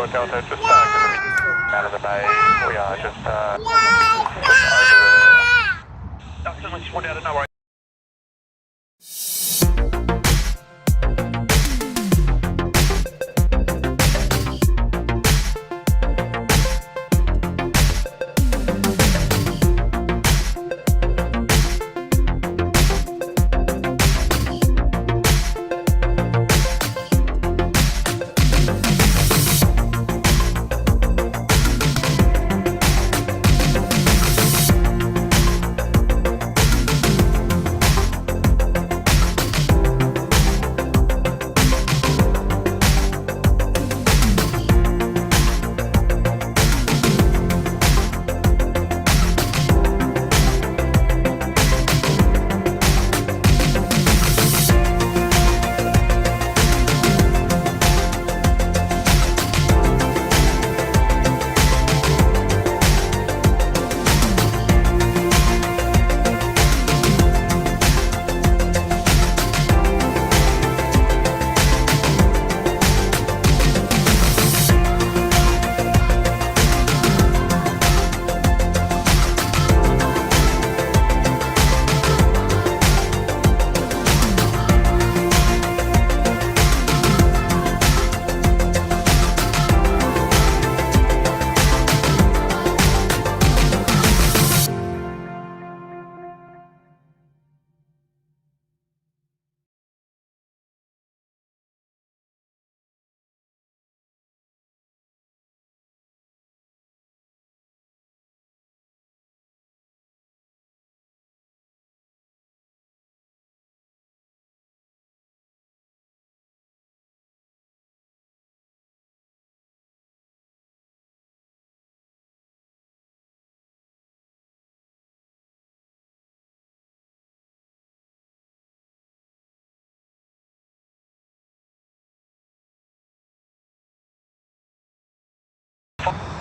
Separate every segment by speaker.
Speaker 1: Four Delta, just out of the bay. We are just over the... No, certainly just one out of no worries.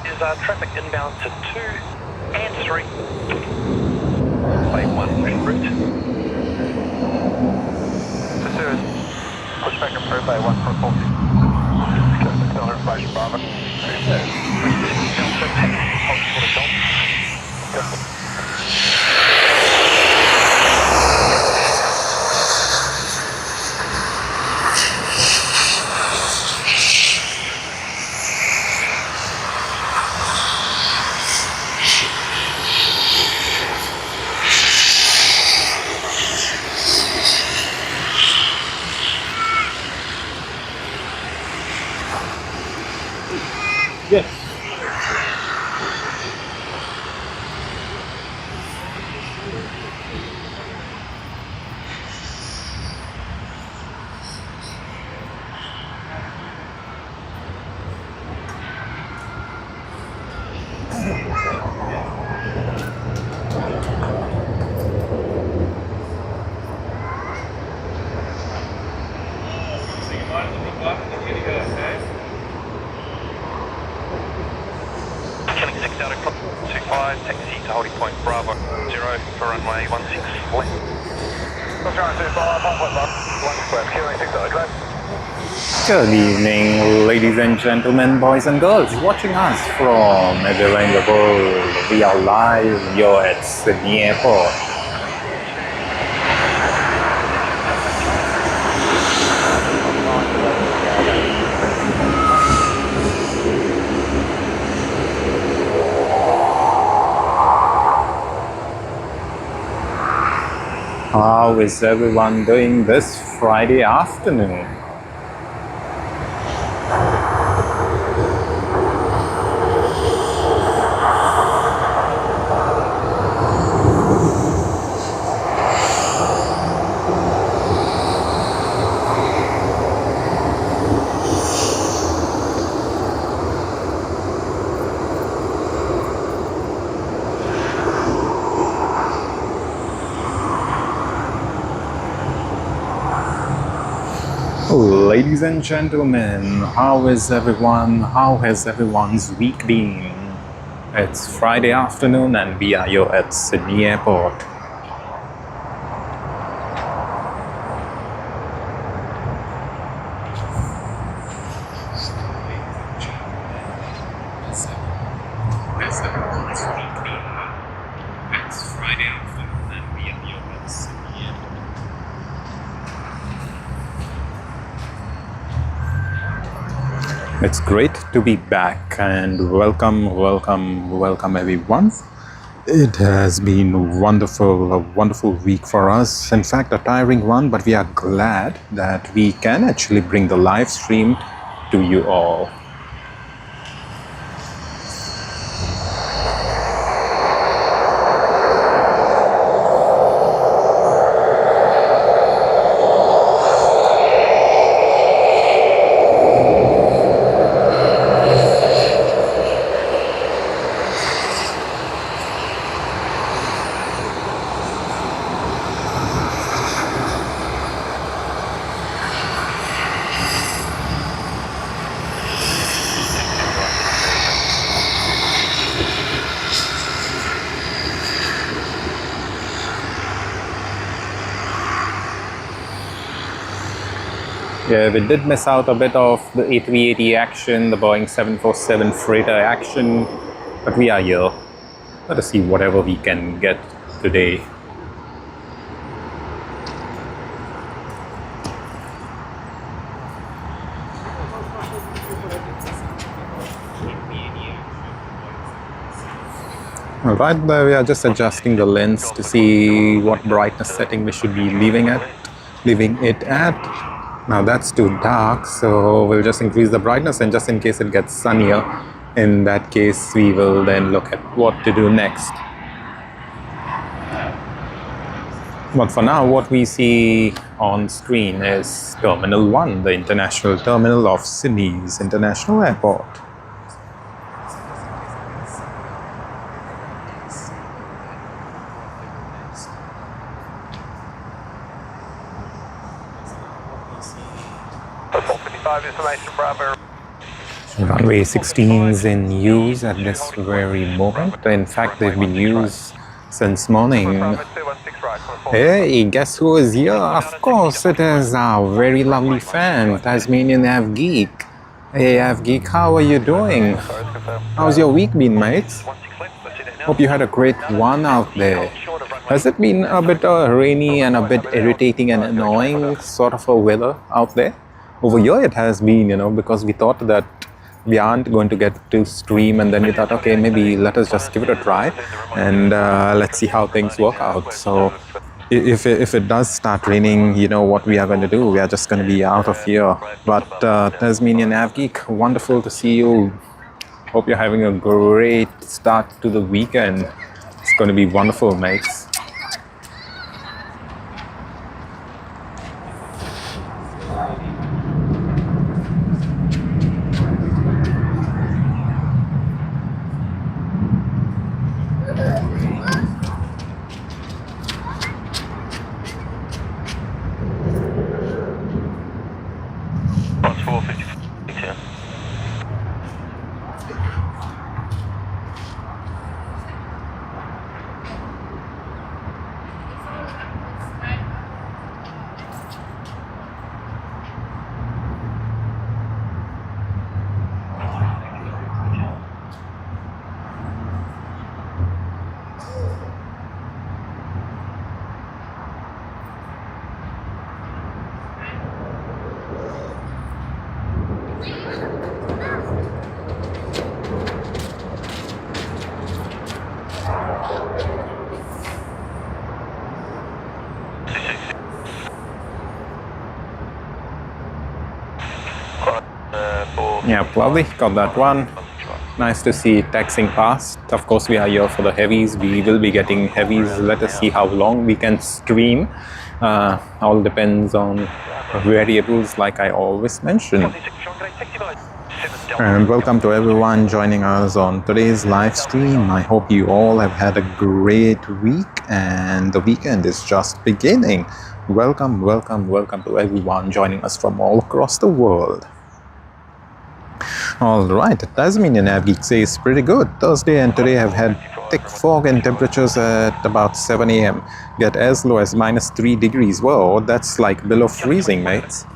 Speaker 1: Is traffic inbound to 2 and 3. Play 1 en route. So Sirius, push back and through bay 1 for a 40. Another information, Bravo.
Speaker 2: Yes.
Speaker 1: Out across 25, taxi to holding point Bravo 0 for runway 16 left. 025,
Speaker 2: Good evening, ladies and gentlemen, boys and girls watching us from everywhere in the world. We are live here at Sydney Airport. How is everyone doing this Friday afternoon? Ladies and gentlemen, how is everyone? How has everyone's week been? It's Friday afternoon and we are here at Sydney Airport. It's great to be back and welcome everyone. It has been wonderful, a wonderful week for us. In fact, a tiring one, but we are glad that we can actually bring the live stream to you all. Yeah, we did miss out a bit of the A380 action, the Boeing 747 freighter action, but we are here. Let us see whatever we can get today. Alright, we are just adjusting the lens to see what brightness setting we should be leaving it at. Now that's too dark, so we'll just increase the brightness, and just in case it gets sunnier, in that case we will then look at what to do next. But for now, what we see on screen is Terminal 1, the international terminal of Sydney's International Airport. Runway 16 is in use at this very moment. In fact, they've been used since morning. Hey, guess who is here? Of course, it is our very lovely fan, Tasmanian Av Geek. Hey, Av Geek, how are you doing? How's your week been, mates? Hope you had a great one out there. Has it been a bit rainy and a bit irritating and annoying sort of a weather out there? Over here it has been, because we thought that we aren't going to get to stream, and then we thought, okay, maybe let us just give it a try and let's see how things work out. So if it does start raining, you know what we are going to do. We are just going to be out of here. But Tasmanian Av Geek, wonderful to see you. Hope you're having a great start to the weekend. It's going to be wonderful, mates. Yeah, lovely, got that one. Nice to see it taxing past. Of course, we are here for the heavies. We will be getting heavies. Let us see how long we can stream. All depends on variables, like I always mention. And welcome to everyone joining us on today's live stream. I hope you all have had a great week, and the weekend is just beginning. Welcome to everyone joining us from all across the world. Alright, Tasmanian Av Geek says pretty good. Thursday and today have had thick fog and temperatures at about 7 a.m. get as low as -3 degrees. Whoa, that's like below freezing, mates.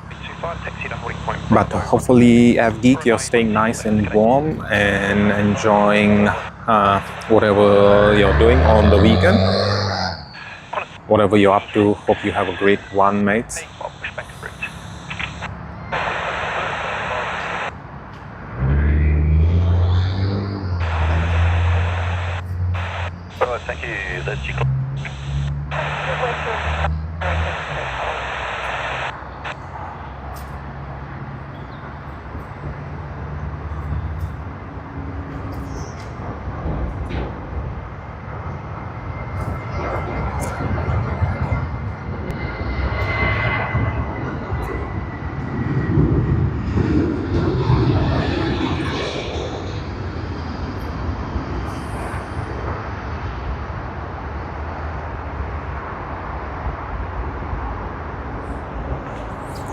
Speaker 2: But hopefully, Av Geek, you're staying nice and warm and enjoying whatever you're doing on the weekend. Whatever you're up to, hope you have a great one, mates.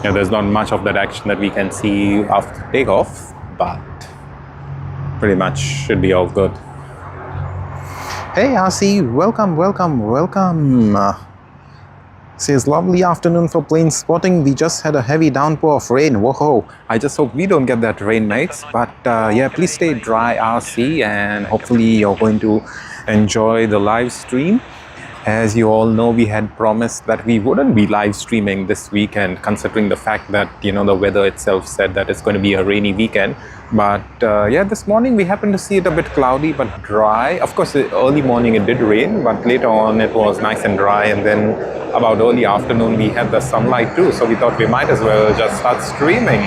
Speaker 2: Yeah, there's not much of that action that we can see after takeoff, but pretty much should be all good. Hey RC, welcome. Says lovely afternoon for plane spotting. We just had a heavy downpour of rain. Whoa! I just hope we don't get that rain, mates. But yeah, please stay dry, RC, and hopefully you're going to enjoy the live stream. As you all know, we had promised that we wouldn't be live streaming this weekend, considering the fact that, you know, the weather itself said that it's going to be a rainy weekend. But yeah, this morning we happened to see it a bit cloudy but dry. Of course, early morning it did rain, but later on it was nice and dry. And then about early afternoon we had the sunlight too. So we thought we might as well just start streaming.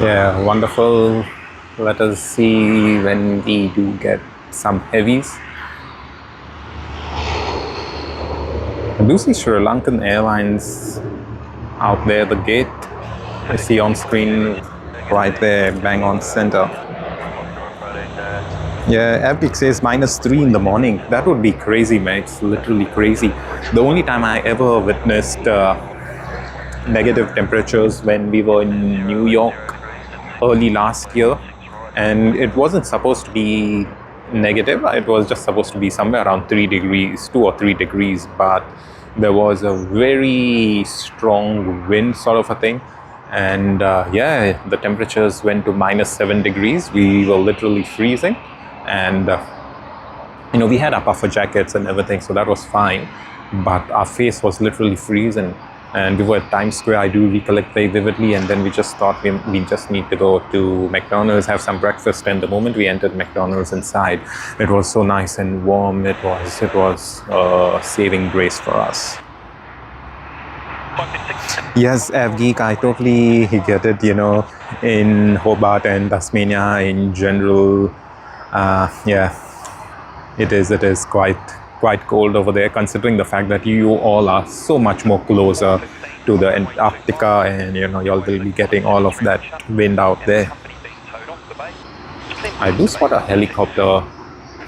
Speaker 2: Yeah, wonderful. Let us see when we do get some heavies. I do see Sri Lankan Airlines out there, the gate. I see on screen right there, bang on center. Yeah, Epic says -3 in the morning. That would be crazy, mate. It's literally crazy. The only time I ever witnessed negative temperatures when we were in New York early last year, and it wasn't supposed to be negative. It was just supposed to be somewhere around 3 degrees, 2 or 3 degrees, but there was a very strong wind sort of a thing, and yeah, the temperatures went to -7 degrees. We were literally freezing, and you know, we had our puffer jackets and everything, so that was fine, but our face was literally freezing. And we were at Times Square, I do recollect very vividly, and then we just thought we just need to go to McDonald's, have some breakfast, and the moment we entered McDonald's inside, it was so nice and warm. It was saving grace for us. Yes, Avgeek, I totally get it, you know, in Hobart and Tasmania in general, yeah, it is quite cold over there, considering the fact that you all are so much more closer to the Antarctica, and you know, y'all will be getting all of that wind out there. I do spot a helicopter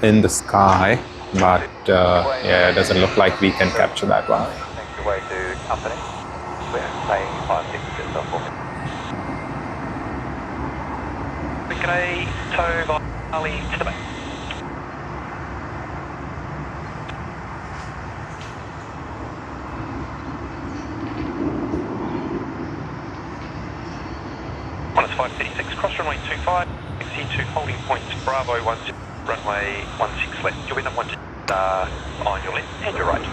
Speaker 2: in the sky, but yeah, it doesn't look like we can capture that one.
Speaker 1: Okay, tow Bali to the back. One is 536, cross runway 25, XC2 holding point Bravo 10, runway 16 left. You'll be number 1 on your left and your right.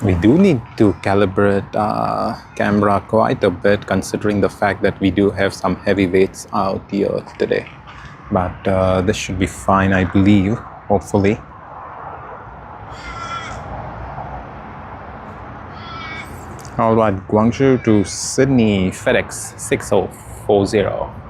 Speaker 2: We do need to calibrate our camera quite a bit, considering the fact that we do have some heavyweights out here today. But this should be fine, I believe, hopefully. All right, Guangzhou to Sydney, FedEx 6040.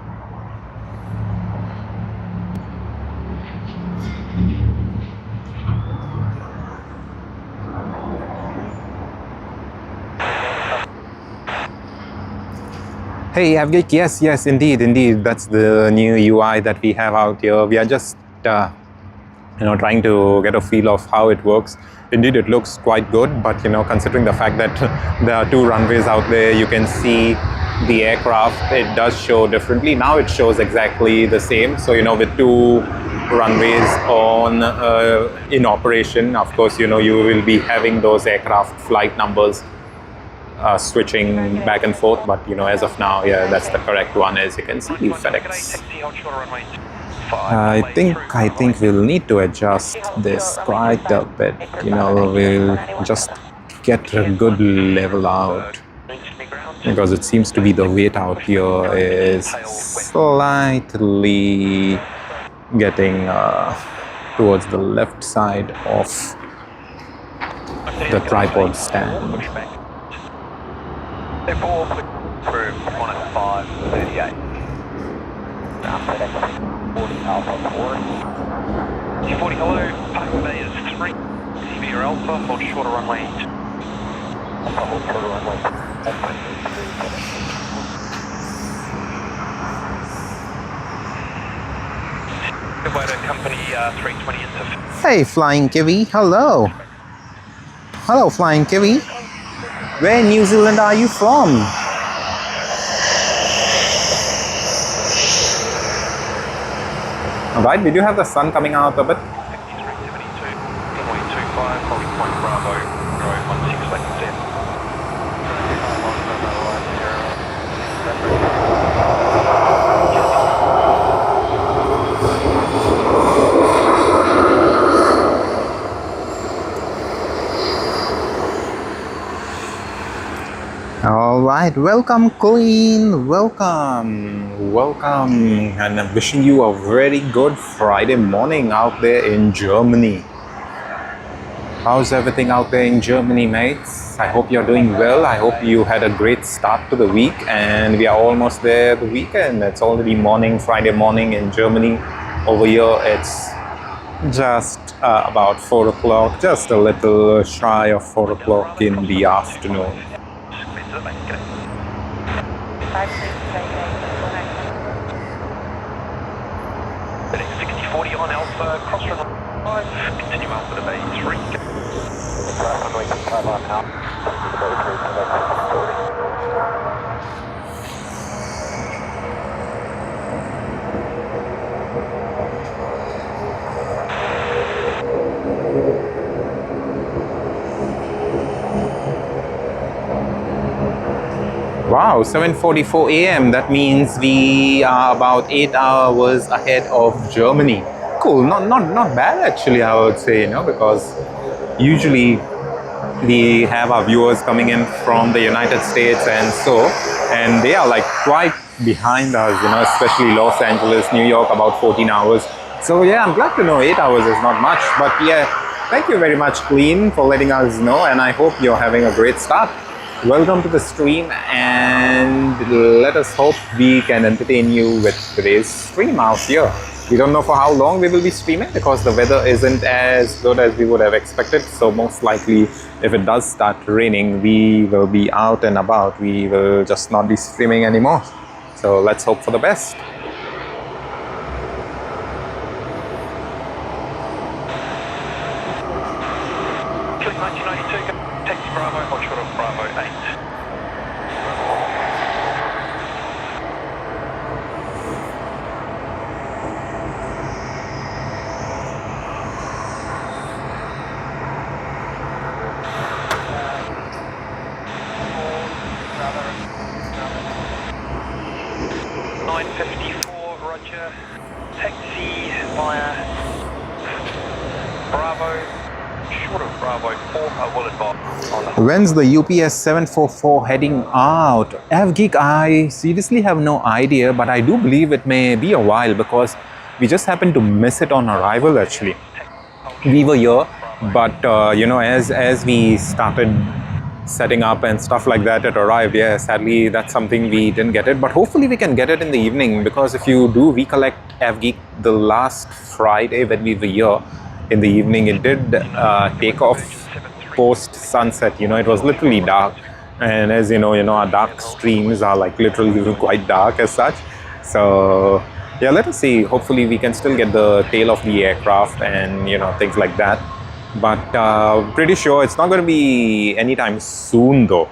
Speaker 2: Hey Avgik, yes, indeed, that's the new UI that we have out here. We are just trying to get a feel of how it works. Indeed, it looks quite good, but considering the fact that there are two runways out there, you can see the aircraft, it does show differently. Now it shows exactly the same. So with two runways on in operation, of course, you will be having those aircraft flight numbers switching back and forth, but as of now, yeah, that's the correct one, as you can see. FedEx. I think we'll need to adjust this quite a bit. We'll just get a good level out, because it seems to be the weight out here is slightly getting towards the left side of the tripod stand.
Speaker 1: Therefore, approved 10538. 40 Alpha 4. 40 hello, parking bay is 3. Severe Alpha, hold shorter runway 2. Alpha, hold shorter runway 2. Company 320 into.
Speaker 2: Hey, Flying Kiwi, hello. Hello, Flying Kiwi. Where in New Zealand are you from? Alright, did you have the sun coming out a bit?
Speaker 1: 5372, runway 25, holding point Bravo, 016 left descent.
Speaker 2: Alright, welcome Queen, welcome, and I'm wishing you a very good Friday morning out there in Germany. How's everything out there in Germany, mates? I hope you're doing well. I hope you had a great start to the week, and we are almost there the weekend. It's already morning, Friday morning in Germany. Over here it's just about 4 o'clock, just a little shy of 4 o'clock in the afternoon.
Speaker 1: FedEx 6040 on Alpha, cross runway 5, continue Alpha to bay 3. Runway 5 on Alpha,
Speaker 2: Wow, 7:44 a.m. That means we are about 8 hours ahead of Germany. Cool, not bad actually, I would say, because usually we have our viewers coming in from the United States and they are like quite behind us, especially Los Angeles, New York, about 14 hours. So yeah, I'm glad to know 8 hours is not much, but yeah, thank you very much, Queen, for letting us know, and I hope you're having a great start. Welcome to the stream, and let us hope we can entertain you with today's stream out here. We don't know for how long we will be streaming because the weather isn't as good as we would have expected. So most likely, if it does start raining, we will be out and about. We will just not be streaming anymore. So let's hope for the best.
Speaker 1: Click 1992, taxi Bravo, hold short of Bravo 8. Roger, taxi via Bravo, short of Bravo 4, I will advise.
Speaker 2: When's the UPS 744 heading out? FGeek, I seriously have no idea, but I do believe it may be a while because we just happened to miss it on arrival actually. We were here, but as we started setting up and stuff like that, it arrived. Yeah, sadly that's something we didn't get it, but hopefully we can get it in the evening, because if you do recollect FGeek, the last Friday when we were here in the evening, it did take off post sunset. It was literally dark, and as our dark streams are like literally quite dark as such. So yeah, let us see. Hopefully we can still get the tail of the aircraft and things like that. But pretty sure it's not going to be anytime soon though.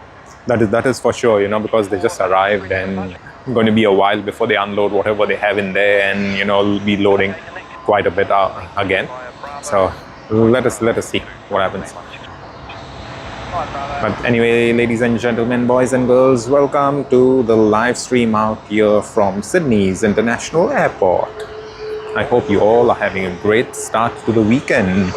Speaker 2: That is for sure, because they just arrived and going to be a while before they unload whatever they have in there, and we'll be loading quite a bit again. So let us see what happens. But anyway, ladies and gentlemen, boys and girls, welcome to the live stream out here from Sydney's International Airport. I hope you all are having a great start to the weekend.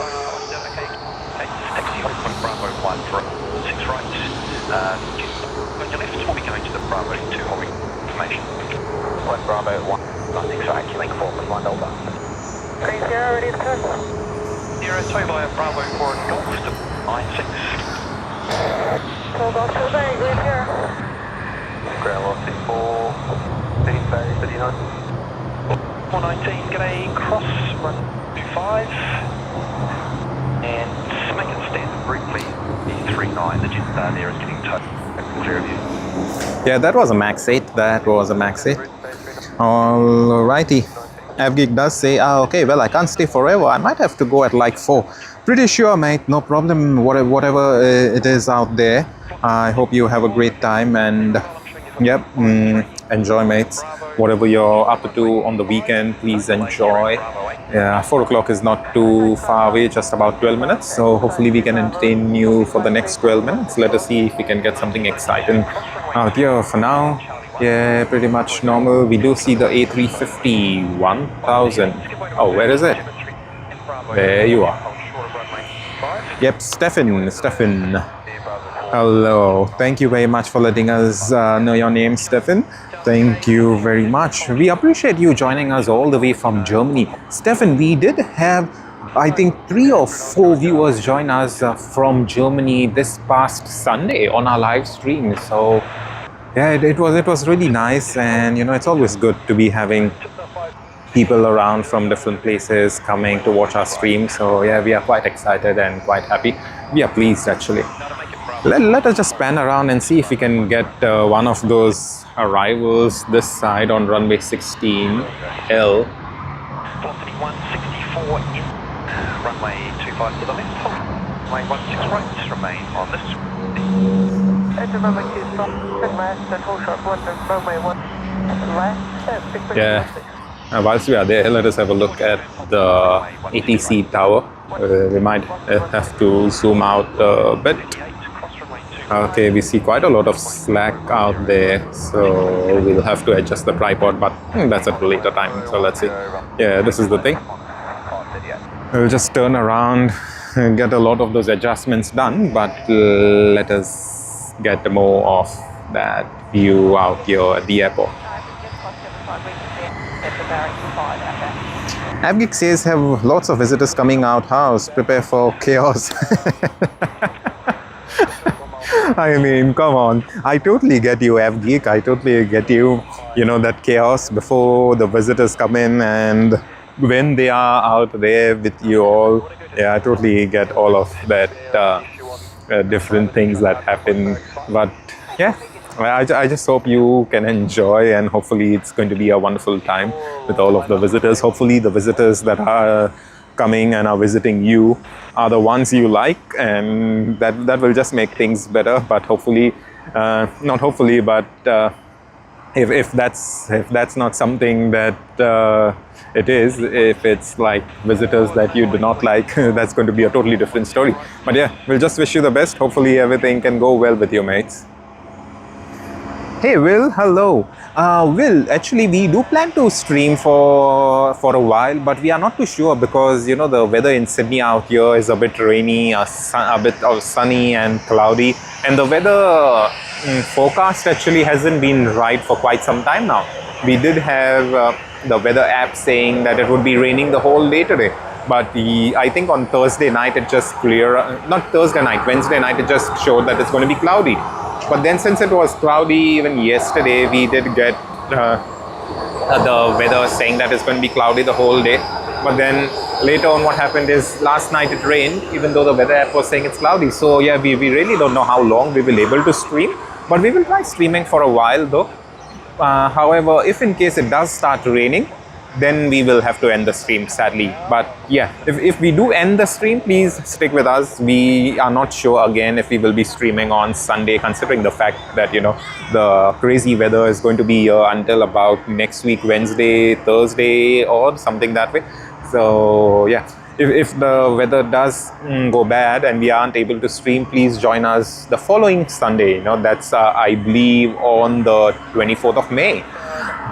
Speaker 1: Bravo 1, 96 right, link 4 with 1 Delta. Green Sierra, ready to turn. 02 via Bravo 4 and Golf to 96. Hold on to the bay, Green Sierra. Ground velocity 4, 39. 419, get a cross, run 25. And make it standard briefly, E39, the jet there is getting towed. Clear of you.
Speaker 2: Yeah, that was a Max 8, Alrighty. Avgeek does say, okay, well, I can't stay forever. I might have to go at like 4. Pretty sure, mate. No problem. Whatever it is out there. I hope you have a great time and, yep, enjoy, mates. Whatever you're up to on the weekend, please enjoy. Yeah, 4 o'clock is not too far away, just about 12 minutes. So hopefully we can entertain you for the next 12 minutes. Let us see if we can get something exciting out here. For now, yeah, pretty much normal. We do see the A350-1000. Oh, where is it? There you are. Yep, Stefan. Hello. Thank you very much for letting us know your name, Stefan. Thank you very much. We appreciate you joining us all the way from Germany. Stefan, we did have, I think, 3 or 4 viewers join us from Germany this past Sunday on our live stream. So yeah, it was really nice, and it's always good to be having people around from different places coming to watch our stream. So yeah, we are quite excited and quite happy. We are pleased actually. Let us just pan around and see if we can get one of those arrivals this side on runway 16L.
Speaker 1: Velocity 164 in, runway 25 to the left, runway 16 right, remain on this.
Speaker 2: Yeah, whilst we are there, let us have a look at the ATC tower. We might have to zoom out a bit. Okay, we see quite a lot of slack out there, so we'll have to adjust the tripod, but that's at a later time. So let's see. Yeah, this is the thing. We'll just turn around and get a lot of those adjustments done, but let us get more of that view out here at the airport. Avgeek says, have lots of visitors coming out house, prepare for chaos. I mean, come on. I totally get you, Avgeek. I totally get you, that chaos before the visitors come in and when they are out there with you all. Yeah, I totally get all of that. Different things that happen, but yeah, I just hope you can enjoy, and hopefully it's going to be a wonderful time with all of the visitors. Hopefully the visitors that are coming and are visiting you are the ones you like, and that will just make things better. But hopefully, not hopefully, but if that's not something that it is, if it's like visitors that you do not like, that's going to be a totally different story. But yeah, we'll just wish you the best. Hopefully everything can go well with you, mates. Hey Will, hello. Will, actually we do plan to stream for a while, but we are not too sure because the weather in Sydney out here is a bit rainy, a bit of sunny and cloudy, and the weather forecast actually hasn't been right for quite some time now. We did have the weather app saying that it would be raining the whole day today, but I think on Thursday night it just not Thursday night, Wednesday night it just showed that it's going to be cloudy. But then since it was cloudy even yesterday, we did get the weather saying that it's going to be cloudy the whole day. But then later on what happened is last night it rained, even though the weather app was saying it's cloudy. So yeah, we really don't know how long we will be able to stream, but we will try streaming for a while though. However, if in case it does start raining, then we will have to end the stream, sadly. But yeah, if we do end the stream, please stick with us. We are not sure again if we will be streaming on Sunday, considering the fact that, you know, the crazy weather is going to be here until about next week, Wednesday, Thursday, or something that way. So yeah, if the weather does go bad and we aren't able to stream, please join us the following Sunday. You know, that's I believe on the 24th of May.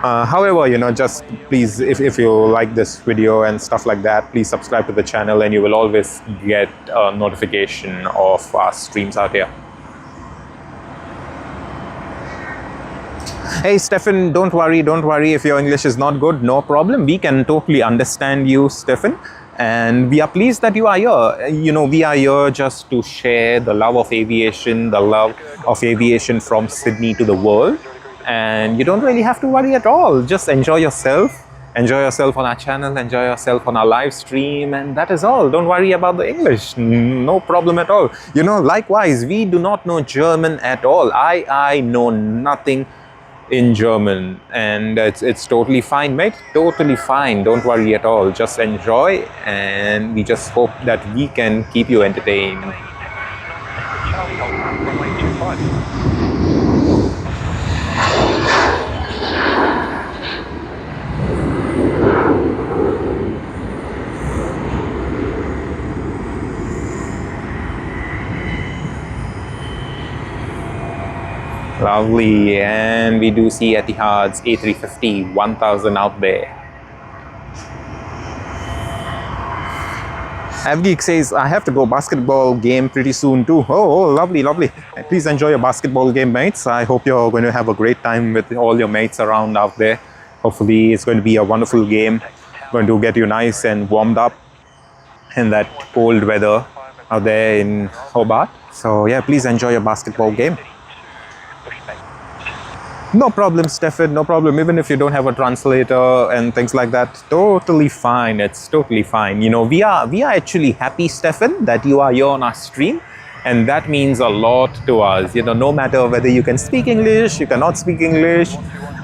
Speaker 2: However, you know, just please, if you like this video and stuff like that, please subscribe to the channel and you will always get a notification of our streams out here. Hey Stefan, don't worry if your English is not good, no problem. We can totally understand you, Stefan. And we are pleased that you are here. You know, we are here just to share the love of aviation, the love of aviation from Sydney to the world. And you don't really have to worry at all. Just enjoy yourself. Enjoy yourself on our channel, enjoy yourself on our live stream, and that is all. Don't worry about the English, no problem at all. You know, likewise, we do not know German at all. I know nothing in German, and it's totally fine, mate. Totally fine. Don't worry at all. Just enjoy, and we just hope that we can keep you entertained. Lovely, and we do see Etihad's A350-1000 out there. Avgeek says, I have to go basketball game pretty soon too. Oh, lovely, lovely. Please enjoy your basketball game, mates. I hope you're going to have a great time with all your mates around out there. Hopefully it's going to be a wonderful game. Going to get you nice and warmed up in that cold weather out there in Hobart. So yeah, please enjoy your basketball game. No problem, Stefan, no problem. Even if you don't have a translator and things like that, totally fine. It's totally fine. You know, we are actually happy, Stefan, that you are here on our stream. And that means a lot to us. You know, no matter whether you can speak English, you cannot speak English,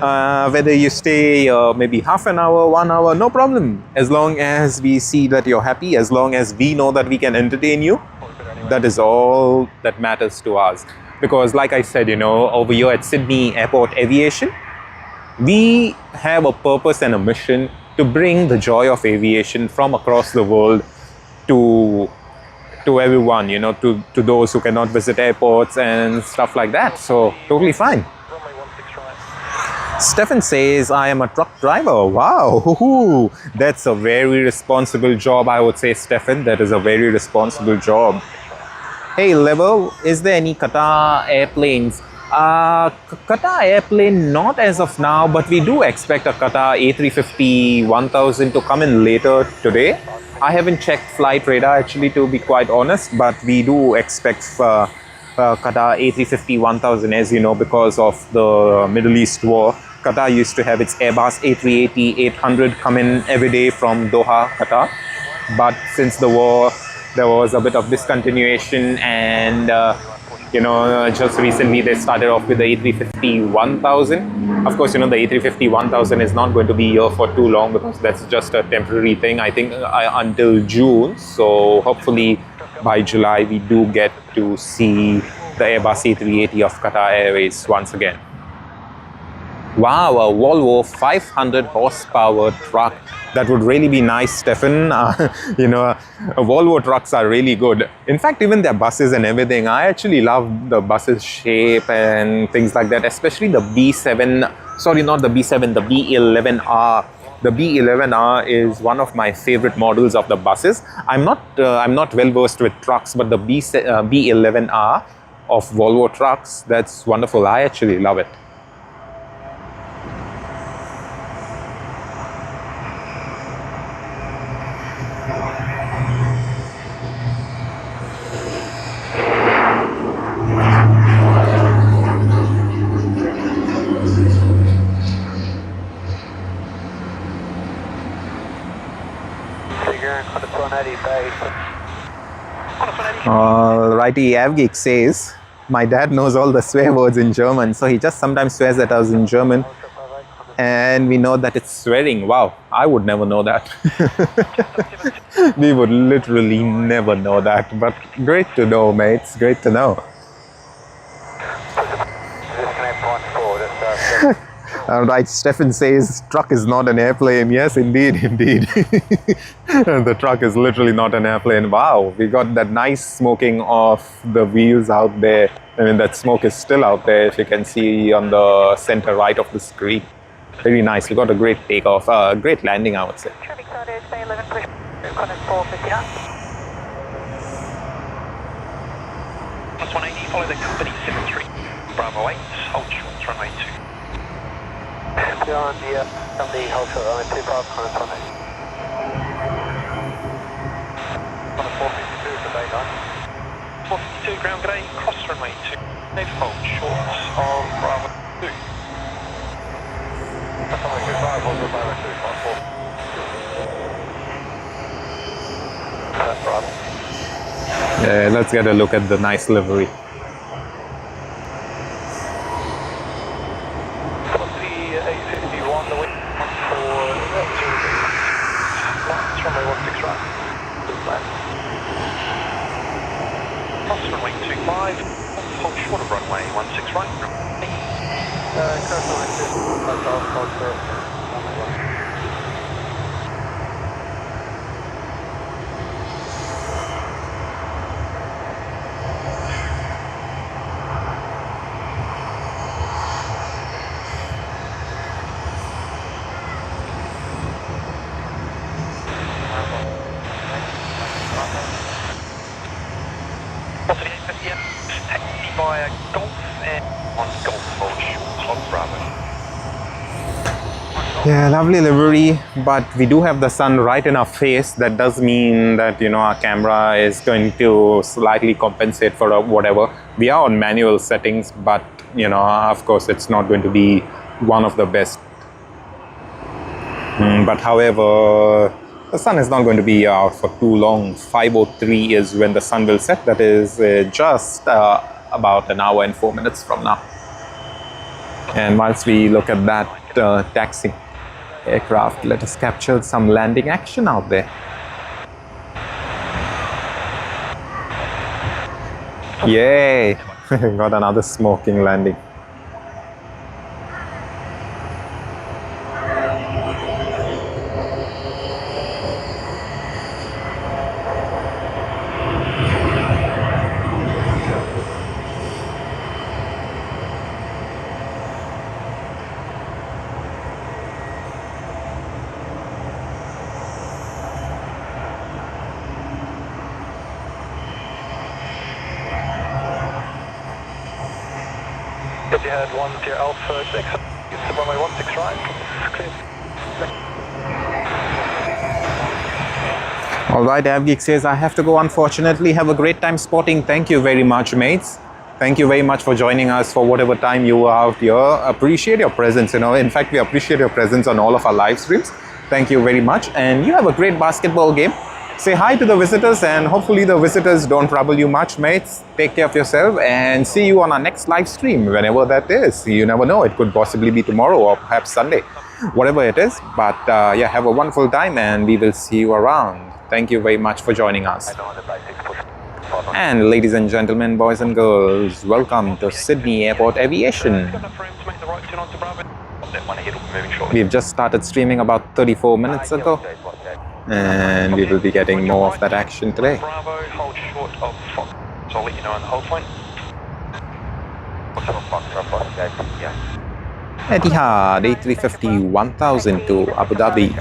Speaker 2: whether you stay maybe half an hour, 1 hour, no problem. As long as we see that you're happy, as long as we know that we can entertain you, that is all that matters to us. Because like I said, you know, over here at Sydney Airport Aviation, we have a purpose and a mission to bring the joy of aviation from across the world to everyone, you know, to those who cannot visit airports and stuff like that. So totally fine. Stefan says, I am a truck driver. Wow, that's a very responsible job, I would say, Stefan. That is a very responsible job. Hey, Level, is there any Qatar airplanes? Qatar airplane, not as of now, but we do expect a Qatar A350-1000 to come in later today. I haven't checked flight radar actually, to be quite honest, but we do expect Qatar A350-1000, as you know, because of the Middle East war. Qatar used to have its Airbus A380-800 come in every day from Doha, Qatar. But since the war, there was a bit of discontinuation, and you know, just recently they started off with the A350-1000. Of course, you know, the A350-1000 is not going to be here for too long because that's just a temporary thing, I think, until June. So hopefully by July we do get to see the Airbus A380 of Qatar Airways once again. Wow, a Volvo 500 horsepower truck. That would really be nice, Stefan. You know, Volvo trucks are really good. In fact, even their buses and everything, I actually love the buses' shape and things like that, especially the B7, sorry, not the B7, the B11R. The B11R is one of my favorite models of the buses. I'm not well versed with trucks, but the B11R of Volvo trucks, that's wonderful. I actually love it. Alrighty, Avgeek says, my dad knows all the swear words in German, so he just sometimes swears at us in German. and we know that it's swearing. Wow, I would never know that. We would literally never know that, but great to know, mates, great to know. All right, Stefan says truck is not an airplane. Yes, indeed, indeed. The truck is literally not an airplane. Wow, we got that nice smoking of the wheels out there. I mean, that smoke is still out there, if you can see on the center right of the screen. Very nice. We got a great takeoff, great landing, I would say.
Speaker 1: Traffic started, Bay 11, push, Connect 459. Plus 180, follow the company 73. Bravo 8, hold short, runway 2. On the hold short, runway 2, Bravo, Connect 180. On 452 for Bay 9. 452, ground grade, cross runway 2. They've hold short of Bravo 2. That's only 25, hold short, Bravo 2, on 4. That's Bravo.
Speaker 2: Yeah, let's get a look at the nice livery. Yeah, lovely livery, but we do have the sun right in our face. That does mean that, you know, our camera is going to slightly compensate for whatever. We are on manual settings, but, you know, of course, it's not going to be one of the best. But however, the sun is not going to be out for too long. 5:03 is when the sun will set. That is just about an hour and 4 minutes from now. And whilst we look at that taxi aircraft, let us capture some landing action out there. Yay! Got another smoking landing.
Speaker 1: You had 10 Alpha 6, it's runway 16 right, clear.
Speaker 2: Alright, AvGeek says, I have to go unfortunately. Have a great time spotting. Thank you very much, mates. Thank you very much for joining us for whatever time you were out here. Appreciate your presence, you know. In fact, we appreciate your presence on all of our live streams. Thank you very much. And you have a great basketball game. Say hi to the visitors, and hopefully the visitors don't trouble you much, mates. Take care of yourself and see you on our next live stream, whenever that is. You never know, it could possibly be tomorrow or perhaps Sunday, whatever it is. But yeah, have a wonderful time and we will see you around. Thank you very much for joining us. And ladies and gentlemen, boys and girls, welcome to Sydney Airport Aviation. We've just started streaming about 34 minutes ago. And we will be getting more of that action today.
Speaker 1: Bravo, hold short of Fox. So I'll let you know on the hold point.
Speaker 2: Etihad A350-1000 to Abu Dhabi.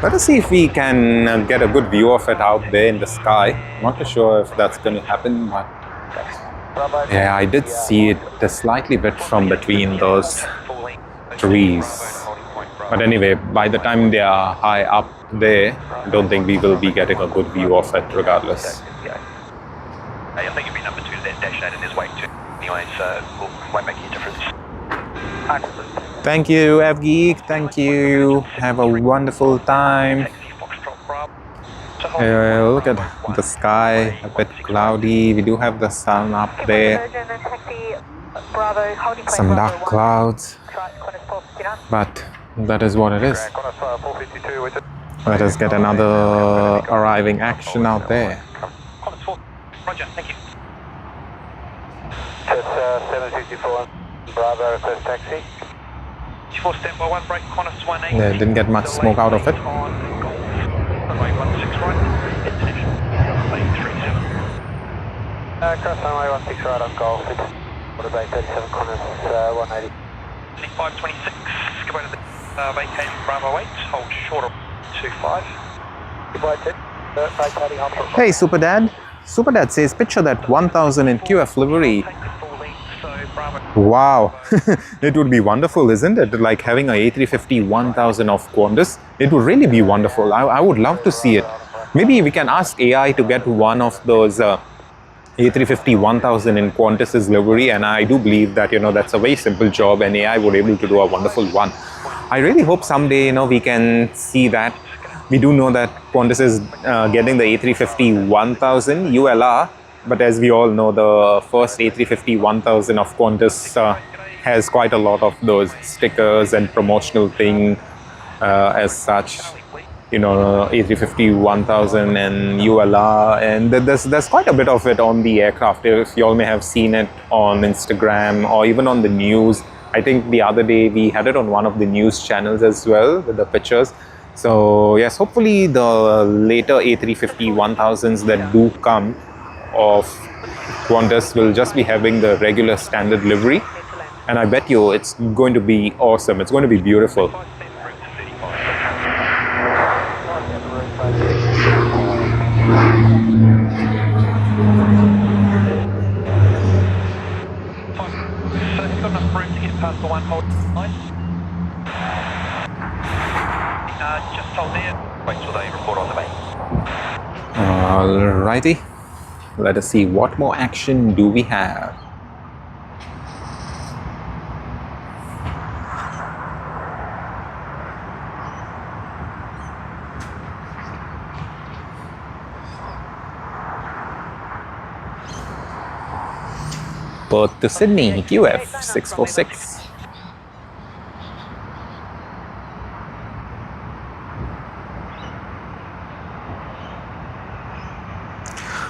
Speaker 2: Let us see if we can get a good view of it out there in the sky. Not too sure if that's going to happen, but yeah, I did see it a slightly bit from between those trees. But anyway, by the time they are high up there, I don't think we will be getting a good view of it regardless.
Speaker 1: I think you'll be number 2 to that dash 8 and there's weight 2. Anyway, so it won't make any difference.
Speaker 2: Thank you, AvGeek. Thank you. Have a wonderful time. Look at the sky, a bit cloudy. We do have the sun up there. Some dark clouds. But that is what it is. Let us get another arriving action out there.
Speaker 1: Roger, thank you.
Speaker 3: 754, Bravo, request taxi.
Speaker 1: 4 standby 1, break, Qantas 18.
Speaker 2: They didn't get much smoke out of it.
Speaker 1: Runway 16 right, international, A330.
Speaker 3: Cross runway 16 right on Golf, Water Bay 37, Qantas 180.
Speaker 1: 526, go to the vacate Bravo 8, hold short of 25.
Speaker 3: Goodbye, Ted. Vacating on.
Speaker 2: Hey, Super Dad. Super Dad says, picture that 1000 in QF livery.
Speaker 1: Take the full lead, so Bravo.
Speaker 2: Wow. It would be wonderful, isn't it? Like having a A350-1000 of Qantas. It would really be wonderful. I would love to see it. Maybe we can ask AI to get one of those A350-1000 in Qantas's livery, and I do believe that, that's a very simple job and AI would be able to do a wonderful one. I really hope someday, we can see that. We do know that Qantas is getting the A350-1000 ULR, but as we all know, the first A350-1000 of Qantas has quite a lot of those stickers and promotional thing as such. A350-1000 and ULR, and there's quite a bit of it on the aircraft. If you all may have seen it on Instagram or even on the news. I think the other day we had it on one of the news channels as well with the pictures. So yes, hopefully the later A350-1000s that do come of Qantas will just be having the regular standard livery, and I bet you it's going to be awesome. It's going to be beautiful.
Speaker 1: So you've got enough room to get past the one hold line? Just hold there. Wait till they report on the bay.
Speaker 2: Alrighty. Let us see what more action do we have. Perth to Sydney, QF 646.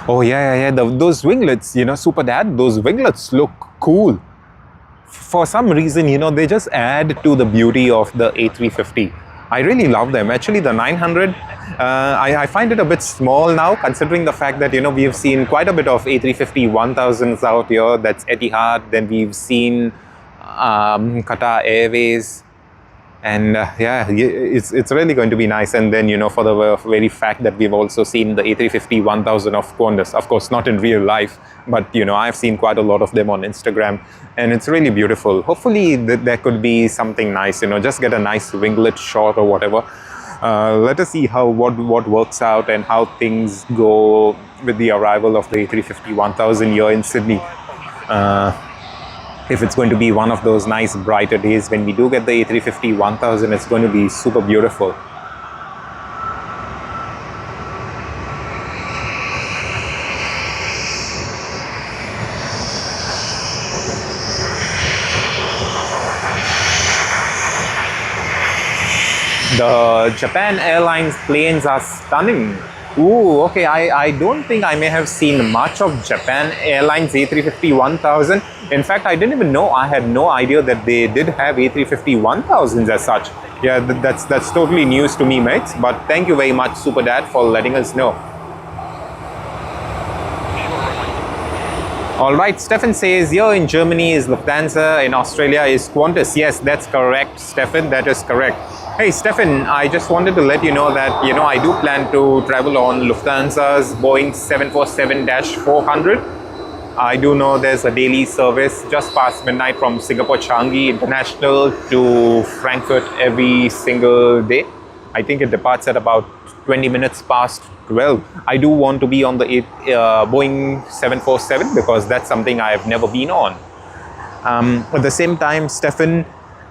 Speaker 2: Oh yeah. Those winglets, Super Dad, those winglets look cool. For some reason, they just add to the beauty of the A350. I really love them. Actually, the 900, I find it a bit small now, considering the fact that, we've seen quite a bit of A350-1000s out here. That's Etihad. Then we've seen Qatar Airways. And it's really going to be nice. And then, for the very fact that we've also seen the A350-1000 of Qantas. Of course, not in real life, but, I've seen quite a lot of them on Instagram. And it's really beautiful. Hopefully, there could be something nice, just get a nice winglet shot or whatever. Let us see what works out and how things go with the arrival of the A350-1000 here in Sydney. If it's going to be one of those nice brighter days when we do get the A350-1000, it's going to be super beautiful. The Japan Airlines planes are stunning. Ooh, okay, I don't think I may have seen much of Japan Airlines A350-1000. In fact, I didn't even know, I had no idea that they did have A350-1000s as such. Yeah, that's totally news to me, mates. But thank you very much, Super Dad, for letting us know. All right, Stefan says, here in Germany is Lufthansa, in Australia is Qantas. Yes, that's correct, Stefan, that is correct. Hey, Stefan, I just wanted to let you know that, I do plan to travel on Lufthansa's Boeing 747-400. I do know there's a daily service just past midnight from Singapore Changi International to Frankfurt every single day. I think it departs at about 20 minutes past 12. I do want to be on the Boeing 747 because that's something I have never been on. At the same time, Stefan,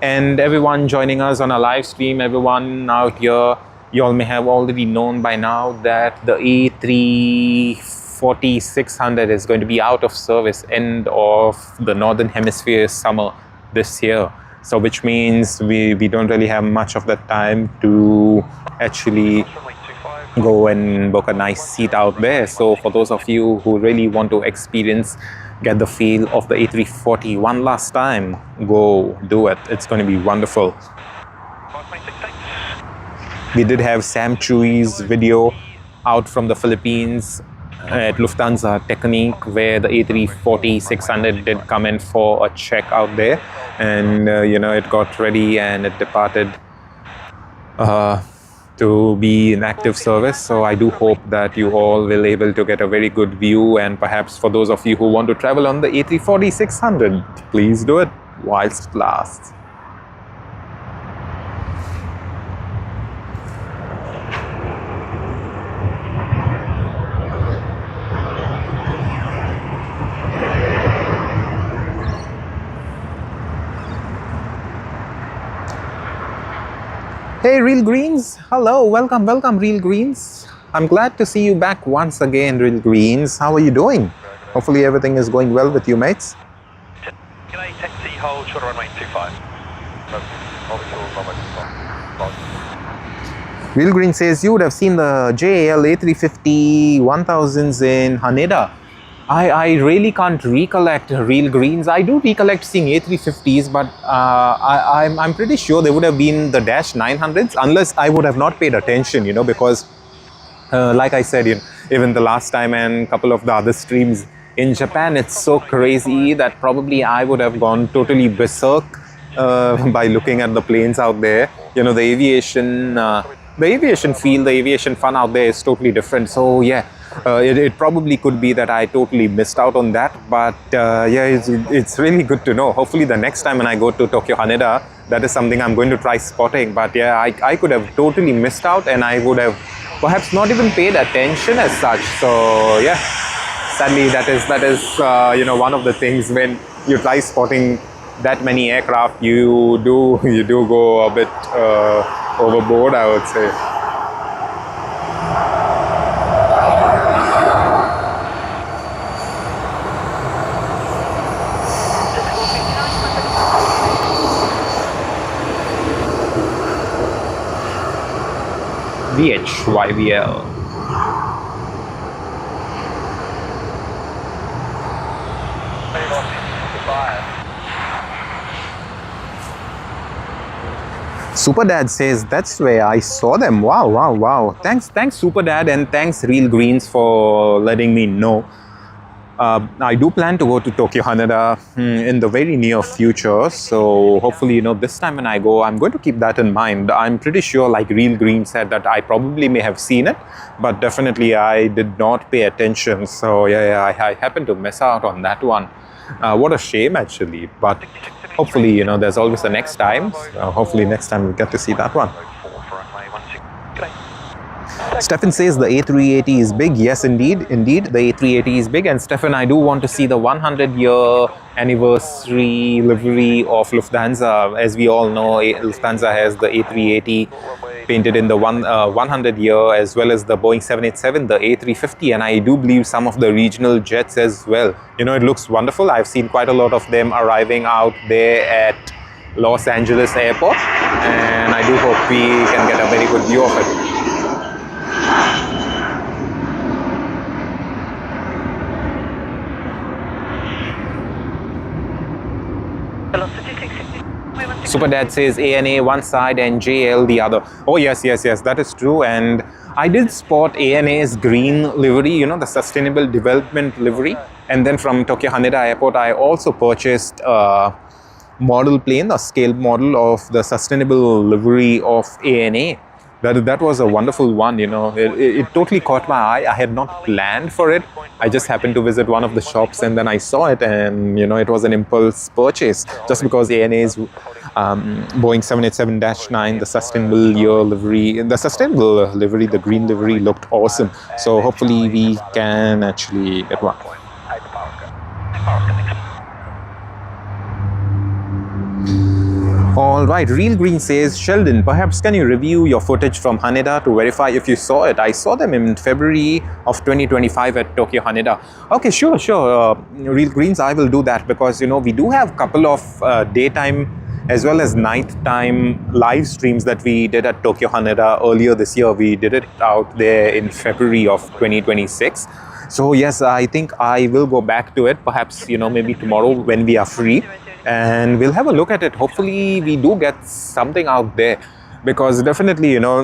Speaker 2: and everyone joining us on a live stream, everyone out here, you all may have already known by now that the A340-600 is going to be out of service end of the Northern Hemisphere summer this year. So which means we don't really have much of that time to actually go and book a nice seat out there. So for those of you who really want to get the feel of the A340 one last time, go do it. It's going to be wonderful. We did have Sam Chui's video out from the Philippines at Lufthansa Technique, where the A340-600 did come in for a check out there, and it got ready and it departed to be in active service. So I do hope that you all will able to get a very good view, and perhaps for those of you who want to travel on the A340-600, please do it whilst it lasts. Hey Real Greens, hello, welcome Real Greens. I'm glad to see you back once again, Real Greens. How are you doing? Hopefully everything is going well with you, mates.
Speaker 1: G'day, taxi, hold, short runway 25.
Speaker 2: Real Green says you would have seen the JAL A350-1000s in Haneda. I really can't recollect, Real Greens. I do recollect seeing A350s, but I'm pretty sure they would have been the Dash 900s, unless I would have not paid attention, because like I said, even the last time and a couple of the other streams in Japan, it's so crazy that probably I would have gone totally berserk by looking at the planes out there. The aviation feel, the aviation fun out there is totally different. So yeah, it probably could be that I totally missed out on that, but yeah, it's really good to know. Hopefully the next time when I go to Tokyo Haneda, that is something I'm going to try spotting. But yeah, I could have totally missed out, and I would have perhaps not even paid attention as such. So yeah, sadly that is one of the things when you try spotting that many aircraft, you do go a bit overboard, I would say. VHYVL. Super Dad says that's where I saw them. Wow. Thanks Super Dad, and thanks Real Greens for letting me know. I do plan to go to Tokyo Haneda in the very near future. So hopefully, this time when I go, I'm going to keep that in mind. I'm pretty sure, like Real Green said, that I probably may have seen it, but definitely I did not pay attention. So yeah, I happened to miss out on that one. What a shame, actually. But hopefully, there's always a next time. Hopefully next time we get to see that one. Stefan says the A380 is big. Yes, indeed, the A380 is big. And Stefan, I do want to see the 100-year anniversary livery of Lufthansa. As we all know, Lufthansa has the A380 painted in the 100 year, as well as the Boeing 787, the A350, and I do believe some of the regional jets as well. It looks wonderful. I've seen quite a lot of them arriving out there at Los Angeles Airport, and I do hope we can get a very good view of it. Super Dad says ANA one side and JL the other. Oh yes, that is true. And I did spot ANA's green livery, the Sustainable Development livery. And then from Tokyo Haneda Airport, I also purchased a model plane, a scale model of the Sustainable livery of ANA. That was a wonderful one, it totally caught my eye. I had not planned for it. I just happened to visit one of the shops, and then I saw it, and it was an impulse purchase, just because ANA's Boeing 787-9, the sustainable livery, the green livery looked awesome. So hopefully we can actually get one. All All right, Real Green says, Sheldon, perhaps can you review your footage from Haneda to verify if you saw it? I saw them in February of 2025 at Tokyo Haneda. Okay, sure. Real Greens, I will do that because, you know, we do have a couple of daytime as well as nighttime live streams that we did at Tokyo Haneda earlier this year. We did it out there in February of 2026. So yes, I think I will go back to it, perhaps, you know, maybe tomorrow when we are free. And we'll have a look at it. Hopefully we do get something out there, because definitely, you know,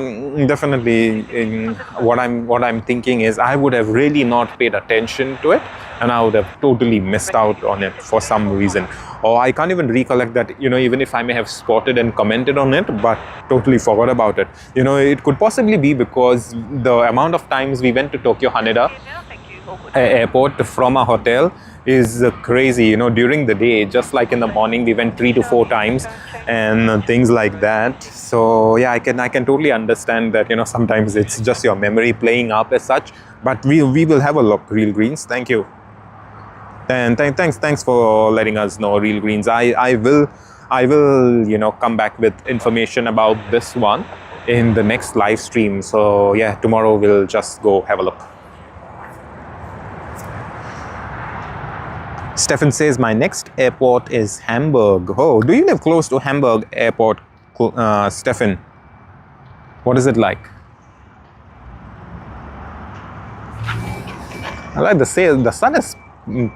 Speaker 2: what I'm thinking is I would have really not paid attention to it and I would have totally missed out on it for some reason. Or I can't even recollect that, you know, even if I may have spotted and commented on it, but totally forgot about it. You know, it could possibly be because the amount of times we went to Tokyo Haneda airport from a hotel is crazy. You know, during the day, just like in the morning, we went 3 to 4 times and things like that. So yeah, I can totally understand that, you know, sometimes it's just your memory playing up as such. But we will have a look. Real Greens, thank you. And thanks for letting us know, Real Greens. I will, you know, come back with information about this one in the next live stream. So yeah, tomorrow we'll just go have a look. Stefan says, my next airport is Hamburg. Oh, do you live close to Hamburg airport, Stefan? What is it like? I like the sun is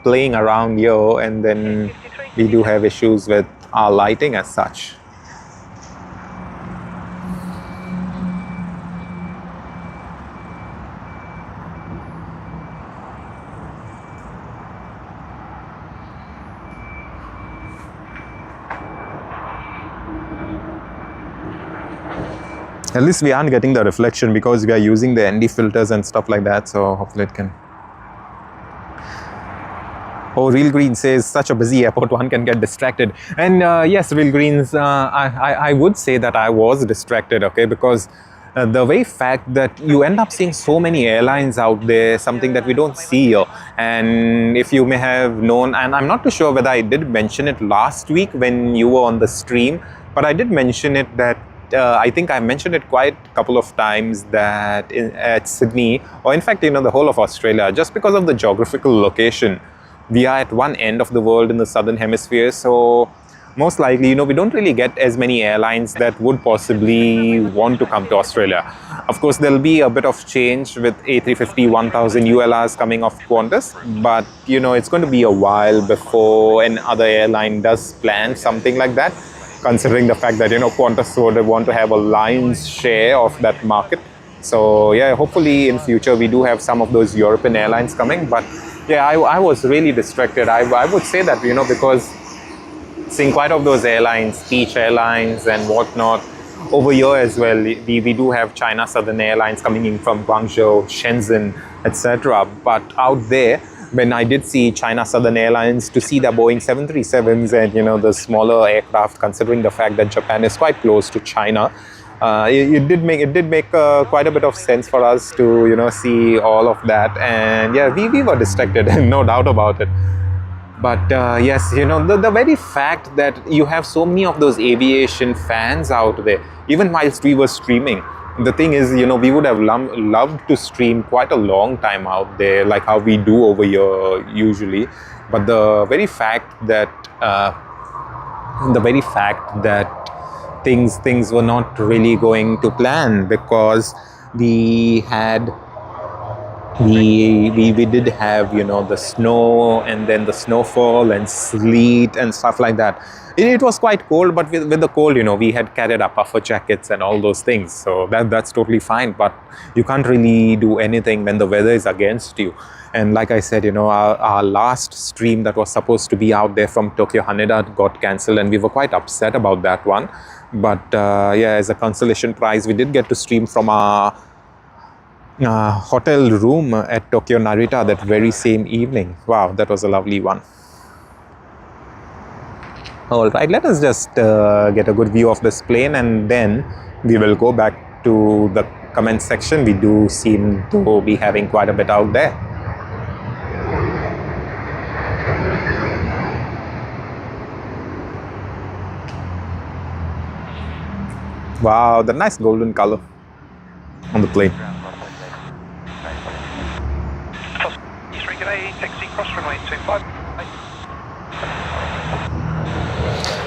Speaker 2: playing around here, and then we do have issues with our lighting as such. At least we aren't getting the reflection because we are using the ND filters and stuff like that, so hopefully it can. Oh, Real Green says, such a busy airport, one can get distracted. And yes, Real Greens, I would say that I was distracted, okay, because the very fact that you end up seeing so many airlines out there, something that we don't see here. And if you may have known, and I'm not too sure whether I did mention it last week when you were on the stream, but I did mention it that I think I mentioned it quite a couple of times that at Sydney, or in fact, you know, the whole of Australia, just because of the geographical location, we are at one end of the world in the southern hemisphere. So most likely, you know, we don't really get as many airlines that would possibly want to come to Australia. Of course, there'll be a bit of change with A350-1000 ULRs coming off Qantas, but, you know, it's going to be a while before another airline does plan something like that, considering the fact that, you know, Qantas would want to have a lion's share of that market. So yeah, hopefully in future we do have some of those European airlines coming. But yeah, I was really distracted. I would say that, you know, because seeing quite of those airlines, Peach Airlines and whatnot, over here as well, we do have China Southern Airlines coming in from Guangzhou, Shenzhen, etc. But out there, when I did see China Southern Airlines, to see the Boeing 737s and, you know, the smaller aircraft, considering the fact that Japan is quite close to China, it did make quite a bit of sense for us to, you know, see all of that. And yeah, we were distracted, no doubt about it. But yes, you know, the very fact that you have so many of those aviation fans out there, even whilst we were streaming, the thing is, you know, we would have loved to stream quite a long time out there, like how we do over here usually. But the very fact that things were not really going to plan, because we did have, you know, the snow and then the snowfall and sleet and stuff like that. It was quite cold, but with the cold, you know, we had carried our puffer jackets and all those things. So that's totally fine. But you can't really do anything when the weather is against you. And like I said, you know, our last stream that was supposed to be out there from Tokyo Haneda got cancelled, and we were quite upset about that one. But yeah, as a consolation prize, we did get to stream from our hotel room at Tokyo Narita that very same evening. Wow, that was a lovely one. All right, let us just get a good view of this plane, and then we will go back to the comment section. We do seem to be having quite a bit out there. Wow, the nice golden color on the plane.
Speaker 1: E3 G'day, taxi cross runway 25.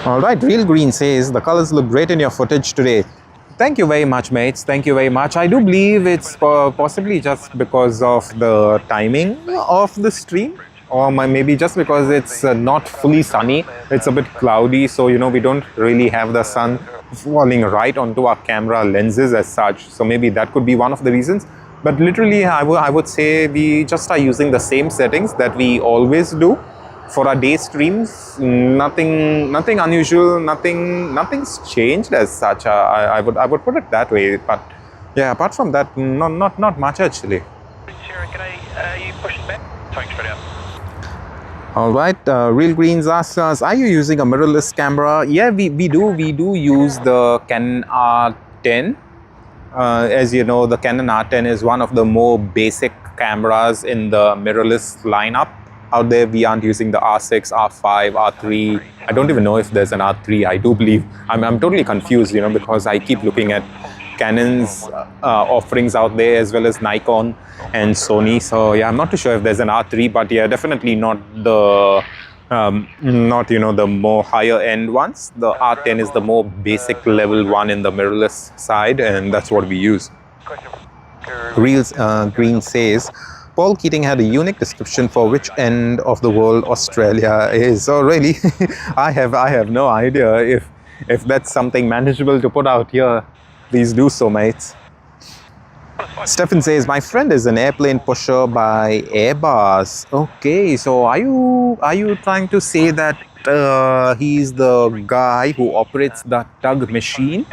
Speaker 2: All right, Real Green says the colors look great in your footage today. Thank you very much, mates. Thank you very much. I do believe it's possibly just because of the timing of the stream, or maybe just because it's not fully sunny. It's a bit cloudy, so you know we don't really have the sun falling right onto our camera lenses as such. So maybe that could be one of the reasons. But literally, I would say we just are using the same settings that we always do for our day streams. Nothing unusual. Nothing's changed as such. I would put it that way. But yeah, apart from that, not much actually.
Speaker 1: Are you pushing back? Towing straight out.
Speaker 2: All right, Real Greens asks us, are you using a mirrorless camera? Yeah, we do use the Canon R10. As you know, the Canon R10 is one of the more basic cameras in the mirrorless lineup. Out there, we aren't using the R6, R5, R3. I don't even know if there's an R3. I do believe. I'm totally confused, you know, because I keep looking at Canon's offerings out there as well as Nikon and Sony. So yeah, I'm not too sure if there's an R3, but yeah, definitely not the the more higher end ones. The R10 is the more basic level one in the mirrorless side, and that's what we use. Real Green says, Paul Keating had a unique description for which end of the world Australia is. Oh, really? I have no idea. If that's something manageable to put out here, please do so, mates. Stefan says, my friend is an airplane pusher by Airbus. Okay, so are you trying to say that he's the guy who operates the tug machine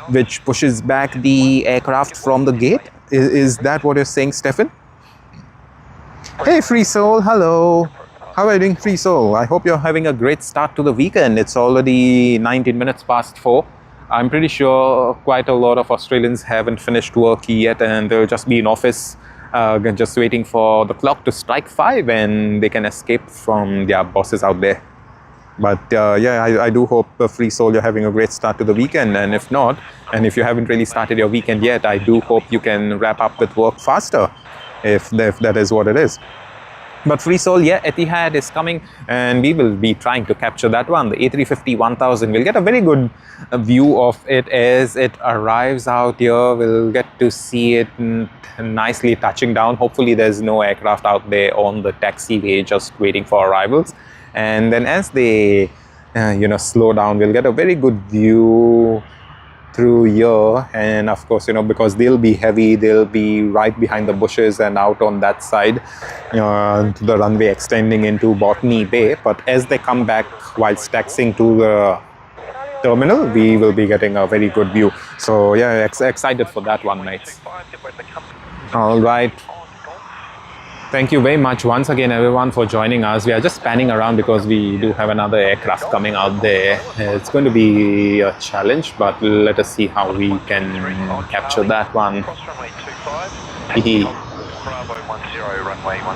Speaker 2: which pushes back the aircraft from the gate? Is that what you're saying, Stefan? Hey, Free Soul, hello. How are you doing, Free Soul? I hope you're having a great start to the weekend. It's already 19 minutes past 4. I'm pretty sure quite a lot of Australians haven't finished work yet, and they'll just be in office just waiting for the clock to strike 5 and they can escape from their bosses out there. But yeah, I do hope, Free Soul, you're having a great start to the weekend. And if not, and if you haven't really started your weekend yet, I do hope you can wrap up with work faster, if that is what it is. But Free Soul, yeah, Etihad is coming and we will be trying to capture that one, the A350-1000. We'll get a very good view of it as it arrives out here. We'll get to see it nicely touching down. Hopefully there's no aircraft out there on the taxiway just waiting for arrivals. And then as they, slow down, we'll get a very good view through here. And of course, because they'll be heavy, they'll be right behind the bushes and out on that side, to the runway extending into Botany Bay. But as they come back whilst taxiing to the terminal, we will be getting a very good view. So yeah, excited for that one, mates. All right. Thank you very much once again, everyone, for joining us. We are just panning around because we do have another aircraft coming out there. It's going to be a challenge, but let us see how we can capture that one.
Speaker 1: Bravo 10, runway 10.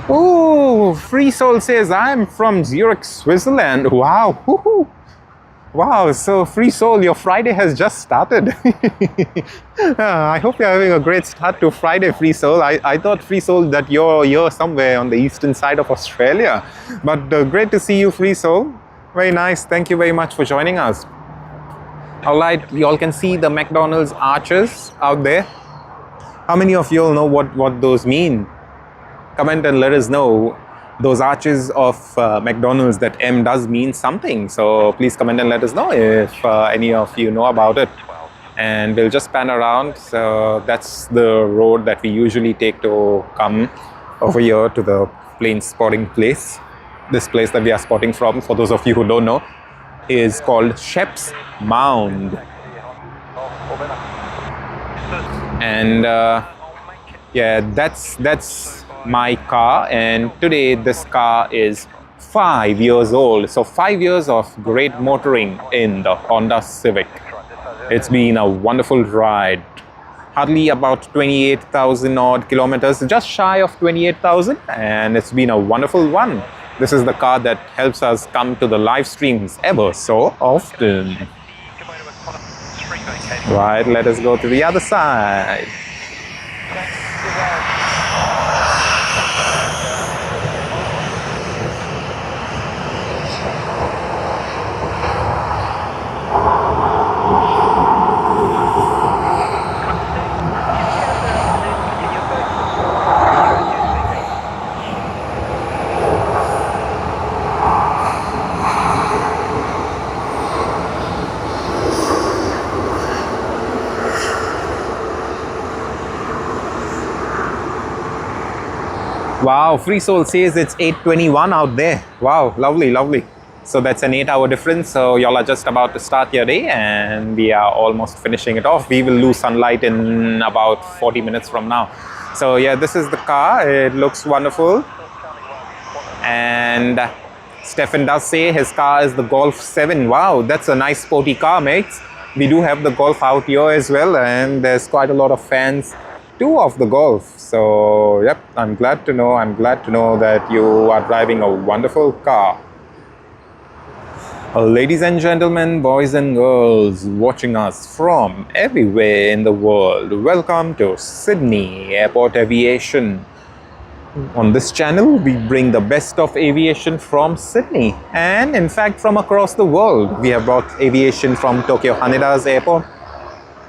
Speaker 2: Oh, Free Soul says, I'm from Zurich, Switzerland. Wow. Woohoo. Wow, so Free Soul, your Friday has just started. I hope you're having a great start to Friday, Free Soul. I thought, Free Soul, that you're somewhere on the eastern side of Australia. But great to see you, Free Soul. Very nice. Thank you very much for joining us. All right, you all can see the McDonald's arches out there. How many of you all know what those mean? Comment and let us know. Those arches of McDonald's, that M does mean something. So please comment and let us know if any of you know about it. And we'll just pan around. So that's the road that we usually take to come over here to the plane spotting place. This place that we are spotting from, for those of you who don't know, is called Shep's Mound. And yeah, that's my car, and today this car is 5 years old. So 5 years of great motoring in the Honda Civic. It's been a wonderful ride. hardly about 28,000 odd kilometers, just shy of 28,000, and it's been a wonderful one. This is the car that helps us come to the live streams ever so often. Right, let us go to the other side. Wow, Free Soul says it's 8:21 out there. Wow, lovely, lovely. So that's an 8-hour difference. So y'all are just about to start your day and we are almost finishing it off. We will lose sunlight in about 40 minutes from now. So yeah, this is the car. It looks wonderful. And Stefan does say his car is the Golf 7. Wow, that's a nice sporty car, mates. We do have the Golf out here as well, and there's quite a lot of fans too of the Golf. So yep, I'm glad to know that you are driving a wonderful car. Ladies and gentlemen, boys and girls watching us from everywhere in the world, welcome to Sydney Airport Aviation. On this channel, we bring the best of aviation from Sydney and in fact from across the world. We have brought aviation from Tokyo Haneda's airport,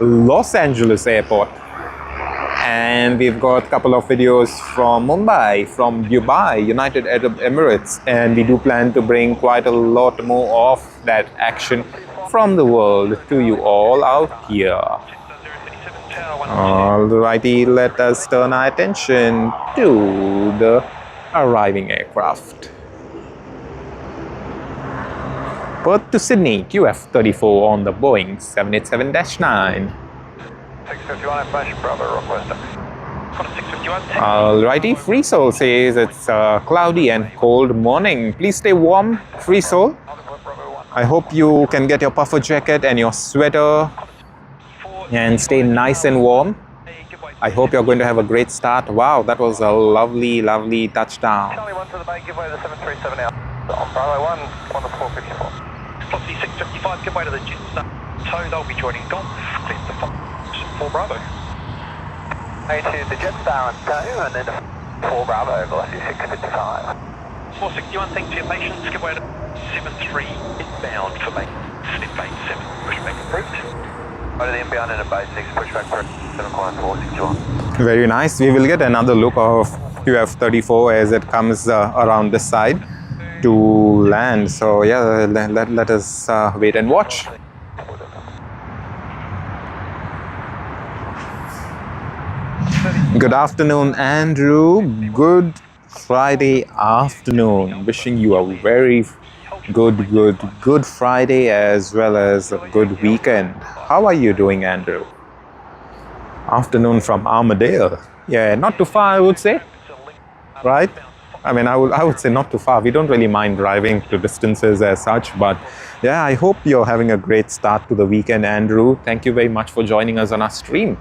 Speaker 2: Los Angeles airport, and we've got a couple of videos from Mumbai, from Dubai, United Arab Emirates, and we do plan to bring quite a lot more of that action from the world to you all out here. Alrighty, let us turn our attention to the arriving aircraft. Perth to Sydney, QF34 on the Boeing 787-9.
Speaker 3: 651, information, Bravo, request.
Speaker 2: Alrighty, Free Soul says it's a cloudy and cold morning. Please stay warm, Free Soul. I hope you can get your puffer jacket and your sweater and stay nice and warm. I hope you're going to have a great start. Wow, that was a lovely, lovely touchdown.
Speaker 3: Charlie 1 to the bay, give way to the 737 now. On Bravo 1, 1 to 454.
Speaker 1: Plus the 655, give way to the jets. So they'll be joining Golf, clear the 4 Bravo.
Speaker 3: To the Jetstar on tow, and then the 4 Bravo, velocity 655.
Speaker 1: 461, thanks for your patience, give way to 73 inbound for me. Slip 87, pushback approved.
Speaker 3: Go to the inbound and a base 6, pushback for 7 client 461.
Speaker 2: Very nice. We will get another look of QF34 as it comes around this side to land. So yeah, let us wait and watch. Good afternoon, Andrew. Good Friday afternoon. Wishing you a very good Friday as well as a good weekend. How are you doing, Andrew? Afternoon from Armadale. Yeah, not too far, I would say. Right? I mean, I would say not too far. We don't really mind driving to distances as such, but yeah, I hope you're having a great start to the weekend, Andrew. Thank you very much for joining us on our stream.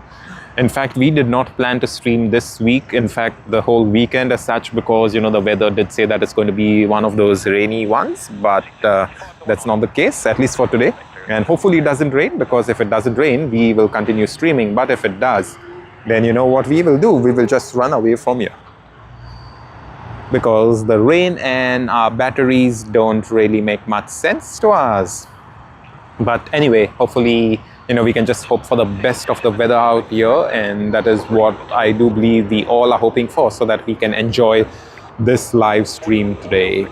Speaker 2: In fact, we did not plan to stream this week, in fact, the whole weekend as such, because, you know, the weather did say that it's going to be one of those rainy ones, but that's not the case, at least for today. And hopefully it doesn't rain, because if it doesn't rain, we will continue streaming. But if it does, then you know what we will do? We will just run away from here. Because the rain and our batteries don't really make much sense to us. But anyway, hopefully, you know, we can just hope for the best of the weather out here, and that is what I do believe we all are hoping for, so that we can enjoy this live stream today.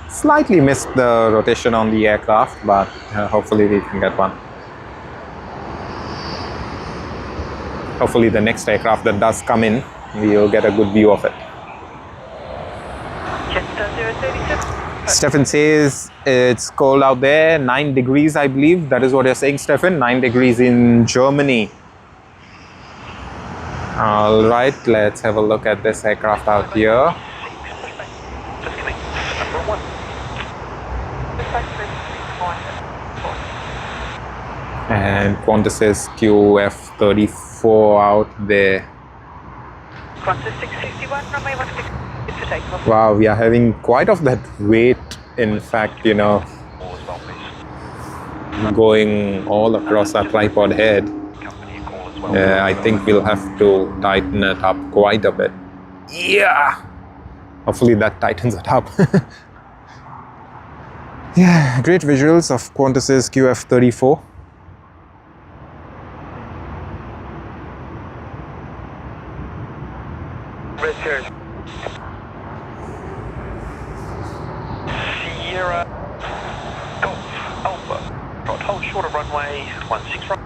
Speaker 2: Slightly missed the rotation on the aircraft, but hopefully we can get one. Hopefully the next aircraft that does come in, we'll get a good view of it. Stefan says it's cold out there, 9 degrees I believe. That is what you're saying, Stefan, 9 degrees in Germany. Alright, let's have a look at this aircraft out here. And Qantas's QF34 out there.
Speaker 4: Qantas 661, runway 16 for takeoff.
Speaker 2: Wow, we are having quite of that weight, in fact, you know,
Speaker 1: All as well, please.
Speaker 2: going all across our tripod head.
Speaker 1: Company call as well.
Speaker 2: I think we'll have to tighten it up quite a bit. Yeah! Hopefully that tightens it up. Yeah, great visuals of Qantas's QF34.
Speaker 3: Richard.
Speaker 1: Sierra Golf Alpha. Right, hold short of runway 16 right.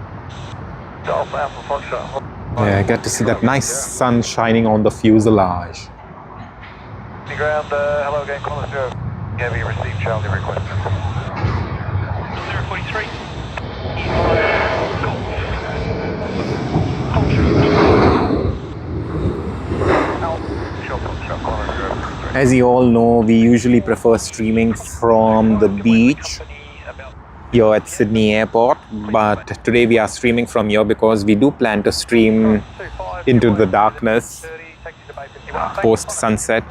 Speaker 3: Golf Alpha Foxtrot.
Speaker 2: Yeah, I get to see that nice sun shining on the fuselage.
Speaker 3: Ground, hello again, Qantas 0. Have you received Charlie request?
Speaker 1: 043.
Speaker 2: As you all know, we usually prefer streaming from the beach here at Sydney Airport, but today we are streaming from here because we do plan to stream into the darkness post sunset.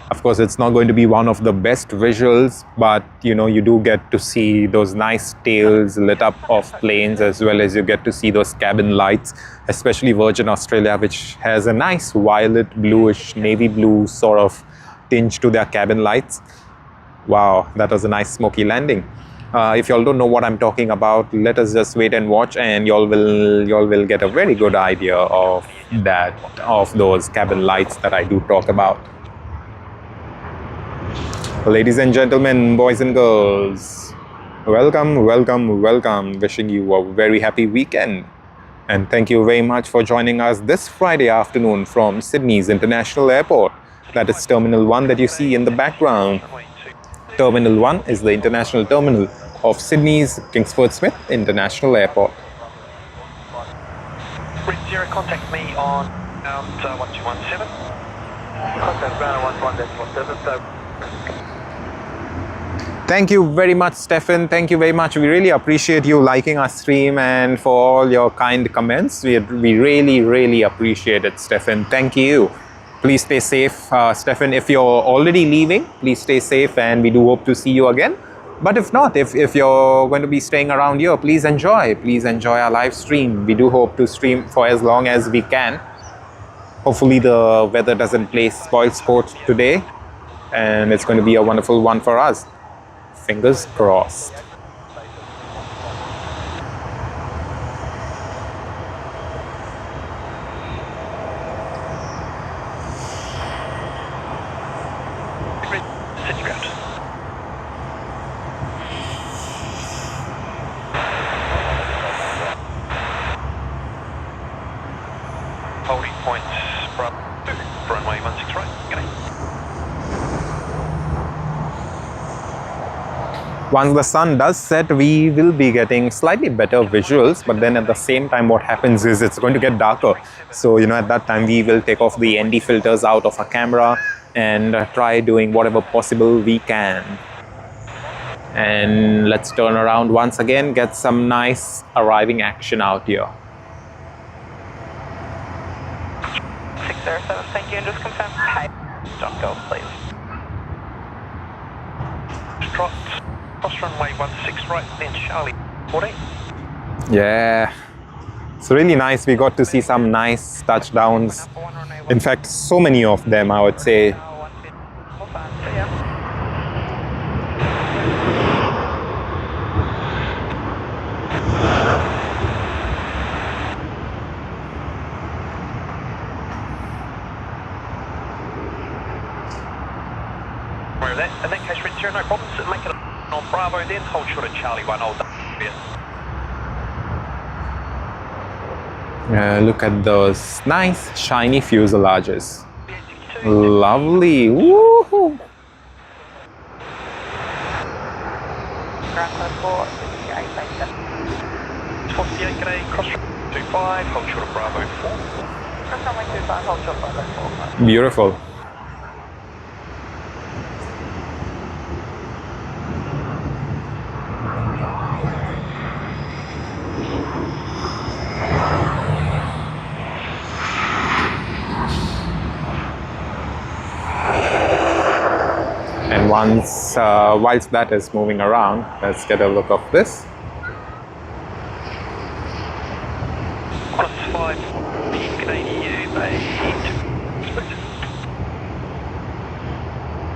Speaker 2: Of course, it's not going to be one of the best visuals, but you know, you do get to see those nice tails lit up of planes, as well as you get to see those cabin lights, especially Virgin Australia, which has a nice violet bluish navy blue sort of tinge to their cabin lights. Wow, that was a nice smoky landing. If y'all don't know what I'm talking about, let us just wait and watch, and y'all will get a very good idea of that, of those cabin lights that I do talk about. Ladies and gentlemen, boys and girls, welcome, welcome, welcome. Wishing you a very happy weekend. And thank you very much for joining us this Friday afternoon from Sydney's International Airport. That is Terminal 1 that you see in the background. Terminal 1 is the international terminal of Sydney's Kingsford Smith International Airport.
Speaker 1: Red 0, contact me on 1217.
Speaker 3: Contact ground 11.17, so.
Speaker 2: Thank you very much, Stefan. Thank you very much. We really appreciate you liking our stream and for all your kind comments. We really, really appreciate it, Stefan. Thank you. Please stay safe, Stefan. If you're already leaving, please stay safe, and we do hope to see you again. But if not, if you're going to be staying around here, please enjoy our live stream. We do hope to stream for as long as we can. Hopefully the weather doesn't play spoil sport today, and it's going to be a wonderful one for us. Fingers crossed.
Speaker 1: City ground. Holding points from runway 16 right. G'day.
Speaker 2: Once the sun does set, we will be getting slightly better visuals, but then at the same time what happens is it's going to get darker. So, you know, at that time we will take off the ND filters out of our camera and try doing whatever possible we can. And let's turn around once again, get some nice arriving action out here.
Speaker 4: 607, thank you, and just confirm hi. Don't go, please.
Speaker 1: Trot. Cross runway 16 right, then Charlie 14.
Speaker 2: Yeah, it's really nice. We got to see some nice touchdowns. In fact, so many of them, I would say.
Speaker 1: In that case, Red 0, no problems. Make it on Bravo, then hold short at Charlie 1. Hold
Speaker 2: Look at those nice shiny fuselages. Lovely. Woohoo!
Speaker 4: Ground 4, 58,
Speaker 1: 48, g'day, cross 25, hold short of Bravo 4.
Speaker 4: cross runway 25, hold short Bravo 4.
Speaker 2: Beautiful. And whilst that is moving around, let's get a look of this.
Speaker 1: Qantas 5, the Canadian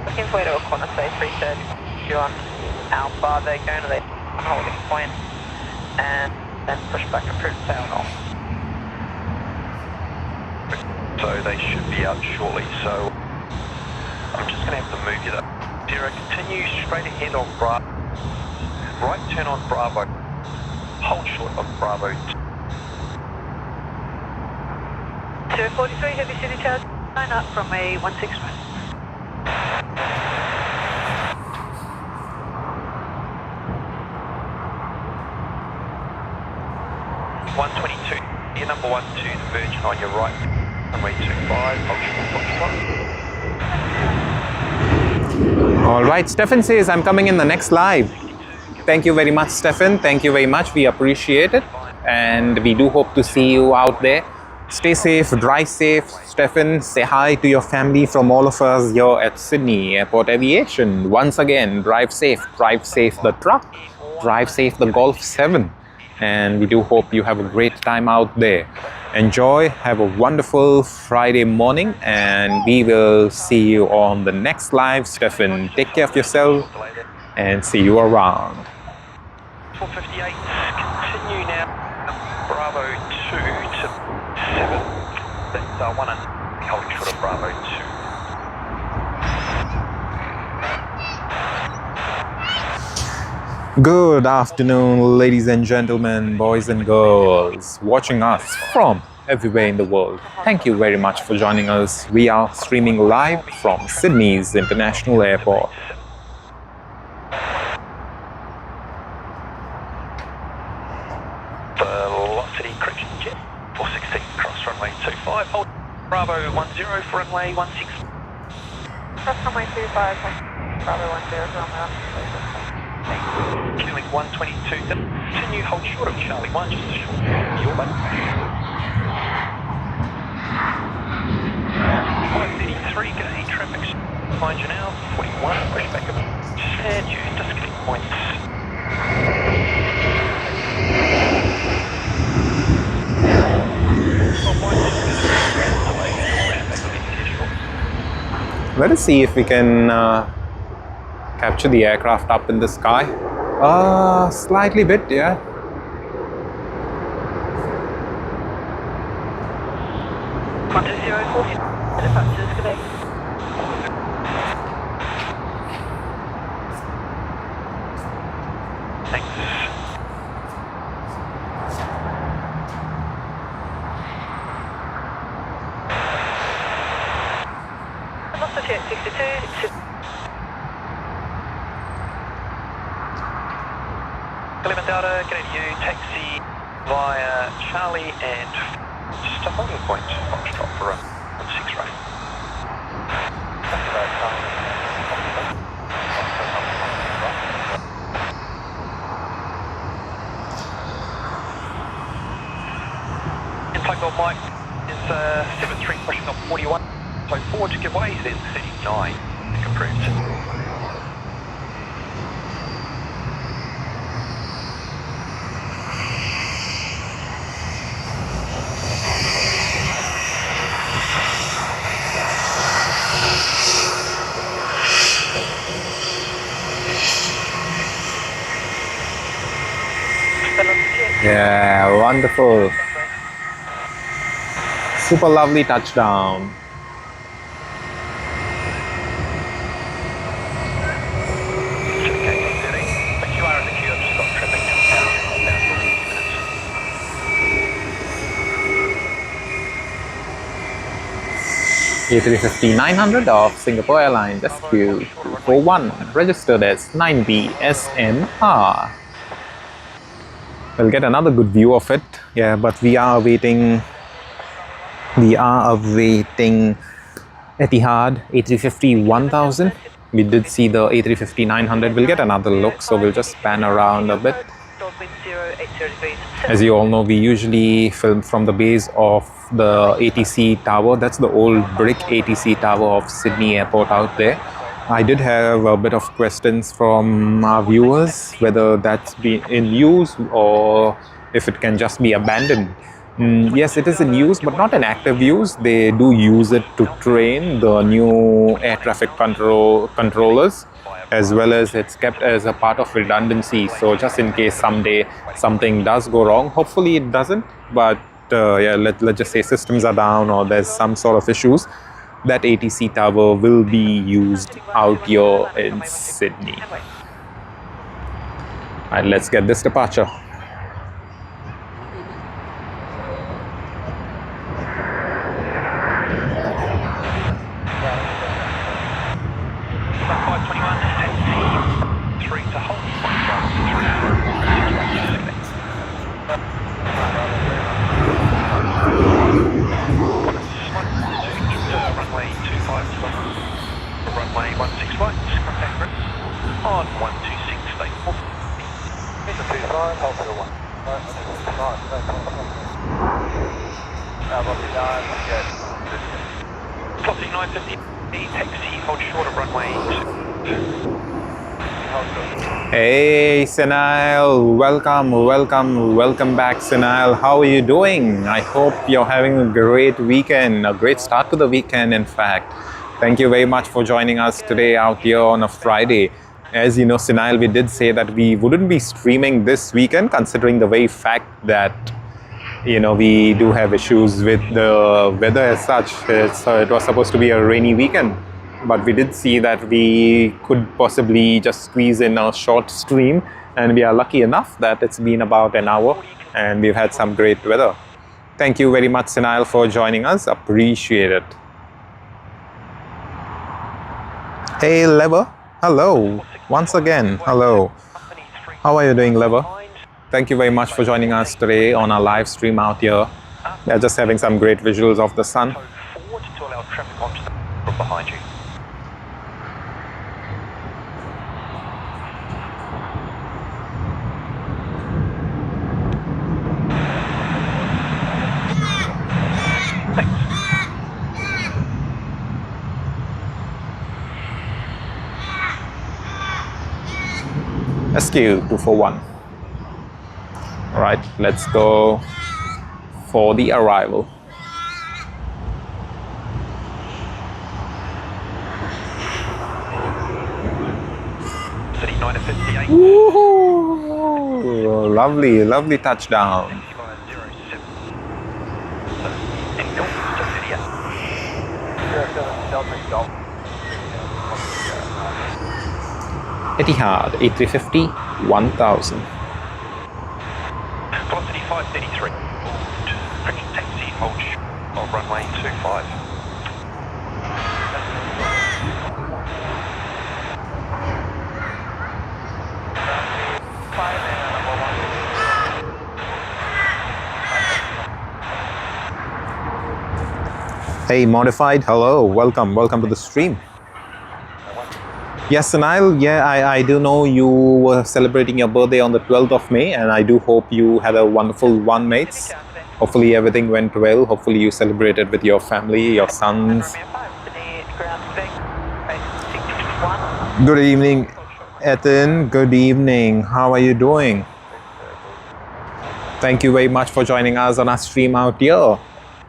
Speaker 4: Looking for you to a Qantas A330 on Alpha. They're going to the holding point and then push back and prove tail off.
Speaker 1: So they should be out shortly, so I'm just going to have to move you there. Zero, continue straight ahead on Bravo. Right turn on Bravo. Hold short of Bravo.
Speaker 4: 043 Heavy City Tower, line up from a 16 right.
Speaker 1: 122, your number 12, the Virgin on your right. Runway 25, hold short.
Speaker 2: All right, Stefan says, I'm coming in the next live. Thank you very much, Stefan. Thank you very much. We appreciate it. And we do hope to see you out there. Stay safe, drive safe. Stefan, say hi to your family from all of us here at Sydney Airport Aviation. Once again, drive safe the truck, drive safe the Golf 7. And we do hope you have a great time out there. Enjoy, have a wonderful Friday morning, and we will see you on the next live. Stefan, take care of yourself and see you around.
Speaker 1: 458, continue now. Bravo 2 to 7. That's 1 and holding short of Bravo 2.
Speaker 2: Good afternoon, ladies and gentlemen, boys and girls, watching us from everywhere in the world. Thank you very much for joining us. We are streaming live from Sydney's International Airport.
Speaker 1: Velocity correction jet, 416 cross runway 25, hold Bravo 10 for runway 16.
Speaker 4: Cross runway 25, Bravo 10 for runway 16.
Speaker 1: Killing 122, continue hold short of Charlie 1, just a short your button. 533, gauge traffic behind you now, 41, push back up, and you disconnect points.
Speaker 2: Let us see if we can capture the aircraft up in the sky. Slightly bit, yeah.
Speaker 4: Qantas 040, departures, good day.
Speaker 1: Thanks.
Speaker 4: Velocity at 62,
Speaker 1: Kalimanjaro, getting you taxi via Charlie and just a holding point, Foxtrot for a 16 right. Inflight Mike is 73 pushing off 41, so forward to give way, then 39, approved.
Speaker 2: Yeah, wonderful. Super lovely touchdown. A350-900 of Singapore Airlines SQ241, registered as 9BSNR. We'll get another good view of it. Yeah, but we are awaiting Etihad A350-1000. We did see the A350-900. We'll get another look, so we'll just pan around a bit. As you all know, we usually film from the base of the ATC tower. That's the old brick ATC tower of Sydney Airport out there. I did have a bit of questions from our viewers whether that's been in use or if it can just be abandoned. Yes, it is in use, but not in active use. They do use it to train the new air traffic controllers, as well as it's kept as a part of redundancy. So just in case someday something does go wrong, hopefully it doesn't. But yeah, let's just say systems are down or there's some sort of issues, that ATC tower will be used out here in Sydney. Alright, let's get this departure.
Speaker 1: Runway 16 right, contact group on 126, stay full. Here's a 25, hold to 1. Right, 125, stay full. Plotting 950, taxi, hold short of runway 2.
Speaker 2: Hey Senile, welcome back Senile. How are you doing? I hope you're having a great weekend, a great start to the weekend in fact. Thank you very much for joining us today out here on a Friday. As you know, Senile, we did say that we wouldn't be streaming this weekend considering the very fact that, you know, we do have issues with the weather as such. It was supposed to be a rainy weekend, but we did see that we could possibly just squeeze in a short stream, and we are lucky enough that it's been about an hour and we've had some great weather. Thank you very much, Senile, for joining us. Appreciate it. Hey Lever, hello, once again, hello. How are you doing, Lever? Thank you very much for joining us today on our live stream out here. They're just having some great visuals of the sun.
Speaker 1: Forward to allow traffic onto the from behind you.
Speaker 2: SQ 241. All right, let's go for the arrival. Woohoo! Lovely touchdown. Etihad A350-1000.
Speaker 1: Velocity 533. Correction taxi, hold short of runway 25.
Speaker 2: Hey Modified, hello, welcome to the stream. Yes, Sanil, yeah, I do know you were celebrating your birthday on the 12th of May, and I do hope you had a wonderful one, mates. Hopefully everything went well. Hopefully you celebrated with your family, your sons. Good evening, Ethan. Good evening. How are you doing? Thank you very much for joining us on our stream out here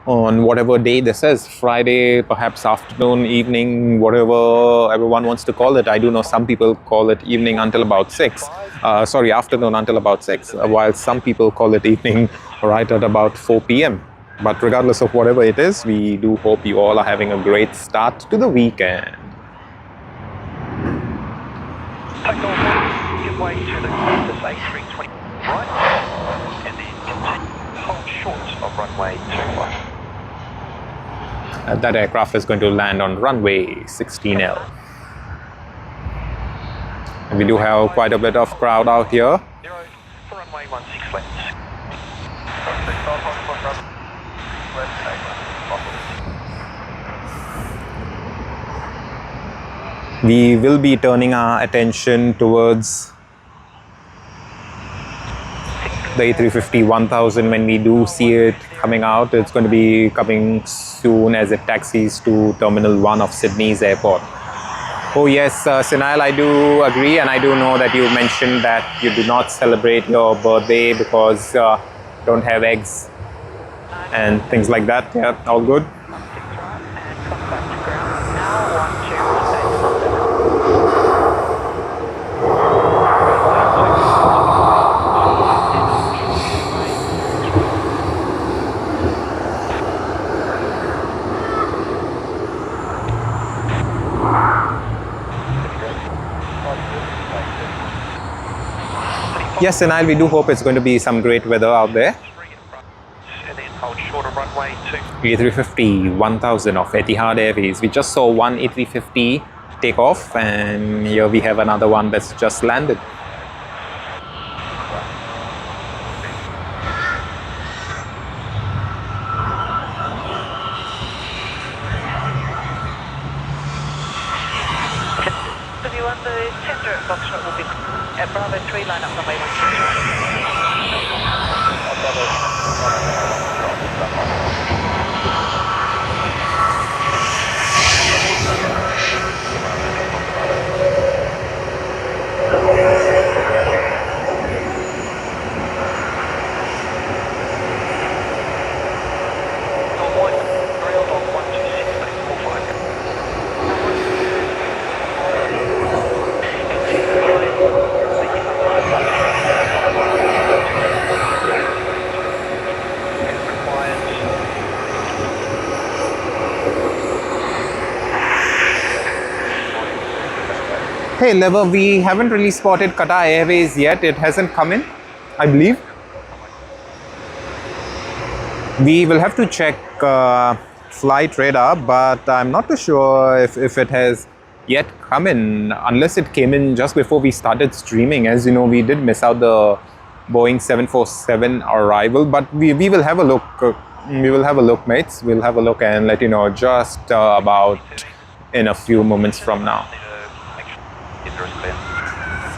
Speaker 2: on whatever day this is, Friday, perhaps afternoon, evening, whatever everyone wants to call it. I do know some people call it evening until about 6. Sorry, afternoon until about 6, while some people call it evening right at about 4 p.m. But regardless of whatever it is, we do hope you all are having a great start to the weekend.
Speaker 1: Take off, give way to the Airbus A330 right, and then continue hold short of runway 25.
Speaker 2: That aircraft is going to land on runway 16L. And we do have quite a bit of crowd out here.
Speaker 1: 0 for runway 16 left.
Speaker 2: We will be turning our attention towards the A350-1000 when we do see it coming out. It's going to be coming soon as it taxis to Terminal 1 of Sydney's airport. Oh yes, Sinal, I do agree, and I do know that you mentioned that you do not celebrate your birthday because don't have eggs and things like that. Yeah, all good.
Speaker 4: And come back to ground. Now 1, 2,
Speaker 2: Yes, Sinal, we do hope it's going to be some great weather out there.
Speaker 1: and then hold short of runway 2.
Speaker 2: A350-1000 of Etihad Airways. We just saw one A350 take off, and here we have another one that's just landed.
Speaker 4: W1, the tender Foxtrot will be at Bravo 3, line up runway
Speaker 2: Hey, Lever, we haven't really spotted Qatar Airways yet. It hasn't come in, I believe. We will have to check flight radar, but I'm not too sure if it has yet come in, unless it came in just before we started streaming. As you know, we did miss out the Boeing 747 arrival, but we will have a look. We will have a look, mates. We'll have a look and let you know just about in a few moments from now.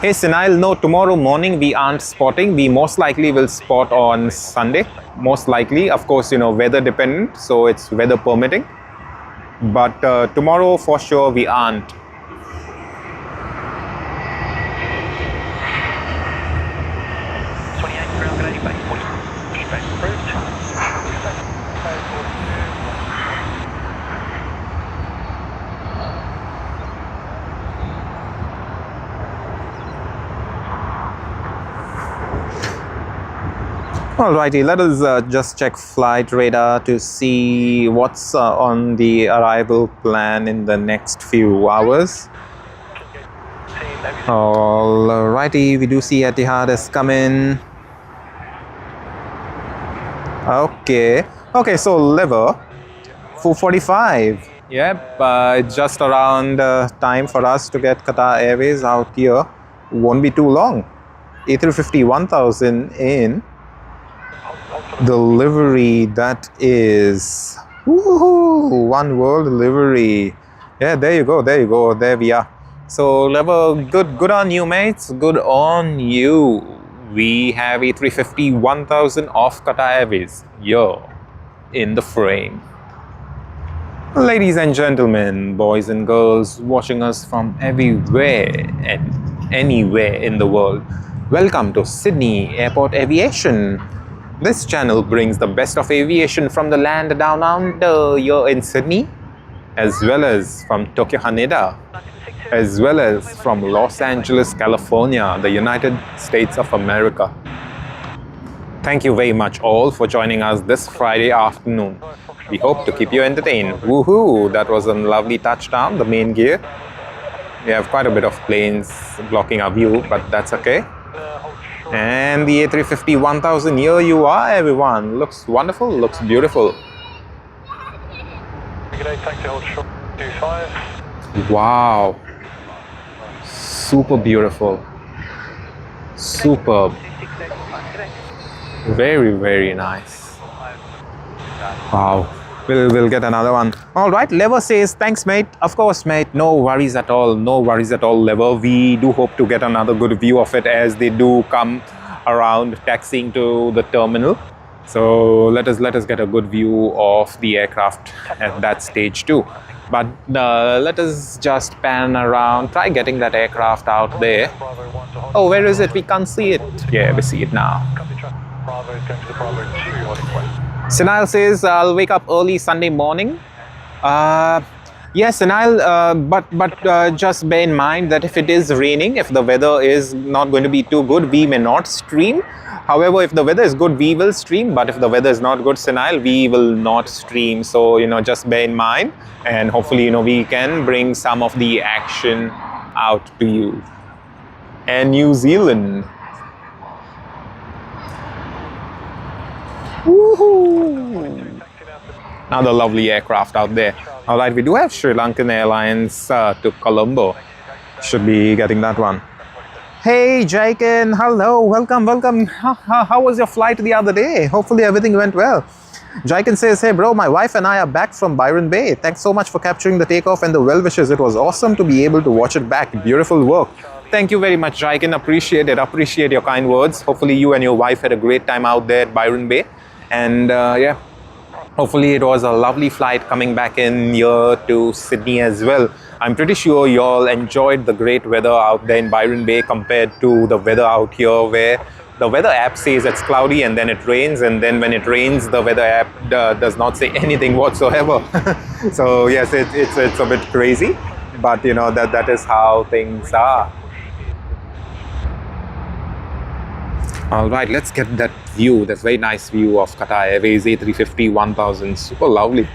Speaker 2: Hey Sinal, no, tomorrow morning we aren't spotting. We most likely will spot on Sunday. Most likely, of course, you know, weather dependent, so it's weather permitting. But tomorrow for sure we aren't. Alrighty, let us just check flight radar to see what's on the arrival plan in the next few hours. Alrighty, we do see Etihad has come in. Okay, so Lever 4:45. Yep, just around time for us to get Qatar Airways out here. Won't be too long. A350-1000 in. The livery, that is One World livery. Yeah, there you go, there we are. So Lever, good on you, mates, good on you. We have A350-1000 of Qatar Airways here in the frame. Ladies and gentlemen, boys and girls watching us from everywhere and anywhere in the world, welcome to Sydney Airport Aviation. This channel brings the best of aviation from the land down under here in Sydney, as well as from Tokyo Haneda, as well as from Los Angeles, California, the United States of America. Thank you very much all for joining us this Friday afternoon. We hope to keep you entertained. Woohoo! That was a lovely touchdown, the main gear. We have quite a bit of planes blocking our view, but that's okay. And the A350-1000, here you are, everyone. Looks wonderful, looks beautiful. Wow. Super beautiful. Superb. Very, very nice. Wow. We'll get another one. All right, Lever says, thanks, mate. Of course, mate. No worries at all. No worries at all, Lever. We do hope to get another good view of it as they do come around taxiing to the terminal. So let us get a good view of the aircraft at that stage too. But let us just pan around, try getting that aircraft out there. Oh, where is it? We can't see it. Yeah, we see it now.
Speaker 1: Bravo is going to the Bravo 2 heading west.
Speaker 2: Sinal says, I'll wake up early Sunday morning. Yes, Sinal, but just bear in mind that if it is raining, if the weather is not going to be too good, we may not stream. However, if the weather is good, we will stream. But if the weather is not good, Sinal, we will not stream. So, just bear in mind. And hopefully, we can bring some of the action out to you. And New Zealand. Woohoo! Another lovely aircraft out there. All right, we do have Sri Lankan Airlines to Colombo. Should be getting that one. Hey, Jaikin. Hello. Welcome. How was your flight the other day? Hopefully everything went well. Jaikin says, hey bro, my wife and I are back from Byron Bay. Thanks so much for capturing the takeoff and the well wishes. It was awesome to be able to watch it back. Beautiful work. Thank you very much, Jaikin. Appreciate it. Appreciate your kind words. Hopefully you and your wife had a great time out there at Byron Bay. And yeah, hopefully it was a lovely flight coming back in here to Sydney as well. I'm pretty sure you all enjoyed the great weather out there in Byron Bay compared to the weather out here, where the weather app says it's cloudy and then it rains, and then when it rains, the weather app does not say anything whatsoever. So yes, it's a bit crazy, but that is how things are. All right, let's get that view, that very nice view of Qatar Airways A350-1000. Super lovely.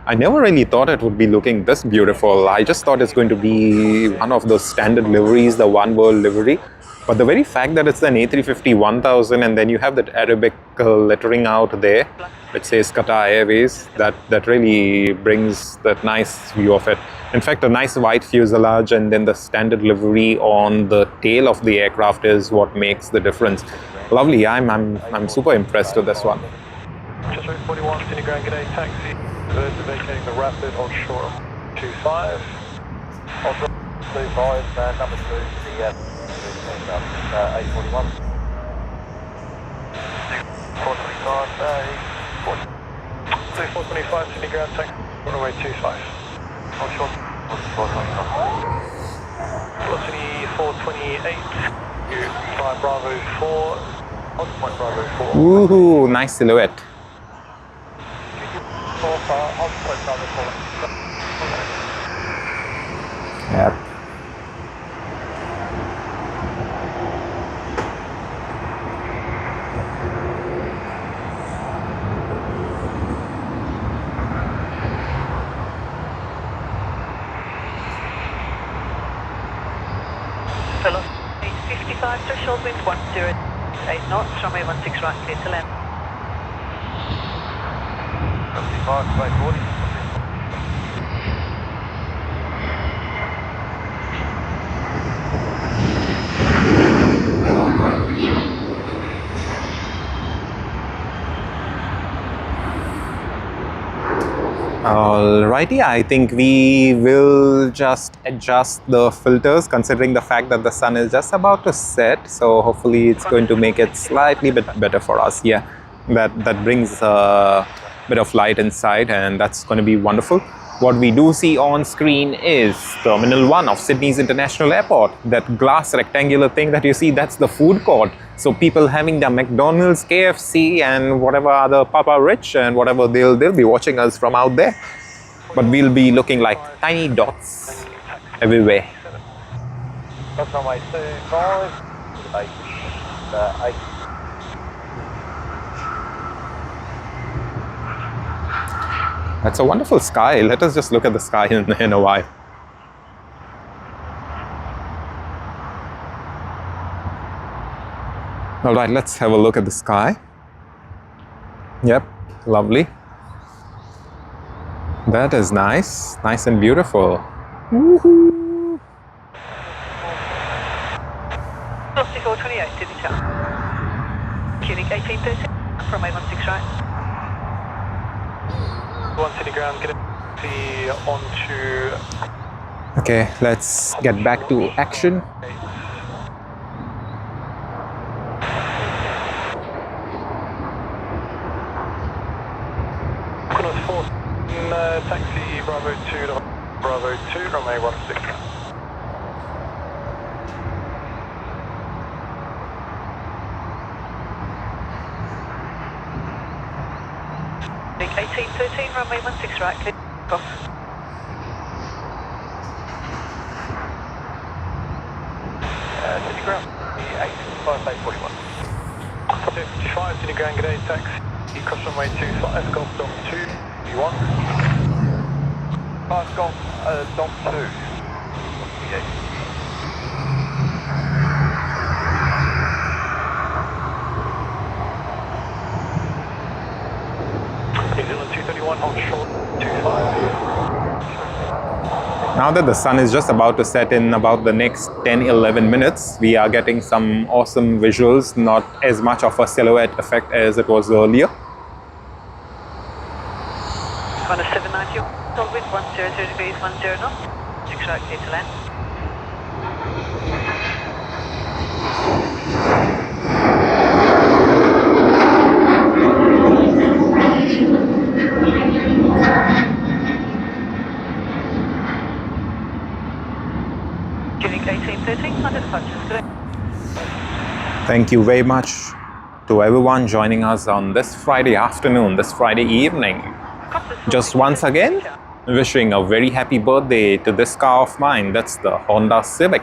Speaker 2: I never really thought it would be looking this beautiful. I just thought it's going to be one of those standard liveries, the One World livery. But the very fact that it's an A350-1000 and then you have that Arabic lettering out there, which says Qatar Airways, that really brings that nice view of it. In fact, a nice white fuselage and then the standard livery on the tail of the aircraft is what makes the difference. Lovely. I'm super impressed with this one.
Speaker 1: Just route 41, Sydney Grand G'day, taxi. Vacating the Rapid on shore 25. On 25, number 2, the 841. 425, Sydney Ground taxi, runway 25. On shore 425. Velocity 428, you fly Bravo 4, on point Bravo 4.
Speaker 2: Woohoo, nice silhouette. Yep.
Speaker 4: Velocity 55, threshold wind 108 knots, runway 16 right, clear to land.
Speaker 1: 55, 240.
Speaker 2: Alrighty, I think we will just adjust the filters considering the fact that the sun is just about to set. So hopefully it's going to make it slightly bit better for us. Yeah, that brings a bit of light inside, and that's going to be wonderful. What we do see on screen is Terminal 1 of Sydney's International Airport. That glass rectangular thing that you see, that's the food court. So people having their McDonald's, KFC and whatever other Papa Rich and whatever, they'll be watching us from out there. But we'll be looking like tiny dots everywhere.
Speaker 1: That's runway 25, 8.
Speaker 2: That's a wonderful sky. Let us just look at the sky in a while. All right, let's have a look at the sky. Yep, lovely. That is nice. Nice and beautiful. Woohoo!
Speaker 4: Velocity 428, Sydney Town. Cubic 1830, runway 16 right.
Speaker 1: 1 Sydney Ground, get the onto.
Speaker 2: Okay, let's get back to action.
Speaker 1: Taxi Bravo 2.
Speaker 3: Bravo 2, runway 16 right.
Speaker 4: Big 1813, runway 16 right, clear. Off.
Speaker 3: City ground, 85841. 55, City ground, good day, taxi. Cross runway 25, Golf Dom 2, you want? 5 Golf Dom 2. Yeah. New Zealand 231, hold short, 25.
Speaker 2: Now that the sun is just about to set in about the next 10-11 minutes, we are getting some awesome visuals, not as much of a silhouette effect as it was earlier.
Speaker 4: On a 790, hold wind 100 degrees, 10 knots. 6 right, clear to land. Giving 1813, under departures, good day.
Speaker 2: Thank you very much to everyone joining us on this Friday afternoon, this Friday evening. Just once again, wishing a very happy birthday to this car of mine. That's the Honda Civic.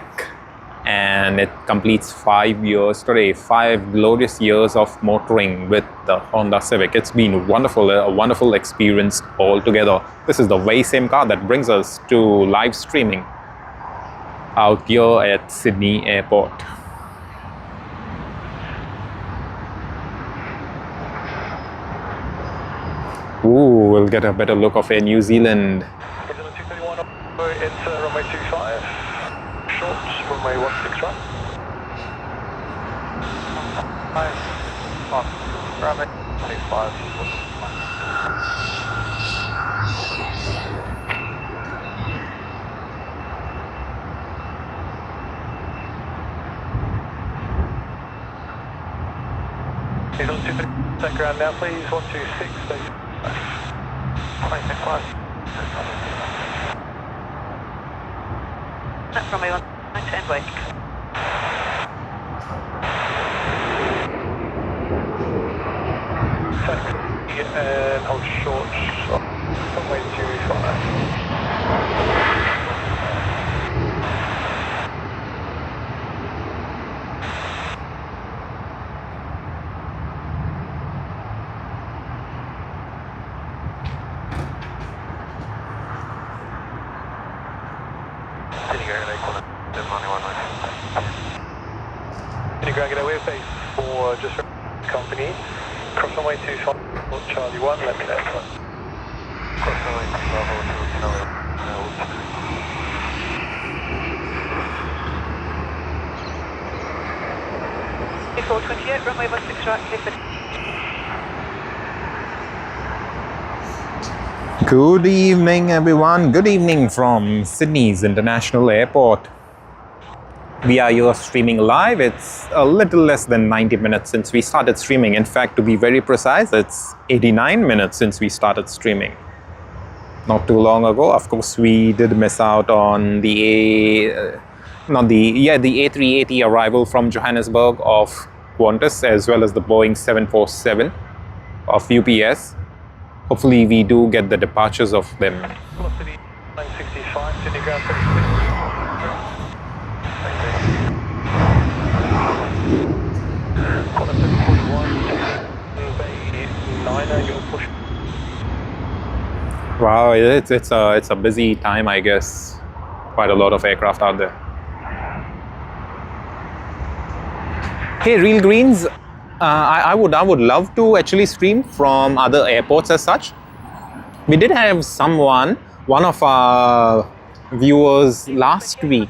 Speaker 2: And it completes 5 years today, 5 glorious years of motoring with the Honda Civic. It's been wonderful, a wonderful experience altogether. This is the very same car that brings us to live streaming out here at Sydney Airport. Ooh, we'll get a better look of Air New Zealand.
Speaker 3: New Zealand 231, it's runway 25, short, runway 16 right. 5, runway 25. New Zealand 231, take ground now please, 126, station. 25.
Speaker 4: That's runway 19 and wake.
Speaker 3: Taxi and hold short, runway 25. City ground, get away base for just company. Cross runway 25, Charlie 1, let me know. Cross runway 25, Charlie
Speaker 4: 428, runway 16 right, clear for...
Speaker 2: Good evening, everyone. Good evening from Sydney's International Airport. We are here streaming live. It's a little less than 90 minutes since we started streaming. In fact, to be very precise, it's 89 minutes since we started streaming. Not too long ago, of course, we did miss out on the A380 arrival from Johannesburg of Qantas, as well as the Boeing 747 of UPS. Hopefully, we do get the departures of them.
Speaker 3: Velocity 965, Sydney ground 36.
Speaker 2: Wow, it's a busy time, I guess. Quite a lot of aircraft out there. Hey, Real Greens, I would love to actually stream from other airports as such. We did have one of our viewers last week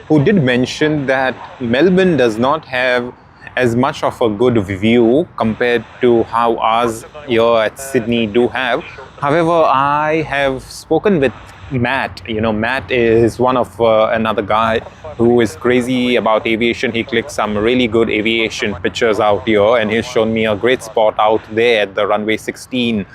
Speaker 2: who did mention that Melbourne does not have as much of a good view compared to how ours here at Sydney do have. However, I have spoken with Matt. You know, Matt is one of another guy who is crazy about aviation. He clicks some really good aviation pictures out here, and he's shown me a great spot out there at the runway 16,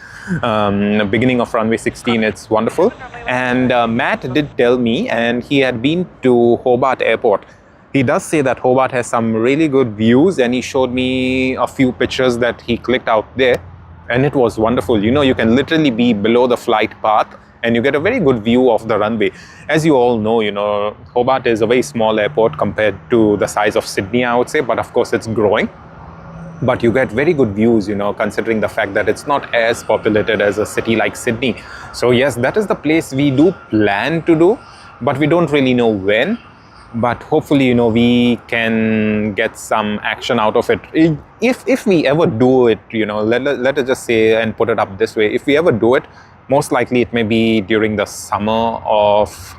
Speaker 2: beginning of runway 16. It's wonderful. And Matt did tell me, and he had been to Hobart Airport. He does say that Hobart has some really good views, and he showed me a few pictures that he clicked out there, and it was wonderful. You know, you can literally be below the flight path and you get a very good view of the runway. As you all know, you know, Hobart is a very small airport compared to the size of Sydney, I would say, but of course it's growing. But you get very good views, you know, considering the fact that it's not as populated as a city like Sydney. So yes, that is the place we do plan to do, but we don't really know when. But hopefully, you know, we can get some action out of it. If we ever do it, you know, let us just say and put it up this way. If we ever do it, most likely it may be during the summer of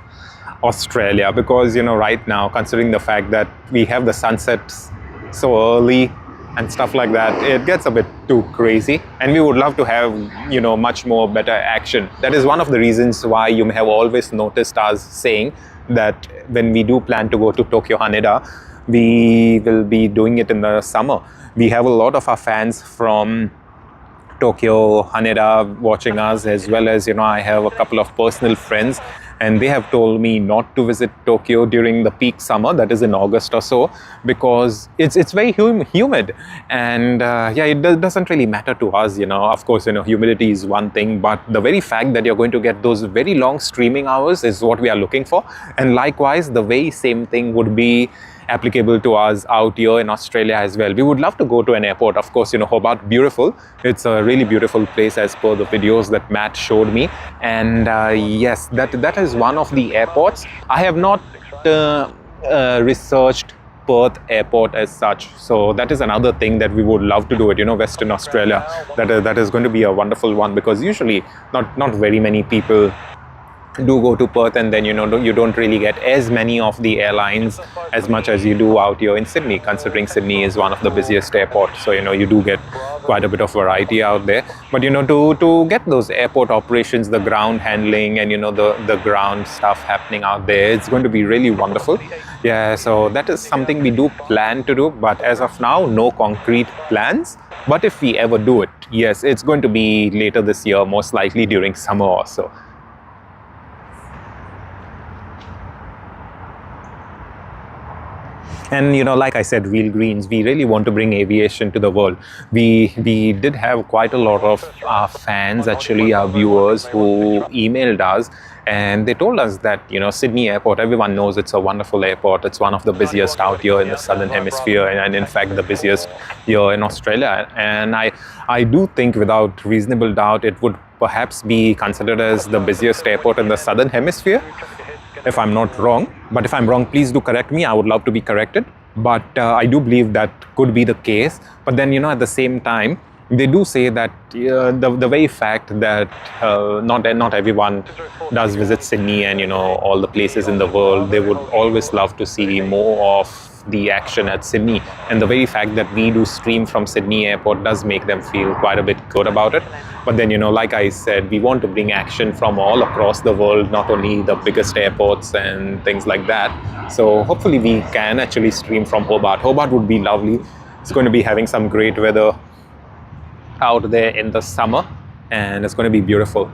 Speaker 2: Australia, because, you know, right now, considering the fact that we have the sunsets so early and stuff like that, it gets a bit too crazy, and we would love to have, you know, much more better action. That is one of the reasons why you may have always noticed us saying that when we do plan to go to Tokyo Haneda, we will be doing it in the summer. We have a lot of our fans from Tokyo Haneda watching us, as well as, you know, I have a couple of personal friends, and they have told me not to visit Tokyo during the peak summer, that is in August or so, because it's very humid, and yeah, it doesn't really matter to us, you know. Of course, you know, humidity is one thing, but the very fact that you're going to get those very long streaming hours is what we are looking for. And likewise, the very same thing would be applicable to us out here in Australia as well. We would love to go to an airport. Of course, you know, Hobart, beautiful. It's a really beautiful place as per the videos that Matt showed me. And yes, that is one of the airports. I have not researched Perth airport as such, so that is another thing that we would love to do it, you know, Western Australia. That is going to be a wonderful one, because usually not very many people do go to Perth, and then, you know, you don't really get as many of the airlines as much as you do out here in Sydney, considering Sydney is one of the busiest airports. So, you know, you do get quite a bit of variety out there. But, you know, to get those airport operations, the ground handling, and, you know, the ground stuff happening out there, it's going to be really wonderful. Yeah, so that is something we do plan to do, but as of now, no concrete plans. But if we ever do it, yes, it's going to be later this year, most likely during summer or so. And, you know, like I said, Real Greens, we really want to bring aviation to the world. We did have quite a lot of our fans, actually, our viewers, who emailed us, and they told us that, you know, Sydney Airport, everyone knows it's a wonderful airport. It's one of the busiest out here in the Southern Hemisphere, and in fact, the busiest here in Australia. And I do think, without reasonable doubt, it would perhaps be considered as the busiest airport in the Southern Hemisphere, if I'm not wrong. But if I'm wrong, please do correct me. I would love to be corrected. But I do believe that could be the case. But then, you know, at the same time, they do say that the very fact that not everyone does visit Sydney and, you know, all the places in the world, they would always love to see more of the action at Sydney. And the very fact that we do stream from Sydney Airport does make them feel quite a bit good about it. But then, you know, like I said, we want to bring action from all across the world, not only the biggest airports and things like that. So hopefully we can actually stream from Hobart. Hobart would be lovely. It's going to be having some great weather out there in the summer, and it's going to be beautiful.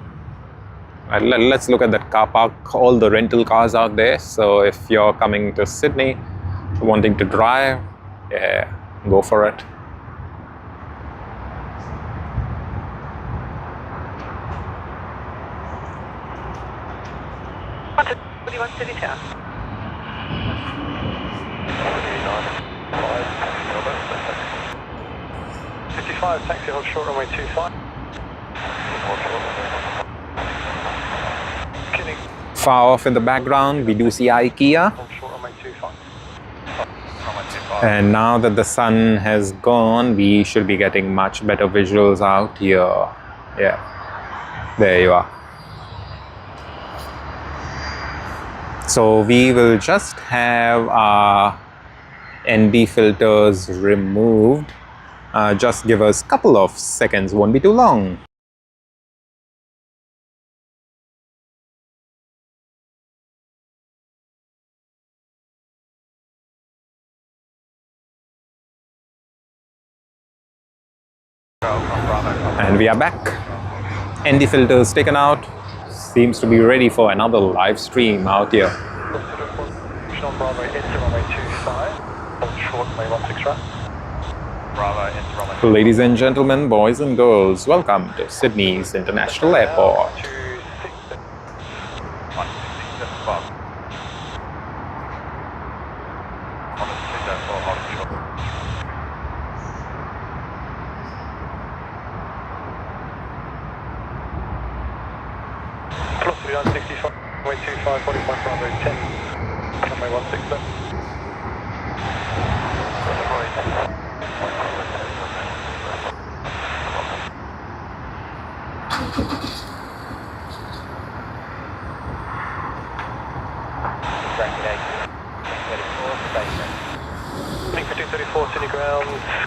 Speaker 2: Let's look at that car park, all the rental cars out there. So if you're coming to Sydney, wanting to drive, yeah, go for it.
Speaker 4: What do you want, City Town?
Speaker 3: 55, taxi hold short runway 25.
Speaker 2: Far off in the background, we do see IKEA.
Speaker 3: Hold short runway 25.
Speaker 2: And now that the sun has gone, we should be getting much better visuals out here. Yeah, there you are. So we will just have our ND filters removed. Just give us a couple of seconds, won't be too long. And we are back. ND filters taken out. Seems to be ready for another live stream out here.
Speaker 3: On Bravo into runway 25, hold short, runway 16 right. Bravo into runway.
Speaker 2: Ladies and gentlemen, boys and girls, welcome to Sydney's International Airport.
Speaker 3: 65, runway 25, 45, Bravo 10, runway 16 left.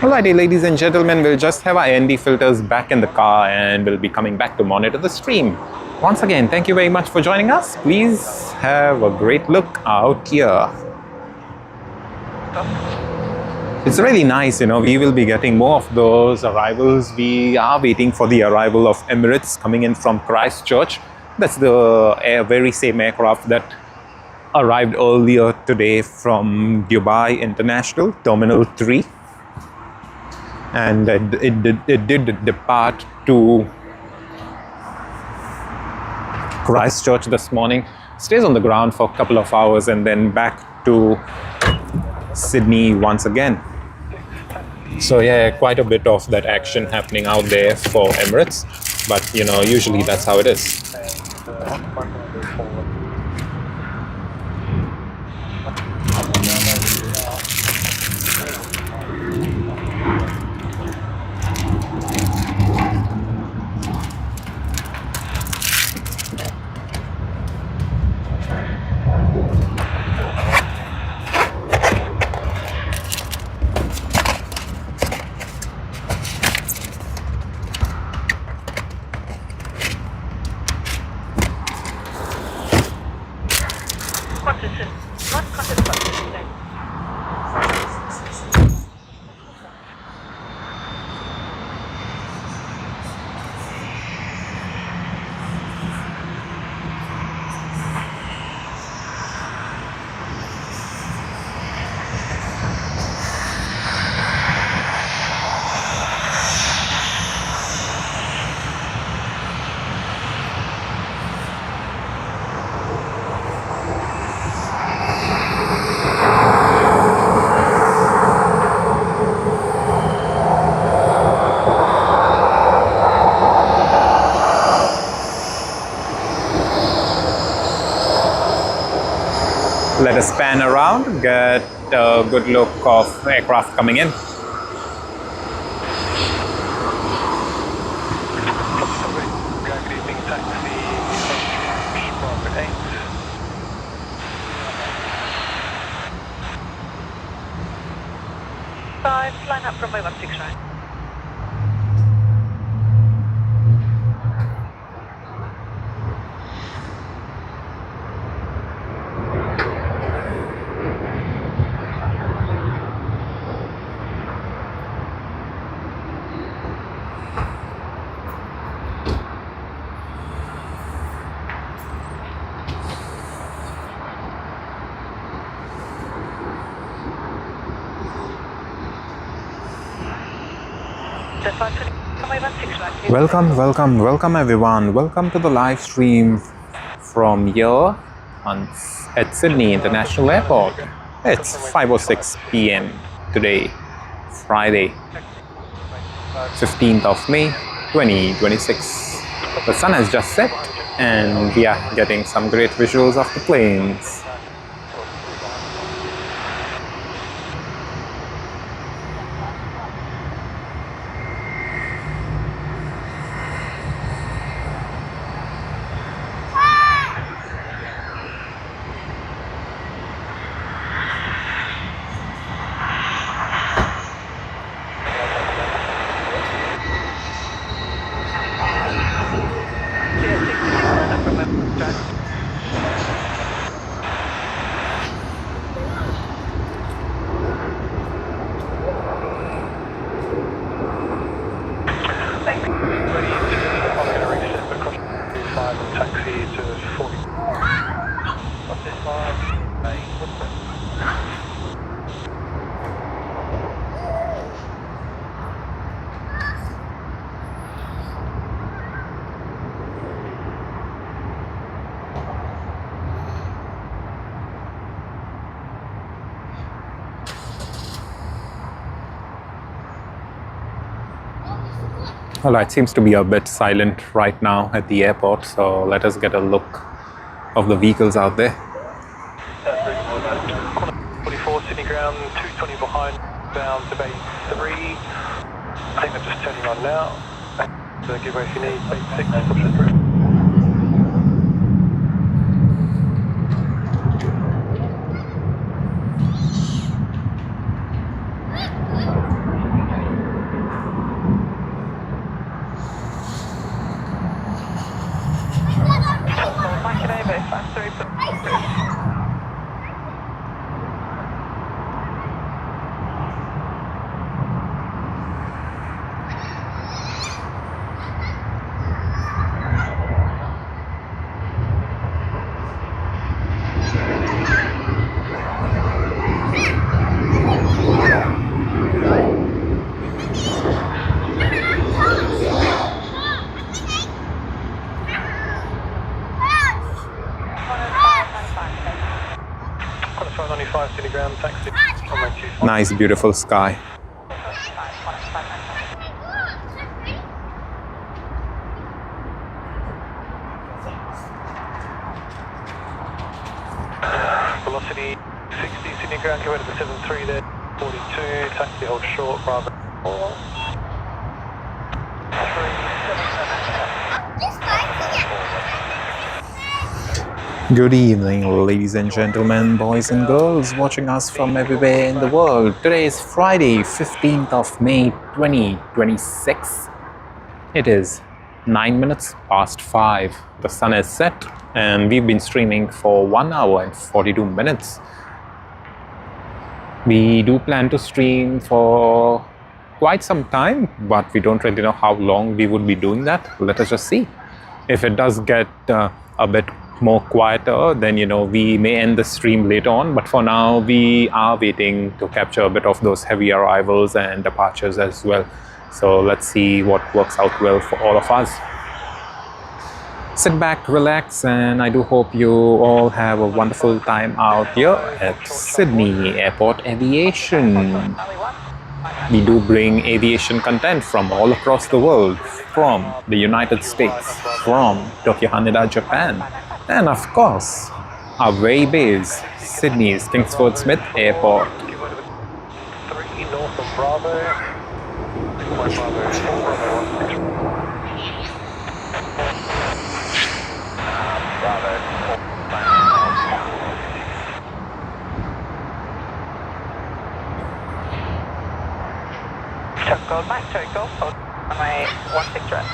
Speaker 2: Alrighty, ladies and gentlemen, we'll just have our ND filters back in the car and we'll be coming back to monitor the stream. Once again, thank you very much for joining us. Please have a great look out here. It's really nice, you know, we will be getting more of those arrivals. We are waiting for the arrival of Emirates coming in from Christchurch. That's the very same aircraft that arrived earlier today from Dubai International, Terminal 3. And it did depart to Christchurch this morning. Stays on the ground for a couple of hours and then back to Sydney once again. So yeah, quite a bit of that action happening out there for Emirates. But you know, usually that's how it is. Let us pan around, get a good look of aircraft coming in.
Speaker 4: Line up runway 16 right.
Speaker 2: Welcome everyone. Welcome to the live stream from here at Sydney International Airport. It's 5:06 p.m. today, Friday, 15th of May, 2026. The sun has just set and we are getting some great visuals of the planes. Well, it seems to be a bit silent right now at the airport, so let us get a look of the vehicles out there.
Speaker 3: 44 Sydney ground, 220 behind, bound to base 3. I think they're just turning on now. So give way if you need, base 6, push it through.
Speaker 2: Nice, beautiful sky.
Speaker 3: Velocity 60, Sydney ground, go to the 73 there, 42, taxi hold short, Bravo 4.
Speaker 2: Good evening, ladies and gentlemen, boys and girls watching us from everywhere in the world. Today is Friday, 15th of May 2026. It is 9 minutes past 5. The sun is set and we've been streaming for 1 hour and 42 minutes. We do plan to stream for quite some time, but we don't really know how long we would be doing that. Let us just see. If it does get a bit more quieter, then we may end the stream later on, but for now we are waiting to capture a bit of those heavy arrivals and departures as well. So let's see what works out well for all of us. Sit back, relax, and I do hope you all have a wonderful time out here at Sydney Airport Aviation. We do bring aviation content from all across the world, from the United States, from Tokyo Haneda, Japan, and of course, our very base, Sydney's Kingsford Smith Airport.
Speaker 3: 3 north of Bravo.
Speaker 4: Chuck goes back, Chuck goes, runway 16 direct.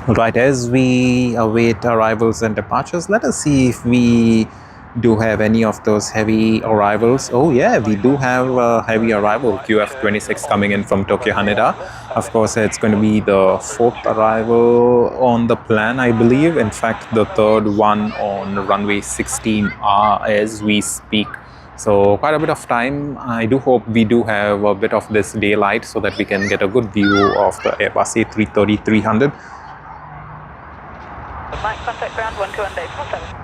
Speaker 2: Right, as we await arrivals and departures, let us see if we do have any of those heavy arrivals. Oh yeah, we do have a heavy arrival, QF26 coming in from Tokyo Haneda. Of course, it's going to be the 4th arrival on the plan, I believe. In fact, the 3rd one on runway 16R as we speak. So quite a bit of time. I do hope we do have a bit of this daylight so that we can get a good view of the Airbus A330-300.
Speaker 4: Mike, contact ground 121 days, 17.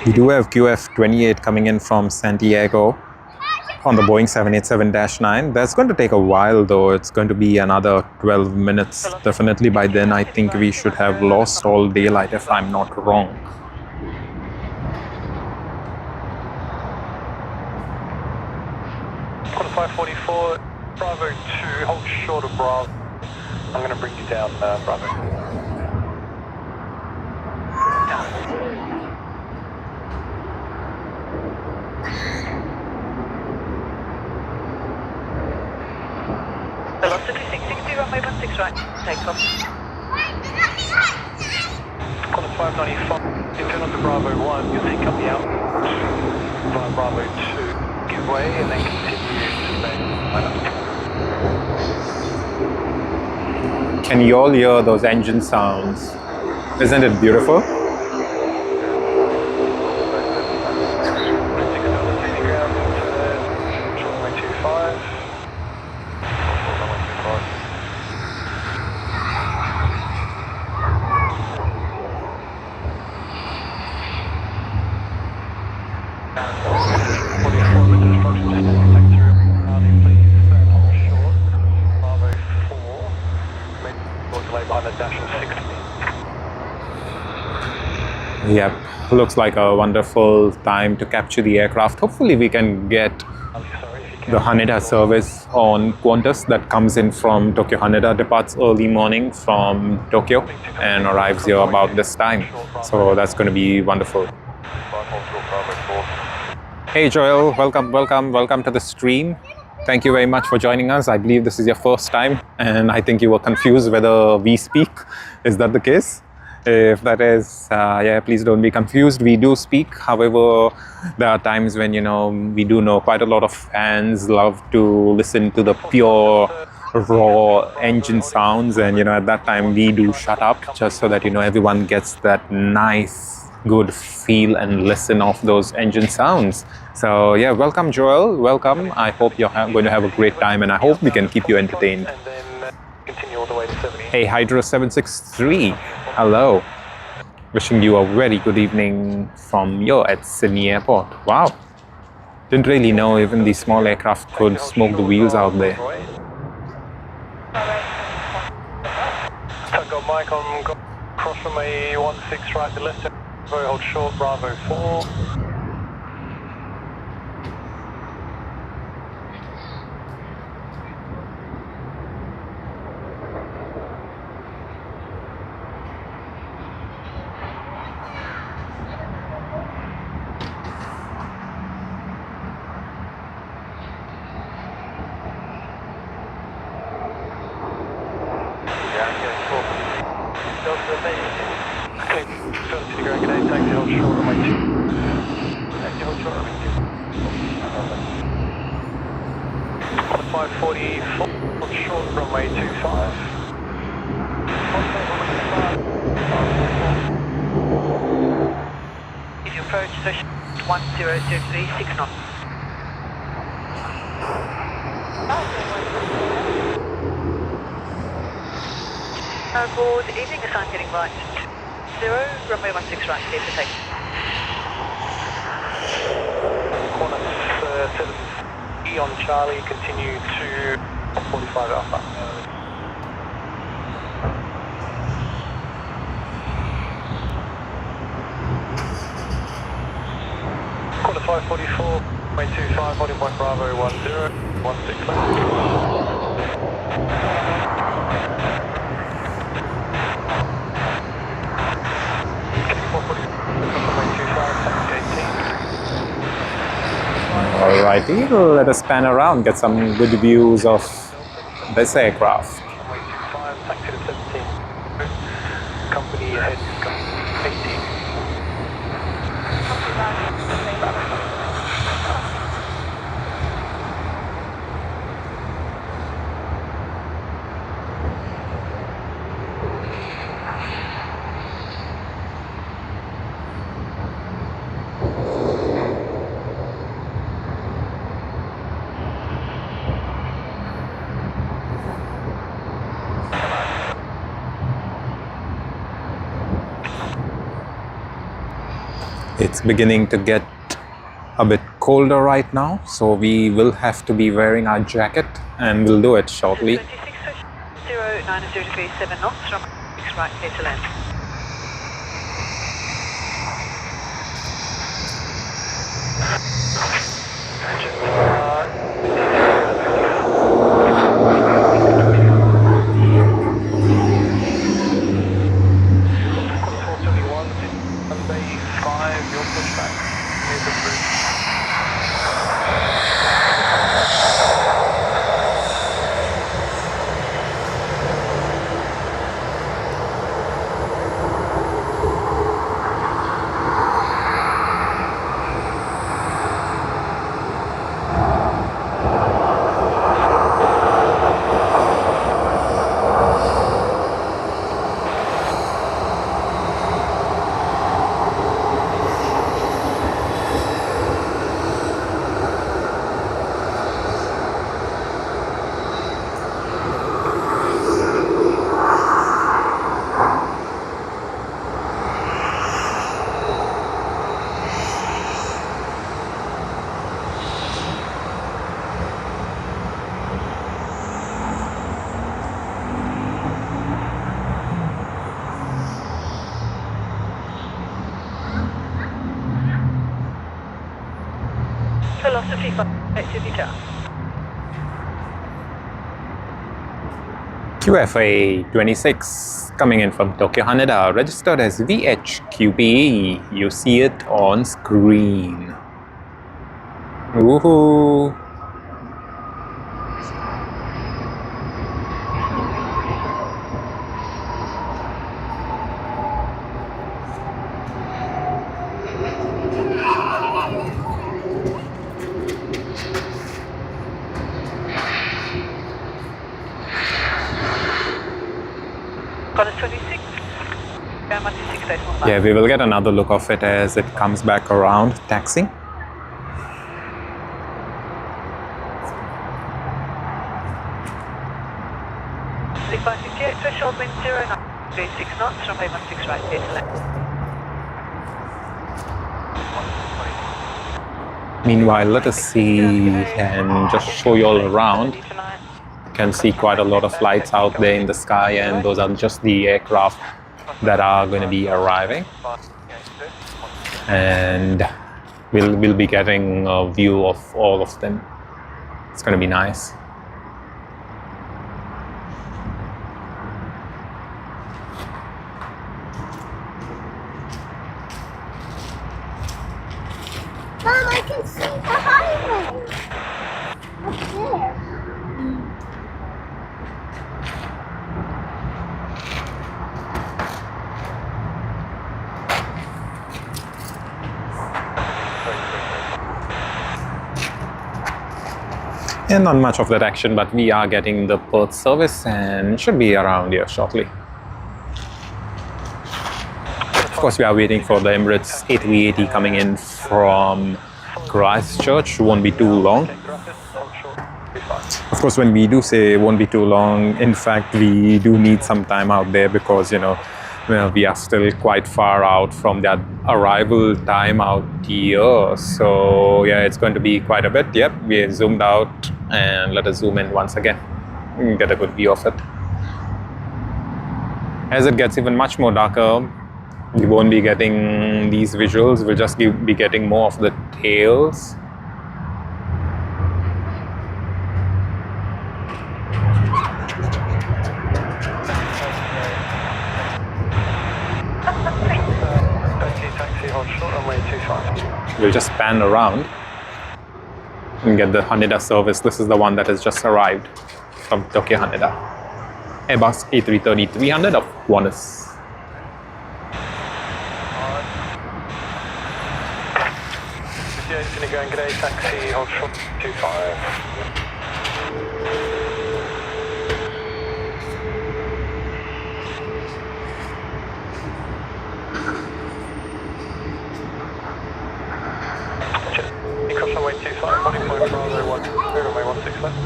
Speaker 2: We do have QF28 coming in from San Diego on the Boeing 787-9. That's going to take a while though. It's going to be another 12 minutes. Definitely by then I think we should have lost all daylight if I'm not wrong.
Speaker 3: Quarter 544, Bravo 2, hold short of Bravo. I'm going to bring you down, Bravo.
Speaker 4: Velocity 660, runway 16 right, take off.
Speaker 3: Quarter 595, if you're on to Bravo 1, you'll take up the out via Bravo 2, give way and then continue
Speaker 2: Can you all hear those engine sounds? Isn't it beautiful? Yep, looks like a wonderful time to capture the aircraft. Hopefully we can get the Haneda service on Qantas that comes in from Tokyo. Haneda departs early morning from Tokyo and arrives here about this time. So that's going to be wonderful. Hey Joel, welcome to the stream. Thank you very much for joining us. I believe this is your first time and I think you were confused whether we speak. Is that the case? If that is, yeah, please don't be confused. We do speak. However, there are times when, we do know quite a lot of fans love to listen to the pure, raw engine sounds. And, at that time, we do shut up just so that, everyone gets that nice, good feel and listen of those engine sounds. So, yeah, welcome, Joel. Welcome. I hope you're going to have a great time and I hope we can keep you entertained. Hey, Hydra 763. Hello. Wishing you a very good evening from here at Sydney Airport. Wow. Didn't really know even the small aircraft could smoke the wheels out there.
Speaker 3: I've got Mike on cross from a 16 right to left, very hold short, Bravo 4.
Speaker 4: If you approach session 1023, 6 knots. Board, evening assign getting right. 0, runway 16 right, clear for take.
Speaker 3: Qantas 7E on Charlie, continue to 45 Alpha. Qantas 544, runway 25, holding point Bravo 10, 16 left.
Speaker 2: Alrighty, let us pan around, get some good views of this aircraft.
Speaker 3: Company ahead, 18.
Speaker 2: It's beginning to get a bit colder right now, so we will have to be wearing our jacket and we'll do it shortly.
Speaker 4: 90 degrees 7 knots from 6 right, clear to land. philosophy for activity.
Speaker 2: QFA 26 coming in from Tokyo Haneda, registered as VHQP. You see it on screen. Woohoo! Yeah, we will get another look of it as it comes back around taxiing.
Speaker 4: Threshold wind 0936 knots, runway 16 right, clear to land.
Speaker 2: Meanwhile, let us see and just show you all around. You can see quite a lot of lights out there in the sky, and those are just the aircraft that are going to be arriving. And we'll be getting a view of all of them. It's going to be nice.
Speaker 5: Mom, I can see the highway up there.
Speaker 2: And not much of that action, but we are getting the Perth service and should be around here shortly. Of course, we are waiting for the Emirates A380 coming in from Christchurch. Won't be too long. Of course, when we do say it won't be too long, in fact, we do need some time out there because, you know, well, we are still quite far out from that arrival time out here. So yeah, it's going to be quite a bit. Yep, we zoomed out and let us zoom in once again and get a good view of it. As it gets even much more darker, we won't be getting these visuals. We'll just be getting more of the tails. We'll just pan around and get the Haneda service. This is the one that has just arrived from Tokyo Haneda. Airbus A330-300 of Qantas.
Speaker 3: Taxi, hold short 25. Cross runway 25, body point for runway 16 left.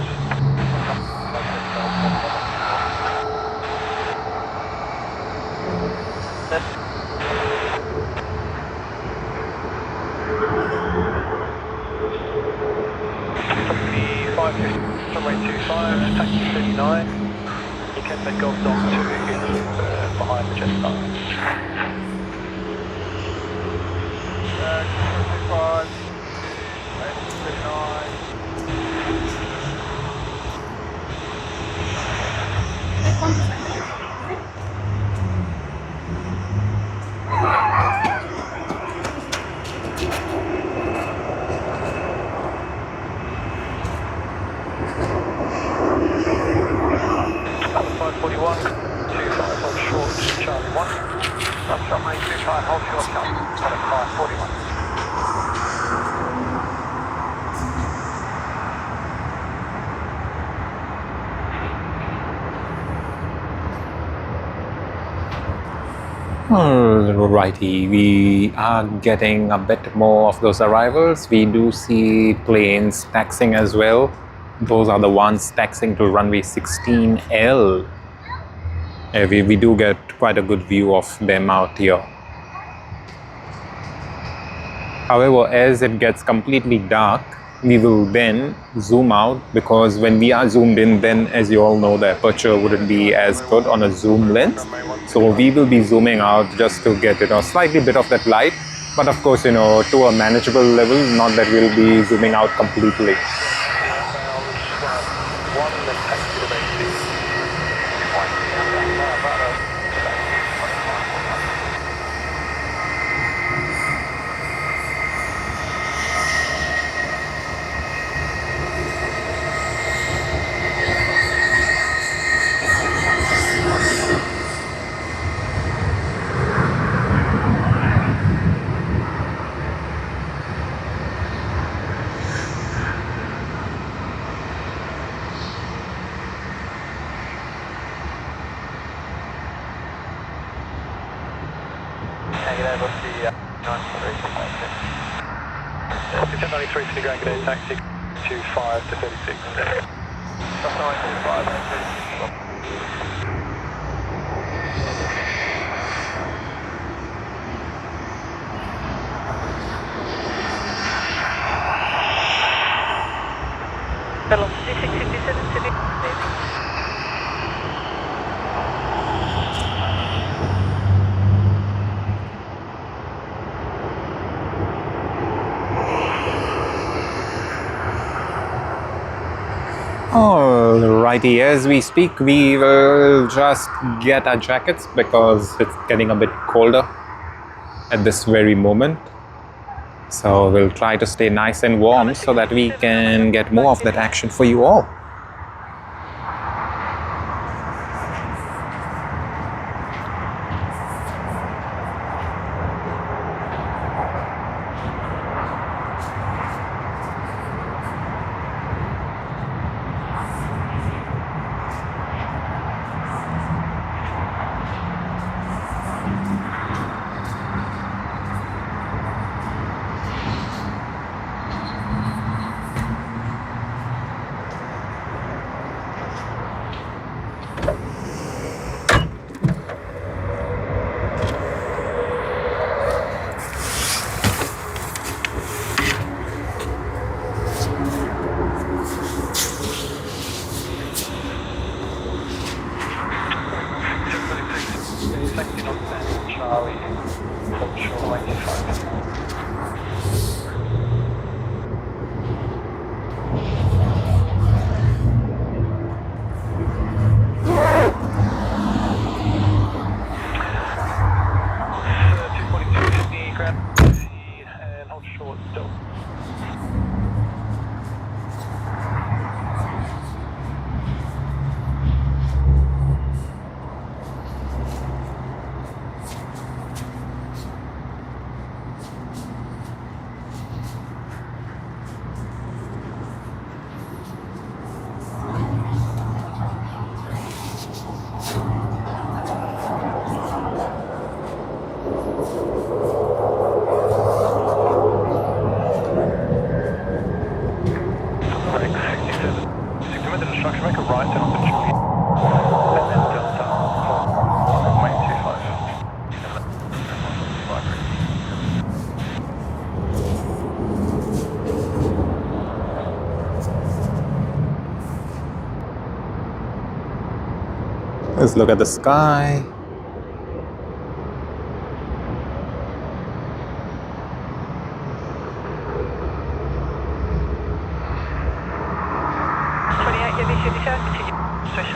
Speaker 3: Runway 25, taxi 39. You can then go down to behind the jet star. 25. 39.
Speaker 2: Alrighty, we are getting a bit more of those arrivals. We do see planes taxiing as well. Those are the ones taxiing to runway 16L. We do get quite a good view of them out here. However, as it gets completely dark, we will then zoom out, because when we are zoomed in, then as you all know, the aperture wouldn't be as good on a zoom lens. So we will be zooming out just to get, you know, slightly bit of that light But of course, you know, to a manageable level, not that we'll be zooming out completely.
Speaker 3: One, then taxi to base 6. Airbus A330 to Grand Gate, taxi 25 to 36. That's 935.
Speaker 4: Velocity 657 to the
Speaker 2: Alrighty, as we speak, we will just get our jackets because it's getting a bit colder at this very moment. So we'll try to stay nice and warm so that we can get more of that action for you all.
Speaker 3: Charlie, Cultural 95. And hold short still. Make a right down to Julie, and then Delta for runway 25.
Speaker 2: Let's look at the sky.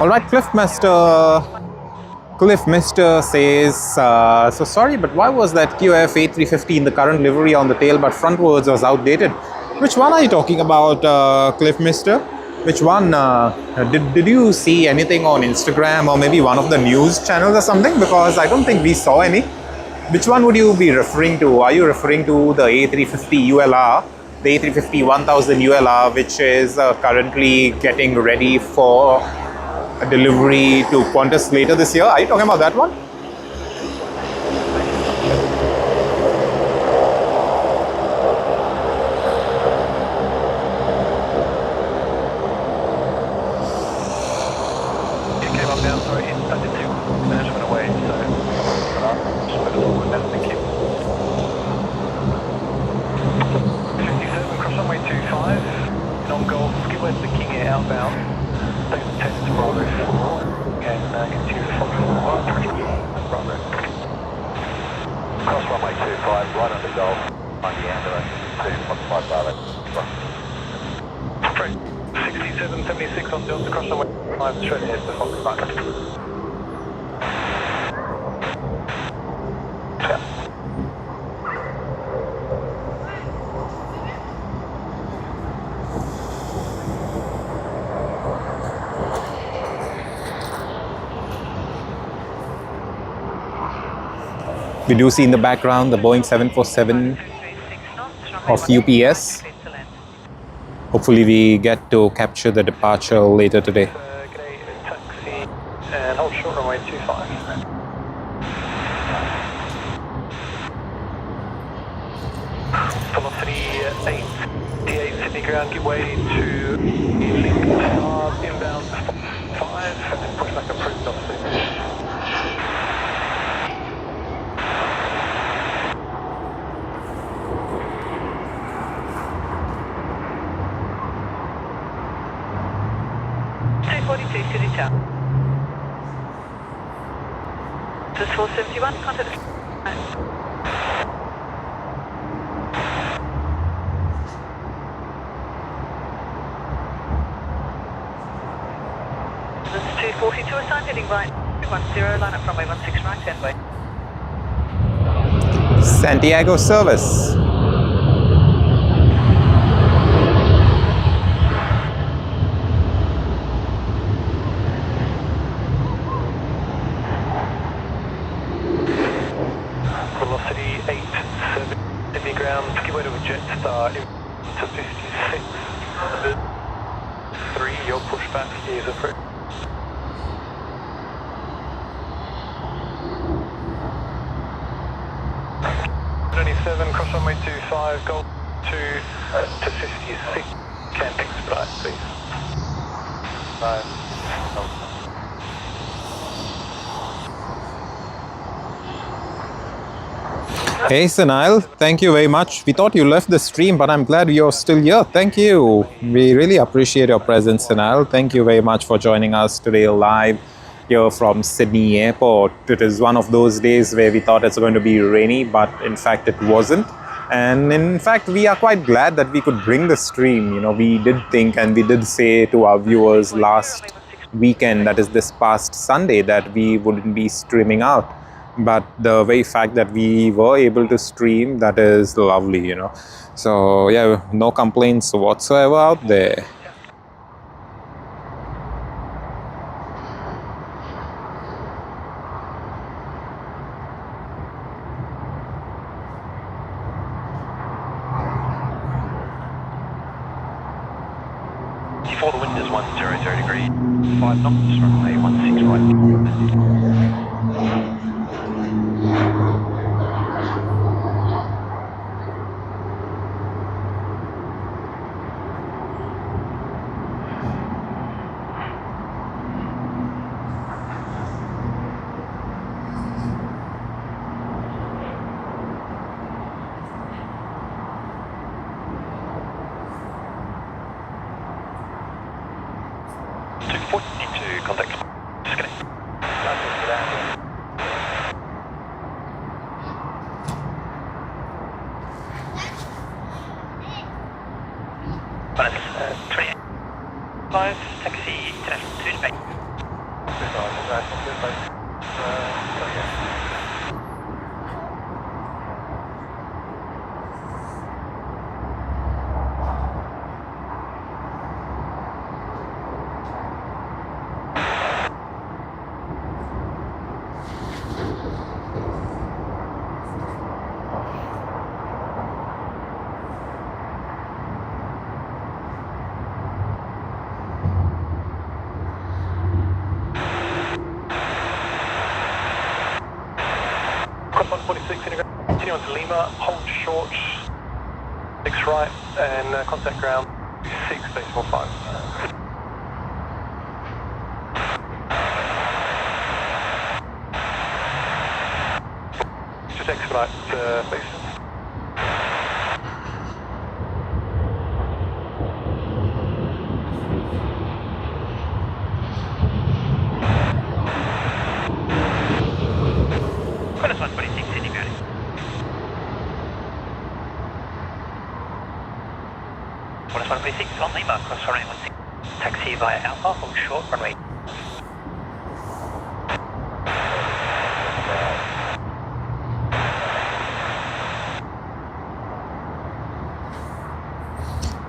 Speaker 2: All right, Cliffmaster says, so sorry, but why was that QF A350 in the current livery on the tail but frontwards was outdated? Which one are you talking about, Cliffmaster? Which one? Did you see anything on Instagram or maybe one of the news channels or something? Because I don't think we saw any. Which one would you be referring to? Are you referring to the A350 ULR, the A350-1000 ULR, which is currently getting ready for a delivery to Qantas later this year? Are you talking about that one?
Speaker 3: It came up now, sorry, I did 2 management away, so just put it forward now, thank you. 57, cross runway 25, non golf, skip west to King Air outbound. Thanks to test Bravo 4 and continue to follow Bravo. Cross runway 25, right under goal. 90 under 2.5 Bravo. 67, 76 on Delta, cross runway 5, straight ahead to Foxtrot.
Speaker 2: We do see in the background the Boeing 747 of UPS. Hopefully we get to capture the departure later today.
Speaker 3: G'day, taxi and hold short runway 25. Velocity 88 Sydney ground, give way to linked Saab inbound 5 and push back approved off 6.
Speaker 4: City Town. This is 471, contact. This is 242, assigned heading right. 10, line up runway 16 right, 10 way.
Speaker 2: Santiago service.
Speaker 3: Velocity 87 Sydney ground, give way to a Jetstar to 56. 3, your pushback is approved. 27, cross runway 25, go to 56. Can expedite, please. 5.
Speaker 2: Hey Sanil, thank you very much. We thought you left the stream, but I'm glad you're still here. Thank you. We really appreciate your presence, Sanil. Thank you very much for joining us today live here from Sydney Airport. It is one of those days where we thought it's going to be rainy, but in fact it wasn't. And in fact, we are quite glad that we could bring the stream. You know, we did think and we did say to our viewers last weekend, that is this past Sunday, that we wouldn't be streaming out. But the very fact that we were able to stream, that is lovely, you know. So yeah, no complaints whatsoever out there.
Speaker 1: Before the wind is 100 degrees, 5 knots, runway 16 right.
Speaker 4: Taxi international to Spain.
Speaker 3: Cross 146, continue on to Lima, hold short, 6 right, and contact ground 6, base 45. Just expedite, base.
Speaker 1: Qantas 126 on Lima, cross runway 16. Taxi via Alpha, hold short runway.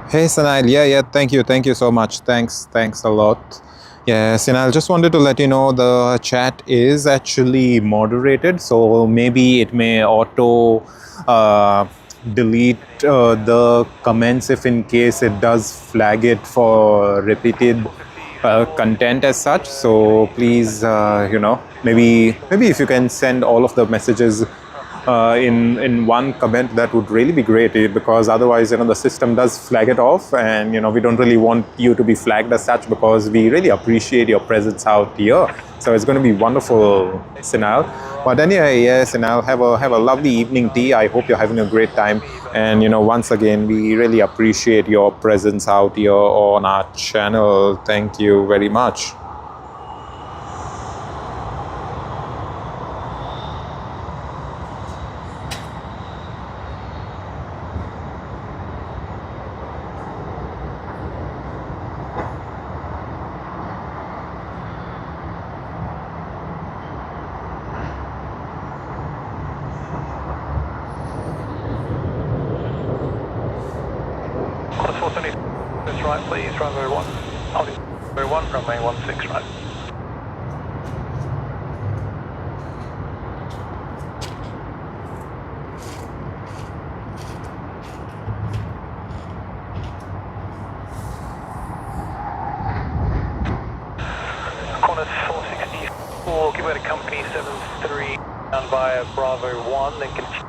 Speaker 2: Hey Sanal, yeah, thank you so much. Thanks a lot. Yeah, Sanal, just wanted to let you know the chat is actually moderated, so maybe it may auto delete the comments if in case it does flag it for repeated content as such. So please, maybe if you can send all of the messages in one comment, that would really be great, because otherwise the system does flag it off, and we don't really want you to be flagged as such, because we really appreciate your presence out here. So it's going to be wonderful, Sinal. But anyway, yes, Sinal, have a lovely evening tea. I hope you're having a great time, and once again, we really appreciate your presence out here on our channel. Thank you very much.
Speaker 3: Right, please, runway 1. Holding runway 1, runway 16 right. Qantas 464, give way to company 73 down via Bravo 1, then continue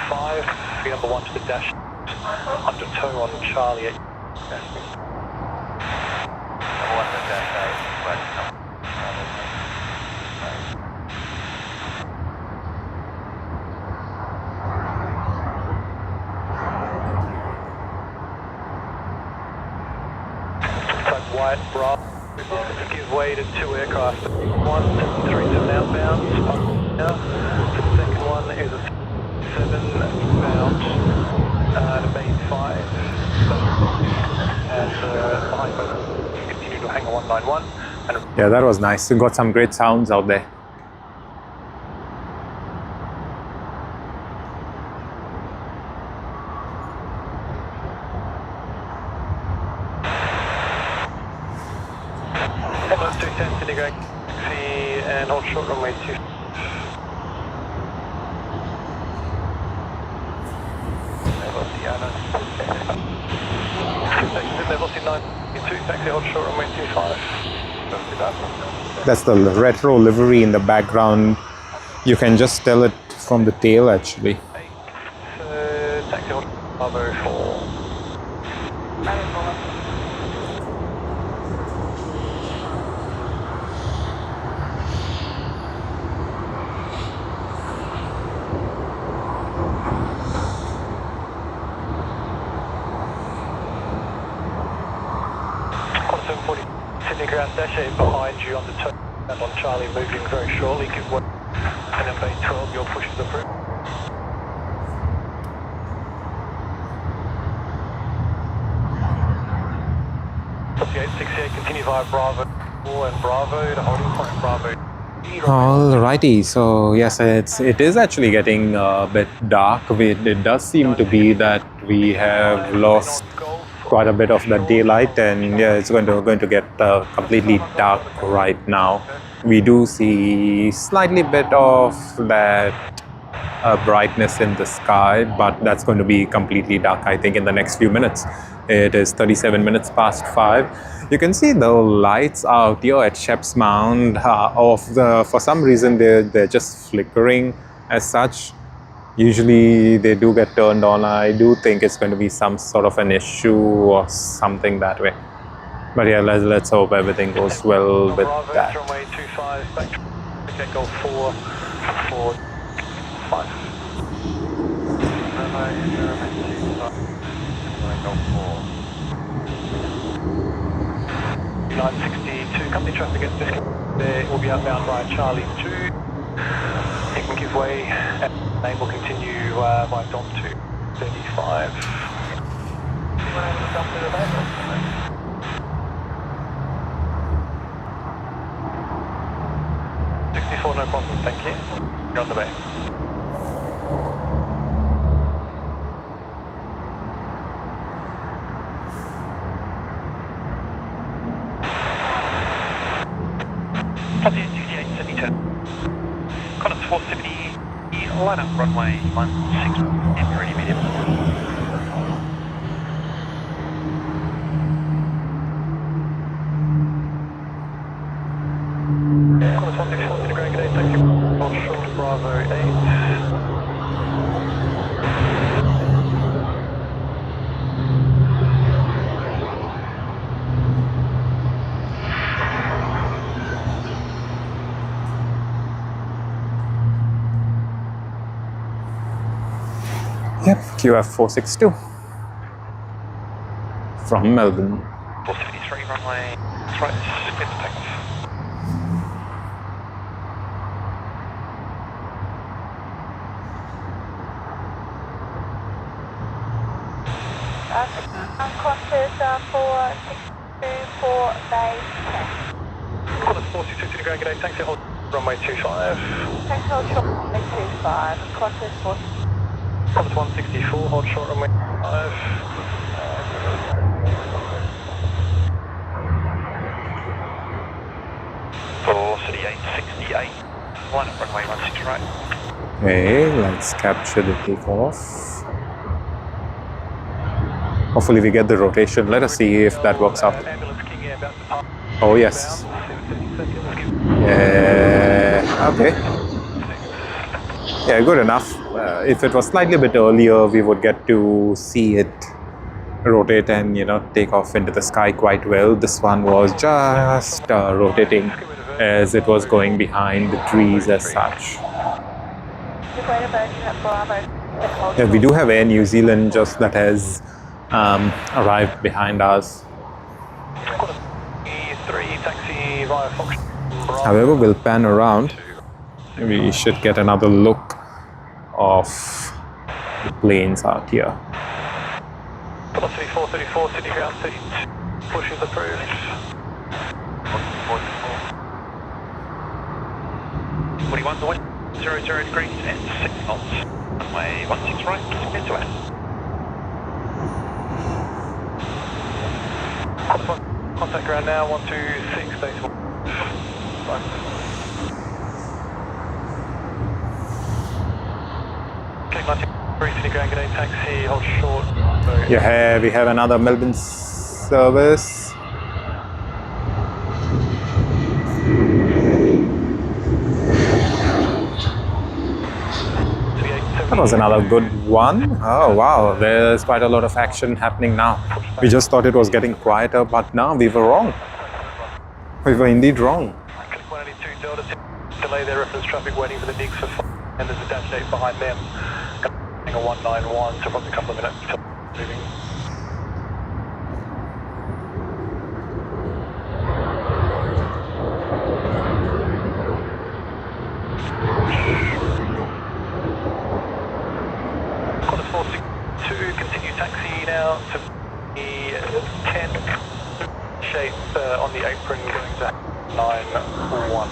Speaker 3: 5, feet number 1 to the dash, under toe on Charlie 8. White, Bravo, give way to 2 aircraft. 137 outbound, now. The second one is a 7 bound to base 5. And behind both, continue to hangar 191. And
Speaker 2: yeah, that was nice. We got some great sounds out there.
Speaker 3: Airbus 210 to Negro, taxi and hold short runway 2. Level 9, taxi hold short runway 25.
Speaker 2: That's the retro livery in the background. You can just tell it from the tail actually.
Speaker 3: Taxi hold Bravo 4. Sydney ground dash 8 behind you on the turn and on Charlie, moving very shortly, give way, and then base 12, your push is approved. The 868, continue via Bravo 4 and Bravo to holding point Bravo.
Speaker 2: Alrighty, so yes, it is actually getting a bit dark. It does seem to be that we have lost quite a bit of the daylight, and yeah, it's going to get completely dark right now. We do see slightly bit of that brightness in the sky, but that's going to be completely dark, I think, in the next few minutes. It is 37 minutes past 5. You can see the lights out here at Shep's Mound. For some reason, they're just flickering as such. Usually they do get turned on. I do think it's going to be some sort of an issue or something that way. But yeah, let's hope everything goes well with that.
Speaker 3: Runway 25, back to Golf 4, 4, 5. Golf 4. 962, company traffic gets disconnected. There will be outbound via Charlie 2. You can give way and name will continue by Dom 2, 35. No problem, thank you. You're on the way.
Speaker 1: Copy 6872. Connors 470, line up runway 16, ready medium.
Speaker 3: Connors 164 to Grand Gate, thank you. Short Bravo 8.
Speaker 2: Yep, QF 462 from Melbourne.
Speaker 1: 473 runway, that's right, clear to take off.
Speaker 4: Crosses 462 for base 10.
Speaker 3: Connors 462 to Grand Gate, thanks for hold runway 25.
Speaker 4: Thanks, hold short runway 25. Crosses 4.
Speaker 3: Connors 164, hold short runway 5.
Speaker 1: For City 868, line up runway 16 right.
Speaker 2: Okay, let's capture the takeoff. Hopefully we get the rotation. Let us see if that works out.
Speaker 3: Ambulance King Air about to park.
Speaker 2: Oh yes. Yeah, okay. Yeah, good enough. If it was slightly bit earlier, we would get to see it rotate and, you know, take off into the sky quite well. This one was just rotating as it was going behind the trees as such. Yeah, we do have Air New Zealand just that has arrived behind us.
Speaker 3: E3 taxi via Fox.
Speaker 2: However, we'll pan around. We should get another look of the planes out here.
Speaker 3: Velocity 434, City ground 32. Push is approved.
Speaker 1: 41 to 100 degrees and 6 knots. Runway 16 right, clear to land.
Speaker 3: Contact ground now, 126, stays for. Click 93, City Grand Gate taxi, hold short.
Speaker 2: Yeah, we have another Melbourne service. That was another good one. Oh wow, there's quite a lot of action happening now. We just thought it was getting quieter, but now we were wrong. We were indeed wrong.
Speaker 3: Click 182 Delta, delay their reference traffic waiting for the digs for 5, and there's a dash 8 behind them. A 191, so probably a couple of minutes until moving. Qantas 462, continue taxi now to the 10 shape on the apron going to 91.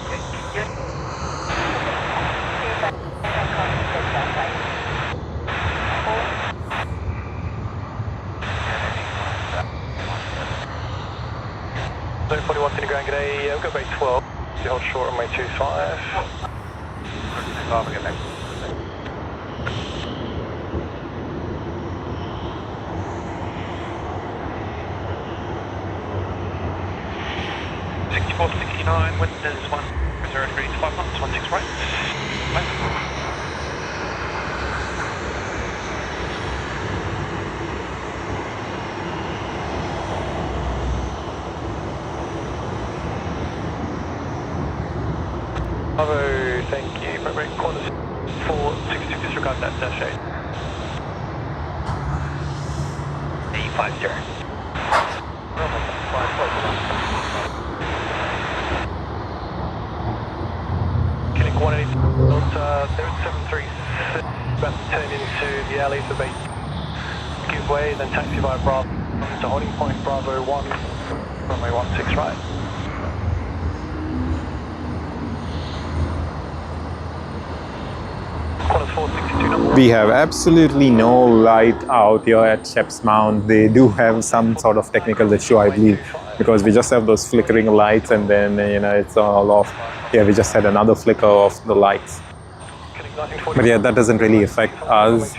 Speaker 3: Zone 41 City Grand G'day, we've got bay 12, you hold short on way 25.
Speaker 1: Again, 64-69, wind is 10 degrees, 5 knots, 16 right.
Speaker 3: Bravo, thank you. Break Qantas 462, disregard that dash 8.
Speaker 1: 850.
Speaker 3: Killing 180, they're at 736, about to turn into the alley for bait. Give way, then taxi via Bravo. To holding point Bravo 1, runway 16 right. Qantas 462 number.
Speaker 2: We have absolutely no light out here at Shep's Mound. They do have some sort of technical issue, I believe, because we just have those flickering lights and then, you know, it's all off. Yeah, we just had another flicker of the lights. But yeah, that doesn't really affect us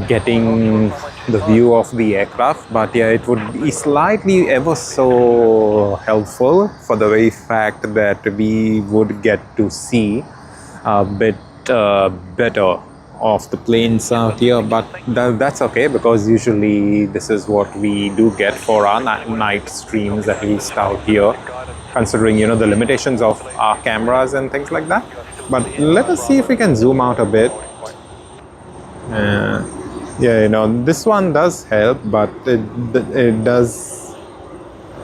Speaker 2: getting the view of the aircraft. But yeah, it would be slightly ever so helpful for the very fact that we would get to see a bit better of the planes out here, but that's okay, because usually this is what we do get for our night streams, at least out here, considering, you know, the limitations of our cameras and things like that. But let us see if we can zoom out a bit. Yeah, you know, this one does help, but it does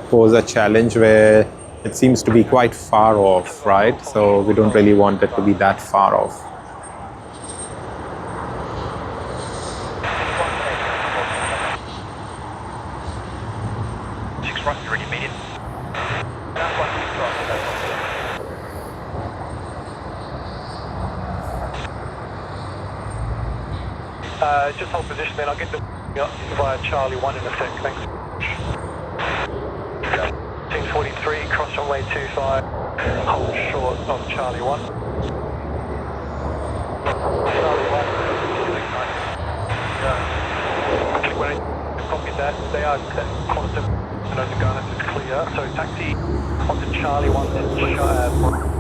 Speaker 2: pose a challenge where it seems to be quite far off, right? So we don't really want it to be that far off.
Speaker 3: Just hold position then, I'll get the via Charlie 1 in a sec, thanks. 1043, cross runway 25, hold short on Charlie 1. Charlie 1, copy that, they are constant, and over Garnet is clear, so taxi onto Charlie 1, sorry, to Bravo 1.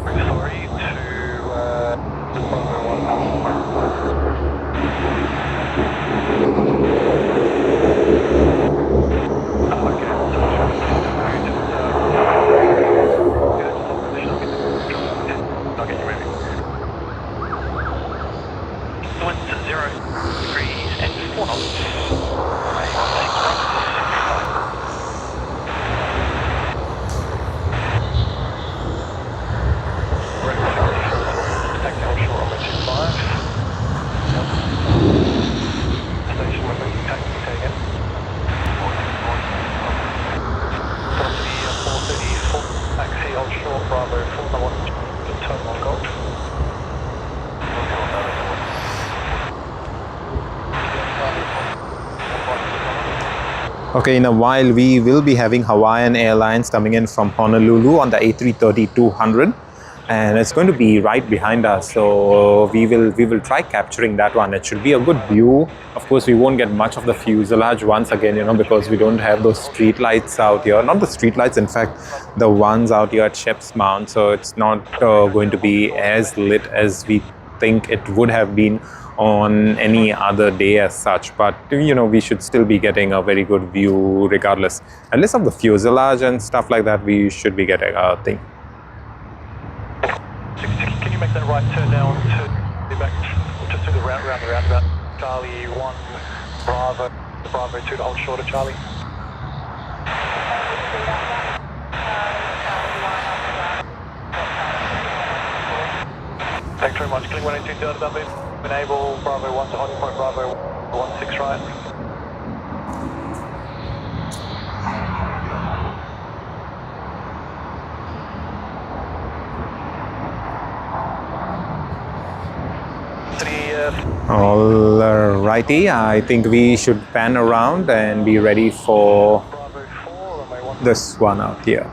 Speaker 2: Okay, in a while we will be having Hawaiian Airlines coming in from Honolulu on the A330-200, and it's going to be right behind us, so we will try capturing that one. It should be a good view. Of course, we won't get much of the fuselage once again, you know, because we don't have those street lights out here. Not the street lights, in fact, the ones out here at Shep's Mound, so it's not going to be as lit as we think it would have been on any other day as such, but you know, we should still be getting a very good view regardless. At least of the fuselage and stuff like that, we should be getting a thing.
Speaker 3: Can you make that right turn now to back just to the roundabout? Charlie 1, Bravo 2 to hold short of Charlie. Thanks very much. Killing 182 Delta W. Enable Bravo 1 to holding point Bravo 16 right.
Speaker 2: Alrighty, I think we should pan around and be ready for this one out here.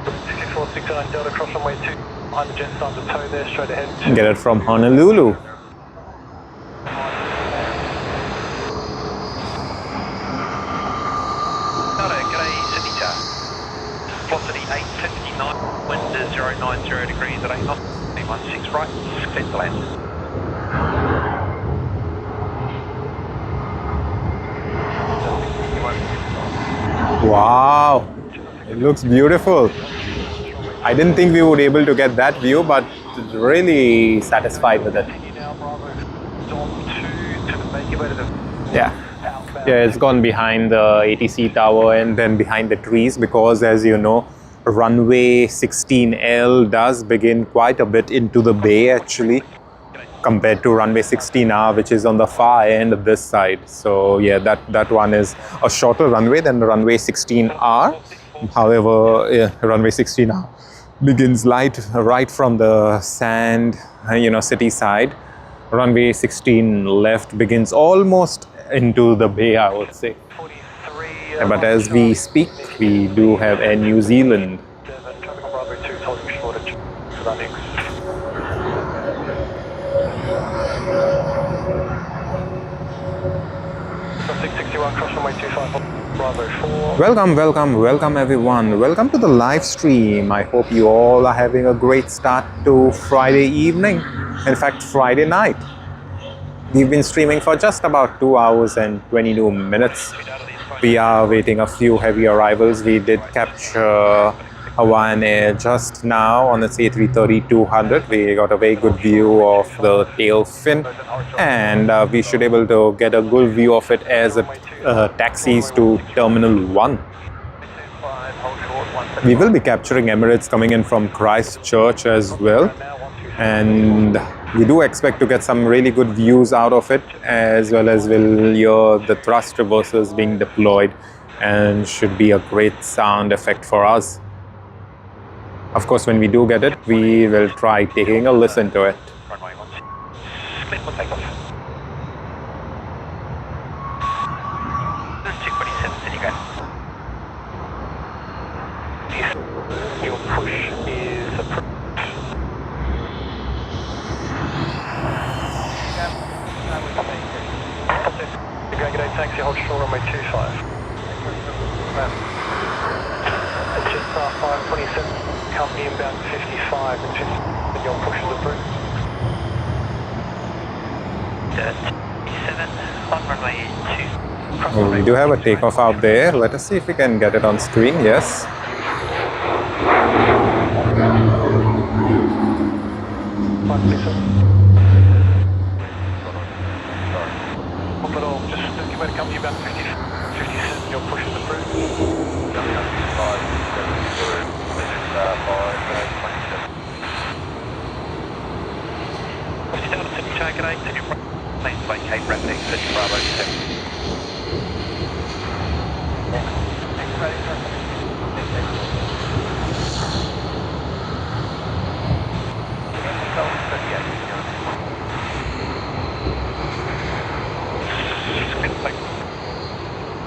Speaker 3: 6469 Delta cross runway 2. Behind the jet signs of tow there, straight ahead.
Speaker 2: Get it from Honolulu.
Speaker 1: G'day, Sydney velocity 859, wind is 090 degrees at 8 knots, 16 right, clear to land.
Speaker 2: Wow, it looks beautiful. I didn't think we would be able to get that view, but really satisfied with it. Yeah, it's gone behind the ATC tower and then behind the trees, because as you know, runway 16L does begin quite a bit into the bay actually. compared to runway 16R, which is on the far end of this side. So yeah, that one is a shorter runway than the runway 16R. However, runway 16R begins right from the sand, city side. Runway 16 left begins almost into the bay, I would say. But as we speak, we do have Air New Zealand. Welcome everyone. Welcome to the live stream. I hope you all are having a great start to Friday evening. In fact, Friday night. We've been streaming for just about 2 hours and 22 minutes. We are waiting a few heavy arrivals. We did capture Hawaiian Air just now on the A330-200. We got a very good view of the tail fin, and we should be able to get a good view of it as it taxis to Terminal 1. We will be capturing Emirates coming in from Christchurch as well, and we do expect to get some really good views out of it, as well as we'll hear the thrust reversers being deployed, and should be a great sound effect for us. Of course, when we do get it, we will try taking a listen to it.
Speaker 3: Your push is approved. G'day, taxi, hold short on my 25. It's just 527, company inbound 55 and 50, and your push is approved.
Speaker 4: 7 on runway 2.
Speaker 2: Oh, we do have a takeoff out there. Let us see if we can get it on screen. Yes.
Speaker 3: Just give it a company about 57, your push is approved.
Speaker 1: Target 8, please vacate rapid exit Bravo 7.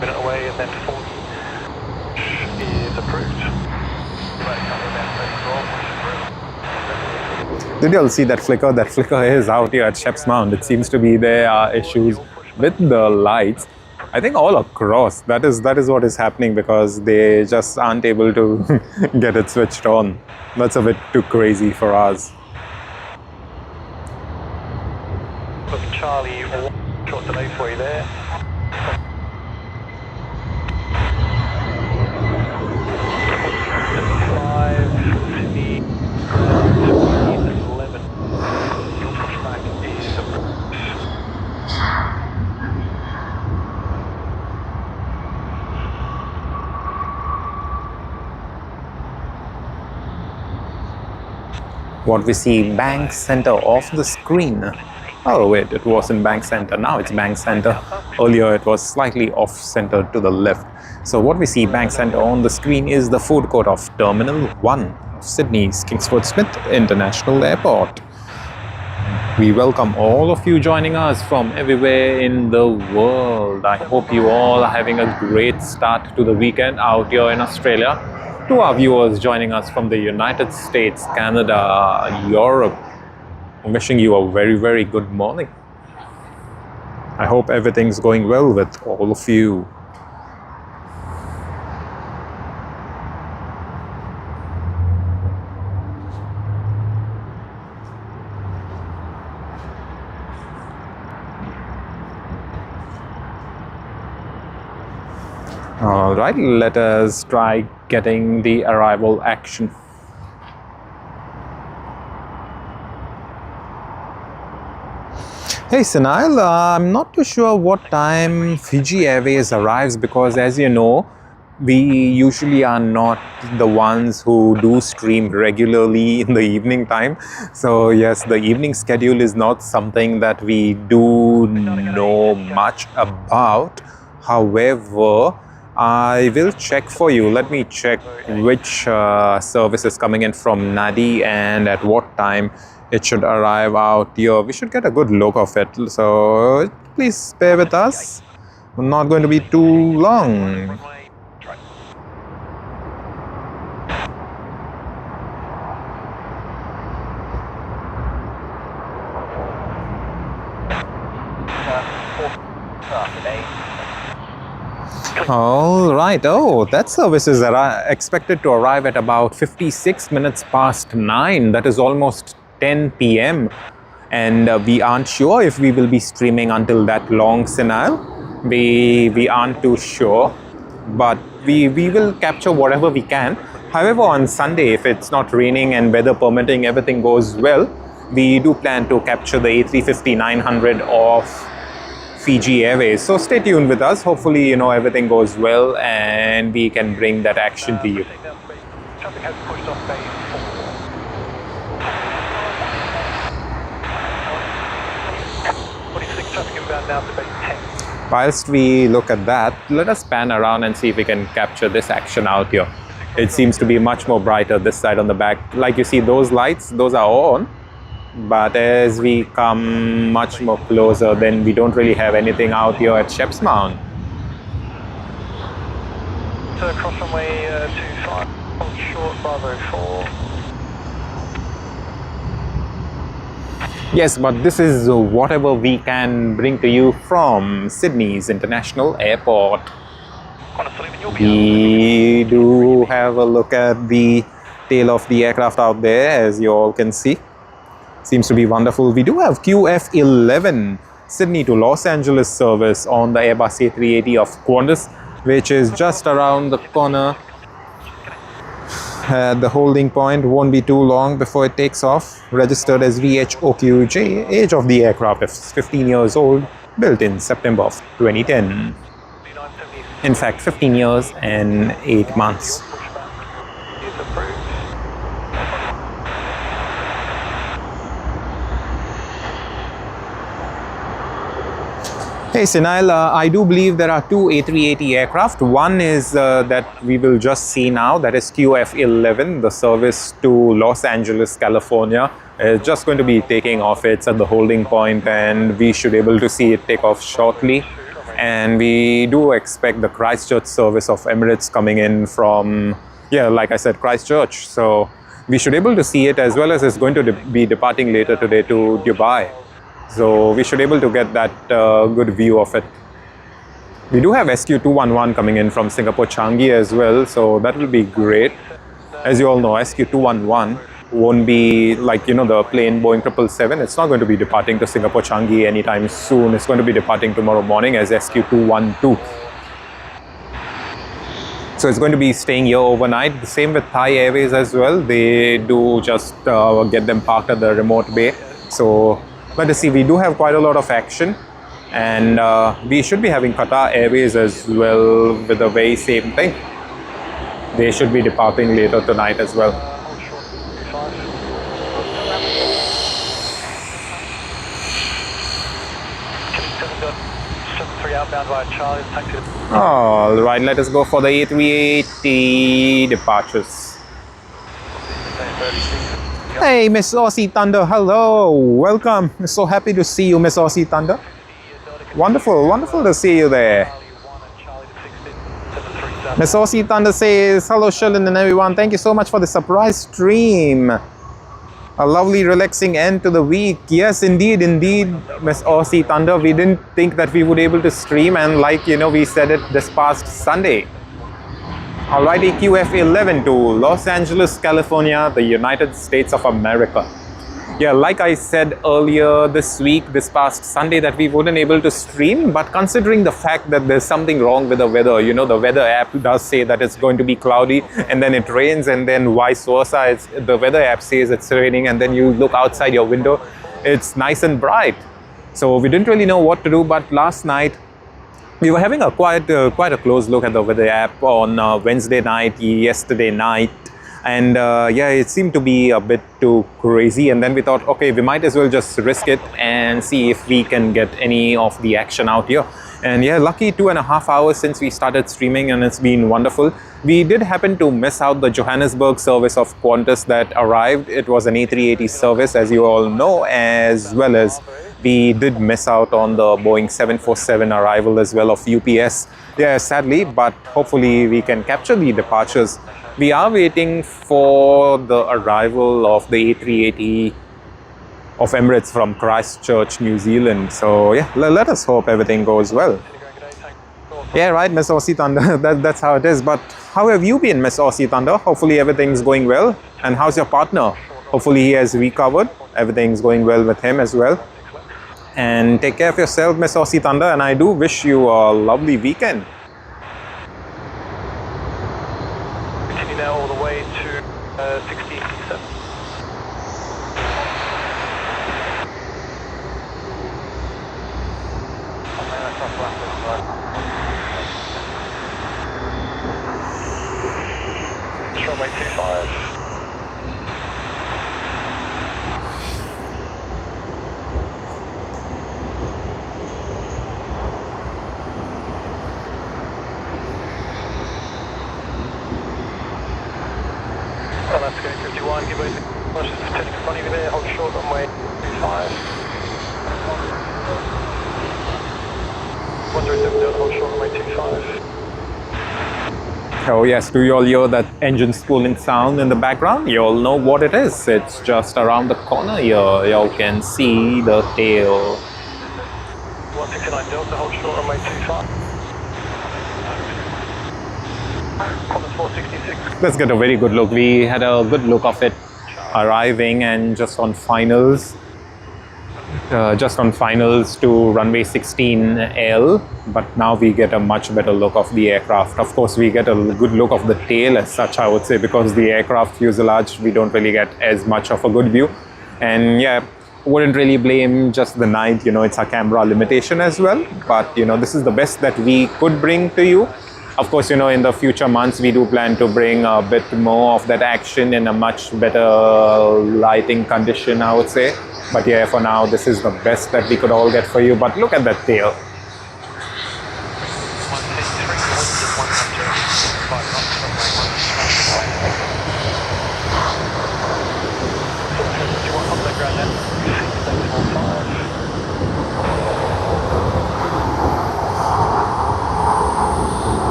Speaker 3: Minute away and then 40 is approved.
Speaker 2: Did you all see that flicker? That flicker is out here at Shep's Mound. It seems to be there are issues with the lights. I think all across. That is what is happening, because they just aren't able to get it switched on. That's a bit too crazy for us.
Speaker 3: Look, Charlie, short delay for you there.
Speaker 2: What we see Bank Center off the screen. Oh wait, it wasn't Bank Center. Now it's Bank Center. Earlier it was slightly off center to the left. So what we see Bank Center on the screen is the food court of Terminal 1 of Sydney's Kingsford Smith International Airport. We welcome all of you joining us from everywhere in the world. I hope you all are having a great start to the weekend out here in Australia. To our viewers joining us from the United States, Canada, Europe, I'm wishing you a very, very good morning. I hope everything's going well with all of you. All right, let us try getting the arrival action. Hey Sunil, I'm not too sure what time Fiji Airways arrives, because as you know, we usually are not the ones who do stream regularly in the evening time. So yes, the evening schedule is not something that we do know much about. However, I will check for you. Let me check which service is coming in from Nadi and at what time it should arrive out here. We should get a good look of it. So please bear with us. Not going to be too long. All right. Oh, that service is expected to arrive at about 56 minutes past 9. That is almost 10 p.m. And we aren't sure if we will be streaming until that long, Sinal. We aren't too sure, but we will capture whatever we can. However, on Sunday, if it's not raining and weather permitting, everything goes well, we do plan to capture the A350-900 of Fiji Airways. So stay tuned with us. Hopefully, you know, everything goes well and we can bring that action to you.
Speaker 3: Traffic has pushed off bay 4. 46 traffic inbound now to bay 10.
Speaker 2: Whilst we look at that, let us pan around and see if we can capture this action out here. It seems to be much more brighter this side on the back. Like you see, those lights, those are on. But as we come much more closer, then we don't really have anything out here at Shep's Mound.
Speaker 3: So cross runway 25, hold short, Bravo 4.
Speaker 2: Yes, but this is whatever we can bring to you from Sydney's International Airport. We do have a look at the tail of the aircraft out there, as you all can see. Seems to be wonderful. We do have QF11 Sydney to Los Angeles service on the Airbus A380 of Qantas, which is just around the corner at the holding point. Won't be too long before it takes off. Registered as VHOQJ. Age of the aircraft is 15 years old, built in September of 2010. In fact, 15 years and 8 months. Hey Sinail, I do believe there are two A380 aircraft. One is that we will just see now, that is QF11, the service to Los Angeles, California. It's just going to be taking off. It's at the holding point and we should be able to see it take off shortly. And we do expect the Christchurch service of Emirates coming in from, yeah, like I said, Christchurch. So we should be able to see it, as well as it's going to be departing later today to Dubai. So we should be able to get that good view of it. We do have SQ211 coming in from Singapore Changi as well, so that will be great. As you all know, SQ211 won't be like, you know, the plane Boeing 777. It's not going to be departing to Singapore Changi anytime soon. It's going to be departing tomorrow morning as SQ212. So it's going to be staying here overnight. The same with Thai Airways as well. They do just get them parked at the remote bay. So let us see, we do have quite a lot of action, and we should be having Qatar Airways as well with the very same thing. They should be departing later tonight as well. All right, let us go for the A380 departures. Hey, Miss Aussie Thunder, hello, welcome. So happy to see you, Miss Aussie Thunder. Wonderful, wonderful to see you there. Miss Aussie Thunder says, hello, Shilin and everyone. Thank you so much for the surprise stream. A lovely, relaxing end to the week. Yes, indeed, Miss Aussie Thunder. We didn't think that we would be able to stream, and like, you know, we said it this past Sunday. Alrighty, QF11 to Los Angeles, California, the United States of America. Yeah, like I said earlier this week, this past Sunday, that we wouldn't able to stream, but considering the fact that there's something wrong with the weather, you know, the weather app does say that it's going to be cloudy and then it rains, and then vice versa. The weather app says it's raining, and then you look outside your window, it's nice and bright. So we didn't really know what to do, but last night We were having a quite a close look at the weather app on Wednesday night, yesterday night, and yeah, it seemed to be a bit too crazy. And then we thought, okay, we might as well just risk it and see if we can get any of the action out here. And yeah, lucky 2.5 hours since we started streaming, and it's been wonderful. We did happen to miss out the Johannesburg service of Qantas that arrived. It was an A380 service, as you all know, as well as we did miss out on the Boeing 747 arrival as well of UPS. Yeah, sadly, but hopefully we can capture the departures. We are waiting for the arrival of the A380 of Emirates from Christchurch, New Zealand. So yeah, let us hope everything goes well. Yeah, right, Miss Aussie Thunder. That's how it is. But how have you been, Miss Aussie Thunder? Hopefully everything's going well. And how's your partner? Hopefully he has recovered. Everything's going well with him as well. And take care of yourself, Miss Aussie Thunder, and I do wish you a lovely weekend.
Speaker 3: Continue now all the way to 67. Runway 25. That's going 51, give way to just turning in front of you there, hold short runway 25. 107, hold short runway 25.
Speaker 2: Oh yes, do you all hear that engine spooling sound in the background? You all know what it is. It's just around the corner here. Y'all can see the tail.
Speaker 3: 169 Delta, hold short runway 25. Qantas 466.
Speaker 2: Let's get a very good look. We had a good look of it arriving and just on finals to runway 16L, but now we get a much better look of the aircraft. Of course, we get a good look of the tail as such, I would say, because the aircraft fuselage, we don't really get as much of a good view. And yeah, wouldn't really blame just the night, you know, it's a camera limitation as well, but you know, this is the best that we could bring to you. Of course, you know, in the future months, we do plan to bring a bit more of that action in a much better lighting condition, I would say. But yeah, for now, this is the best that we could all get for you. But look at that tail.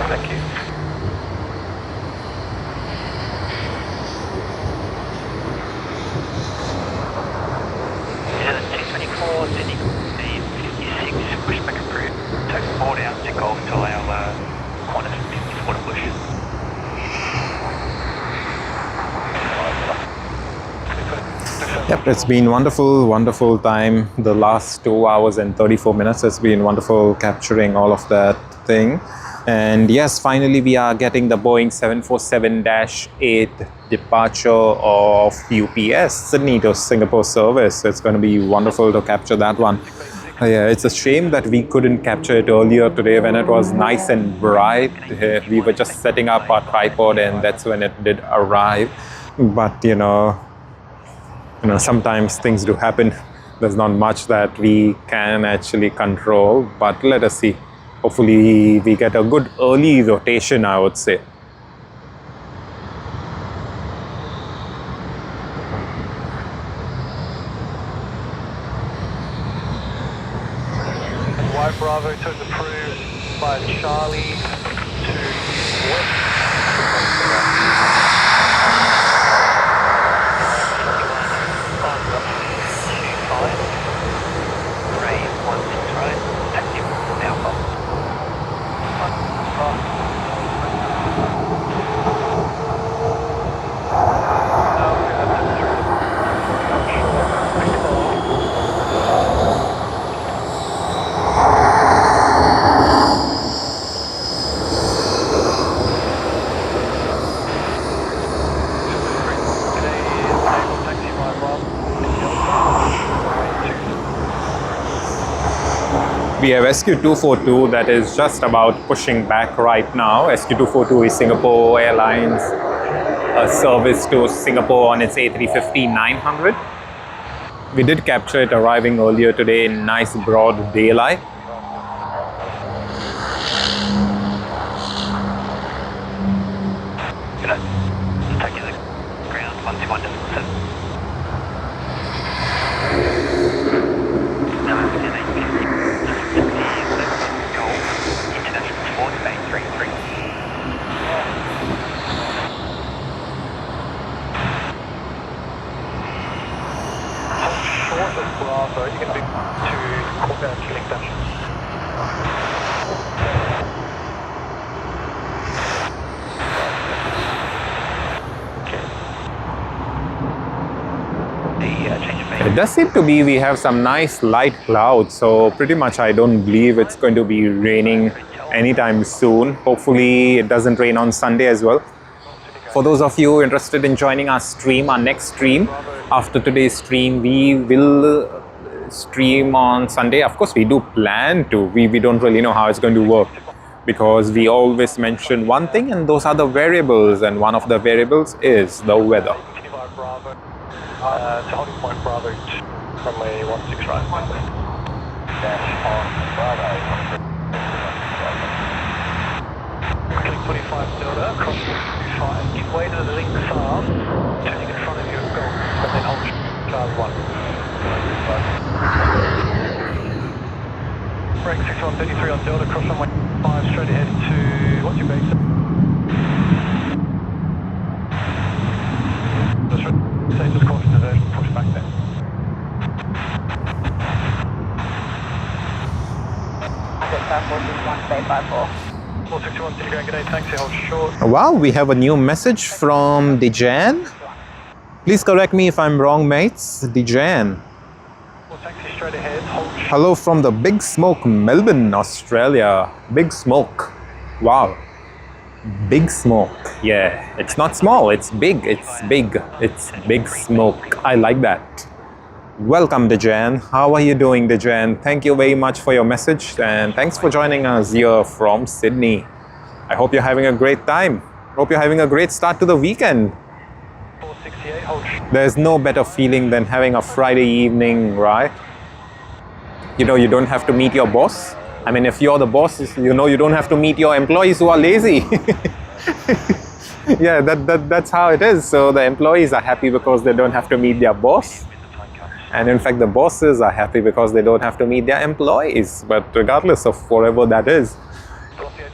Speaker 3: Thank you.
Speaker 1: Yeah, 224, Sydney, the 56, pushback approved. Take 4 down to golf to allow Qantas 54 to push.
Speaker 2: Yep, it's been wonderful time. The last 2 hours and 34 minutes has been wonderful capturing all of that thing. And yes, finally we are getting the Boeing 747-8 departure of UPS Sydney to Singapore service. It's going to be wonderful to capture that one. Yeah, it's a shame that we couldn't capture it earlier today when it was nice and bright. We were just setting up our tripod and that's when it did arrive. But you know, sometimes things do happen. There's not much that we can actually control, but let us see. Hopefully we get a good early rotation, I would say.
Speaker 3: White Bravo took approved by Charlie to West.
Speaker 2: We have SQ242 that is just about pushing back right now. SQ242 is Singapore Airlines service to Singapore on its A350-900. We did capture it arriving earlier today in nice broad daylight.
Speaker 1: Take you to the ground, 121.7. International Sport A330.
Speaker 3: Short of Bravo, you're going to be to Killington.
Speaker 2: It does seem to be we have some nice light clouds, so pretty much I don't believe it's going to be raining anytime soon. Hopefully it doesn't rain on Sunday as well. For those of you interested in joining our stream, our next stream, after today's stream, we will stream on Sunday. Of course, we do plan to. We don't really know how it's going to work because we always mention one thing and those are the variables, and one of the variables is the weather.
Speaker 3: To holding point Bravo, runway 16 right. Dash on Bravo. Click 25 Delta, cross 25, give way to the link Saab, turning in front of you, go, and then hold charge 1. Break 6133 on Delta, cross runway 5, straight ahead to, what's your base? Say just caution diversion, push back there. Four 61, Telegram, good day, taxi, hold short.
Speaker 2: Wow, we have a new message from Dejan. Please correct me if I'm wrong, mates. Dejan.
Speaker 3: Four taxi straight ahead, hold short.
Speaker 2: Hello from the Big Smoke, Melbourne, Australia. Big Smoke. Wow. Big Smoke. Yeah, it's not small, it's big. It's big. It's Big Smoke. I like that. Welcome, Dejan. How are you doing, Dejan? Thank you very much for your message and thanks for joining us here from Sydney. I hope you're having a great time. Hope you're having a great start to the weekend.
Speaker 3: 468, hold short.
Speaker 2: There's no better feeling than having a Friday evening, right? You know, you don't have to meet your boss. I mean, if you're the boss, you know, you don't have to meet your employees who are lazy. Yeah, that's how it is. So the employees are happy because they don't have to meet their boss. And in fact, the bosses are happy because they don't have to meet their employees. But regardless of whatever that is,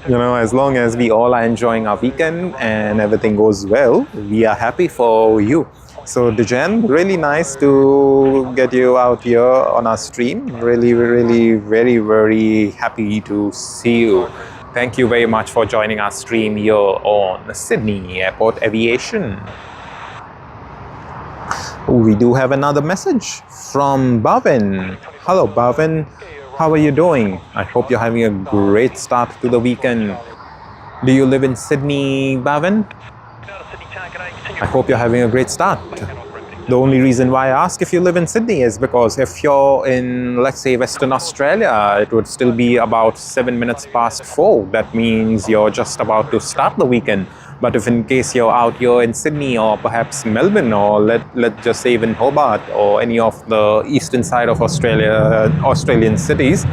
Speaker 2: you know, as long as we all are enjoying our weekend and everything goes well, we are happy for you. So Dejan, really nice to get you out here on our stream. Really, very, very happy to see you. Thank you very much for joining our stream here on Sydney Airport Aviation. We do have another message from Bhavin. Hello Bhavin, how are you doing? I hope you're having a great start to the weekend. Do you live in Sydney, Bhavin? I hope you're having a great start. The only reason why I ask if you live in Sydney is because if you're in, let's say, Western Australia, it would still be about 7 minutes past 4. That means you're just about to start the weekend. But if in case you're out here in Sydney or perhaps Melbourne or let's just say even Hobart or any of the eastern side of Australia, Australian cities,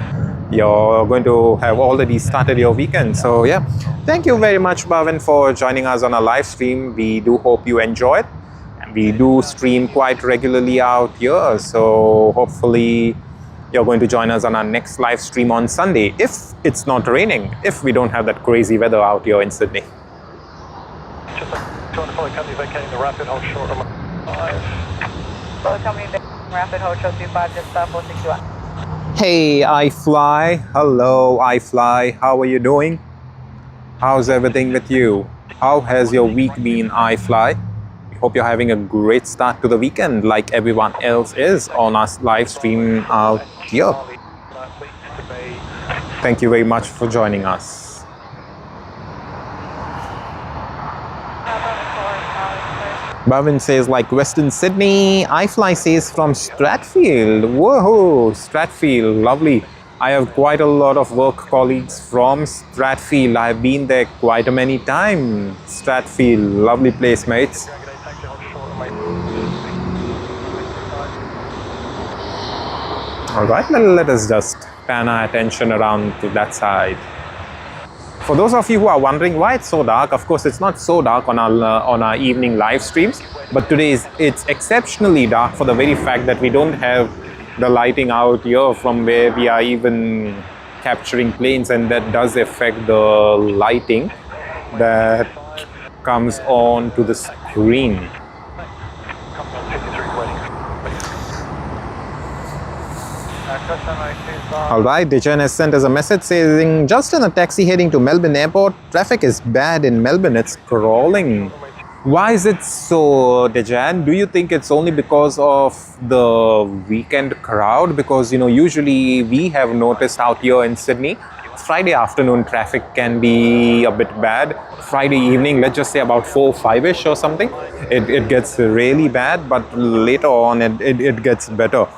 Speaker 2: you're going to have already started your weekend. So yeah, thank you very much, Bhavin, for joining us on a live stream. We do hope you enjoy it. And we do stream quite regularly out here. So hopefully you're going to join us on our next live stream on Sunday, if it's not raining, if we don't have that crazy weather out here in Sydney.
Speaker 3: Just trying to follow company vacating the rapid, hold short on 5.
Speaker 4: Follow company rapid, hold short 25, just 461.
Speaker 2: Hey, iFly. Hello, iFly. How are you doing? How's everything with you? How has your week been, iFly? We hope you're having a great start to the weekend like everyone else is on our live stream out here. Thank you very much for joining us. Bhavin says like Western Sydney. iFly says from Stratfield. Whoa, Stratfield, lovely. I have quite a lot of work colleagues from Stratfield. I've been there quite a many times. Stratfield, lovely place, mates. Alright, let us just pan our attention around to that side. For those of you who are wondering why it's so dark, of course it's not so dark on our evening live streams, but today it's exceptionally dark for the very fact that we don't have the lighting out here from where we are even capturing planes, and that does affect the lighting that comes on to the screen. Alright, Dejan has sent us a message saying, just in a taxi heading to Melbourne Airport, traffic is bad in Melbourne, it's crawling. Why is it so, Dejan? Do you think it's only because of the weekend crowd? Because, you know, usually we have noticed out here in Sydney, Friday afternoon traffic can be a bit bad. Friday evening, let's just say about 4 or 5-ish or something, it gets really bad, but later on it gets better.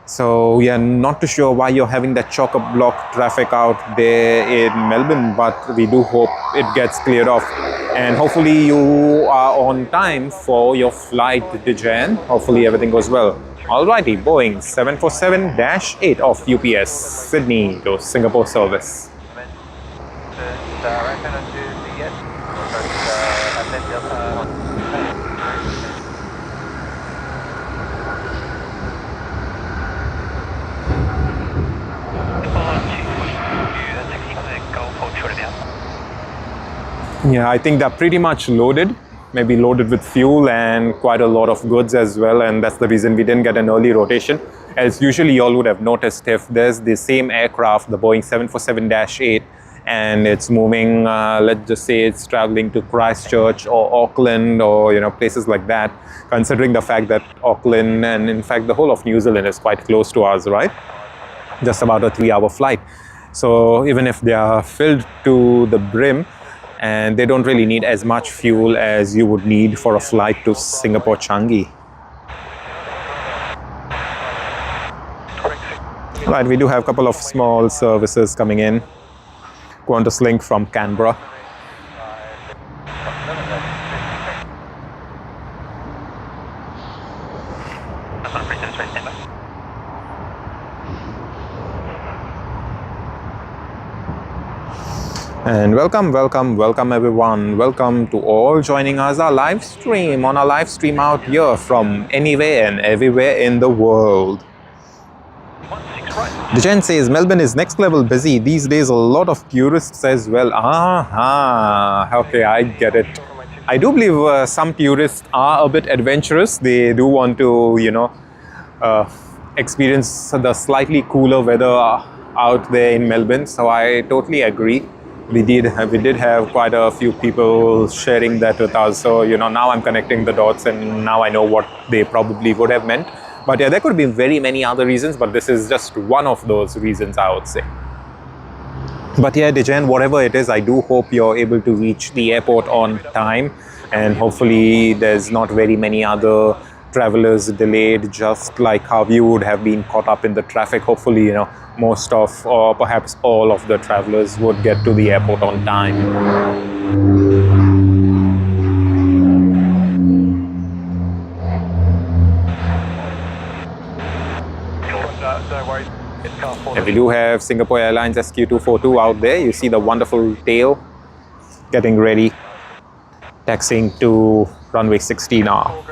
Speaker 2: So we are not too sure why you're having that chock-a-block traffic out there in Melbourne, but we do hope it gets cleared off. And hopefully you are on time for your flight, Dejan. Hopefully everything goes well. Alrighty, Boeing 747-8 of UPS, Sydney to Singapore service. Yeah, I think they're pretty much loaded, maybe loaded with fuel and quite a lot of goods as well, and that's the reason we didn't get an early rotation. As usually you all would have noticed, if there's the same aircraft, the Boeing 747-8, and it's moving, let's just say it's traveling to Christchurch or Auckland or, you know, places like that, considering the fact that Auckland and in fact the whole of New Zealand is quite close to us, right? Just about a 3-hour flight. So even if they are filled to the brim, and they don't really need as much fuel as you would need for a flight to Singapore Changi. Right, we do have a couple of small services coming in. Qantas Link from Canberra. And welcome everyone. Welcome to all joining us on our live stream out here from anywhere and everywhere in the world. Dejan says Melbourne is next level busy these days, a lot of tourists as well. Okay, I get it. I do believe some tourists are a bit adventurous. They do want to, you know, experience the slightly cooler weather out there in Melbourne, so I totally agree. We did have quite a few people sharing that with us. So, you know, now I'm connecting the dots and now I know what they probably would have meant. But yeah, there could be very many other reasons, but this is just one of those reasons, I would say. But yeah, Dejan, whatever it is, I do hope you're able to reach the airport on time, and hopefully there's not very many other travelers delayed, just like how you would have been caught up in the traffic. Hopefully, you know, most of or perhaps all of the travelers would get to the airport on time. And we do have Singapore Airlines SQ242 out there. You see the wonderful tail getting ready, taxiing to runway 16R.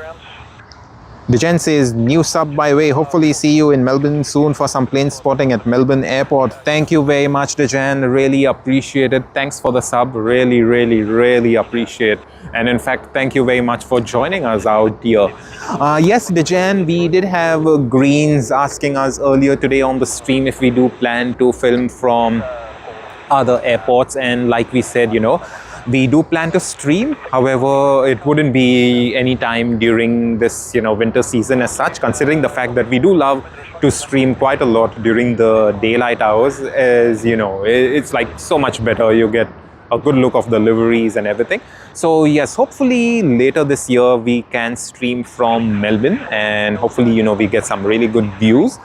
Speaker 2: Dejan says, new sub by way. Hopefully see you in Melbourne soon for some plane spotting at Melbourne Airport. Thank you very much, Dejan. Really appreciate it. Thanks for the sub. Really appreciate it. And in fact, thank you very much for joining us out here. Yes, Dejan, we did have Greens asking us earlier today on the stream if we do plan to film from other airports. And like we said, you know, we do plan to stream. However, it wouldn't be any time during this, you know, winter season as such, considering the fact that we do love to stream quite a lot during the daylight hours. As you know, it's like so much better. You get a good look of the liveries and everything. So yes, hopefully later this year we can stream from Melbourne, and hopefully, you know, we get some really good views.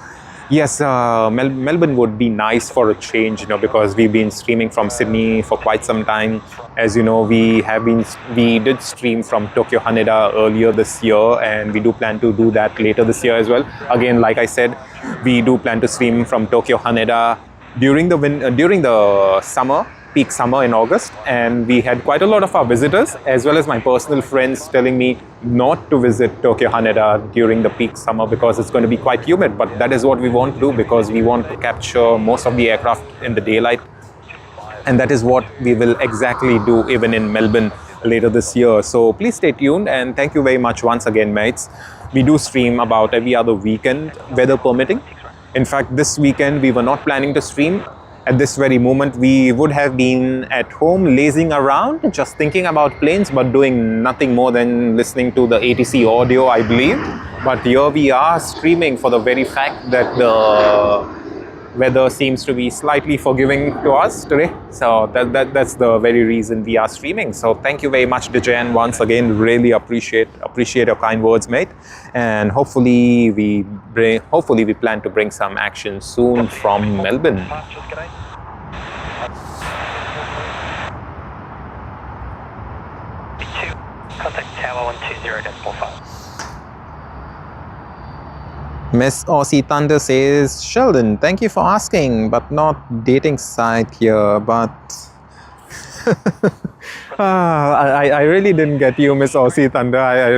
Speaker 2: Yes, Melbourne would be nice for a change, because we've been streaming from Sydney for quite some time. As you know, we did stream from Tokyo Haneda earlier this year, and we do plan to do that later this year as well. Again, like I said, we do plan to stream from Tokyo Haneda during the summer, peak summer in August, and we had quite a lot of our visitors as well as my personal friends telling me not to visit Tokyo Haneda during the peak summer because it's going to be quite humid. But that is what we want to do, because we want to capture most of the aircraft in the daylight, and that is what we will exactly do even in Melbourne later this year. So please stay tuned, and thank you very much once again, mates. We do stream about every other weekend, weather permitting. In fact, this weekend we were not planning to stream. At this very moment, we would have been at home lazing around, just thinking about planes, but doing nothing more than listening to the ATC audio, I believe. But here we are streaming for the very fact that the weather seems to be slightly forgiving to us today. So that's the very reason we are streaming. So thank you very much, Dijan, once again. Really appreciate your kind words, mate. And hopefully we plan to bring some action soon from Melbourne.
Speaker 1: Contact Tower 120.45.
Speaker 2: Miss Aussie Thunder says, Sheldon, thank you for asking, but not dating site here. But I really didn't get you, Miss Aussie Thunder. I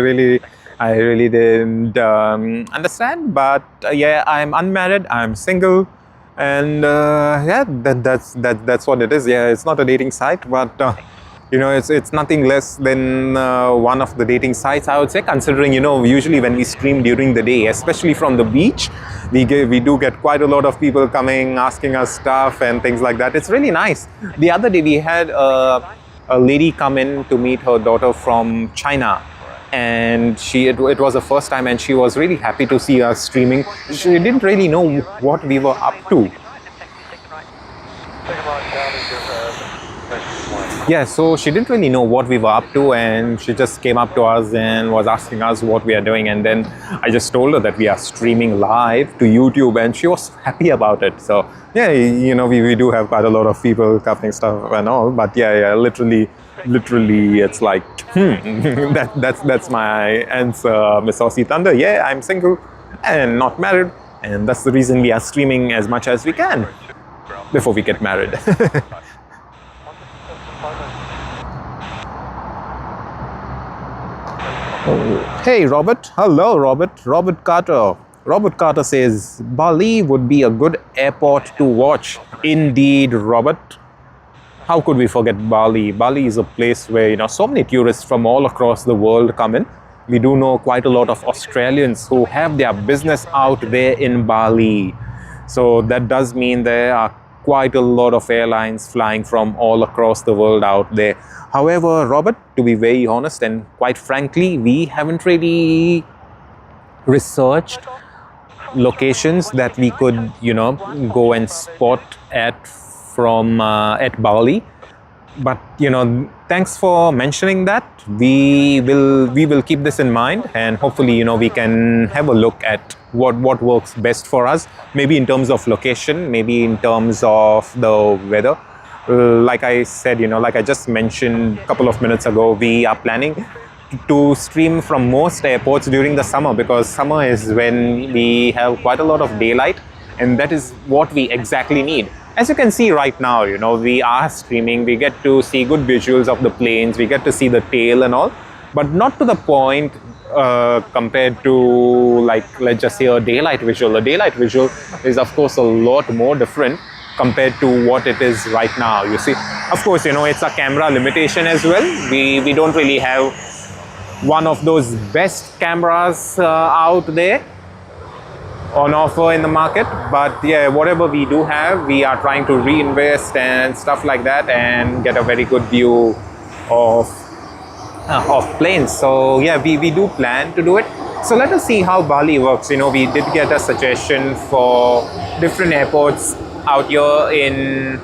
Speaker 2: really didn't understand. But yeah, I'm unmarried. I'm single, and yeah, that's what it is. Yeah, it's not a dating site, but it's nothing less than one of the dating sites, I would say, considering, usually when we stream during the day, especially from the beach, we do get quite a lot of people coming, asking us stuff and things like that. It's really nice. The other day we had a lady come in to meet her daughter from China, and it was the first time, and she was really happy to see us streaming. She didn't really know what we were up to. Yeah, so she didn't really know what we were up to, and she just came up to us and was asking us what we are doing. And then I just told her that we are streaming live to YouTube, and she was happy about it. So yeah, we do have quite a lot of people covering stuff and all. But yeah, literally, it's like, that's my answer, Miss Aussie Thunder. Yeah, I'm single and not married, and that's the reason we are streaming as much as we can before we get married. Hey, Robert. Hello, Robert. Robert Carter. Robert Carter says, Bali would be a good airport to watch. Indeed, Robert. How could we forget Bali? Bali is a place where, so many tourists from all across the world come in. We do know quite a lot of Australians who have their business out there in Bali. So that does mean there are quite a lot of airlines flying from all across the world out there. However, Robert, to be very honest and quite frankly, we haven't really researched locations that we could, go and spot at Bali. But thanks for mentioning that. We will keep this in mind, and hopefully we can have a look at what works best for us, maybe in terms of location, maybe in terms of the weather. Like I said, like I just mentioned a couple of minutes ago, we are planning to stream from most airports during the summer, because summer is when we have quite a lot of daylight, and that is what we exactly need. As you can see right now, we are streaming, we get to see good visuals of the planes, we get to see the tail and all, but not to the point compared to, like, let's just say a daylight visual. A daylight visual is, of course, a lot more different compared to what it is right now. You see, of course, it's a camera limitation as well. We don't really have one of those best cameras out there on offer in the market, but yeah, whatever we do have, we are trying to reinvest and stuff like that, and get a very good view of planes. So yeah, we do plan to do it. So let us see how Bali works. We did get a suggestion for different airports out here in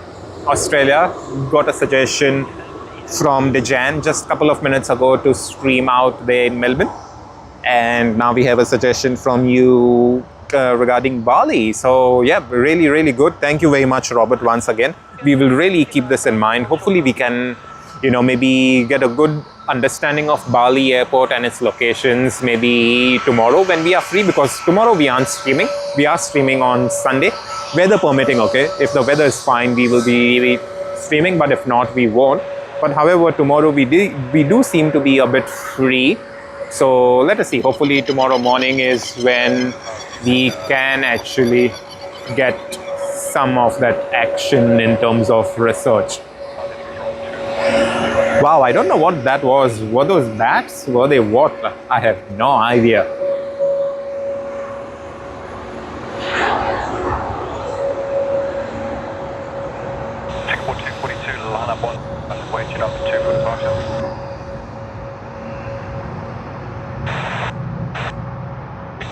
Speaker 2: Australia. Got a suggestion from Dejan just a couple of minutes ago to stream out there in Melbourne, and now we have a suggestion from you regarding Bali. So yeah, really good. Thank you very much, Robert, once again. We will really keep this in mind. Hopefully we can, maybe get a good understanding of Bali airport and its locations maybe tomorrow when we are free, because tomorrow we aren't streaming. We are streaming on Sunday, weather permitting, okay? If the weather is fine, we will be streaming, but if not, we won't. But however, tomorrow we do seem to be a bit free. So let us see. Hopefully tomorrow morning is when we can actually get some of that action in terms of research. Wow, I don't know what that was. Were those bats? Were they what? I have no idea.
Speaker 1: Singapore 242, line up one, waiting up 245 shots.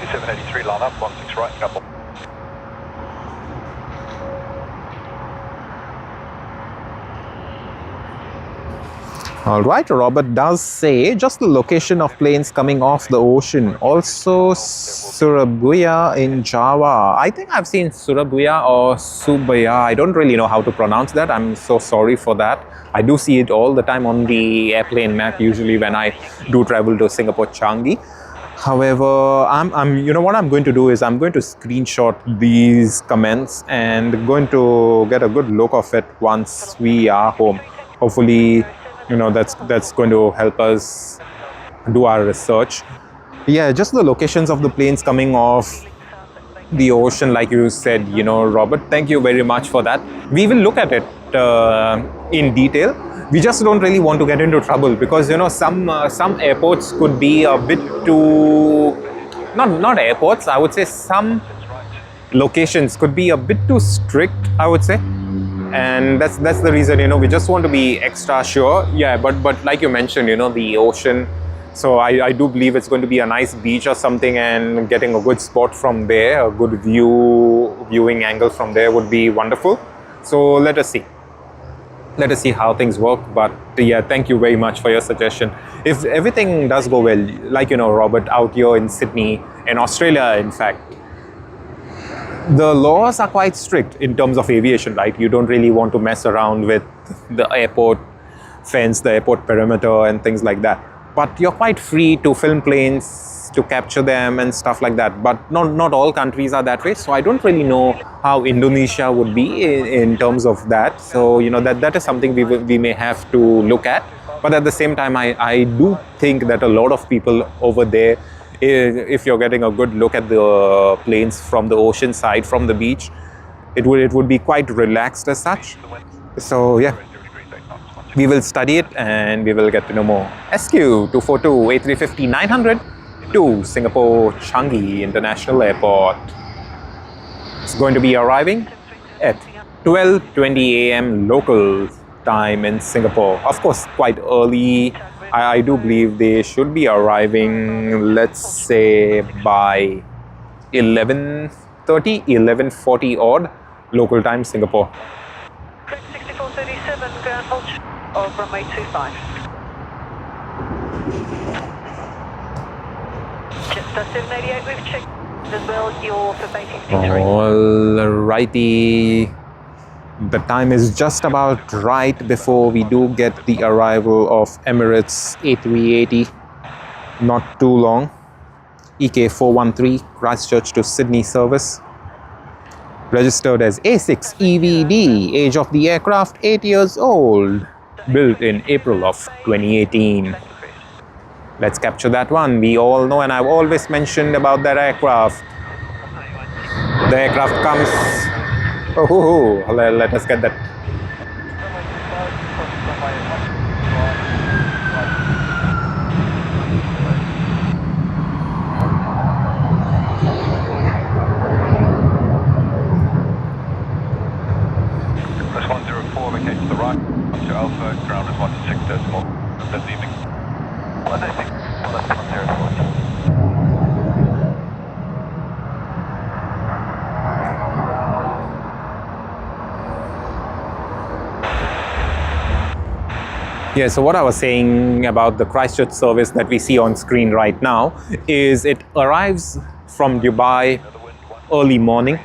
Speaker 1: A380-300, line up, 16 right, couple.
Speaker 2: All right, Robert does say just the location of planes coming off the ocean. Also Surabaya in Java. I think I've seen Surabaya or Subaya. I don't really know how to pronounce that. I'm so sorry for that. I do see it all the time on the airplane map, usually when I do travel to Singapore Changi. However, what I'm going to do is I'm going to screenshot these comments and going to get a good look of it once we are home. Hopefully, that's going to help us do our research. Yeah, just the locations of the planes coming off the ocean, like you said, Robert. Thank you very much for that. We will look at it in detail. We just don't really want to get into trouble because some airports could be a bit too not airports. I would say some locations could be a bit too strict, I would say. And that's the reason, we just want to be extra sure. Yeah, but like you mentioned, the ocean. So I do believe it's going to be a nice beach or something, and getting a good spot from there, a good viewing angle from there would be wonderful. So let us see. Let us see how things work. But yeah, thank you very much for your suggestion. If everything does go well, like, Robert, out here in Sydney, in Australia, in fact, the laws are quite strict in terms of aviation, right? You don't really want to mess around with the airport fence, the airport perimeter and things like that. But you're quite free to film planes, to capture them and stuff like that. But not all countries are that way. So I don't really know how Indonesia would be in terms of that. So, that is something we may have to look at. But at the same time, I do think that a lot of people over there, if you're getting a good look at the planes from the ocean side, from the beach, it would be quite relaxed as such. So yeah, we will study it and we will get to know more. SQ 242 A350-900 to Singapore Changi International Airport. It's going to be arriving at 12:20 a.m. local time in Singapore. Of course, quite early. I do believe they should be arriving, let's say, by 11:30, 11:40 odd local time Singapore.
Speaker 4: 6437, ground hold of runway 25. Jetstar 788, we've checked as well your for basic C3.
Speaker 2: Alrighty. The time is just about right before we do get the arrival of Emirates A380. Not too long. EK413 Christchurch to Sydney service. Registered as A6 EVD. Age of the aircraft 8 years old. Built in April of 2018. Let's capture that one. We all know, and I've always mentioned about that aircraft. The aircraft comes. Oh, let us get that.
Speaker 1: That's 104, vacate to the right, to Alpha, ground is 126 decimal, this evening. 106, 104.
Speaker 2: Yeah, so what I was saying about the Christchurch service that we see on screen right now is it arrives from Dubai early morning.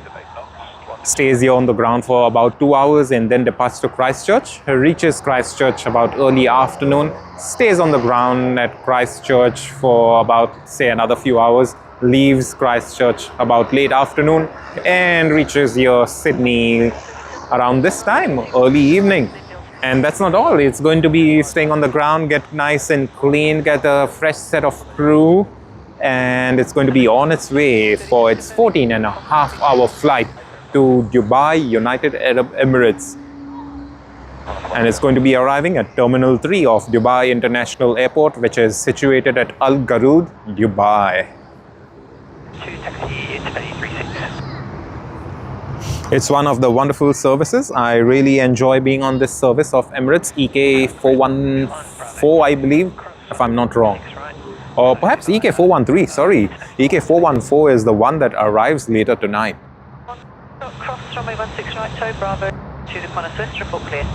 Speaker 2: Stays here on the ground for about 2 hours and then departs to Christchurch. Reaches Christchurch about early afternoon. Stays on the ground at Christchurch for about, say, another few hours. Leaves Christchurch about late afternoon and reaches here Sydney around this time, early evening. And that's not all. It's going to be staying on the ground, get nice and clean, get a fresh set of crew, and it's going to be on its way for its 14.5-hour flight to Dubai, United Arab Emirates. And it's going to be arriving at Terminal 3 of Dubai International Airport, which is situated at Al Garood, Dubai. It's one of the wonderful services. I really enjoy being on this service of Emirates, EK414, I believe, if I'm not wrong. Or perhaps EK413, sorry. EK414 is the one that arrives later tonight.
Speaker 4: Cross runway 16 right, toe Bravo to the Connoissance, report clear.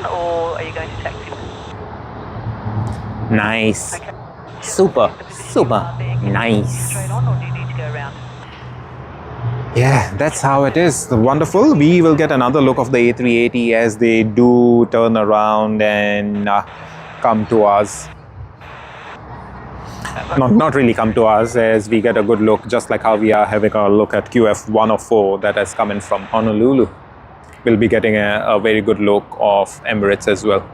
Speaker 4: Or are you going to taxi?
Speaker 2: Nice.
Speaker 4: Okay.
Speaker 2: Super nice.
Speaker 4: Straight on, or do you need to go around?
Speaker 2: Yeah, that's how it is. Wonderful. We will get another look of the A380 as they do turn around and come to us. Not really come to us, as we get a good look, just like how we are having a look at QF104 that has come in from Honolulu. We'll be getting a very good look of Emirates as well.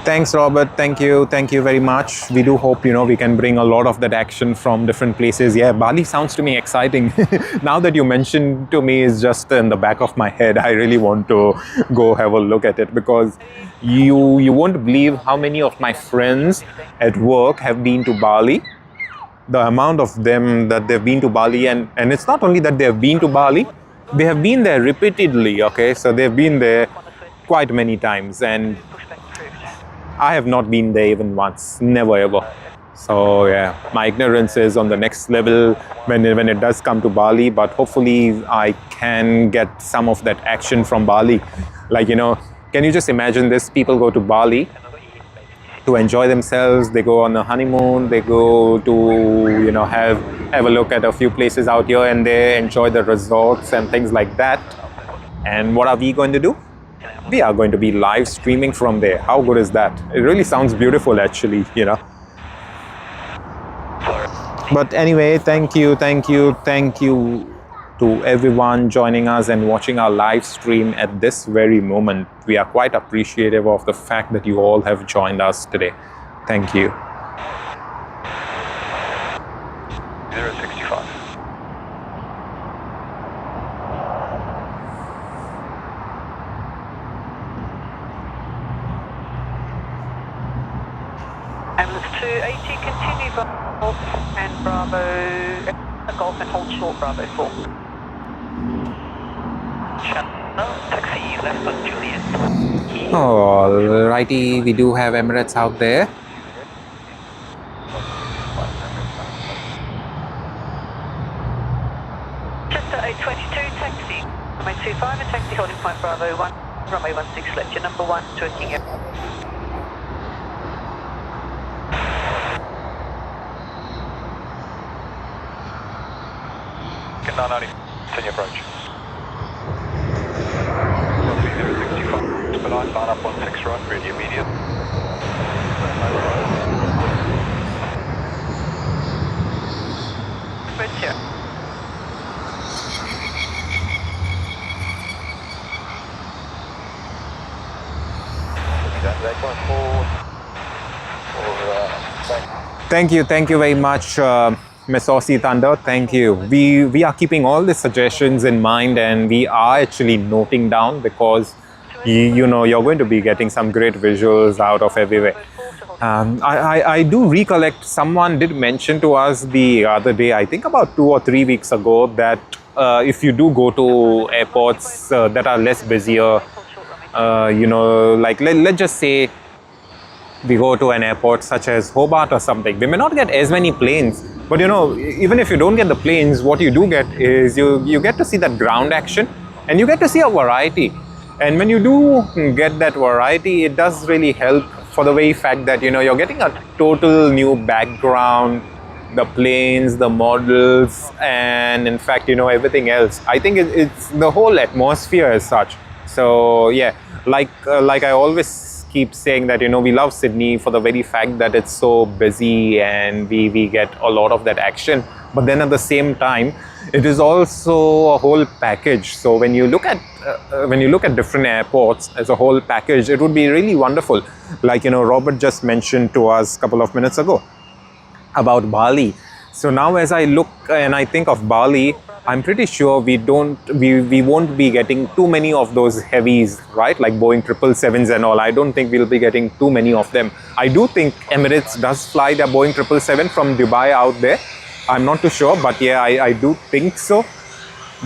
Speaker 2: Thanks, Robert. Thank you very much. We do hope, we can bring a lot of that action from different places. Yeah, Bali sounds to me exciting. Now that you mentioned to me, it's just in the back of my head. I really want to go have a look at it, because you won't believe how many of my friends at work have been to Bali. The amount of them that they've been to Bali, and it's not only that they've been to Bali, they have been there repeatedly, okay? So they've been there quite many times, and I have not been there even once, never ever. So yeah, my ignorance is on the next level when it does come to Bali, but hopefully I can get some of that action from Bali. Like, can you just imagine this? People go to Bali to enjoy themselves. They go on a honeymoon. They go to, have a look at a few places out here, and they enjoy the resorts and things like that. And what are we going to do? We are going to be live streaming from there. How good is that? It really sounds beautiful, actually, But anyway, thank you to everyone joining us and watching our live stream at this very moment. We are quite appreciative of the fact that you all have joined us today. Thank you.
Speaker 1: 065.
Speaker 4: Ambulance 280, continue Golf and Bravo, Golf and hold short Bravo 4.
Speaker 1: Channel, taxi left on Juliet.
Speaker 2: Alrighty, we do have Emirates out there.
Speaker 4: Chester 822, taxi. Runway 25 and taxi holding point Bravo 1. Runway 16, select your number 1, twerking it.
Speaker 1: Get 990, continue approach. 065, but I line up 16 right, ready immediate.
Speaker 4: Red chair.
Speaker 2: Thank you very much, Miss Aussie Thunder. Thank you. We are keeping all the suggestions in mind, and we are actually noting down, because you know, you're going to be getting some great visuals out of everywhere. I do recollect someone did mention to us the other day, I think about 2 or 3 weeks ago, that if you do go to airports that are less busier, you know, like let's just say we go to an airport such as Hobart or something, we may not get as many planes, but you know, even if you don't get the planes, what you do get is you get to see that ground action, and you get to see a variety. And when you do get that variety, it does really help for the very fact that, you know, you're getting a total new background, the planes, the models, and in fact, you know, everything else. I think it's the whole atmosphere as such. So yeah, like I always keep saying that, you know, we love Sydney for the very fact that it's so busy and we get a lot of that action. But then at the same time, it is also a whole package. So when you look at different airports as a whole package, it would be really wonderful. Like, you know, Robert just mentioned to us a couple of minutes ago about Bali. So now as I look and I think of Bali, I'm pretty sure we won't be getting too many of those heavies, right? Like Boeing 777s and all. I don't think we'll be getting too many of them. I do think Emirates does fly their Boeing 777 from Dubai out there. I'm not too sure, but yeah, I do think so.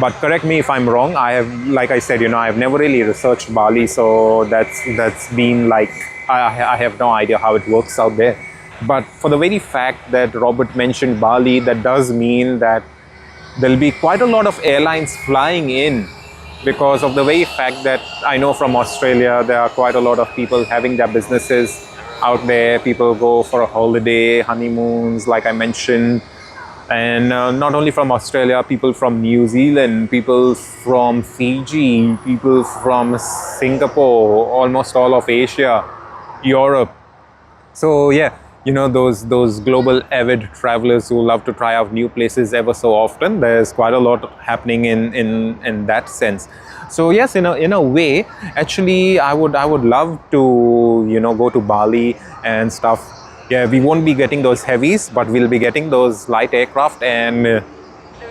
Speaker 2: But correct me if I'm wrong. I have, like I said, you know, I've never really researched Bali, so that's been like, I have no idea how it works out there. But for the very fact that Robert mentioned Bali, that does mean that there'll be quite a lot of airlines flying in, because of the very fact that I know from Australia, there are quite a lot of people having their businesses out there. People go for a holiday, honeymoons, like I mentioned. And not only from Australia, people from New Zealand, people from Fiji, people from Singapore, almost all of Asia, Europe. So yeah, you know, those global avid travelers who love to try out new places ever so often, there's quite a lot happening in that sense. So yes, in a way, actually, I would love to, you know, go to Bali and stuff. Yeah, we won't be getting those heavies, but we'll be getting those light aircraft, and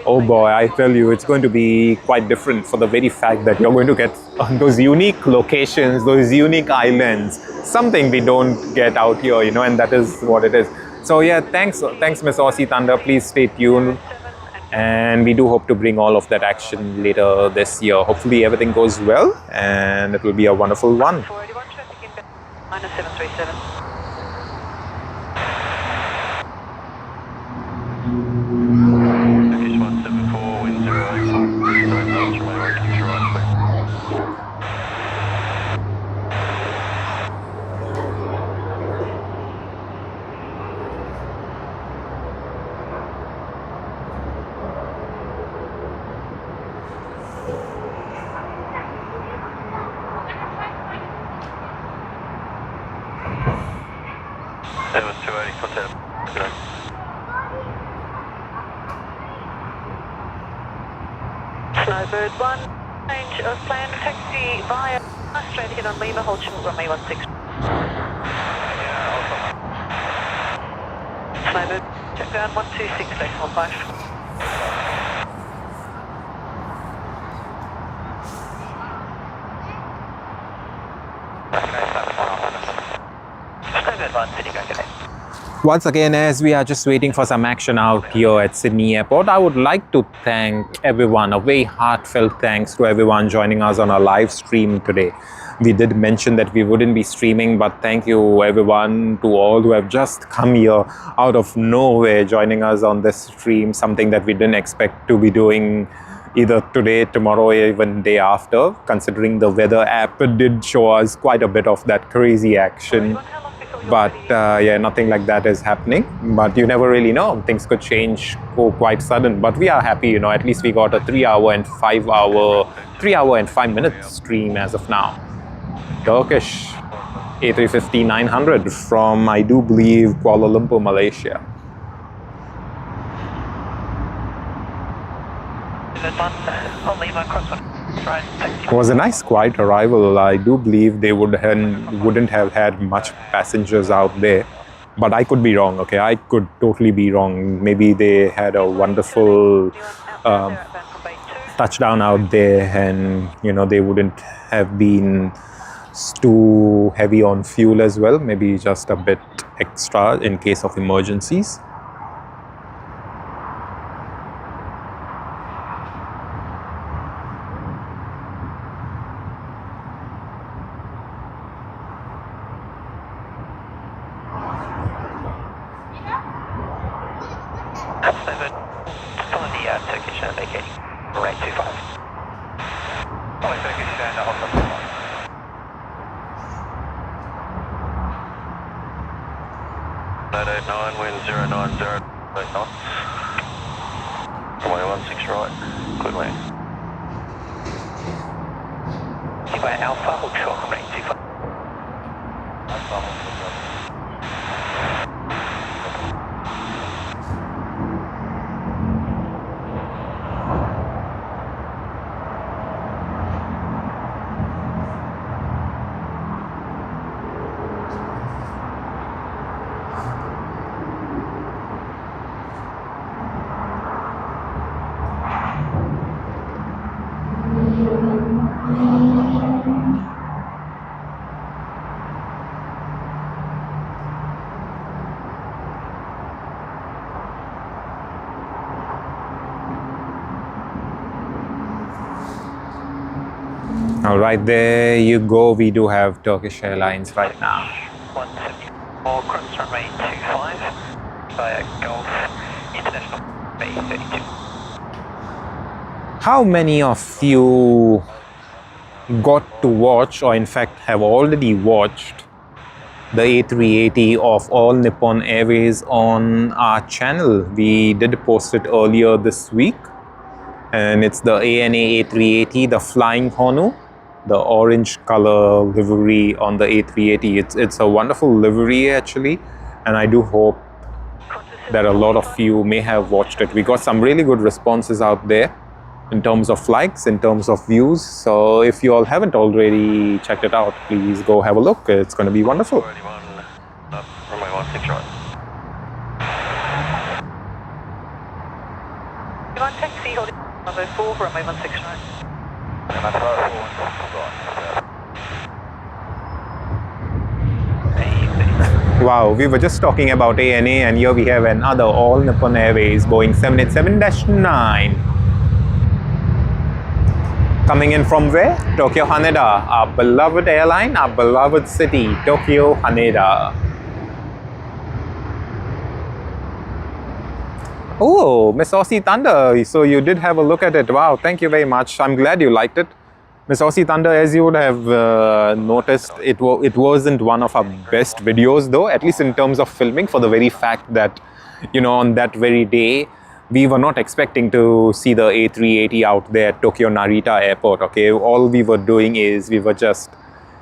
Speaker 2: oh boy, I tell you, it's going to be quite different for the very fact that you're going to get those unique locations, those unique islands, something we don't get out here, you know, and that is what it is. So yeah, thanks Miss Aussie Thunder. Please stay tuned, and we do hope to bring all of that action later this year. Hopefully everything goes well, and it will be a wonderful one.
Speaker 4: Minus 737.
Speaker 1: Airbus A330, contact.
Speaker 4: Snowbird 1, change of plan, taxi via straight ahead on Lima, hold short runway 16. Snowbird, check ground 126, decimal 5. Snowbird 1, Sydney, go today.
Speaker 2: Once again, as we are just waiting for some action out here at Sydney Airport, I would like to thank everyone, a very heartfelt thanks to everyone joining us on our live stream today. We did mention that we wouldn't be streaming, but thank you everyone, to all who have just come here out of nowhere joining us on this stream, something that we didn't expect to be doing either today, tomorrow, or even day after, considering the weather app did show us quite a bit of that crazy action. But yeah, nothing like that is happening. But you never really know. Things could change quite sudden. But we are happy, you know, at least we got a 3 hour and 5 minute stream as of now. Turkish A350-900 from, I do believe, Kuala Lumpur, Malaysia. It was a nice quiet arrival. I do believe they wouldn't have had much passengers out there, but I could be wrong. Okay, I could totally be wrong. Maybe they had a wonderful touchdown out there, and you know, they wouldn't have been it's too heavy on fuel as well. Maybe just a bit extra in case of emergencies. All right, there you go. We do have Turkish Airlines right now.
Speaker 3: 174, cross runway 25 via Gulf International A32.
Speaker 2: How many of you got to watch, or in fact have already watched, the A380 of All Nippon Airways on our channel? We did post it earlier this week, and it's the ANA A380, the Flying Honu, the orange color livery on the A380. It's a wonderful livery actually, and I do hope that a lot of you may have watched it. We got some really good responses out there in terms of likes, in terms of views. So if you all haven't already checked it out, please go have a look. It's going to be wonderful.
Speaker 3: Runway 16 right.
Speaker 4: Taxi, holding number 4, runway 16 right.
Speaker 2: Wow, we were just talking about ANA, and here we have another All Nippon Airways Boeing 787-9. Coming in from where? Tokyo Haneda, our beloved airline, our beloved city, Tokyo Haneda. Oh, Miss Aussie Thunder, so you did have a look at it. Wow, thank you very much. I'm glad you liked it. Miss Aussie Thunder, as you would have noticed, it wasn't one of our best videos though, at least in terms of filming, for the very fact that, you know, on that very day, we were not expecting to see the A380 out there at Tokyo Narita Airport, okay? All we were doing is we were just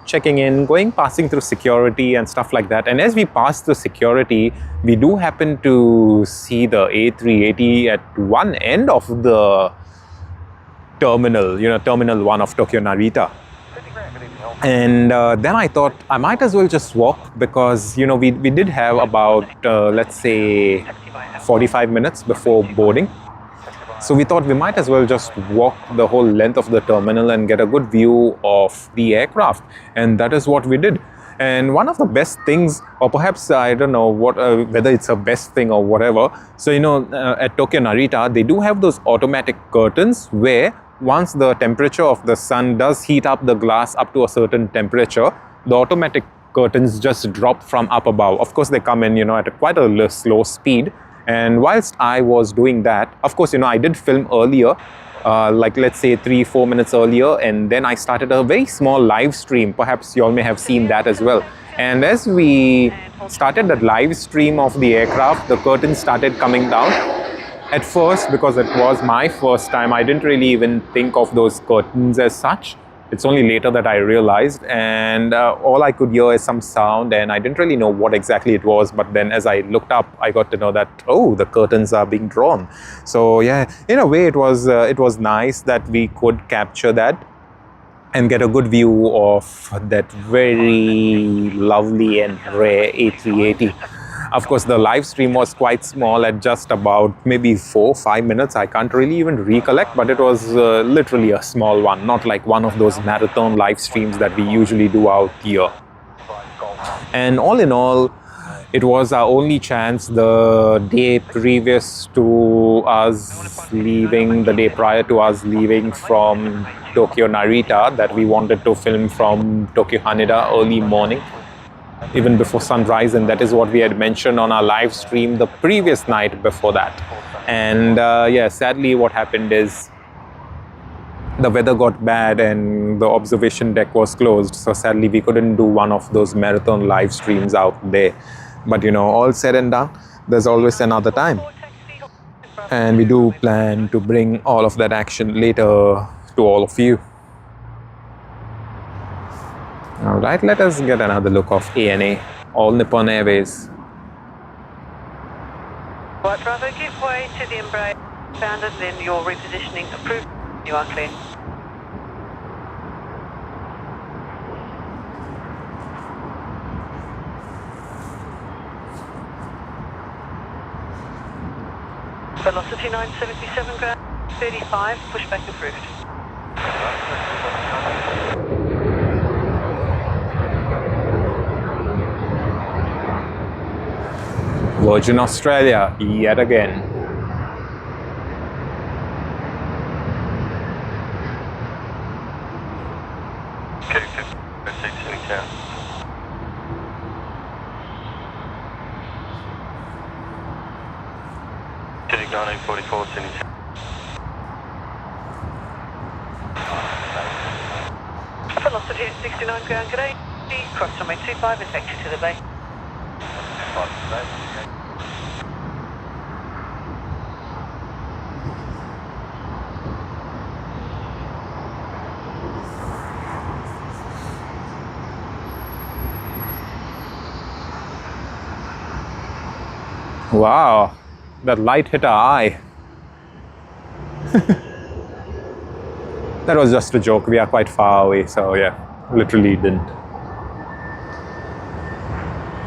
Speaker 2: checking in, passing through security and stuff like that. And as we passed through security, we do happen to see the A380 at one end of the terminal, you know, Terminal 1 of Tokyo Narita. And then I thought I might as well just walk, because, you know, we did have about, let's say, 45 minutes before boarding. So we thought we might as well just walk the whole length of the terminal and get a good view of the aircraft. And that is what we did. And one of the best things, or perhaps I don't know what, whether it's a best thing or whatever. So, you know, at Tokyo Narita, they do have those automatic curtains where once the temperature of the sun does heat up the glass up to a certain temperature, the automatic curtains just drop from up above. Of course, they come in, you know, at quite a slow speed. And whilst I was doing that, of course, you know, I did film earlier, like let's say 3-4 minutes earlier, and then I started a very small live stream. Perhaps you all may have seen that as well. And as we started that live stream of the aircraft, the curtains started coming down. At first, because it was my first time, I didn't really even think of those curtains as such. It's only later that I realized, and all I could hear is some sound, and I didn't really know what exactly it was. But then as I looked up, I got to know that, oh, the curtains are being drawn. So yeah, in a way it was nice that we could capture that and get a good view of that very lovely and rare A380. Of course, the live stream was quite small at just about maybe 4-5 minutes. I can't really even recollect, but it was literally a small one, not like one of those marathon live streams that we usually do out here. And all in all, it was our only chance the day previous to us leaving, the day prior to us leaving from Tokyo Narita, that we wanted to film from Tokyo Haneda early morning, even before sunrise, and that is what we had mentioned on our live stream the previous night before that. And yeah, sadly what happened is the weather got bad and the observation deck was closed, so sadly we couldn't do one of those marathon live streams out there. But you know, all said and done, there's always another time, and we do plan to bring all of that action later to all of you. Alright, let us get another look of ANA, All Nippon Airways.
Speaker 4: Right, Bravo, give way to the embrace, bound, and then your repositioning approved. You are clear. Velocity 977 ground 35, pushback approved.
Speaker 2: Virgin Australia, yet again.
Speaker 4: Velocity at 69 ground, good day. Cross runway 25 and taxi to the bay.
Speaker 2: Wow, that light hit our eye. That was just a joke. We are quite far away, so yeah, literally didn't.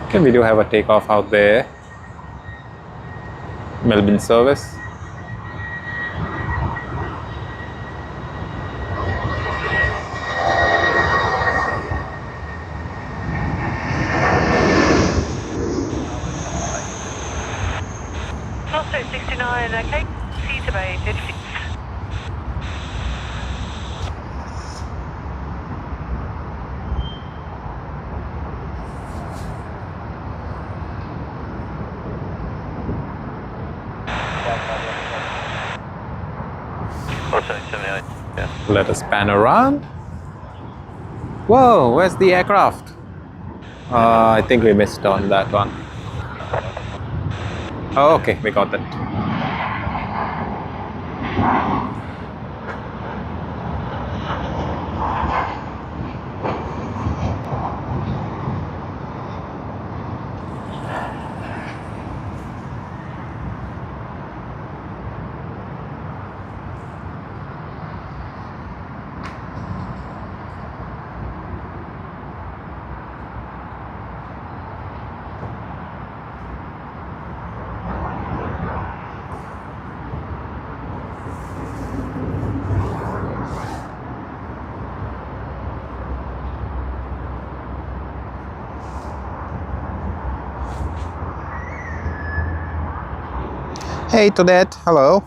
Speaker 2: Okay, we do have a takeoff out there. Melbourne service.
Speaker 4: Also 69, okay. See you to bay, 56.
Speaker 2: Let us pan around. Whoa, where's the aircraft? I think we missed on that one. Oh, okay, we got that. Hey Toadette, hello.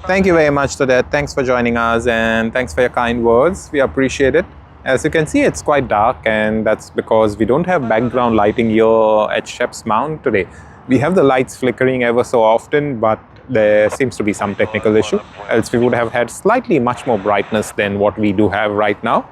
Speaker 2: Thank you very much Toadette, thanks for joining us and thanks for your kind words, we appreciate it. As you can see, it's quite dark, and that's because we don't have background lighting here at Shep's Mound today. We have the lights flickering ever so often, but there seems to be some technical issue, else we would have had slightly much more brightness than what we do have right now.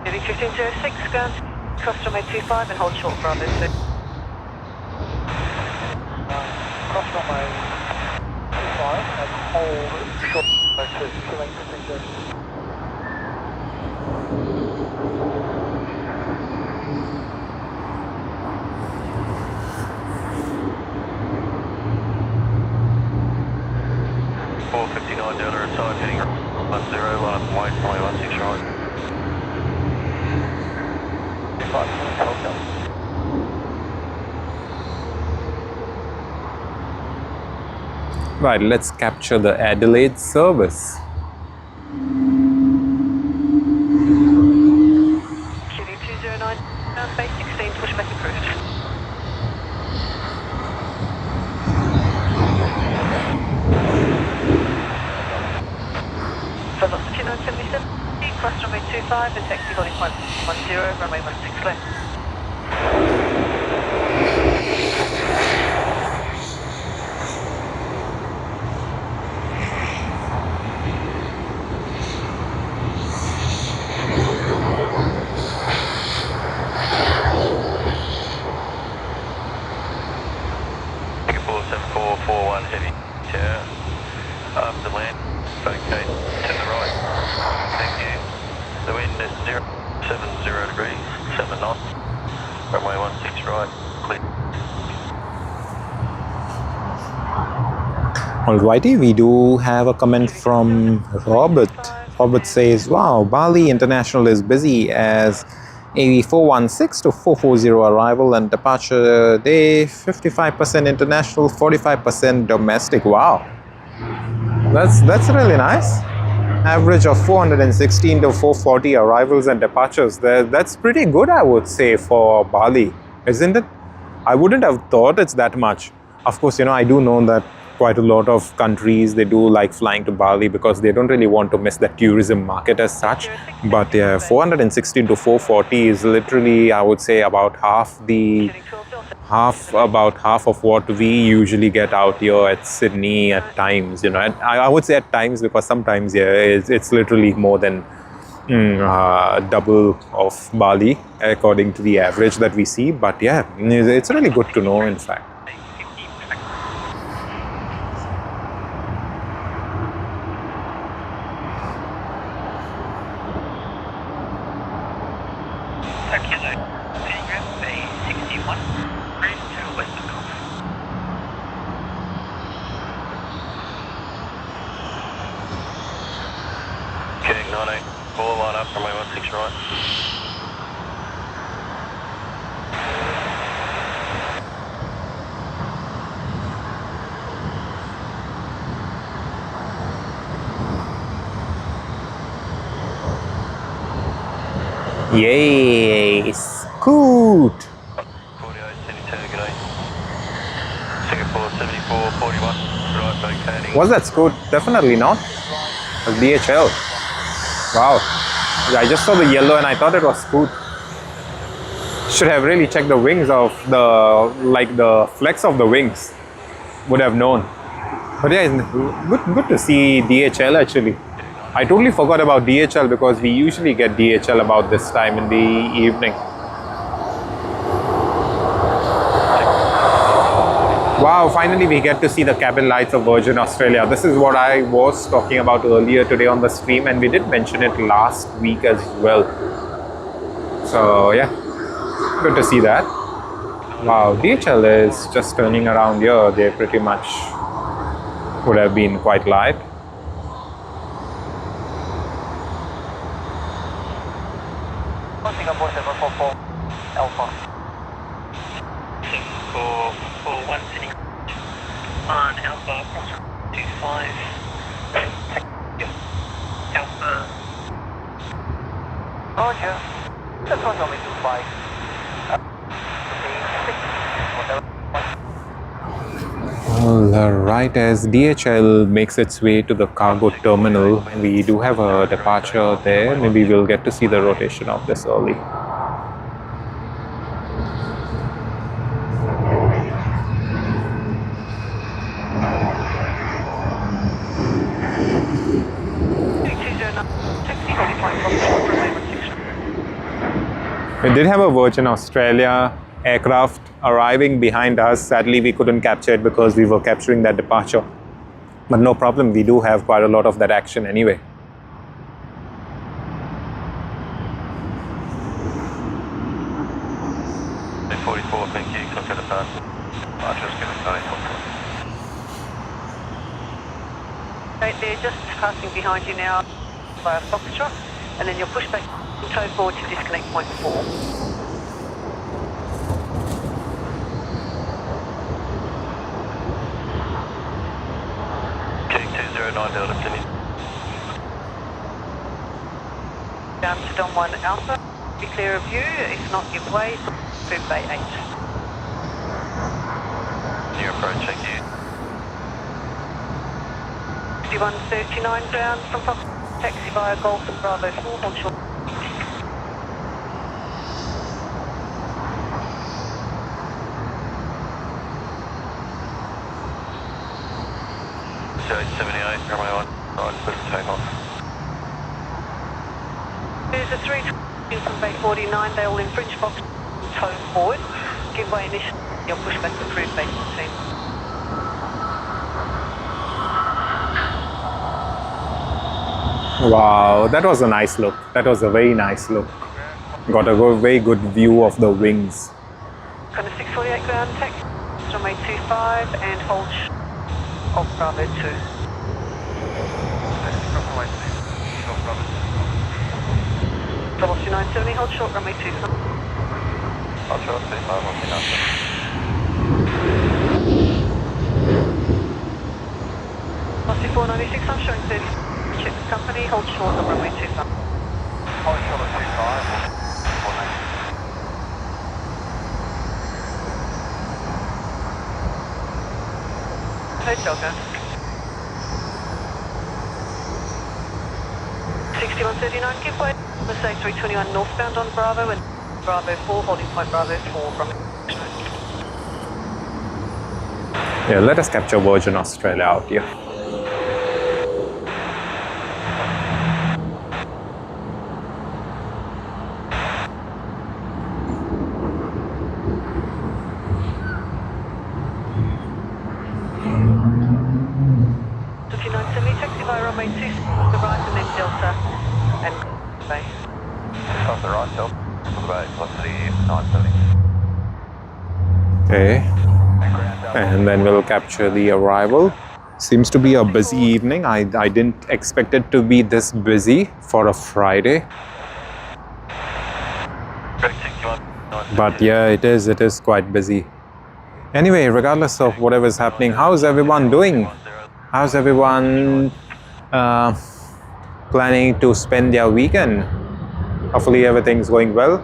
Speaker 4: Moving 1506, ground, cross runway 25 and hold short Bravo 2.
Speaker 3: Cross runway 25 hold short to select procedure.
Speaker 1: Delta inside heading 10, line up and wait, runway 16 right. 5 minutes, hotel.
Speaker 2: Right, let's capture the Adelaide service.
Speaker 4: QD209, base 16, pushback approved. Velocity 977, cross runway 25 and taxi holding 110, runway 16 left.
Speaker 1: Singapore 7441 heavy chair. After land, vacate to the right. Thank you. The wind is 070 degrees, 7 knots. Runway 16 right, clear.
Speaker 2: Alrighty, we do have a comment from Robert. Robert says, wow, Bali International is busy as AV416 to 440 arrival and departure day, 55% international, 45% domestic. Wow. That's really nice. Average of 416 to 440 arrivals and departures. That's pretty good, I would say, for Bali, isn't it? I wouldn't have thought it's that much. Of course, I do know that quite a lot of countries, they do like flying to Bali because they don't really want to miss the tourism market as such. But yeah, 416 to 440 is literally, I would say, about half of what we usually get out here at Sydney at times. I would say at times, because sometimes it's literally more than double of Bali according to the average that we see. But yeah, it's really good to know, in fact. Yay! Scoot!
Speaker 1: Singapore 7441, right, vacating.
Speaker 2: Was that Scoot? Definitely not. It was DHL. Wow. I just saw the yellow and I thought it was Scoot. Should have really checked the wings of the flex of the wings. Would have known. But yeah, good to see DHL actually. I totally forgot about DHL because we usually get DHL about this time in the evening. Wow, finally we get to see the cabin lights of Virgin Australia. This is what I was talking about earlier today on the stream, and we did mention it last week as well. So yeah, good to see that. Wow, DHL is just turning around here. They pretty much would have been quite light.
Speaker 3: Singapore 744 Alpha.
Speaker 4: 7441 sitting on Alpha, cross 25. Alpha.
Speaker 3: Roger. That's what only 25.
Speaker 2: Alright, as DHL makes its way to the cargo terminal, we do have a departure there. Maybe we'll get to see the rotation of this early. We did have a Virgin Australia aircraft arriving behind us. Sadly, we couldn't capture it because we were capturing that departure. But no problem, we do have quite a lot of that action anyway.
Speaker 1: A44, thank you. Clock at the pass. I'll just give it going.
Speaker 4: Right, they're just passing behind you now via Foxtrot, and then you'll push back and tow forward to disconnect point 4.
Speaker 1: King 209 Delta, can you?
Speaker 4: Down to Dom 1 Alpha, be clear of you, if not give way, through Bay 8.
Speaker 1: New approach, thank you.
Speaker 4: 6139 ground from Fox, taxi via Golf and Bravo 4, hold short.
Speaker 1: Runway 1, right, put the take off.
Speaker 4: There's a 320 from Bay 49, they all infringe Fox, tow forward, give way initially, you'll push back to approved Bay 14.
Speaker 2: Wow, that was a nice look. That was a very nice look. Got a very good view of the wings.
Speaker 4: Kind of 648 ground, taxi, runway 25 and hold of Bravo 2. Velocity 970, hold short, runway 25.
Speaker 1: I'll try to see if I want to know.
Speaker 4: Velocity 496, I'm showing 30. Check the company, hold short on runway 25.
Speaker 1: Hold short at 25.
Speaker 4: Hotel go. 6139, give way. Airbus A321 northbound on Bravo and Bravo 4, holding point Bravo 4 from...
Speaker 2: Yeah, let us capture Virgin Australia out here.
Speaker 4: Taxi via runway 2, the right and then Delta and Bay.
Speaker 1: Off the right, Delta, to the Bay, velocity 970.
Speaker 2: Okay. And then we'll capture the arrival. Seems to be a busy evening. I didn't expect it to be this busy for a Friday. But yeah, it is quite busy. Anyway, regardless of whatever's happening, how's everyone doing? How's everyone planning to spend their weekend? Hopefully everything's going well.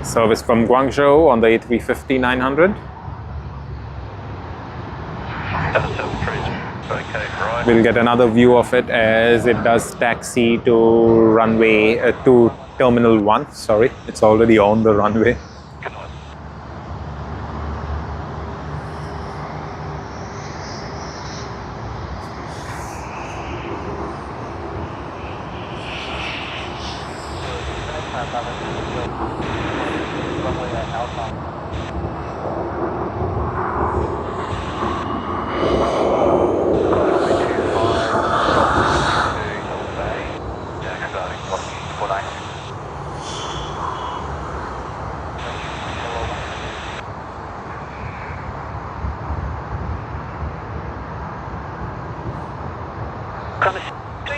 Speaker 2: Service from Guangzhou on the A350-900. We'll get another view of it as it does taxi to runway, to Terminal 1. Sorry, it's already on the runway.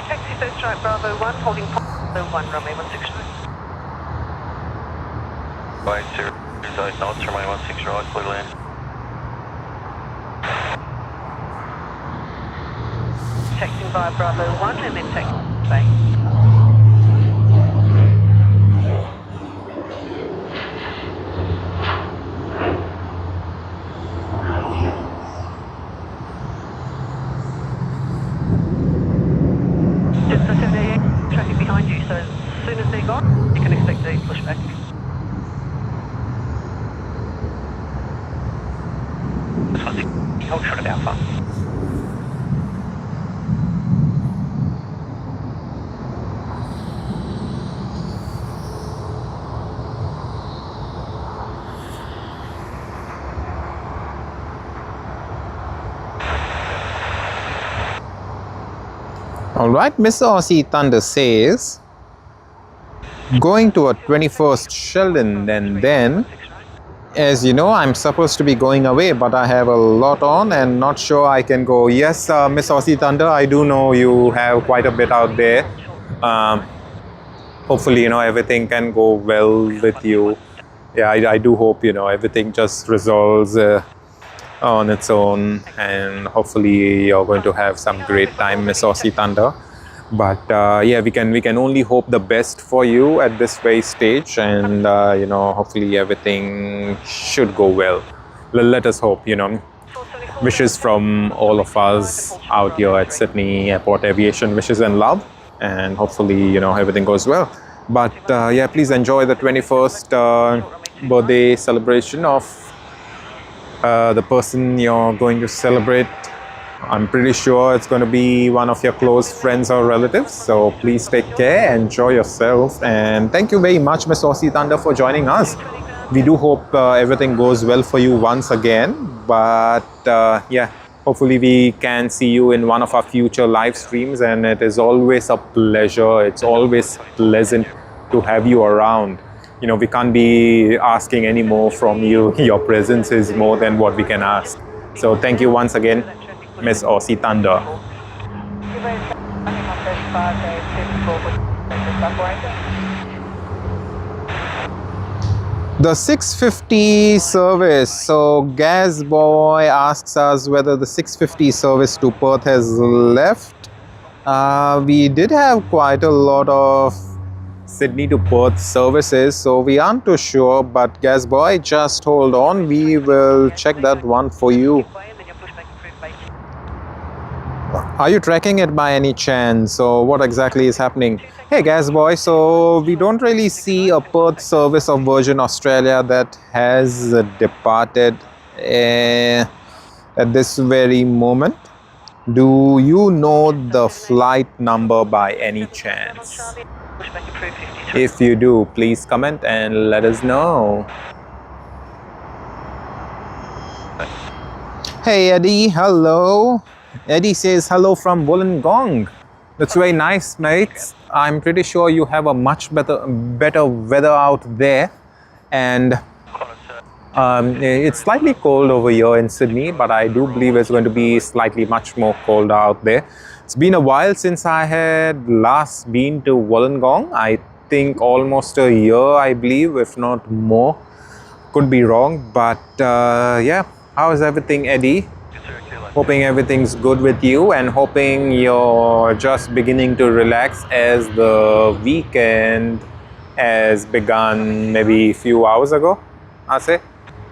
Speaker 4: Taxi first right, Bravo 1, holding Bravo 1, runway 16 right.
Speaker 1: 8 knots, runway 16 right, clear land.
Speaker 4: Taxiing via Bravo 1 and then taxi Bay. Traffic behind you, so as soon as they're gone, you can expect a pushback.
Speaker 1: Hold short of Alpha.
Speaker 2: Alright, Mr. Aussie Thunder says, going to a 21st Sheldon, and then, as you know, I'm supposed to be going away, but I have a lot on and not sure I can go. Yes, Miss Aussie Thunder, I do know you have quite a bit out there. Hopefully, everything can go well with you. Yeah, I do hope, everything just resolves on its own, and hopefully you're going to have some great time, Miss Aussie Thunder. But yeah, we can only hope the best for you at this very stage, and hopefully everything should go well. Let us hope. Wishes from all of us out here at Sydney Airport Aviation, wishes and love, and hopefully everything goes well. But yeah, please enjoy the 21st birthday celebration of the person you're going to celebrate. I'm pretty sure it's going to be one of your close friends or relatives. So please take care, enjoy yourself, and thank you very much, Miss Aussie Thunder, for joining us. We do hope everything goes well for you once again. But yeah, hopefully we can see you in one of our future live streams, and it is always a pleasure. It's always pleasant to have you around. We can't be asking any more from you. Your presence is more than what we can ask. So thank you once again, Miss Aussie Thunder. The 650 service. So Gaz Boy asks us whether the 650 service to Perth has left. We did have quite a lot of Sydney to Perth services, so we aren't too sure, but Gaz Boy, just hold on, we will check that one for you. Are you tracking it by any chance? So what exactly is happening? Hey Gaz Boy, so we don't really see a Perth service of Virgin Australia that has departed at this very moment. Do you know the flight number by any chance? If you do, please comment and let us know. Hey Eddie, hello. Eddie says hello from Wollongong. That's very nice, mates. I'm pretty sure you have a much better weather out there, and it's slightly cold over here in Sydney, but I do believe it's going to be slightly much more cold out there. It's been a while since I had last been to Wollongong. I think almost a year, I believe, if not more. Could be wrong, but yeah. How is everything, Eddie? Hoping everything's good with you, and hoping you're just beginning to relax as the weekend has begun maybe a few hours ago, I'll say.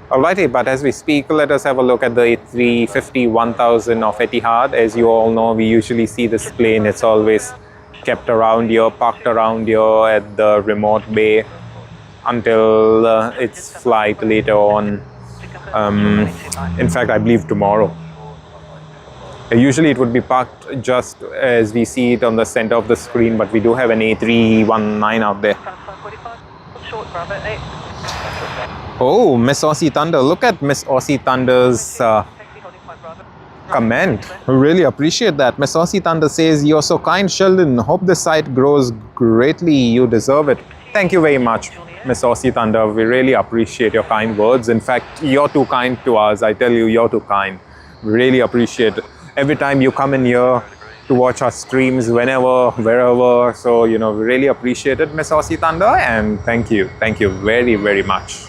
Speaker 2: Alrighty, but as we speak, let us have a look at the A350-1000 of Etihad. As you all know, we usually see this plane. It's always kept around here, parked around here at the remote bay until its flight later on. In fact, I believe tomorrow. Usually it would be parked just as we see it on the center of the screen, but we do have an A319 out there. Oh, Miss Aussie Thunder. Look at Miss Aussie Thunder's comment. We really appreciate that. Miss Aussie Thunder says, "You're so kind, Sheldon. Hope the site grows greatly. You deserve it." Thank you very much, Miss Aussie Thunder. We really appreciate your kind words. In fact, you're too kind to us. I tell you, you're too kind. We really appreciate it. Every time you come in here to watch our streams, whenever, wherever. So, we really appreciate it, Miss Aussie Thunder. And thank you. Thank you very, very much.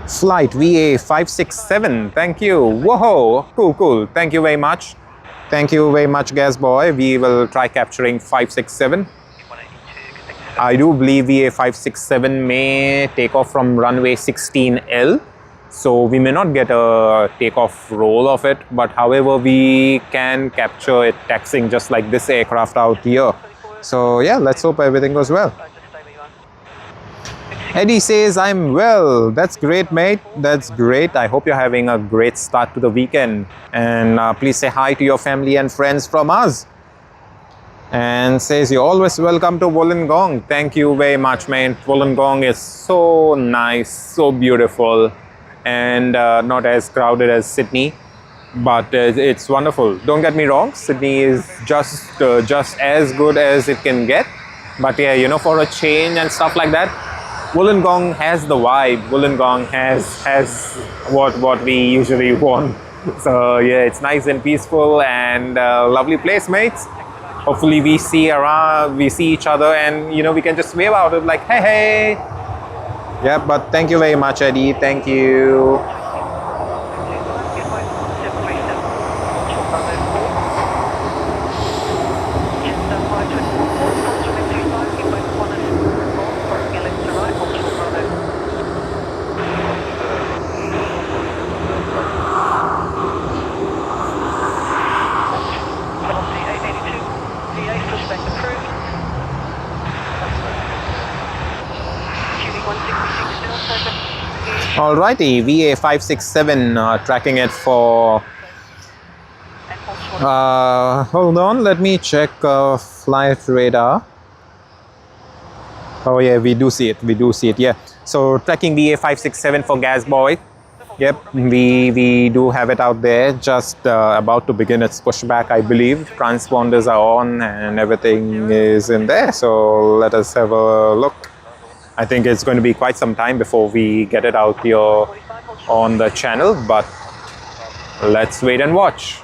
Speaker 2: Flight VA567, thank you. Whoa, cool. Thank you very much. Thank you very much, Gas Boy. We will try capturing 567. I do believe VA567 may take off from runway 16L. So we may not get a takeoff roll of it, but however, we can capture it taxiing just like this aircraft out here. So yeah, let's hope everything goes well. Eddie says, "I'm well." That's great, mate. That's great. I hope you're having a great start to the weekend. And please say hi to your family and friends from us. and says you're always welcome to Wollongong. Thank you very much, man. Wollongong is so nice, so beautiful, and not as crowded as Sydney, but it's wonderful. Don't get me wrong, Sydney is just as good as it can get, but yeah, you know, for a change and stuff like that, Wollongong has the vibe. Wollongong has what we usually want. So yeah, it's nice and peaceful and lovely place, mates. Hopefully we see each other, and you know, we can just wave out it like, hey, hey. Yeah, but thank you very much, Eddie. Thank you. Alrighty, VA567 tracking it for. Hold on, let me check flight radar. Oh yeah, we do see it. Yeah. So tracking VA567 for Gas Boy. Yep, we do have it out there. Just about to begin its pushback, I believe. Transponders are on and everything is in there. So let us have a look. I think it's going to be quite some time before we get it out here on the channel, but let's wait and watch.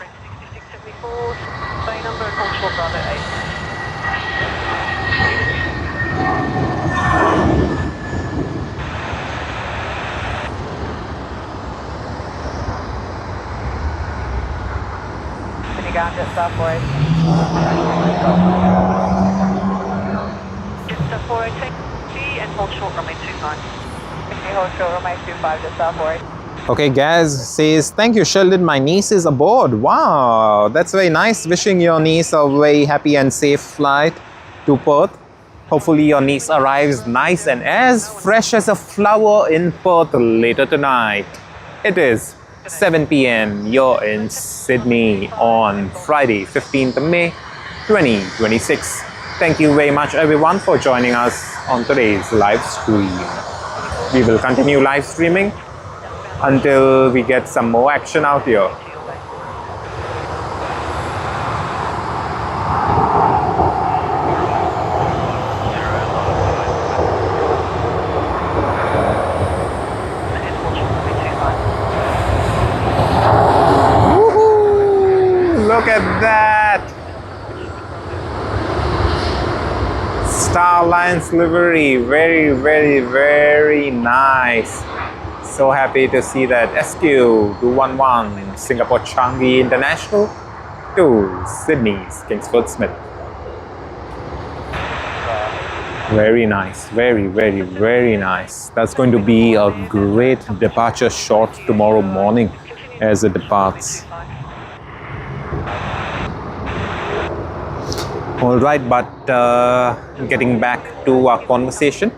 Speaker 4: Hold short runway 25. Hold short runway 25 to Southway.
Speaker 2: Okay, Gaz says, thank you, Sheldon. My niece is aboard. Wow, that's very nice. Wishing your niece a very happy and safe flight to Perth. Hopefully your niece arrives nice and as fresh as a flower in Perth later tonight. It is 7 p.m. You're in Sydney on Friday, 15th of May, 2026. Thank you very much, everyone, for joining us on today's live stream. We will continue live streaming until we get some more action out here. Woohoo! Look at that! Star Alliance livery, very, very, very nice. So happy to see that. SQ211 Singapore Changi International to Sydney's Kingsford Smith. Very nice, very, very, very nice. That's going to be a great departure shot tomorrow morning as it departs. All right, but getting back to our conversation,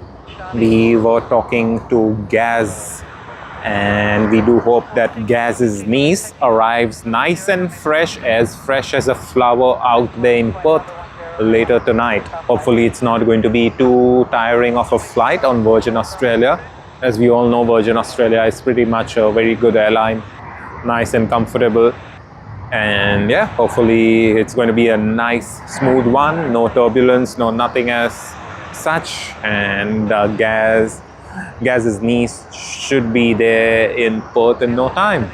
Speaker 2: we were talking to Gaz, and we do hope that Gaz's niece arrives nice and fresh as a flower out there in Perth later tonight. Hopefully it's not going to be too tiring of a flight on Virgin Australia. As we all know, Virgin Australia is pretty much a very good airline, nice and comfortable. And yeah, hopefully it's going to be a nice smooth one, no turbulence, no nothing as such. And Gaz's niece should be there in Perth in no time.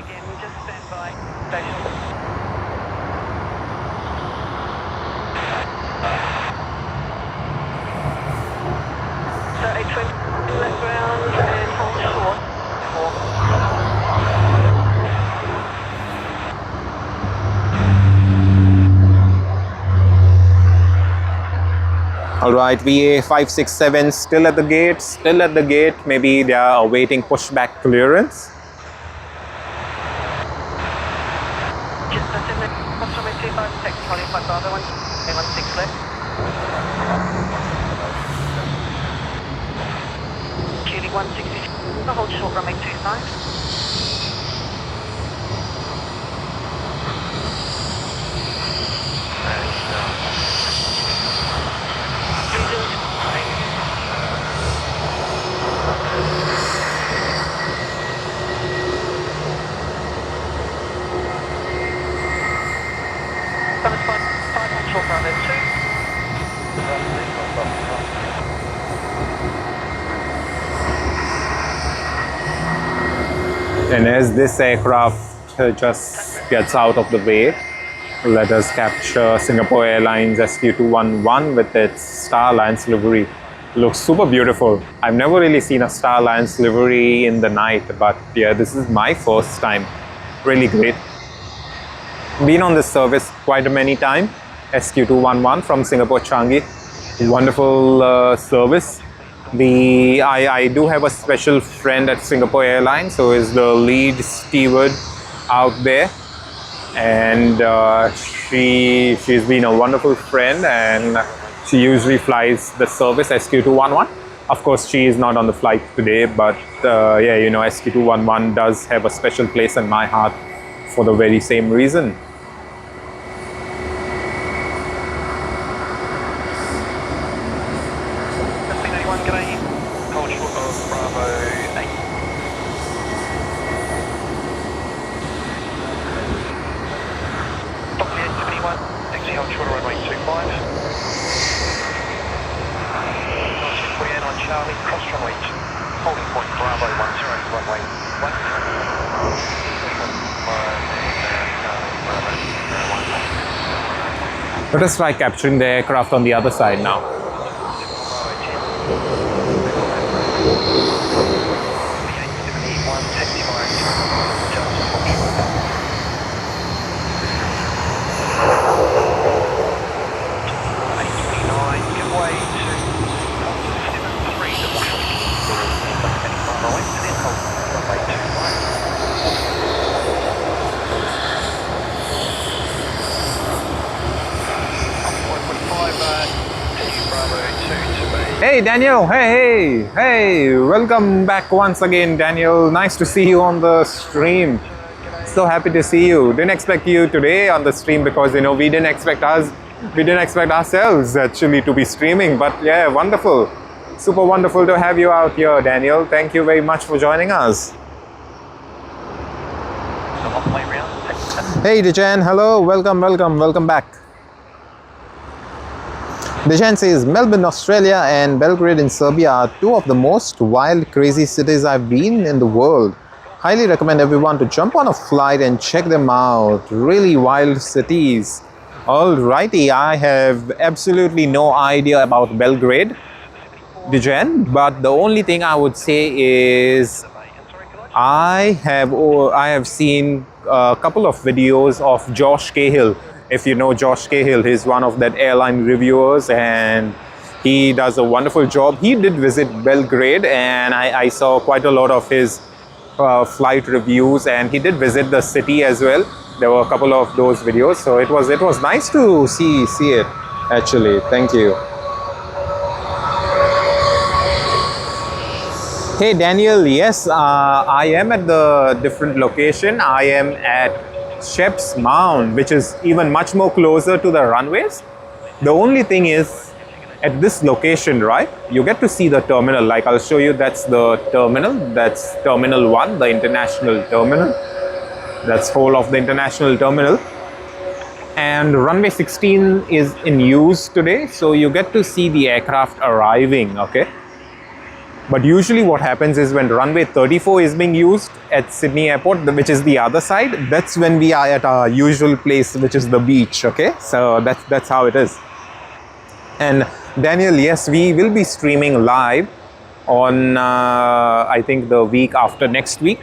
Speaker 2: Alright, VA567 still at the gate, maybe they are awaiting pushback clearance.
Speaker 4: Hold short runway 25.
Speaker 2: And as this aircraft just gets out of the way, let us capture Singapore Airlines SQ211 with its Star Alliance livery. Looks super beautiful. I've never really seen a Star Alliance livery in the night, but yeah, this is my first time. Really great. Been on this service quite many times. SQ211 from Singapore Changi. Wonderful service. I do have a special friend at Singapore Airlines who is the lead steward out there, and she's been a wonderful friend, and she usually flies the service SQ211. Of course, she is not on the flight today, but yeah, you know, SQ211 does have a special place in my heart for the very same reason. Let us try capturing the aircraft on the other side now. Hey Daniel, hey, welcome back once again, Daniel. Nice to see you on the stream. So happy to see you. Didn't expect you today on the stream because, you know, we didn't expect ourselves actually to be streaming, but yeah, wonderful. Super wonderful to have you out here, Daniel. Thank you very much for joining us. Hey Dejan, hello, welcome back. Dejan says, Melbourne, Australia and Belgrade in Serbia are two of the most wild, crazy cities I've been in the world. Highly recommend everyone to jump on a flight and check them out. Really wild cities. Alrighty, I have absolutely no idea about Belgrade, Dejan, but the only thing I would say is I have seen a couple of videos of Josh Cahill. If you know Josh Cahill, he's one of that airline reviewers and he does a wonderful job. He did visit Belgrade and I saw quite a lot of his flight reviews, and he did visit the city as well. There were a couple of those videos, so it was nice to see it actually. Thank you. Hey Daniel, yes, I am at the different location. I am at Shep's Mound, which is even much more closer to the runways. The only thing is, at this location, right, you get to see the terminal. Like I'll show you, that's the terminal. That's Terminal 1, the international terminal. That's whole of the international terminal. And runway 16 is in use today, so you get to see the aircraft arriving, okay? But usually what happens is when runway 34 is being used at Sydney Airport, which is the other side, that's when we are at our usual place, which is the beach, okay? So that's how it is. And Daniel, yes, we will be streaming live on, I think the week after next week,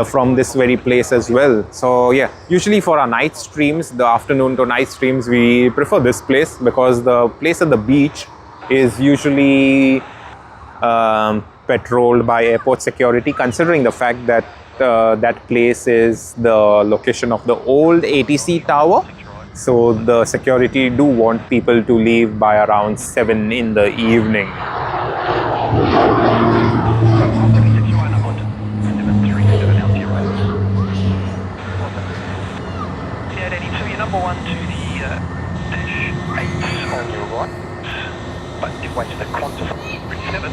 Speaker 2: from this very place as well. So yeah, usually for our night streams, the afternoon to night streams, we prefer this place because the place at the beach is usually patrolled by airport security, considering the fact that that place is the location of the old ATC tower. So the security do want people to leave by around 7 in the evening.
Speaker 1: Number 1 to the dash 8 on your right, but give way to the Qantas 37,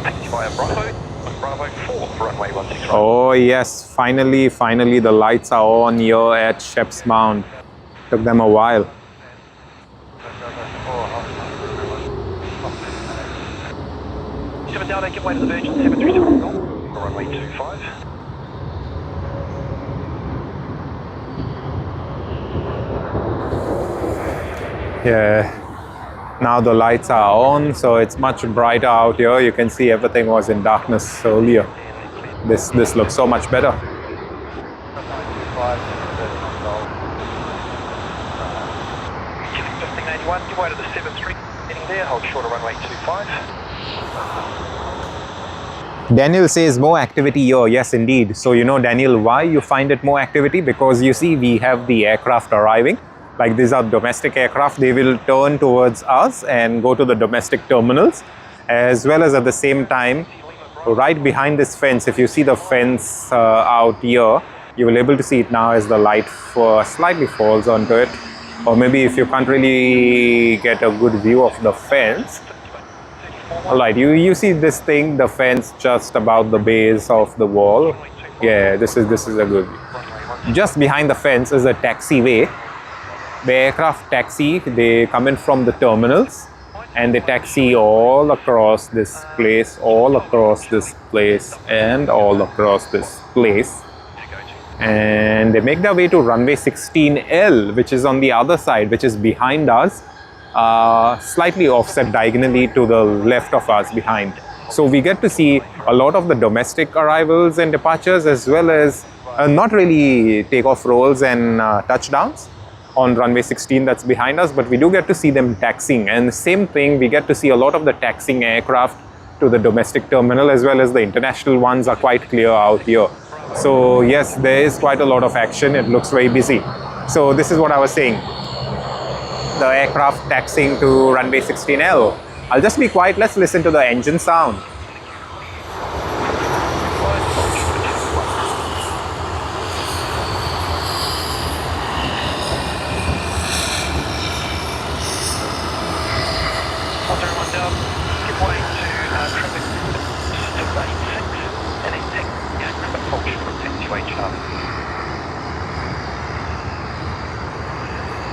Speaker 1: taxi via Bravo 4, runway 16 right.
Speaker 2: Oh yes, finally the lights are on here at Shep's Mound. Took them a while.
Speaker 1: Give way to the Virgin 737 runway 25.
Speaker 2: Yeah. Now the lights are on, so it's much brighter out here. You can see everything was in darkness earlier. This looks so much better.
Speaker 1: Lifting 81, give way to the 73, heading there, hold short of runway 25.
Speaker 2: Daniel says more activity here. Yes, indeed. So, Daniel, why you find it more activity? Because you see, we have the aircraft arriving. Like these are domestic aircraft. They will turn towards us and go to the domestic terminals, as well as at the same time, right behind this fence. If you see the fence out here, you will be able to see it now as the light slightly falls onto it. Or maybe if you can't really get a good view of the fence. Alright, you see this thing, the fence just about the base of the wall. Yeah, this is a good view. Just behind the fence is a taxiway. The aircraft taxi, they come in from the terminals and they taxi all across this place, all across this place, and all across this place. And they make their way to runway 16L, which is on the other side, which is behind us, slightly offset diagonally to the left of us behind. So we get to see a lot of the domestic arrivals and departures, as well as not really takeoff rolls and touchdowns on runway 16 that's behind us, but we do get to see them taxiing. And the same thing, we get to see a lot of the taxiing aircraft to the domestic terminal, as well as the international ones are quite clear out here. So yes, there is quite a lot of action. It looks very busy. So this is what I was saying. The aircraft taxiing to runway 16L. I'll just be quiet. Let's listen to the engine sound.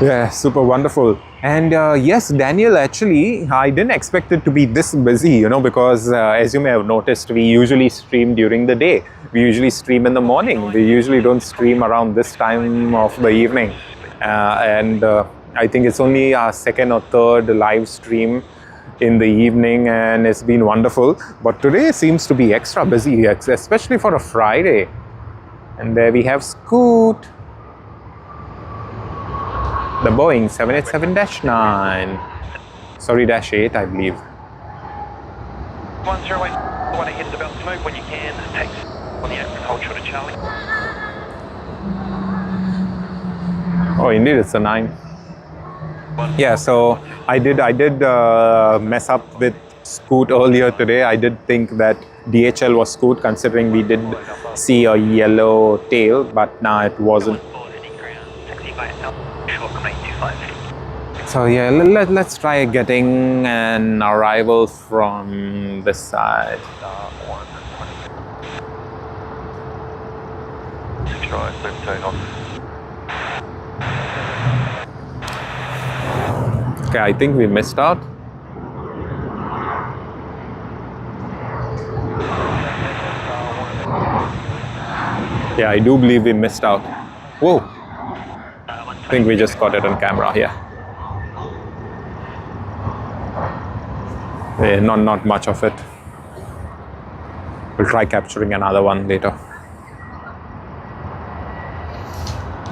Speaker 2: Yeah, super wonderful. And yes, Daniel, actually, I didn't expect it to be this busy, because as you may have noticed, we usually stream during the day. We usually stream in the morning. We usually don't stream around this time of the evening. I think it's only our second or third live stream in the evening, and it's been wonderful. But today seems to be extra busy, especially for a Friday. And there we have Scoot. The Boeing 787-9. Sorry, -8, I believe.
Speaker 1: 108, the one ahead is about to move when you can. Takes on the apron, hold short of Charlie.
Speaker 2: Oh, indeed, it's a 9. Yeah, so I did mess up with Scoot earlier today. I did think that DHL was Scoot, considering we did see a yellow tail, but now it wasn't. So yeah, let's try getting an arrival from this side. Okay, I think we missed out. Yeah, I do believe we missed out. Whoa. I think we just got it on camera here. Yeah, not much of it. We'll try capturing another one later.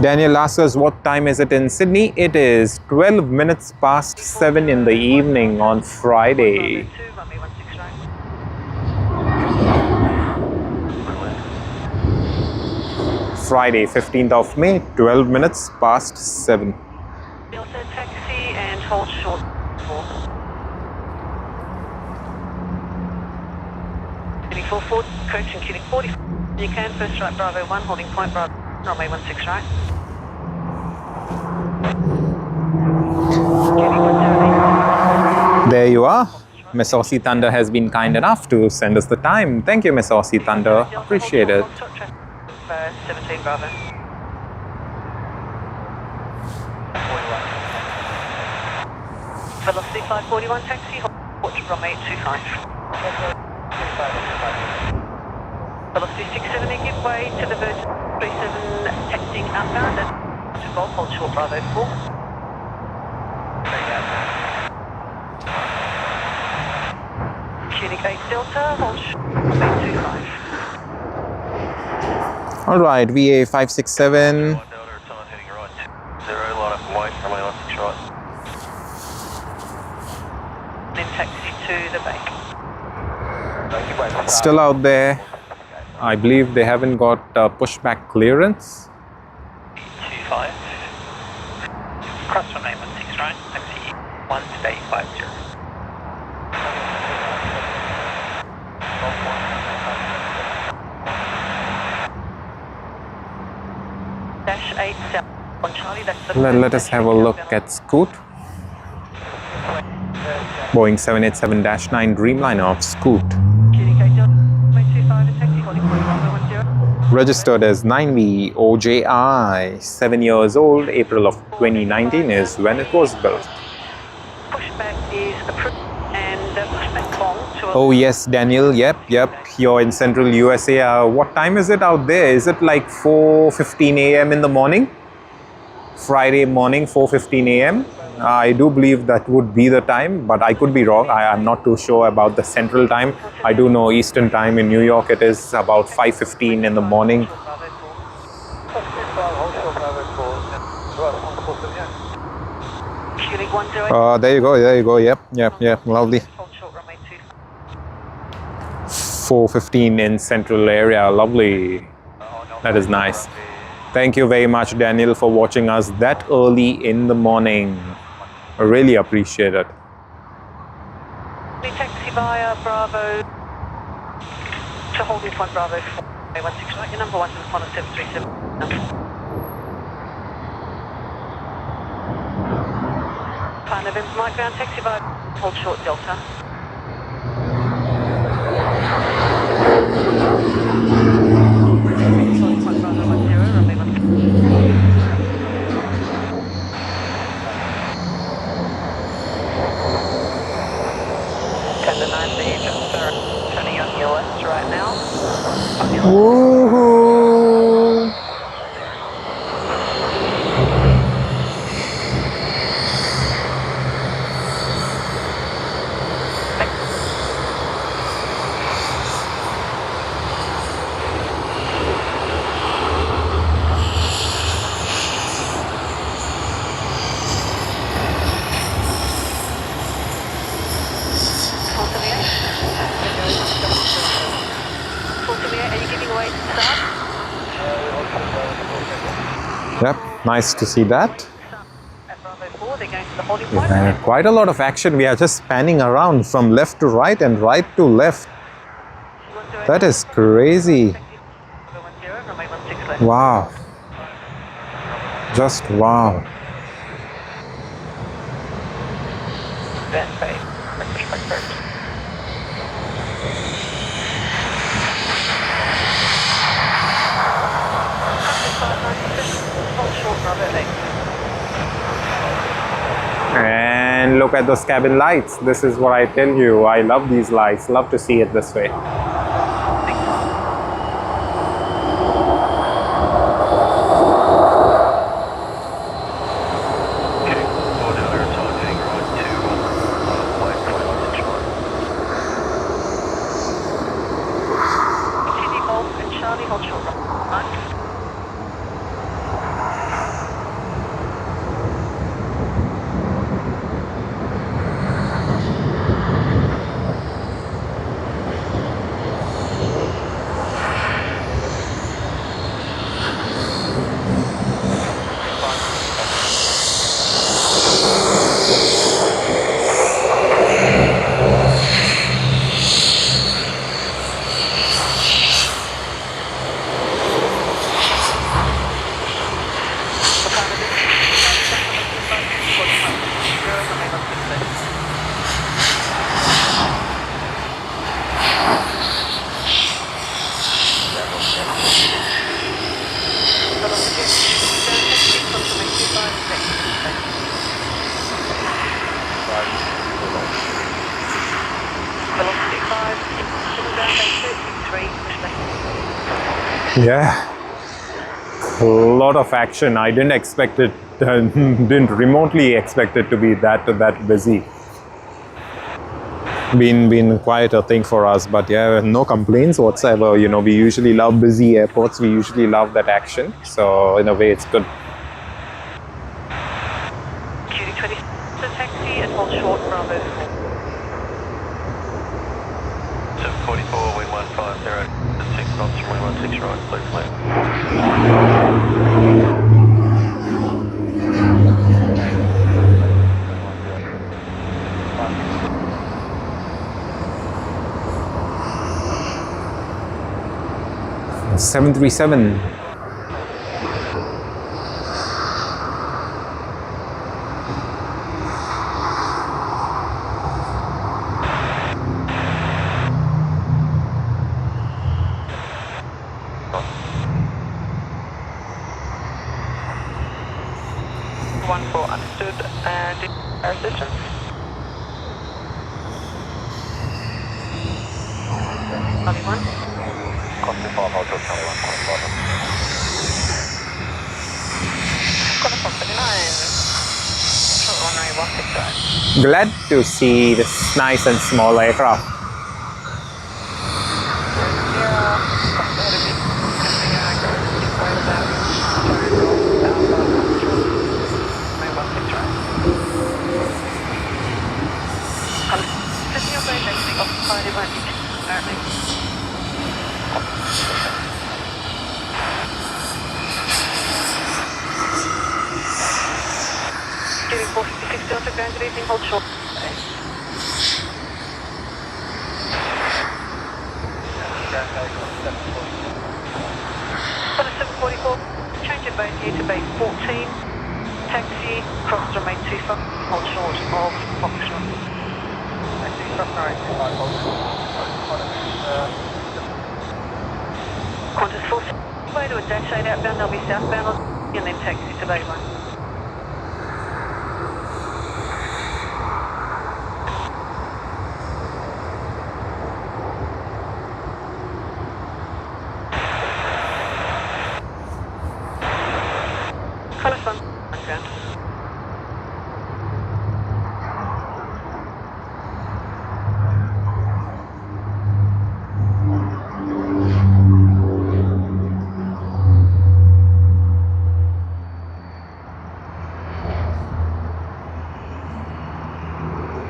Speaker 2: Daniel asks us, what time is it in Sydney? It is 12 minutes past 7 in the evening on Friday. Friday, 15th of May, 12 minutes past 7.
Speaker 4: Taxi and hold short. Heading 44, correction, heading 40. You can, first right, Bravo 1, holding point, Bravo, runway 16 right.
Speaker 2: There you are. Miss Aussie Thunder has been kind enough to send us the time. Thank you, Miss Aussie Thunder. Appreciate it.
Speaker 4: 17 Bravo. Velocity 541 taxi, hold runway 25. Velocity 670, give way to the Virgin 37 taxiing outbound and to Golf, hold short Bravo 4. Delta, hold short, runway 25.
Speaker 2: All right, VA 567.
Speaker 1: Delta, time heading right. 0, line up and wait, runway 16 right.
Speaker 4: Then taxi to the bank.
Speaker 2: Still out there. I believe they haven't got pushback clearance.
Speaker 4: 25. Cross runway 16 right, taxi 1 stay 50. Dash 87 on Charlie, that's the
Speaker 2: Let us have a look at Scoot. Boeing 787-9 Dreamliner of Scoot. Registered as 9V OJI, 7 years old, April of 2019 is when it was built.
Speaker 4: Pushback is approved and pushback long to
Speaker 2: Oh yes, Daniel, yep, you're in central USA. What time is it out there? Is it like 4:15 a.m. in the morning? Friday morning, 4:15 a.m. I do believe that would be the time, but I could be wrong. I'm not too sure about the central time. I do know Eastern time in New York it is about 5:15 in the morning. There you go, yep, lovely. 4:15 in central area, lovely. That is nice. Thank you very much, Daniel, for watching us that early in the morning. I really appreciate it.
Speaker 4: We taxi via Bravo to holding point Bravo 416 right, your number 1 to the 737. Fine, November Mike ground taxi via hold short Delta. Holding point Bravo 10, runway 16. Just turning on your left right now.
Speaker 2: Woohoo! Yep, nice to see that. Yeah, quite a lot of action. We are just panning around from left to right and right to left. That is crazy. Wow. Just wow. And look at those cabin lights. This is what I tell you. I love these lights. Love to see it this way. Yeah, a lot of action. I didn't expect it, didn't remotely expect it to be that busy. been quite a thing for us, but yeah, no complaints whatsoever. You know, we usually love busy airports. We usually love that action. So in a way, it's good.
Speaker 4: QD20, the taxi and hold short, Bravo.
Speaker 3: 744, wind 150, 6 knots from wind 16 right, clear flat.
Speaker 2: Seven 737.
Speaker 4: One four understood and air assistance. Havilland.
Speaker 3: Costing 5, hold till 21,
Speaker 4: Got a Fox 39. Short runway 165.
Speaker 2: Glad to see this nice and small aircraft.
Speaker 4: Getting 456 Delta, going good evening, hold short. On a 744, change of base here to base 14, taxi, cross runway 25, hold short of Foxtrot. Qantas 4, way to a dash 8 outbound, they'll be southbound and then taxi to Bay 1.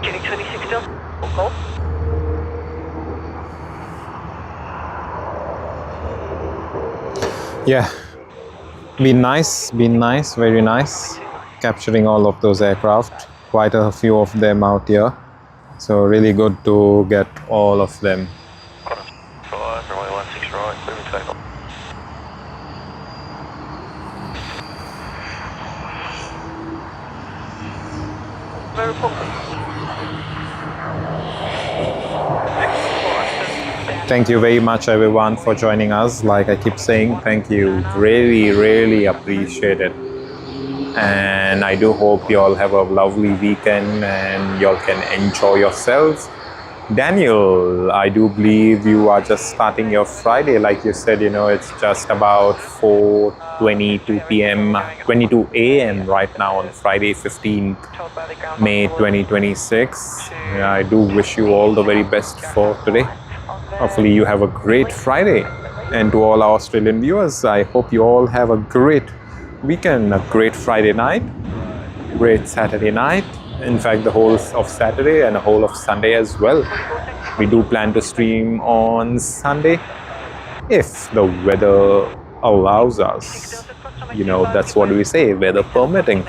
Speaker 4: Getting 26 Delta, call.
Speaker 2: Yeah, been nice, very nice. Capturing all of those aircraft, quite a few of them out here. So really good to get all of them.
Speaker 3: Qantas 5, runway 16 right, clear and take off.
Speaker 4: Very cool.
Speaker 2: Thank you very much everyone for joining us. Like I keep saying, thank you. Really appreciate it. And I do hope you all have a lovely weekend and you all can enjoy yourselves. Daniel, I do believe you are just starting your Friday. Like you said, you know, it's just about 4:22 p.m., 22 a.m. right now on Friday, 15th May 2026. I do wish you all the very best for today. Hopefully you have a great Friday. And to all our Australian viewers, I hope you all have a great weekend, a great Friday night, great Saturday night. In fact, the whole of Saturday and the whole of Sunday as well. We do plan to stream on Sunday if the weather allows us. You know, that's what we say, weather permitting.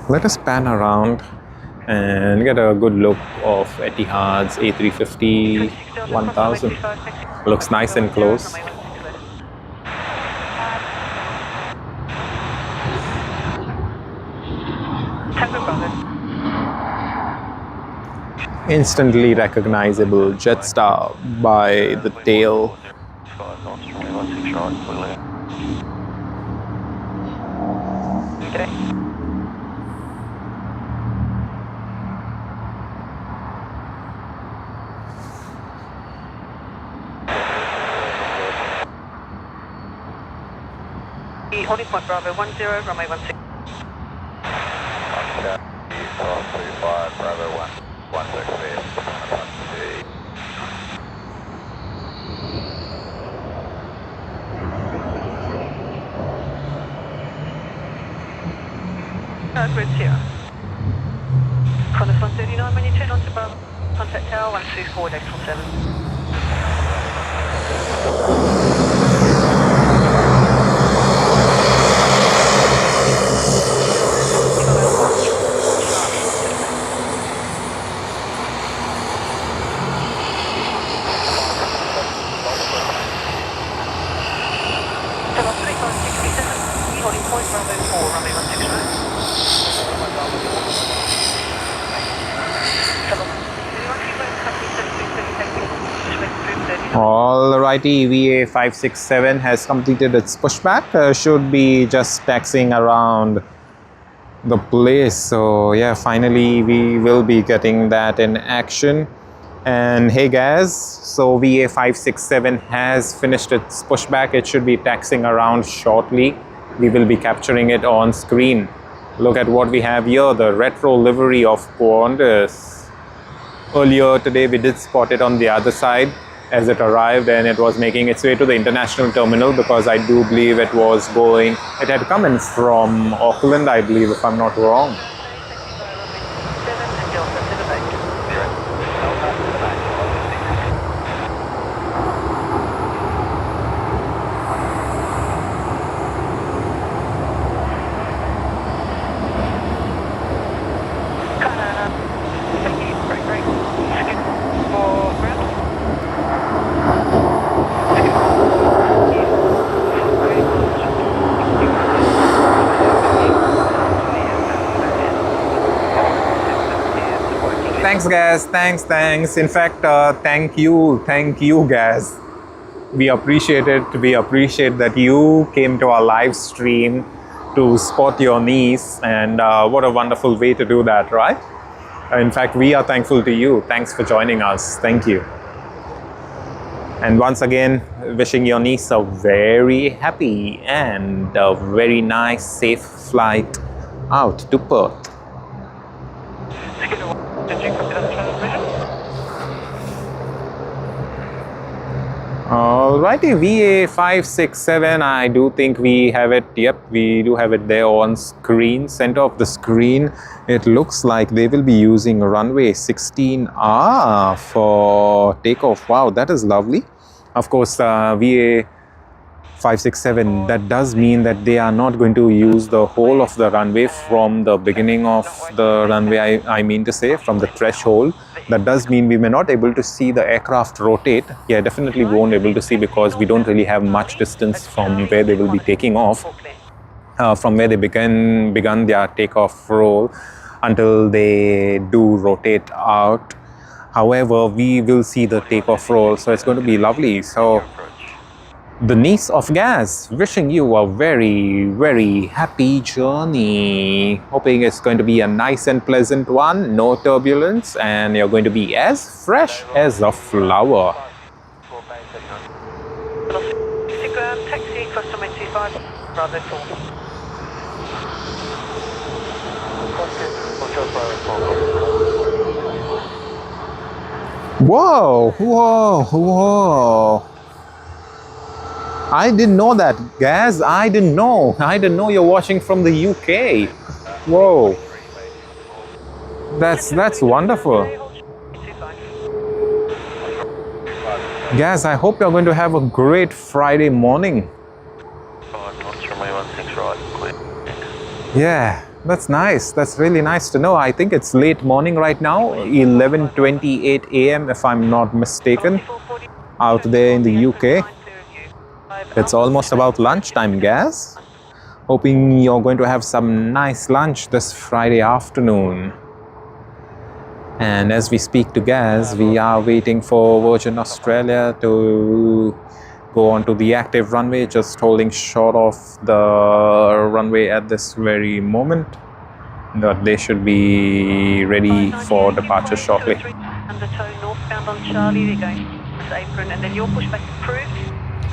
Speaker 2: Let us pan around and get a good look of Etihad's A350-1000. Looks nice and close. Instantly recognizable Jetstar by the tail.
Speaker 3: 5 knots from wind 16 right, clear.
Speaker 4: Okay. Holding point Bravo 10, runway 16. Red Sierra. Qantas 139, when you turn onto Bravo, contact tower 124 Decibel 7.
Speaker 2: Alrighty, VA567 has completed its pushback. Should be just taxiing around the place. So yeah, finally we will be getting that in action. And hey guys, so VA567 has finished its pushback. It should be taxiing around shortly. We will be capturing it on screen. Look at what we have here, the retro livery of Qantas. Earlier today we did spot it on the other side as it arrived, and it was making its way to the international terminal, because I do believe it was going, it had come in from Auckland, I believe, if I'm not wrong. Thanks guys, thanks. In fact, thank you guys. We appreciate it. We appreciate that you came to our live stream to spot your niece, and what a wonderful way to do that, right? In fact, we are thankful to you. Thanks for joining us. Thank you. And once again, wishing your niece a very happy and a very nice, safe flight out to Perth. Alrighty, VA567, I do think we have it. Yep, we do have it there on screen. Center of the screen, it looks like they will be using runway 16R for takeoff. Wow, that is lovely. Of course, VA567, that does mean that they are not going to use the whole of the runway from the beginning of the runway, I mean to say, from the threshold. That does mean we may not able to see the aircraft rotate. Yeah, definitely we won't able to see, because we don't really have much distance from where they will be taking off, from where they begun their takeoff roll until they do rotate out. However, we will see the takeoff roll, so it's going to be lovely. So the niece of gas, wishing you a very, very happy journey. Hoping it's going to be a nice and pleasant one, no turbulence, and you're going to be as fresh as a flower.
Speaker 4: Taxi, customer 25, Bravo 4.
Speaker 2: Whoa. I didn't know that, Gaz. I didn't know you're watching from the UK. Whoa. That's wonderful. Gaz, I hope you're going to have a great Friday morning. Yeah, that's nice. That's really nice to know. I think it's late morning right now, 11:28 a.m. if I'm not mistaken, out there in the UK. It's almost about lunchtime, Gaz. Hoping you're going to have some nice lunch this Friday afternoon. And as we speak to Gaz, we are waiting for Virgin Australia to go onto the active runway, just holding short of the runway at this very moment. But they should be ready for departure shortly.
Speaker 4: Undertow northbound on Charlie, they're going to apron, and then your pushback approved.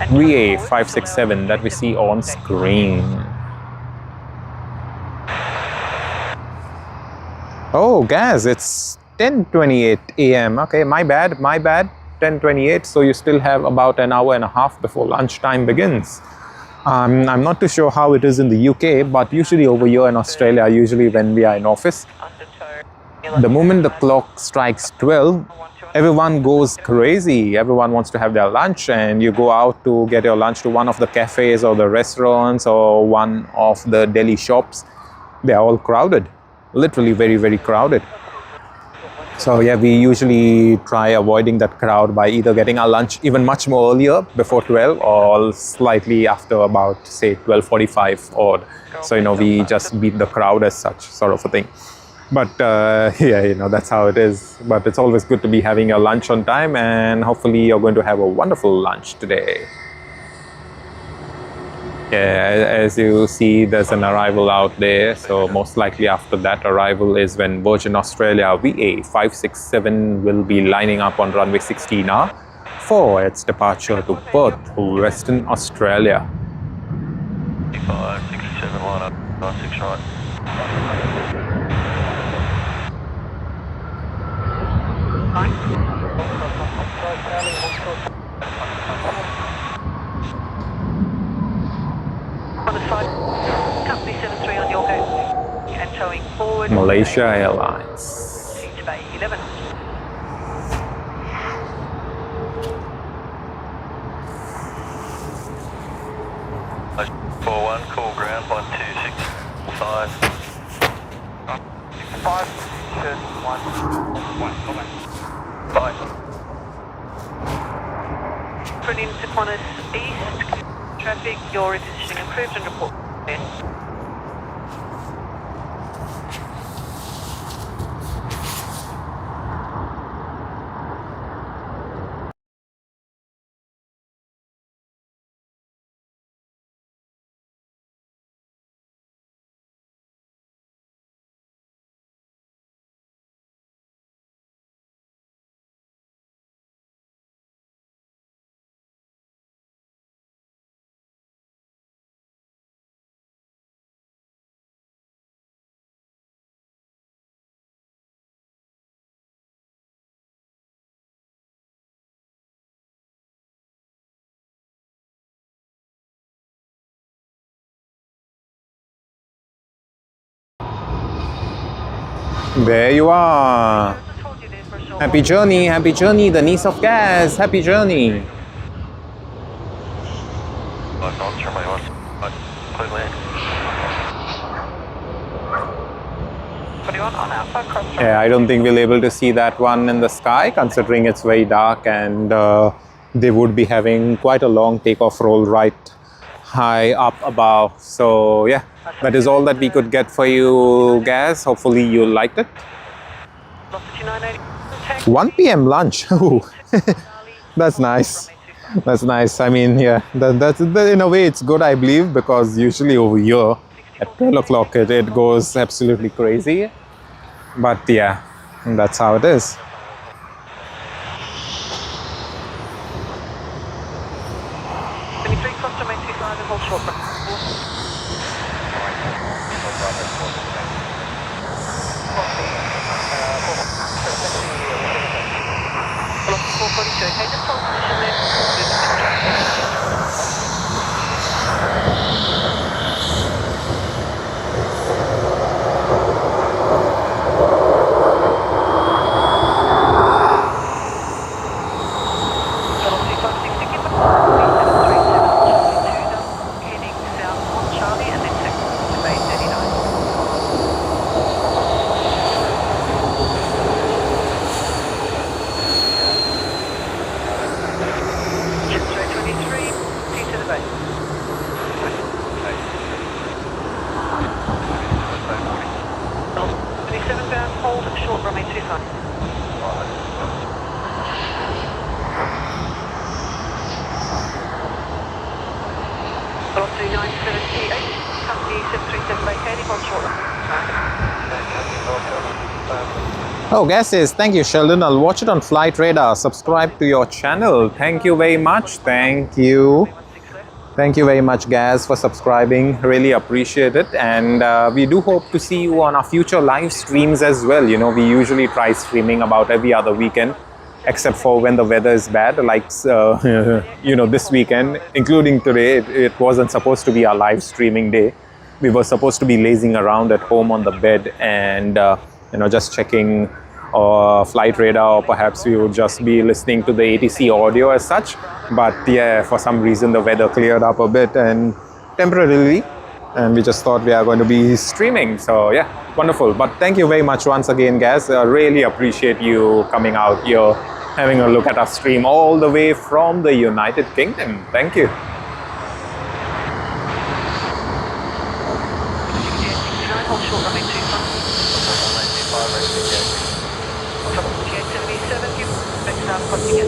Speaker 2: VA567 that we see on screen. Oh, Gaz, it's 10:28 a.m. Okay, my bad. 10:28. So you still have about an hour and a half before lunchtime begins. I'm not too sure how it is in the UK, but usually over here in Australia, usually when we are in office, the moment the clock strikes 12, everyone goes crazy. Everyone wants to have their lunch, and you go out to get your lunch to one of the cafes or the restaurants or one of the deli shops. They're all crowded, literally very, very crowded. So yeah, we usually try avoiding that crowd by either getting our lunch even much more earlier, before 12, or slightly after about, say, 12:45 odd. So, we just beat the crowd as such, sort of a thing. But yeah, that's how it is. But it's always good to be having your lunch on time, and hopefully you're going to have a wonderful lunch today. Yeah, as you see, there's an arrival out there. So most likely after that arrival is when Virgin Australia VA567 will be lining up on runway 16R for its departure to Perth, Western Australia.
Speaker 1: 567 line up, 96 right.
Speaker 4: On the side, company 73 on your go. And towing forward.
Speaker 2: Malaysia Airlines.
Speaker 4: Seat Bay 11.
Speaker 1: One, call ground, 126, 5. 5, 1, Bye.
Speaker 4: Running to Qantas East. Traffic, your repositioning approved and report.
Speaker 2: There you are. Happy journey, the niece of gas. Happy journey. Yeah, I don't think we'll be able to see that one in the sky, considering it's very dark, and they would be having quite a long takeoff roll right high up above. So yeah, that is all that we could get for you guys. Hopefully you liked it. 1 p.m. lunch. That's nice. That's nice. I mean, yeah, that's in a way it's good, I believe, because usually over here at 12 o'clock it goes absolutely crazy. But yeah, that's how it is. Oh, gases. Thank you, Sheldon. I'll watch it on Flight Radar. Subscribe to your channel. Thank you very much. Thank you. Thank you very much, guys, for subscribing. Really appreciate it. And we do hope to see you on our future live streams as well. You know, we usually try streaming about every other weekend. except for when the weather is bad, like you know, this weekend, including today. It wasn't supposed to be our live streaming day. We were supposed to be lazing around at home on the bed and you know, just checking flight radar, or perhaps we would just be listening to the ATC audio as such. But yeah, for some reason the weather cleared up a bit and temporarily, and we just thought we are going to be streaming. So yeah, wonderful. But thank you very much once again, guys. I really appreciate you coming out here, having a look at our stream all the way from the United Kingdom. Thank you.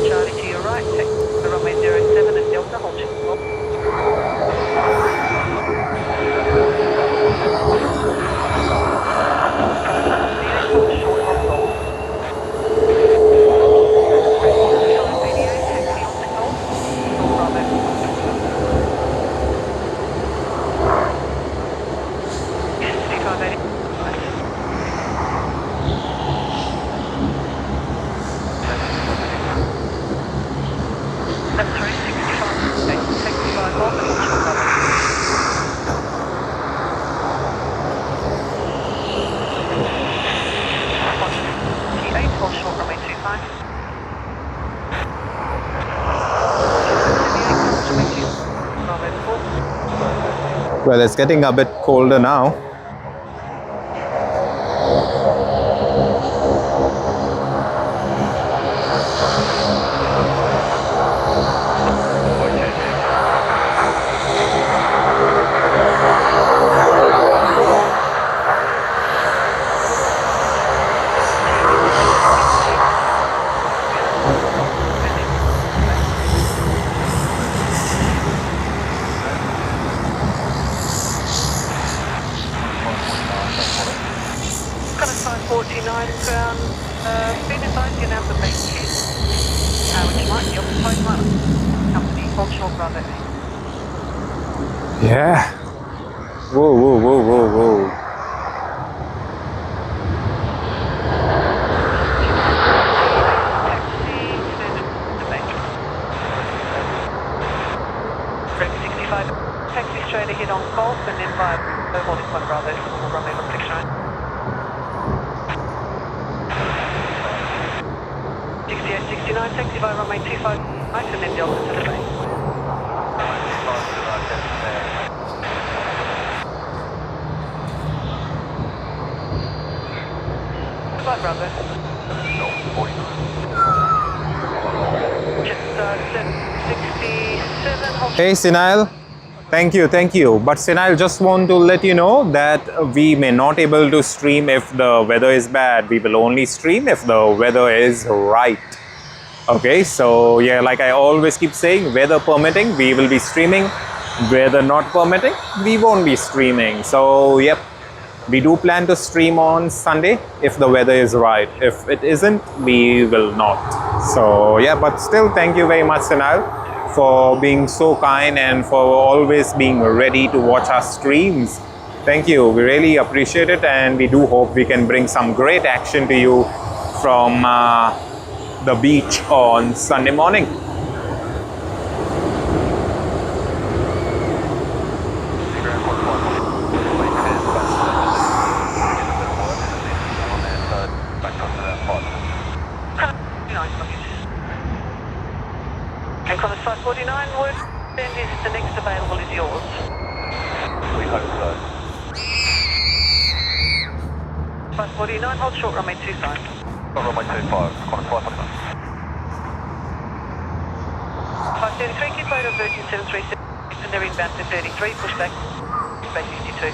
Speaker 4: Charlie to your right, take the runway 07 and Delta, hold your call.
Speaker 2: Well, it's getting a bit colder now. Yeah. Whoa, whoa, whoa, whoa, whoa.
Speaker 4: Taxi straight ahead on Golf and then via holding point Bravo, runway 16 right. 6869, taxi via runway 25 right and then Delta to the bay. Bye, Bravo.
Speaker 2: Hey, Sinal. Thank you. But Sinal, just want to let you know that we may not able to stream if the weather is bad. We will only stream if the weather is right. Okay, so yeah, like I always keep saying, weather permitting, we will be streaming. Weather not permitting, we won't be streaming. So yep, we do plan to stream on Sunday if the weather is right. If it isn't, we will not. So yeah, but still, thank you very much, Sinal, for being so kind and for always being ready to watch our streams. Thank you. We really appreciate it, and we do hope we can bring some great action to you from the beach on Sunday morning.
Speaker 4: And Qantas 549, word then is the next available is yours.
Speaker 3: We hope so.
Speaker 4: 549, hold short runway 25.
Speaker 3: Runway 25, Qantas 549.
Speaker 4: 533, keep out of Virgin 737 and they're inbound to 33, push back, space 52.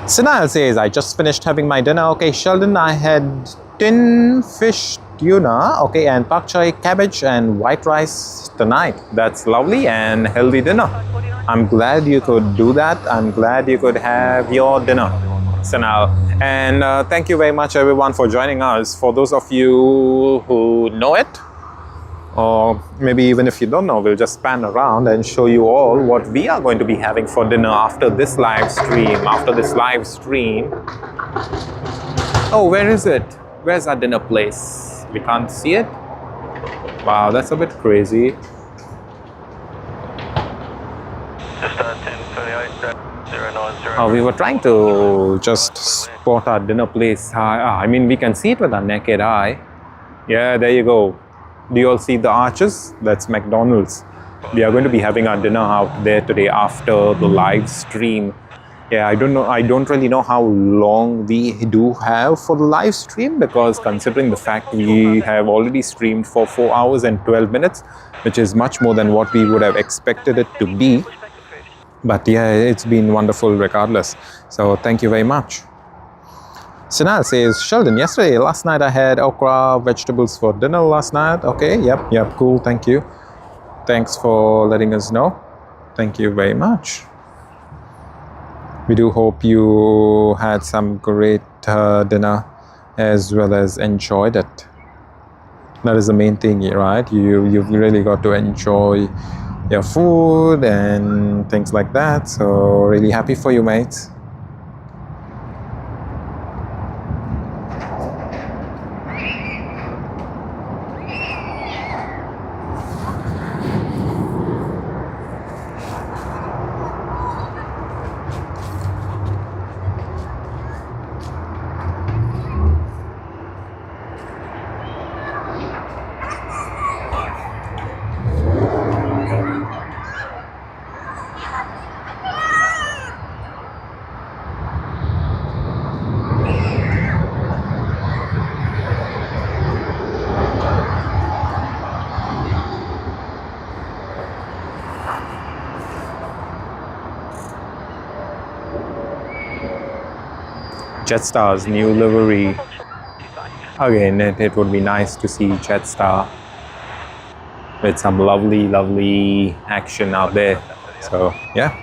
Speaker 2: Sinal says, I just finished having my dinner. Okay, Sheldon, I had tin fish tuna, okay, and pak choi cabbage and white rice tonight. That's lovely and healthy dinner. I'm glad you could do that. I'm glad you could have your dinner. Sanal. And thank you very much everyone for joining us. For those of you who know it, or maybe even if you don't know, we'll just pan around and show you all what we are going to be having for dinner after this live stream. Oh, where is it? Where's our dinner place? We can't see it? Wow, that's a bit crazy.
Speaker 3: Just 10:38, 090.
Speaker 2: Oh, we were trying to just spot our dinner place. I mean, we can see it with our naked eye. Yeah, there you go. Do you all see the arches? That's McDonald's. We are going to be having our dinner out there today after the live stream. Yeah, I don't really know how long we do have for the live stream, because considering the fact we have already streamed for 4 hours and 12 minutes, which is much more than what we would have expected it to be. But yeah, it's been wonderful regardless. So thank you very much. Sinal says, Sheldon, last night I had okra vegetables for dinner last night. Okay, yep, cool, thank you. Thanks for letting us know. Thank you very much. We do hope you had some great dinner as well as enjoyed it. That is the main thing, right? You've really got to enjoy your food and things like that. So really happy for you, mates. Jetstar's new livery. Again, it would be nice to see Jetstar with some lovely action out there. So yeah.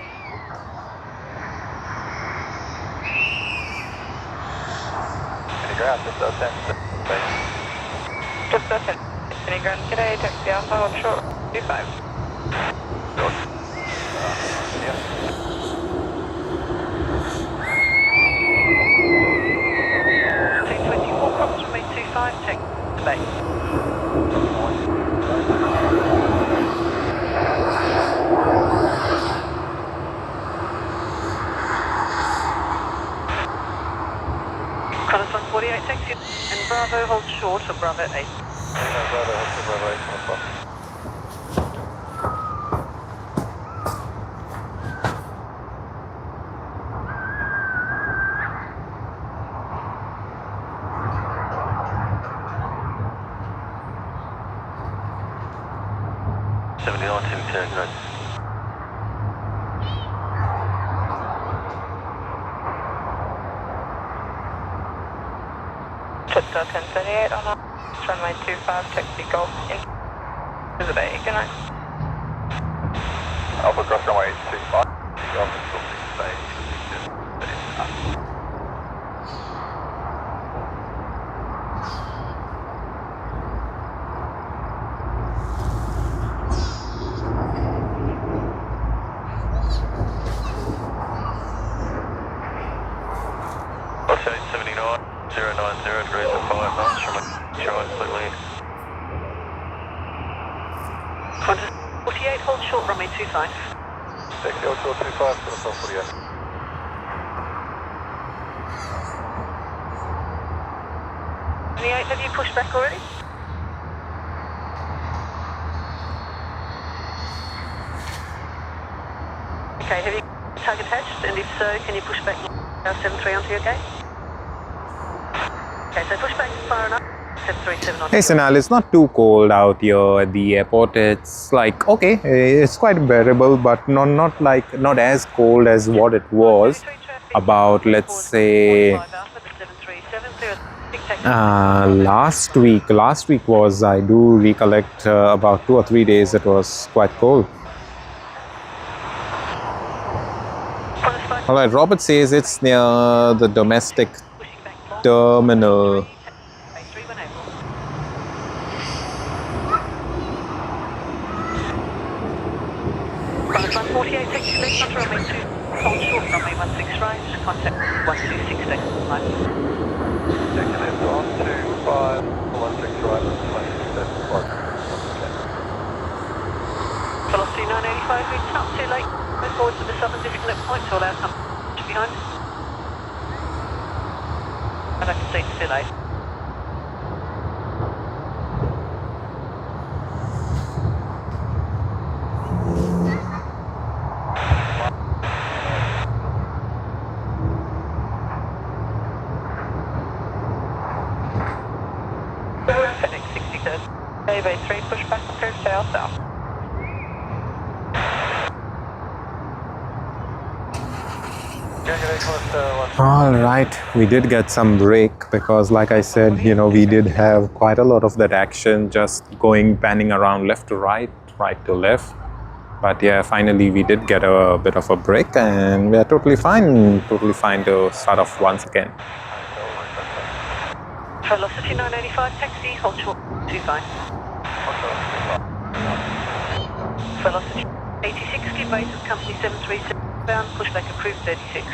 Speaker 4: Just a 10. Any ground, g'day, taxi Alpha, hold short, 25. Check the base. Reconnaissance 48 taxi and Bravo hold short of Bravo 8.
Speaker 3: Bravo, hold to Bravo 8 on the clock.
Speaker 4: Jetstar 1038 on runway 25, taxi Golf in Bay. Good night.
Speaker 3: Alpha cross runway 25, Golf in Bay.
Speaker 4: Qantas 48, hold short, runway 25.
Speaker 3: Taxi hold short 25, Qantas 48.
Speaker 4: The 8, have you pushed back already? Okay, have you target hatched? And if so, can you push back now 73 onto your gate? Okay, so push back far enough. 737 on.
Speaker 2: Hey Sinal, it's not too cold out here at the airport. It's like, okay, it's quite bearable, but not as cold as what it was about, let's say, last week. Last week was, I do recollect, about 2 or 3 days it was quite cold.
Speaker 4: Qantas
Speaker 2: All right, Robert says it's near the domestic terminal.
Speaker 4: Line 48, taxi left onto runway 2, hold short, runway 16 right, contact 1260.
Speaker 3: Taking left on 25, 16 right, 167 block.
Speaker 4: Velocity 985, reach up too late. Move forward to the southern disconnect point to allow some behind. And I can see it's too late. Heading 63rd. Airbus A3, push back and clear south.
Speaker 2: All right, we did get some break because like I said, you know, we did have quite a lot of that action just panning around left to right, right to left. But yeah, finally we did get a bit of a break and we are totally fine to start off once again.
Speaker 4: Velocity 985, taxi, hold short, 25. Velocity 86, give way to company 737, bound, push back approved 36.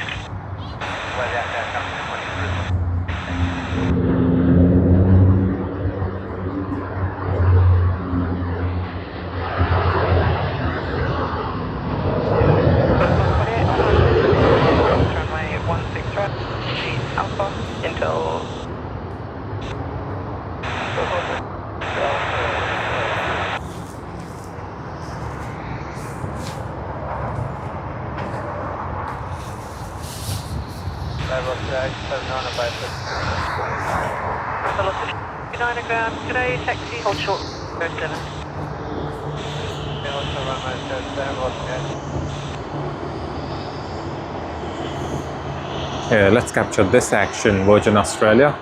Speaker 4: Runway 16 right, Alpha, until velocity 9 ground, today taxi, hold short, 07.
Speaker 2: Yeah, let's capture this action, Virgin Australia.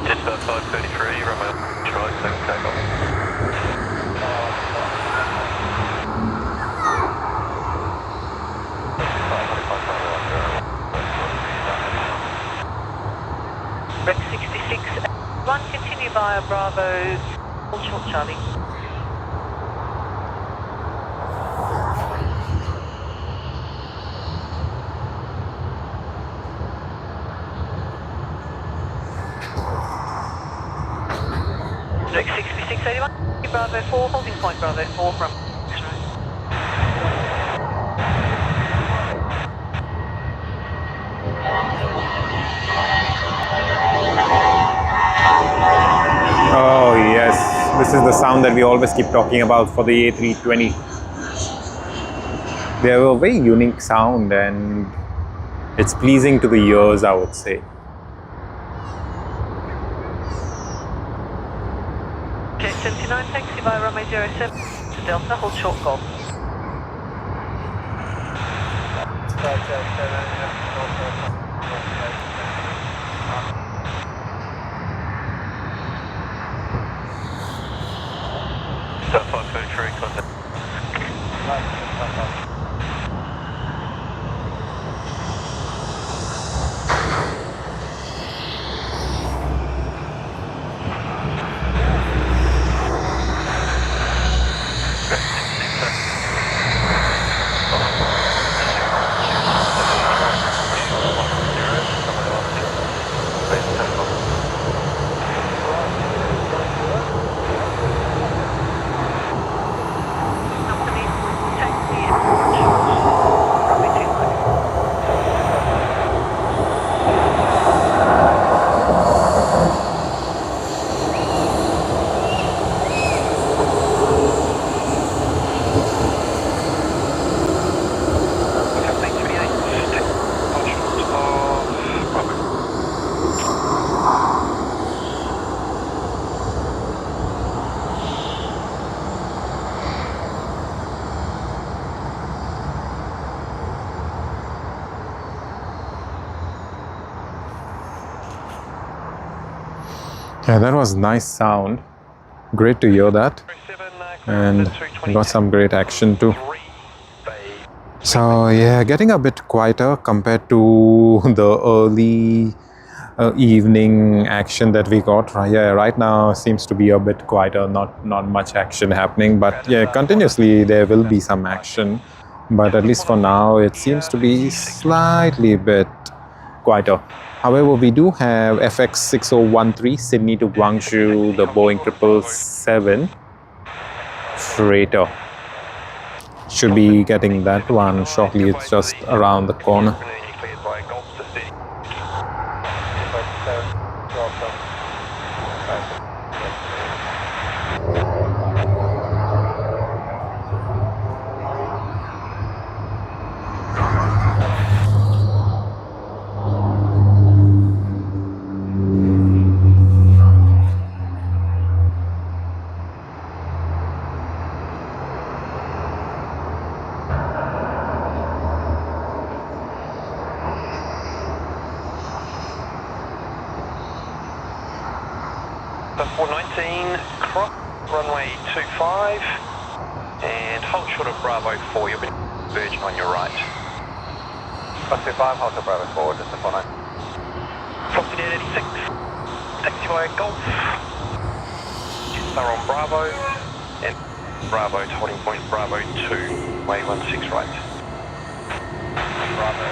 Speaker 1: Dispatch 533, runway right, second takeoff.
Speaker 4: Rec 66, run continue via Bravo, hold short Charlie. Rec 66, 81, Bravo 4, holding point Bravo 4 from X-ray.
Speaker 2: Oh yes, this is the sound that we always keep talking about for the A320. They have a very unique sound and it's pleasing to the ears, I would say.
Speaker 4: J79, taxi via runway 07 to Delta, hold short golf.
Speaker 1: Dispatch 533, contact.
Speaker 2: Yeah, that was nice sound. Great to hear that. And got some great action too. So yeah, getting a bit quieter compared to the early evening action that we got. Yeah, right now seems to be a bit quieter, not much action happening, but yeah, continuously there will be some action, but at least for now it seems to be slightly bit quieter. However, we do have FX 6013 Sydney to Guangzhou, the Boeing 777 freighter. Should be getting that one shortly. It's just around the corner.
Speaker 1: The 419, cross runway 25, and hold short of Bravo 4, you'll be Virgin on your right.
Speaker 3: Cross 25, hold to Bravo 4, just the 49.
Speaker 1: Foxy Dead 86, taxi via Golf, Jets are on Bravo, and Bravo to holding point Bravo 2, way 16 right.
Speaker 3: Bravo.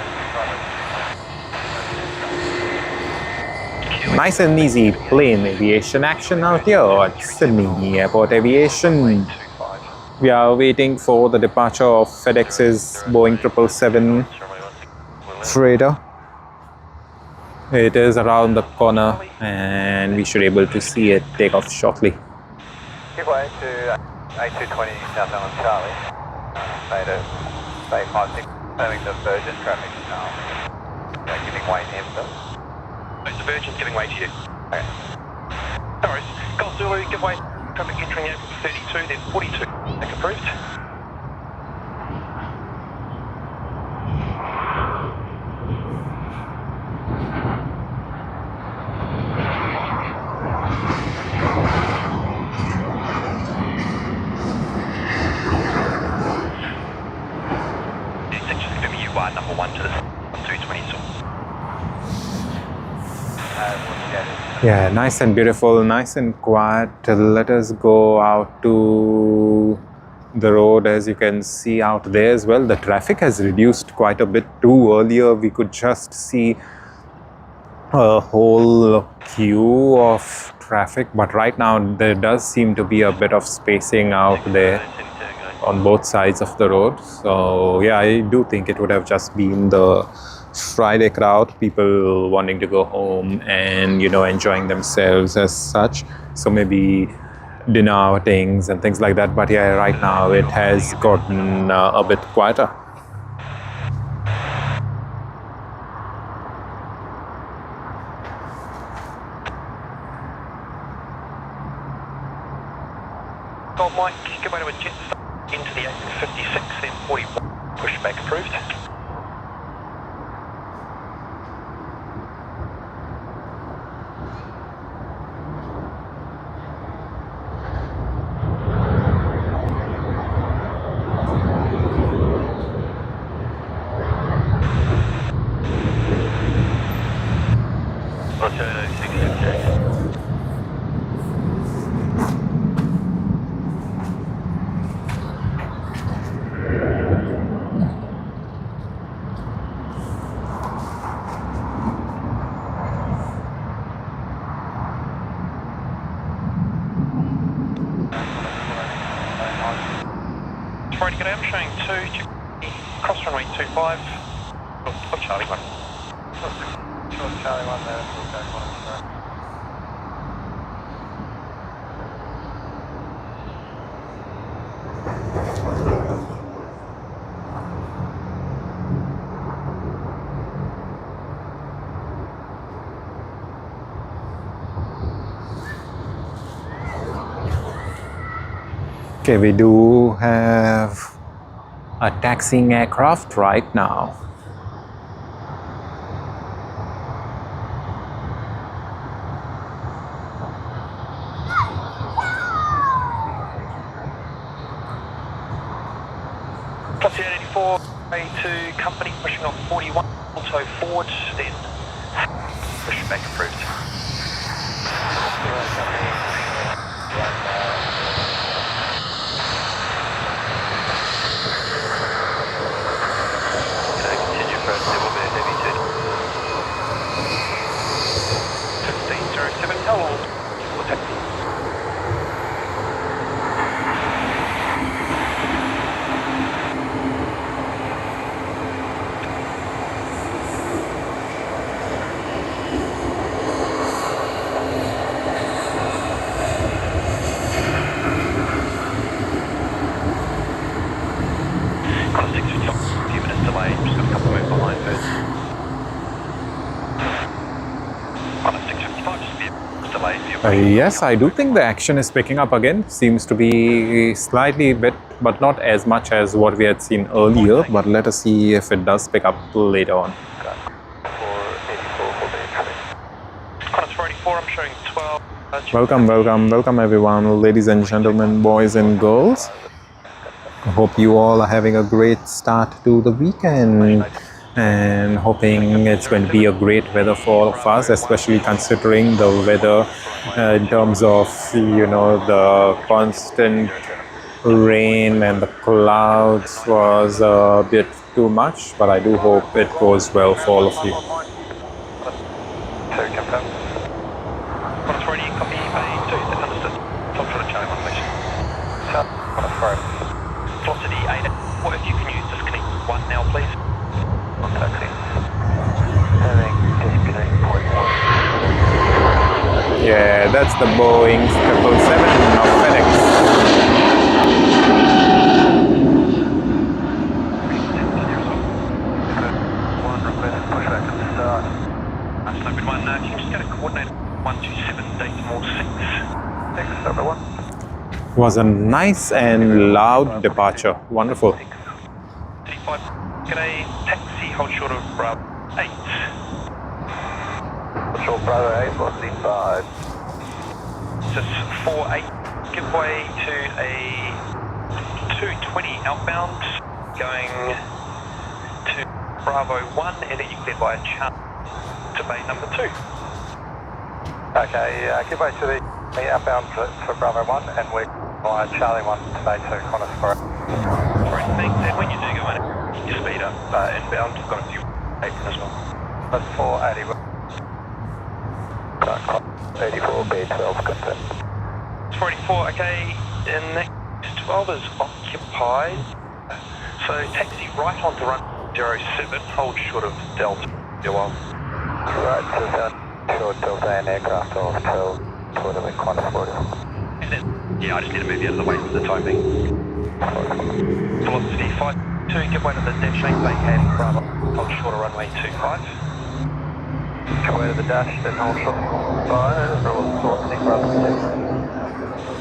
Speaker 2: Nice and easy plain aviation action out here at Sydney Airport Aviation. We are waiting for the departure of FedEx's Boeing 777 freighter. It is around the corner and we should be able to see it take off shortly.
Speaker 3: Give way to A220 southbound Charlie. Say 56, having the Virgin traffic giving way to him, sir.
Speaker 1: The Virgin's giving way to you.
Speaker 3: Okay.
Speaker 1: No worries. Golf Zulu, give way. Traffic entering out 32, then 42. Take approved. It's just going to be you, number 1 to the 220 source.
Speaker 2: Yeah, nice and beautiful, nice and quiet. Let us go out to the road. As you can see out there as well, the traffic has reduced quite a bit too. Earlier we could just see a whole queue of traffic, but right now there does seem to be a bit of spacing out there on both sides of the road. So yeah, I do think it would have just been the Friday crowd, people wanting to go home and enjoying themselves as such, so maybe dinner outings and things like that. But yeah, right now it has gotten a bit quieter.
Speaker 1: Gold Mike, give way to a jet into the 856, then 41, push back approved. Friday, good day, I'm showing 2, cross runway 25, oh, Charlie 1.
Speaker 3: Sure, Charlie 1 there, we'll go 1.
Speaker 2: Okay, we do have a taxiing aircraft right now.
Speaker 1: Plus the 84, A2 company pushing off 41, auto forward, then push back approved. Continue for a civil bit, heavy 1507, how long will it take?
Speaker 2: Yes, I do think the action is picking up again. Seems to be slightly bit, but not as much as what we had seen earlier. But let us see if it does pick up later on.
Speaker 1: I'm showing 12.
Speaker 2: Welcome everyone, ladies and gentlemen, boys and girls. I hope you all are having a great start to the weekend. And hoping it's going to be a great weather for all of us, especially considering the weather in terms of, you know, the constant rain and the clouds was a bit too much, but I do hope it goes well for all of you.
Speaker 1: Velocity 8, what if you can use disconnect 1 now please? Taxi.
Speaker 2: Yeah, that's the Boeing 777 of FedEx.
Speaker 1: One request pushback at the start. That's no good one. Can you just get a coordinate 127 decimal 6? Thanks, number 1.
Speaker 2: Was a nice and loud departure. Wonderful.
Speaker 1: 35. G'day, taxi, hold short of Bravo 8.
Speaker 3: Hold short Bravo 8, velocity 5.
Speaker 1: Just 48, give way to a 220 outbound, going to Bravo 1, and then you clear by a chart to bay number 2.
Speaker 3: Okay, give way to the outbound for Bravo 1, and we're by Charlie 1 to bay 2, Qantas for it.
Speaker 1: Great, thanks, and when you do go in, you speed up inbound, you've got a few apron as well.
Speaker 3: That's 480. 84, B12, confirm.
Speaker 1: 484, okay, and next 12 is occupied. So taxi right onto run 07, hold short of Delta.
Speaker 3: Right, so down short Delta and aircraft off till toward the Qantas 40.
Speaker 1: And then, yeah, I just need to move you out of the way for the time being. Velocity 52, give way to the dash 8 vacate, Bravo, hold short of runway 25.
Speaker 3: Give way to the dash, then hold short.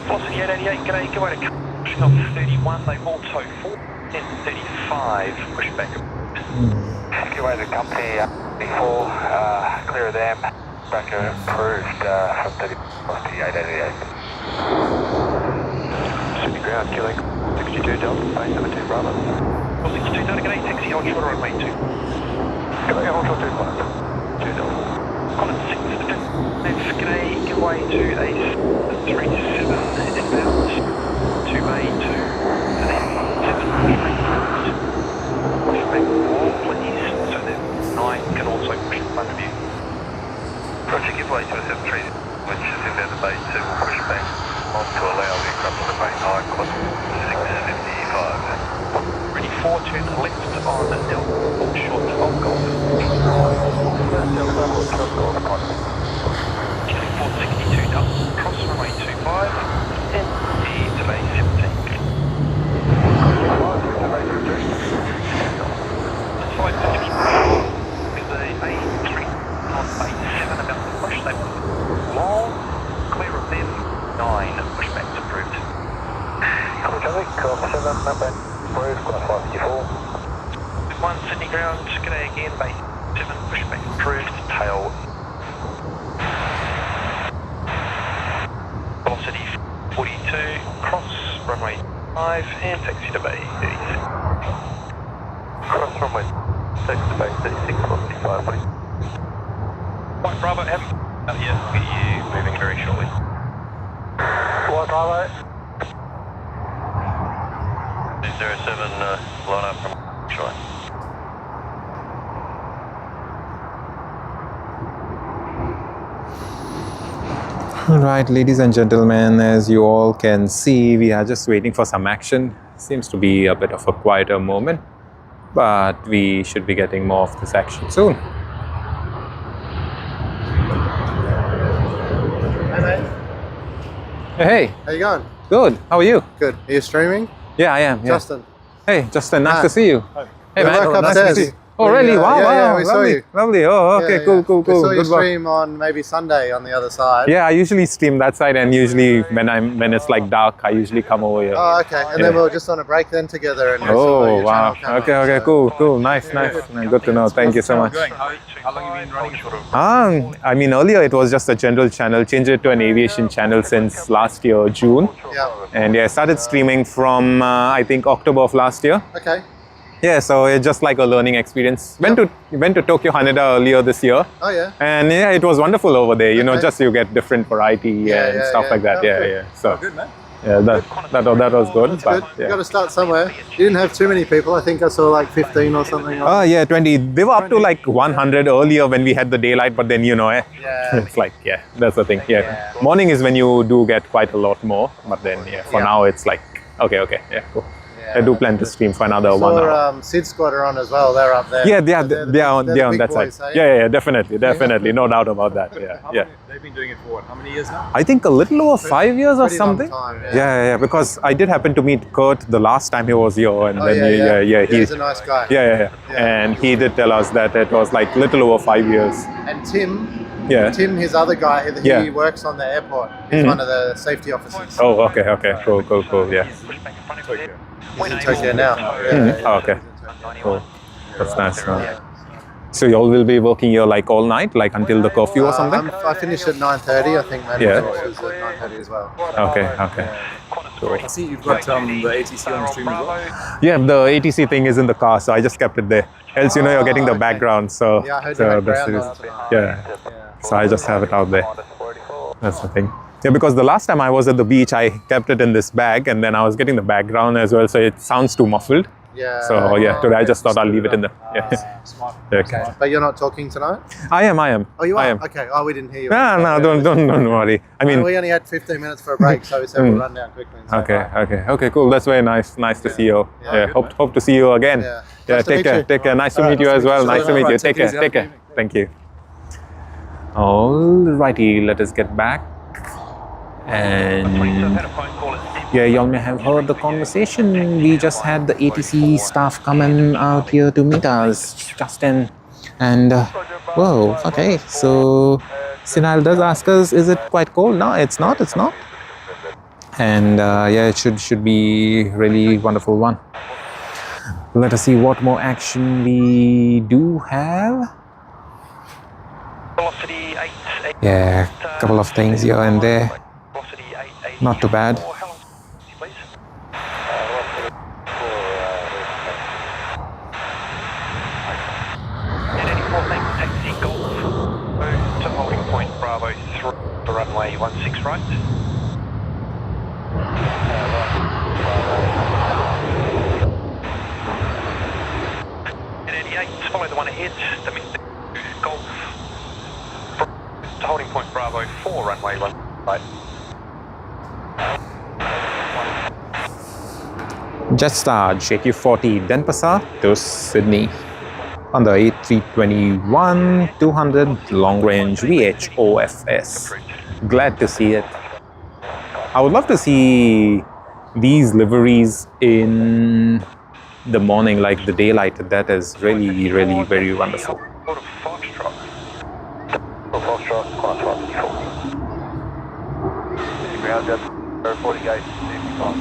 Speaker 3: Velocity
Speaker 1: 888, g'day, give way to pushing off 31, they auto 4, and 35, push back.
Speaker 3: Give way to company 34, clear of them, back approved from 30, velocity 888. City ground, killing 62 Delta, base number 2 Bravo.
Speaker 1: 62 Delta, g'day, taxi, hold short of runway 2.
Speaker 3: G'day, hold short 2 Delta. 2 Delta.
Speaker 1: Colin 6, g'day, give way to a 327 inbound, 2A2, and then 7 push back 4 please, so that 9 can also push in front of you.
Speaker 3: Roger, give way to a 73, which is inbound to base 2, will push back on to allow the aircraft to bay 9, cost 655.
Speaker 1: Ready 4, turn left on Delta, short 12 Golf. Killing 462 Delta, cross runway 25, and to bay 17. That's 550. With the A3 on bay 7 about to push, they want long, clear of them, 9, pushbacks approved.
Speaker 3: Charlie, call 7, number approved, class 554.
Speaker 1: With 1 Sydney ground, g'day again, bay 7, pushback approved, tail. Velocity 42, cross runway 5, and taxi to bay 36.
Speaker 3: Runway 6 to base 3645, please.
Speaker 1: White Bravo, haven't yet. Get you moving very shortly.
Speaker 3: White Bravo.
Speaker 1: 207, line up from shore.
Speaker 2: Alright, ladies and gentlemen, as you all can see, we are just waiting for some action. Seems to be a bit of a quieter moment, but we should be getting more of this action soon.
Speaker 6: Hey mate,
Speaker 2: Hey,
Speaker 6: how you going?
Speaker 2: good. How are you?
Speaker 6: Good. Are you streaming?
Speaker 2: Yeah, I am. Yeah.
Speaker 6: Justin.
Speaker 2: Hey, Justin, nice
Speaker 6: Hi.
Speaker 2: to see you. Hey,
Speaker 6: We
Speaker 2: man.
Speaker 6: work
Speaker 2: Nice to
Speaker 6: upstairs.
Speaker 2: see you. Oh, really? Wow,
Speaker 6: yeah,
Speaker 2: wow.
Speaker 6: yeah, we saw
Speaker 2: lovely,
Speaker 6: you.
Speaker 2: lovely. Oh, okay,
Speaker 6: Yeah,
Speaker 2: cool,
Speaker 6: yeah.
Speaker 2: cool,
Speaker 6: We
Speaker 2: cool.
Speaker 6: saw you
Speaker 2: Good work.
Speaker 6: stream on maybe Sunday on the other side.
Speaker 2: Yeah, I usually stream that side, and usually when it's like dark, I usually come over here.
Speaker 6: Oh, okay. And then we were just on a break then together, and we saw
Speaker 2: Oh,
Speaker 6: your
Speaker 2: wow.
Speaker 6: channel come
Speaker 2: Okay,
Speaker 6: up,
Speaker 2: okay,
Speaker 6: so-
Speaker 2: cool, cool. Nice, nice. Good to know. Thank you so much.
Speaker 1: How long have you been running for?
Speaker 2: I mean, earlier it was just a general channel. Changed it to an aviation channel since last year, June.
Speaker 6: Yeah.
Speaker 2: And yeah, I started streaming from, I think, October of last year.
Speaker 6: Okay.
Speaker 2: Yeah, so it's just like a learning experience. Went to Tokyo Haneda earlier this year.
Speaker 6: Oh yeah.
Speaker 2: And yeah, it was wonderful over there. You know,
Speaker 6: Okay.
Speaker 2: just you get different variety
Speaker 6: Yeah,
Speaker 2: and
Speaker 6: yeah,
Speaker 2: stuff
Speaker 6: yeah.
Speaker 2: like that.
Speaker 6: Oh,
Speaker 2: Yeah,
Speaker 6: good.
Speaker 2: yeah. So
Speaker 6: Good man.
Speaker 2: yeah, that was good.
Speaker 6: That's
Speaker 2: but
Speaker 6: good.
Speaker 2: yeah.
Speaker 6: You got to start somewhere. You didn't have too many people. I think I saw like 15 or something.
Speaker 2: Oh yeah, 20. They were up to like 100 earlier when we had the daylight, but then
Speaker 6: Yeah.
Speaker 2: it's like that's the thing. Yeah. Morning is when you do get quite a lot more, but then for
Speaker 6: Yeah.
Speaker 2: now it's like okay, yeah, cool.
Speaker 6: Yeah.
Speaker 2: I do plan to stream for another 1
Speaker 6: saw,
Speaker 2: hour.
Speaker 6: Sid Squad are on as well. They're up there.
Speaker 2: Yeah,
Speaker 6: So
Speaker 2: they are on
Speaker 6: the big
Speaker 2: that
Speaker 6: boys,
Speaker 2: side.
Speaker 6: eh?
Speaker 2: Yeah, definitely, no doubt about that. Yeah.
Speaker 7: They've been doing it for what? How many years now?
Speaker 2: I think a little over 5 years or
Speaker 6: Pretty long
Speaker 2: something.
Speaker 6: time,
Speaker 2: Yeah, because I did happen to meet Kurt the last time he was here, and
Speaker 6: Oh,
Speaker 2: then
Speaker 6: He's a nice guy.
Speaker 2: yeah, and he did tell us that it was like little over 5 years.
Speaker 6: And Tim,
Speaker 2: Yeah.
Speaker 6: his other guy, he
Speaker 2: Yeah.
Speaker 6: works on the airport. He's
Speaker 2: Mhm.
Speaker 6: one of the safety officers.
Speaker 2: Oh, okay, cool, yeah.
Speaker 6: He's in Tokyo now.
Speaker 2: Oh, okay. Cool. That's nice. So y'all will be working here like all night, like until the curfew or something?
Speaker 6: I finished at 9:30. I think maybe
Speaker 2: Yeah.
Speaker 6: finishes at 9:30 as well.
Speaker 2: Okay.
Speaker 7: I see you've got the ATC on stream as well.
Speaker 2: Yeah, the ATC thing is in the car, so I just kept it there. Else, you're getting the
Speaker 6: okay.
Speaker 2: background, so,
Speaker 6: Yeah, I heard
Speaker 2: so
Speaker 6: you had
Speaker 2: that's
Speaker 6: ground
Speaker 2: it.
Speaker 6: on tonight.
Speaker 2: Yeah. So I just have it out there. That's the thing. Yeah, because the last time I was at the beach, I kept it in this bag, and then I was getting the background as well, so it sounds too muffled.
Speaker 6: Yeah.
Speaker 2: So yeah, today I just thought I'll leave it in there. Yeah.
Speaker 7: Smart.
Speaker 2: Okay.
Speaker 6: But you're not talking tonight?
Speaker 2: I am.
Speaker 6: Oh, you are?
Speaker 2: I am.
Speaker 6: Okay. Oh, we didn't hear you.
Speaker 2: No, don't worry. I mean,
Speaker 6: we only had 15 minutes for a break, so we said we'll run down quickly. And say
Speaker 2: okay, cool. That's very nice. Nice to see you.
Speaker 6: Yeah.
Speaker 2: Yeah, hope to see you again.
Speaker 6: Yeah.
Speaker 2: Yeah,
Speaker 6: Nice to
Speaker 2: take
Speaker 6: meet
Speaker 2: care.
Speaker 6: you.
Speaker 2: Take care. Nice to
Speaker 6: All
Speaker 2: meet
Speaker 6: right,
Speaker 2: you
Speaker 6: nice
Speaker 2: as
Speaker 6: to meet
Speaker 2: well.
Speaker 6: you.
Speaker 2: Nice to meet you. Take
Speaker 7: Take it
Speaker 2: care.
Speaker 7: easy.
Speaker 2: Take care. Thank you. Alrighty, let us get back. And yeah, y'all may have heard the conversation. We just had the ATC staff coming out here to meet us, Justin. And whoa, okay. So Sinal does ask us, is it quite cold? No, it's not. And yeah, it should be really wonderful one. Let us see what more action we do have.
Speaker 1: Velocity 8.
Speaker 2: Yeah, a couple of things here and there.
Speaker 1: Velocity 8.
Speaker 2: Not too bad.
Speaker 1: How long, please? And any more things, taxi Golf to holding point Bravo 3, the runway 16 right. And any 8, follow the one ahead, that means Golf to holding point Bravo 4, runway 1 right.
Speaker 2: Jetstar JQ40 Denpasar to Sydney on the A330-200 long-range VHOFS. Glad to see it. I would love to see these liveries in the morning, like the daylight. That is really very wonderful.
Speaker 1: Sort of Foxtrot.
Speaker 3: Foxtrot, class 154. Ground up, 40 gate, 55.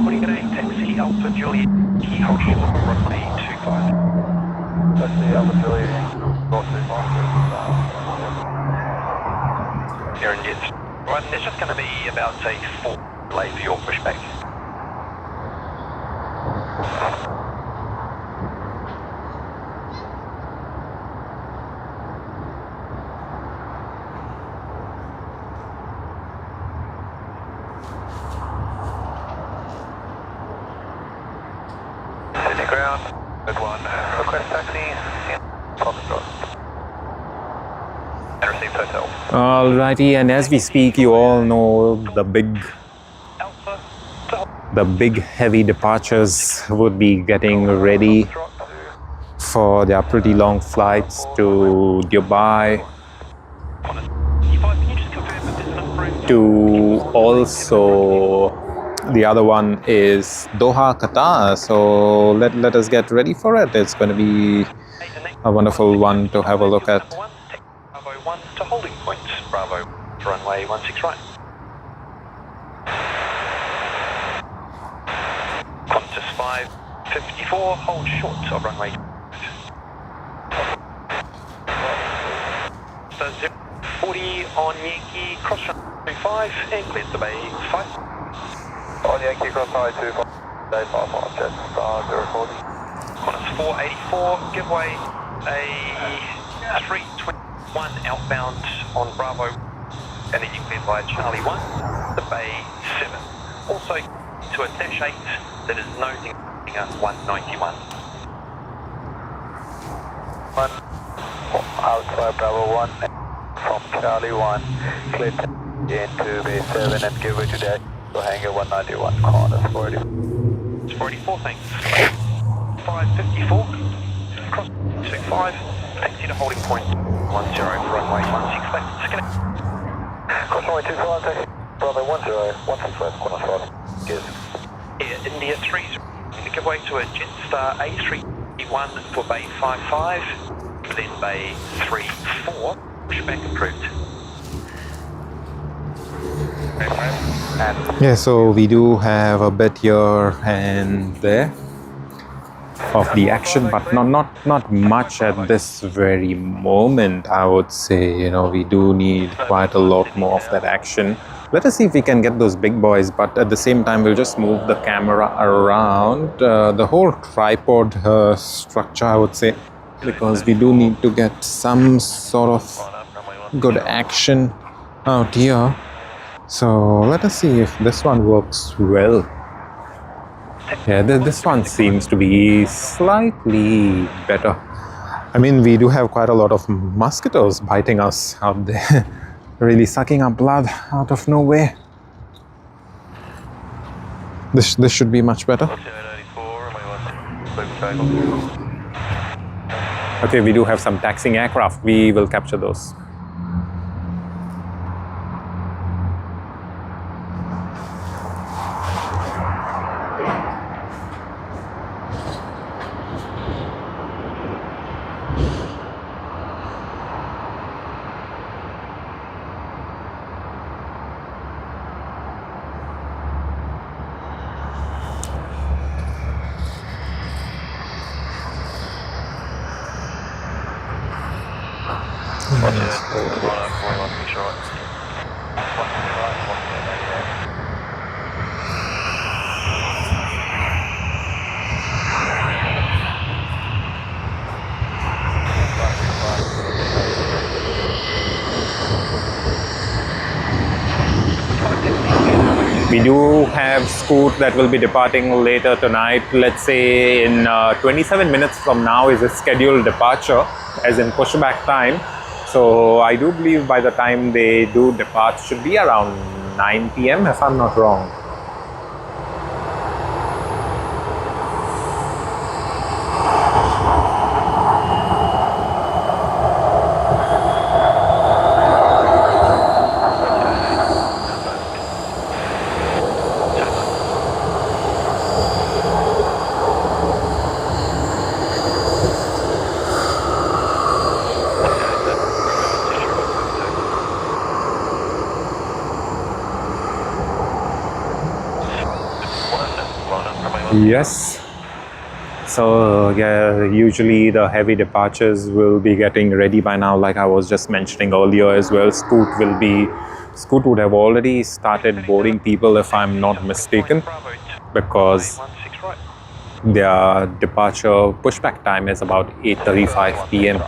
Speaker 1: 040 today, taxi Alpha Juliet, key hold short, runway 25.
Speaker 3: That's the Alpha Juliet, north 25.
Speaker 1: Here and Jets. Right, there's just going to be about, say, 4 delay for your pushback.
Speaker 3: Good one. Request taxi. And received hotel.
Speaker 2: Alrighty, and as we speak, you all know the big heavy departures would be getting ready for their pretty long flights to Dubai, to also the other one is Doha, Qatar. So let us get ready for it. It's going to be a wonderful one to have a look at.
Speaker 1: Bravo 1 to holding point. Bravo, runway 16 right. Qantas 554, hold short of runway. So 040 on Yankee, cross runway 5 and clear the bay 5.
Speaker 3: On Yankee cross high 25, day 5 jet star 040.
Speaker 1: Qantas 484, give way a 321 outbound on Bravo, and then you clear by Charlie 1, the bay 7. Also to a dash 8 that is nosing at 191.
Speaker 3: Outside Bravo 1 from Charlie 1, clear into bay 7 and give way to dash. So hangar 191, Qantas 40.
Speaker 1: 44, thanks. 554, cross 25, taxi to holding point 10 for runway 16 left, disconnect.
Speaker 3: Cross runway 25, taxi, runway 10, 16 left, Qantas 5. Yes.
Speaker 1: Air India 30, give way to a Jetstar A330-1 for bay 55, then bay 34, pushback approved.
Speaker 2: Yeah, so we do have a bit here and there of the action, but not much at this very moment. I would say, you know, we do need quite a lot more of that action. Let us see if we can get those big boys, but at the same time we'll just move the camera around the whole tripod structure, I would say, because we do need to get some sort of good action out here. So let us see if this one works well. Yeah, this one seems to be slightly better. I mean, we do have quite a lot of mosquitoes biting us out there, really sucking our blood out of nowhere. This should be much better. Okay, we do have some taxiing aircraft. We will capture those. We do have Scoot that will be departing later tonight. Let's say in 27 minutes from now is a scheduled departure, as in pushback time. So I do believe by the time they do depart should be around 9 PM if I'm not wrong. Yes. So yeah, usually the heavy departures will be getting ready by now, like I was just mentioning earlier as well. Scoot would have already started boarding people if I'm not mistaken, because their departure pushback time is about 8:35 PM.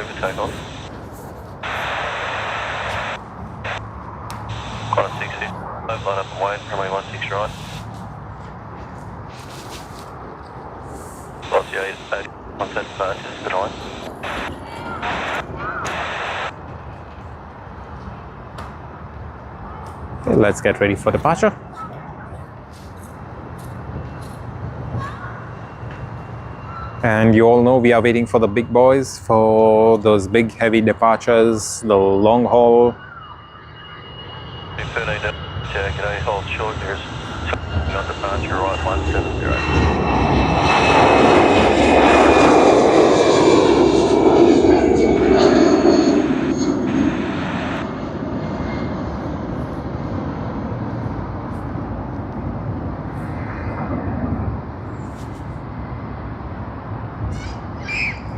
Speaker 1: clear for takeoff. Climb 60, line up and wait, runway 16 right. Velocity 80, 110 departures, good line.
Speaker 2: Okay, let's get ready for departure. And you all know we are waiting for the big boys for those big heavy departures, the long haul.
Speaker 1: 13, check it, hold short, there's on departure right 170.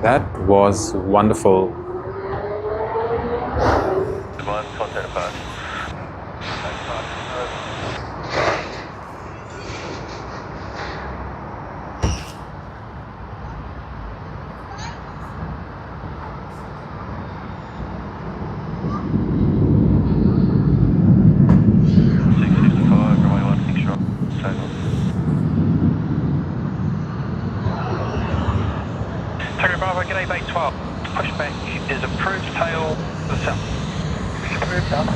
Speaker 2: That was wonderful.
Speaker 1: Divine contact apart. Tango Bravo, g'day, Bay 12. Pushback is approved tail to the south. Approved south.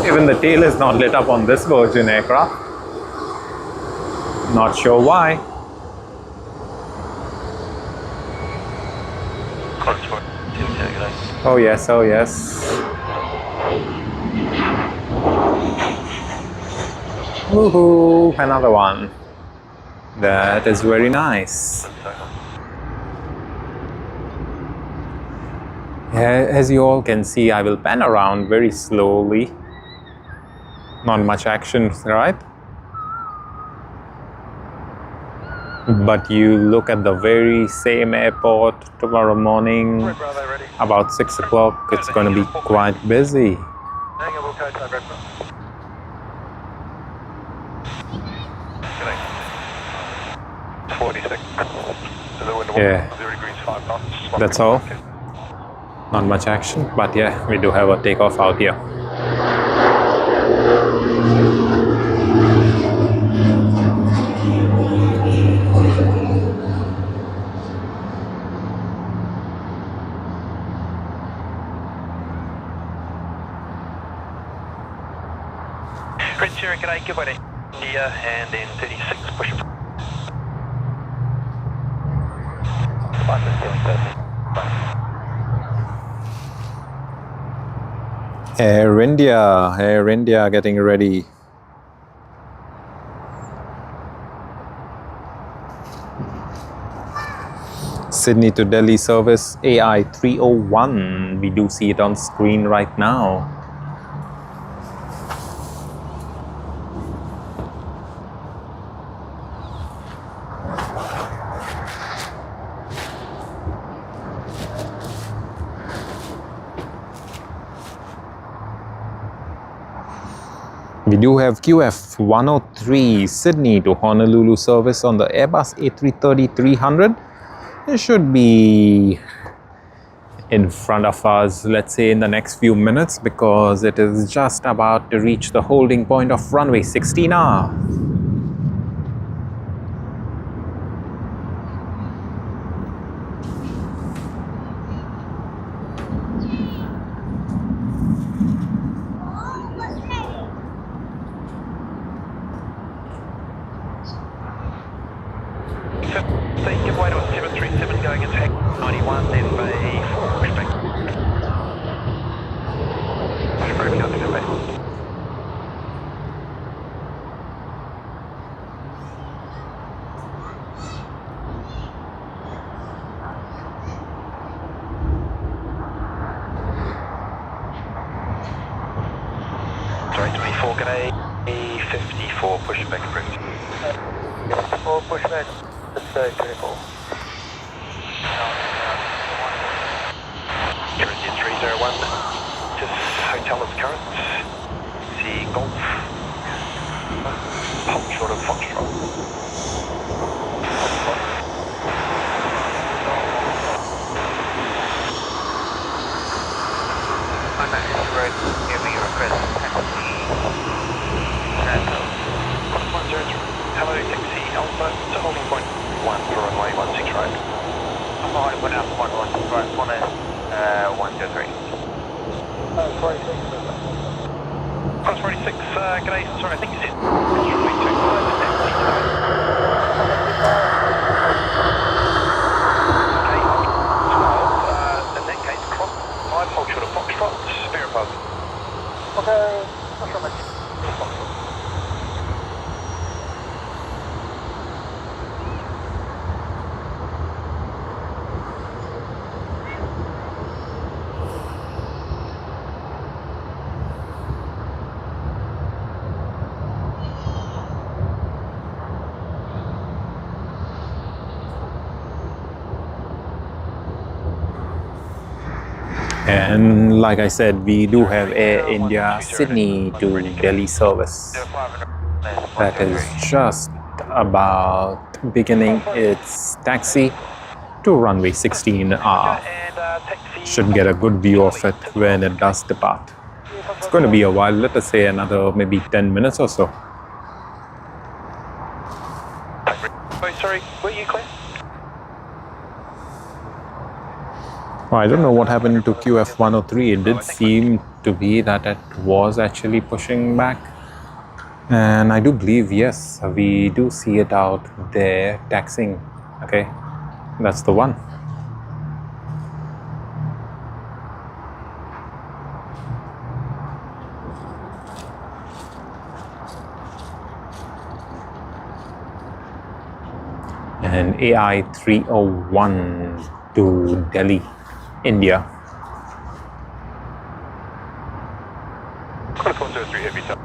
Speaker 2: Even the tail is not lit up on this Virgin aircraft. Not sure why. Oh yes, oh yes. Woohoo! Another one. That is very nice. As you all can see, I will pan around very slowly. Not much action, right? But you look at the very same airport tomorrow morning, about 6 o'clock, it's going to be quite busy. Yeah, that's all. Not much action, but yeah, we do have a takeoff out here.
Speaker 1: Red Sierra, g'day, give way to India, and then 36, push.
Speaker 2: Air India getting ready. Sydney to Delhi service AI301. We do see it on screen right now. We do have QF103 Sydney to Honolulu service on the Airbus A330-300. It should be in front of us, let's say in the next few minutes, because it is just about to reach the holding point of runway 16R.
Speaker 1: Give way to a 737 going into 91, then Bay 4, respect. Sorry, 24, g'day. A54, pushback approved.
Speaker 3: 4 pushback, let's say 24.
Speaker 1: Current 301, just hotel is current. See Golf, pump short of Foxtrot.
Speaker 4: On that road, give me a request taxi.
Speaker 1: Hello, taxi Alpha to holding point 1 for runway 16 right.
Speaker 4: I'm on one out, one, right, 123.
Speaker 1: Cross 46, g'day, sorry, I think you said runway 25 and taxi to okay, 12, in that case, cross 5, hold short of Foxtrot, verify.
Speaker 3: Okay, what's wrong with
Speaker 2: And like I said, we do have Air India Sydney to Delhi service. That is just about beginning its taxi to runway 16R. Should get a good view of it when it does depart. It's going to be a while, let us say another maybe 10 minutes or so.
Speaker 1: Oh, sorry, were you clear?
Speaker 2: I don't know what happened to QF103. It did seem to be that it was actually pushing back. And I do believe, yes, we do see it out there taxiing. Okay, that's the one. And AI301 to Delhi, India.
Speaker 1: Close 103 heavy top.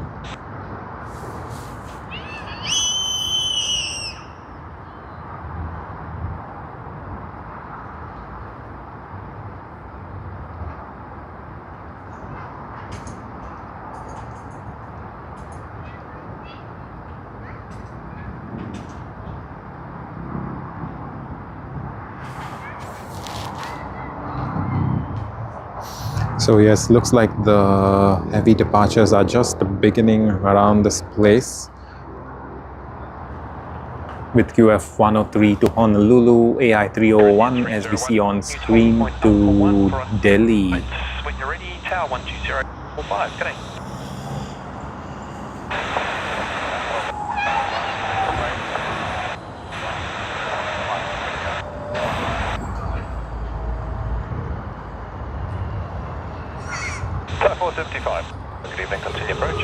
Speaker 2: So yes, looks like the heavy departures are just beginning around this place. With QF103 to Honolulu, AI301 as we see on screen to Delhi.
Speaker 1: When you're ready, tower 12045, g'day. Tower 475, good evening, continue approach.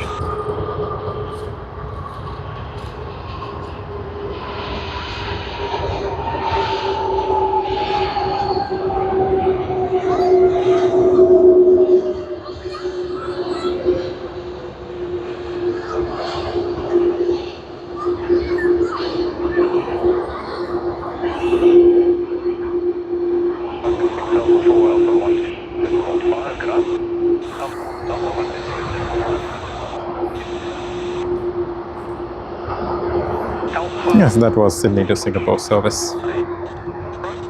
Speaker 2: Yes, that was Sydney to Singapore service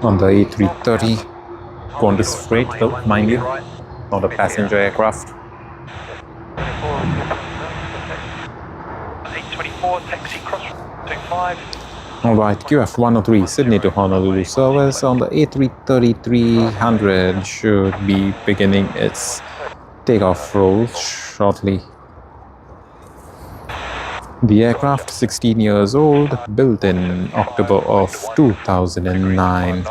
Speaker 2: on the A330. Qantas freight though, mind you, not a passenger aircraft.
Speaker 1: 824, taxi cross 25.
Speaker 2: Alright, QF103 Sydney to Honolulu service on the A330-300 should be beginning its takeoff rolls shortly. The aircraft, 16 years old, built in October of 2009.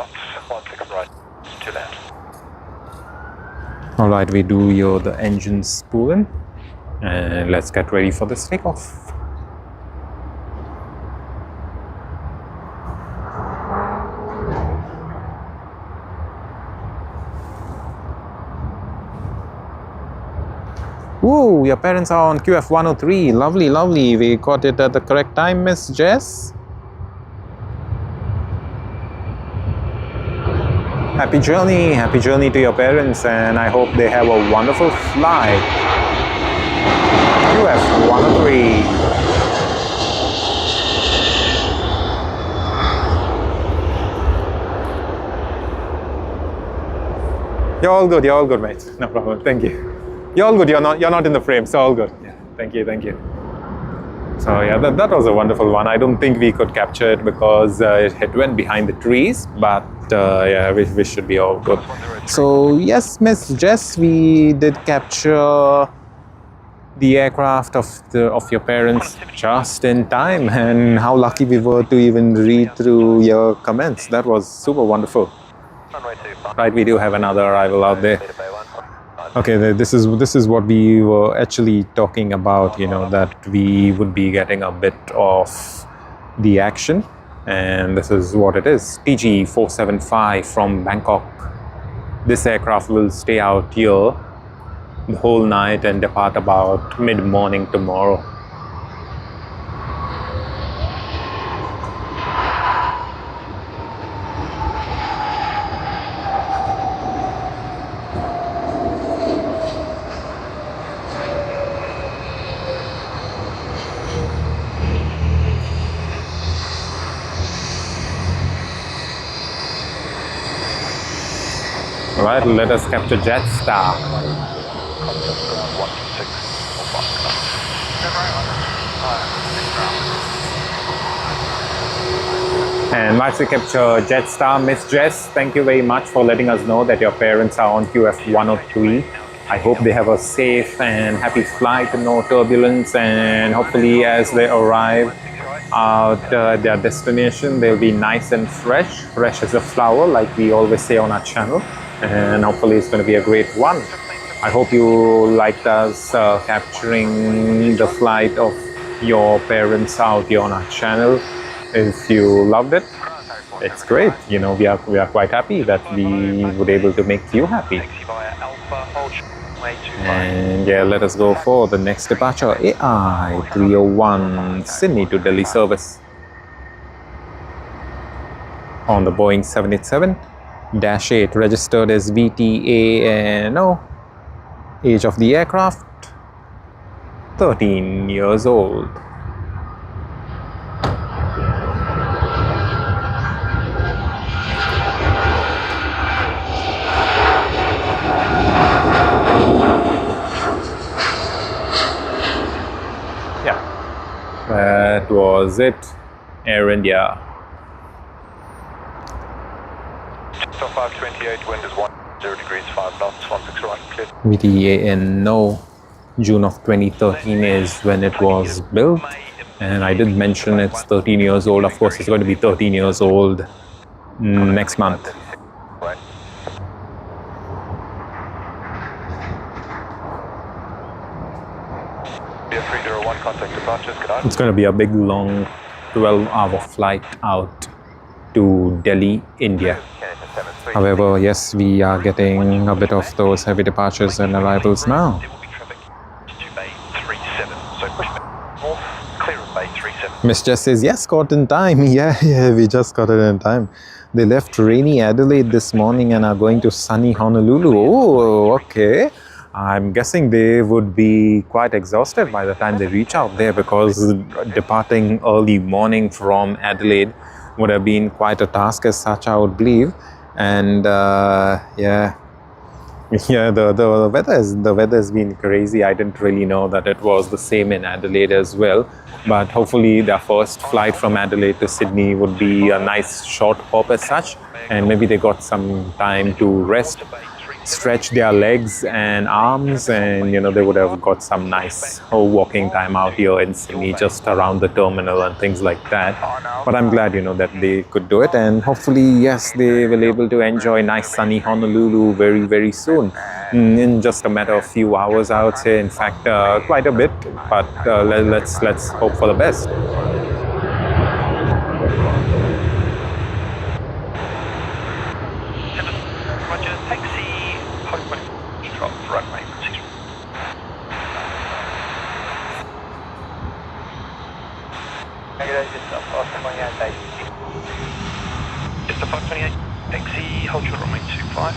Speaker 2: Alright, we do hear the engines spooling and let's get ready for this takeoff. Woo, your parents are on QF103. Lovely, lovely. We got it at the correct time, Miss Jess. Happy journey to your parents, and I hope they have a wonderful flight. QF103. You're all good, mate. No problem. Thank you. You're all good. You're not in the frame, so all good. Yeah. Thank you. So yeah, that was a wonderful one. I don't think we could capture it because it went behind the trees, but yeah, we should be all good. So yes, Miss Jess, we did capture the aircraft of your parents just in time, and how lucky we were to even read through your comments. That was super wonderful. Right, we do have another arrival out there. Okay, this is what we were actually talking about, you know, that we would be getting a bit of the action, and this is what it is. TG475 from Bangkok. This aircraft will stay out here the whole night and depart about mid-morning tomorrow. Alright, let us capture Jetstar. And once we capture Jetstar, Miss Jess, thank you very much for letting us know that your parents are on QF103. I hope they have a safe and happy flight, no turbulence, and hopefully as they arrive at their destination, they'll be nice and fresh as a flower, like we always say on our channel. And hopefully it's going to be a great one. I hope you liked us capturing the flight of your parents out here on our channel. If you loved it, it's great. You know, we are quite happy that we were able to make you happy. And yeah, let us go for the next departure. AI301 Sydney to Delhi service on the Boeing 787-8, registered as VTANO. Age of the aircraft 13 years old. Yeah, that was it. Air India.
Speaker 3: 528, wind is 10 degrees, 5 knots, 16 right, clear.
Speaker 2: VTANO. June of 2013 is when it was built, and I did mention it's 13 years old. Of course, it's going to be 13 years old next month.
Speaker 3: Right. A301, contact departures, good night.
Speaker 2: It's going to be a big, long 12-hour flight out to Delhi, India. However, yes, we are getting a bit of those heavy departures and arrivals now.
Speaker 1: There will be traffic to Bay 37, so push back north, clear of Bay 37.
Speaker 2: Miss Jess says, yes, got in time. Yeah, we just got it in time. They left rainy Adelaide this morning and are going to sunny Honolulu. Oh, okay. I'm guessing they would be quite exhausted by the time they reach out there, because departing early morning from Adelaide would have been quite a task as such, I would believe. And yeah, the weather has been crazy. I didn't really know that it was the same in Adelaide as well, but hopefully their first flight from Adelaide to Sydney would be a nice short hop as such, and maybe they got some time to rest, stretch their legs and arms, and you know, they would have got some nice walking time out here in Sydney, just around the terminal and things like that. But I'm glad, you know, that they could do it, and hopefully, yes, they will able to enjoy nice sunny Honolulu very, very soon, in just a matter of few hours, I would say. In fact, quite a bit, but let's hope for the best.
Speaker 1: Roger, taxi, runway, Just a 528, taxi, hold short runway 25.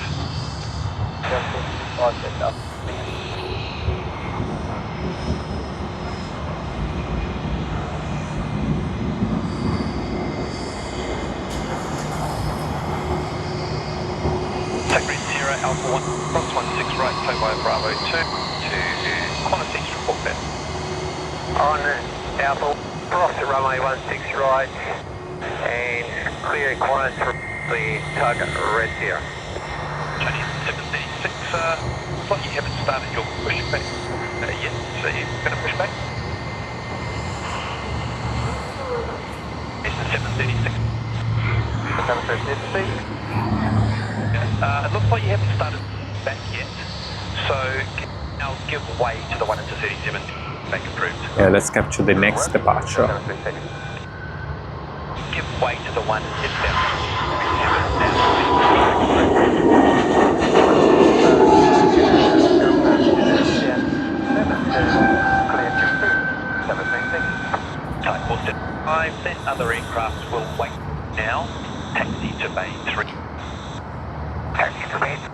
Speaker 1: Taxi Sierra Alpha 1, cross 16 right, tow by Bravo 2 to Qantas East, report that.
Speaker 3: On Alpha, cross the runway 16 right and clear Qantas for the target red Sierra.
Speaker 1: Chinese 736, but you haven't started your pushback yet, so you're going to push back? It's the 736.
Speaker 3: 736.
Speaker 1: It looks like you haven't started back yet, so now give way to the 1 into 37, back approved.
Speaker 2: Yeah, let's capture the next departure.
Speaker 1: Give way to the 1 and head down. Type 475, then other aircraft will wait now. Taxi to Bay 3. Taxi to Bay 5.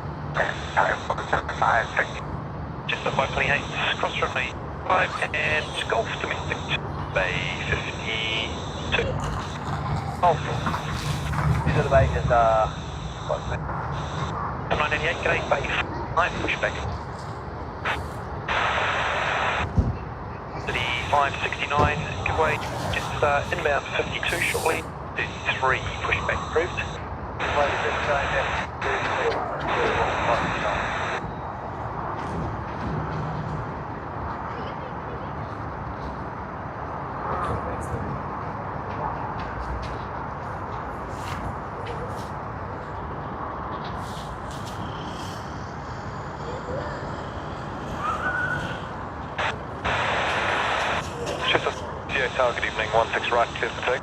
Speaker 1: Just a 528, cross runway 5 and Golf domestic to Bay 52. Golf.
Speaker 3: These are the bases,
Speaker 1: 998, g'day, Bay 5, push back. City 569, give way, just inbound 52 shortly, 33, push back approved. Tower, good evening, 16 right, clear for take.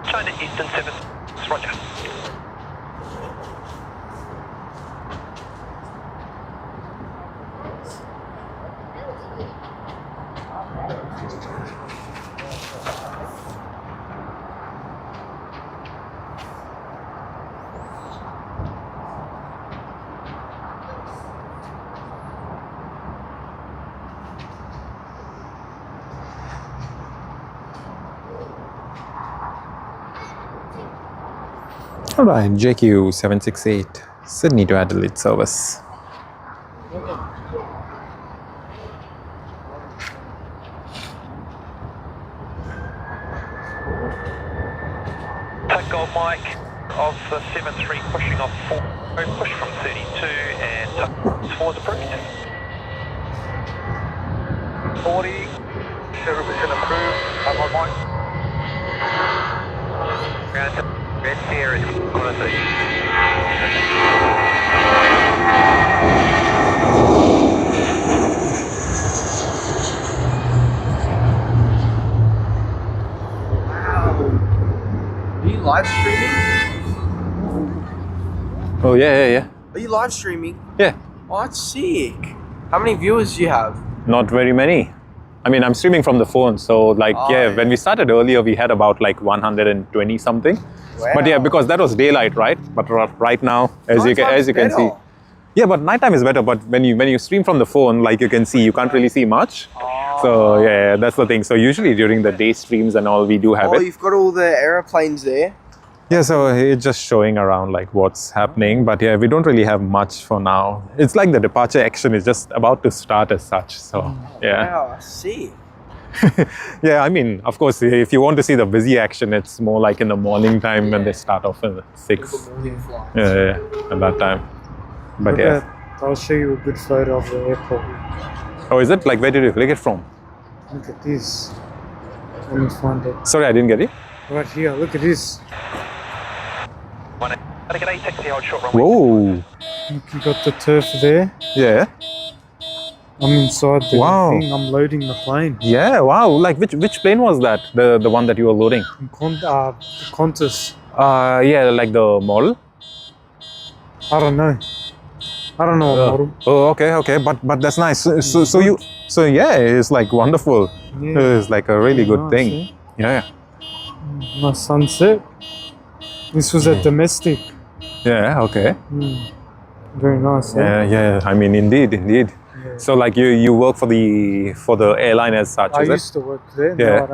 Speaker 1: China Eastern 7, roger.
Speaker 2: Alright, JQ 768, Sydney to Adelaide service.
Speaker 1: Take Gold Mike of the 73 pushing off 4, push from 32 and towards approved.
Speaker 3: 40, 0% approved, I'm on Mike. Ground red Sierra is Qantas East.
Speaker 7: Are you live streaming?
Speaker 2: Oh yeah.
Speaker 7: Are you live streaming?
Speaker 2: Yeah,
Speaker 7: Oh, that's sick. How many viewers do you have?
Speaker 2: not very many. I mean, I'm streaming from the phone, so like, yeah, when we started earlier, we had about like 120 something. But yeah, because that was daylight, right? But right now, as you can see, yeah, but nighttime is better. But when you stream from the phone, like you can see, you can't really see much. So yeah, that's the thing. So usually during the day streams and all, we do have
Speaker 7: Oh,
Speaker 2: it.
Speaker 7: you've got all the aeroplanes there.
Speaker 2: Yeah, so it's just showing around like what's happening. But yeah, we don't really have much for now. It's like the departure action is just about to start as such. So yeah.
Speaker 7: Wow, I see.
Speaker 2: Yeah, I mean, of course, if you want to see the busy action, it's more like in the morning time when they start off at 6.
Speaker 7: Morning flights.
Speaker 2: Yeah, at that time. But
Speaker 6: Look
Speaker 2: yeah.
Speaker 6: at- I'll show you a good photo of the airport.
Speaker 2: Oh, is it? Like, where did you click it from?
Speaker 6: Look at this. Let me find it.
Speaker 2: Sorry, I didn't get it.
Speaker 6: Right here, look at this.
Speaker 1: Taxi hold short runway.
Speaker 2: Whoa.
Speaker 6: Look, you got the turf there.
Speaker 2: Yeah.
Speaker 8: I'm inside the
Speaker 2: Wow.
Speaker 8: thing. I'm loading the plane.
Speaker 2: Yeah, wow. Like which plane was that? The one that you were loading?
Speaker 8: The Qantas.
Speaker 2: Yeah, like the model.
Speaker 8: I don't know. I don't know what model.
Speaker 2: Oh, okay. But that's nice. So yeah, it's like wonderful.
Speaker 8: Yeah.
Speaker 2: It's like a really good
Speaker 8: Nice,
Speaker 2: thing.
Speaker 8: eh?
Speaker 2: Yeah.
Speaker 8: Nice sunset. This was a domestic.
Speaker 2: Yeah. Okay.
Speaker 8: Very nice.
Speaker 2: Yeah. I mean, indeed.
Speaker 8: Yeah.
Speaker 2: So like you work for the airline as such,
Speaker 8: I
Speaker 2: is
Speaker 8: used to work there.
Speaker 2: Yeah.
Speaker 8: No,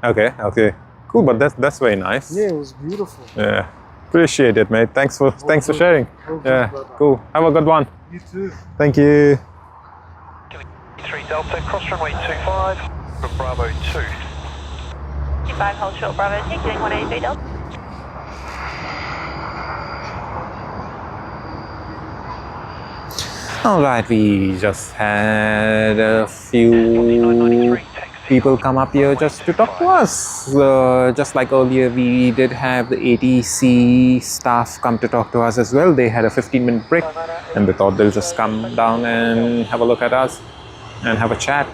Speaker 8: I don't.
Speaker 2: Okay. Cool, but that's very nice.
Speaker 8: Yeah, it was beautiful.
Speaker 2: Yeah. Appreciate it, mate. Thanks for sharing.
Speaker 8: All good,
Speaker 2: Yeah.
Speaker 8: brother.
Speaker 2: Cool. Have a good one.
Speaker 8: You too.
Speaker 2: Thank you.
Speaker 1: 3 Delta, cross runway 25 from Bravo 2.
Speaker 4: 25, hold short, Bravo, taking 183 Delta.
Speaker 2: All right, we just had a few people come up here just to talk to us. Just like earlier, we did have the ATC staff come to talk to us as well. They had a 15-minute break and they thought they'll just come down and have a look at us and have a chat.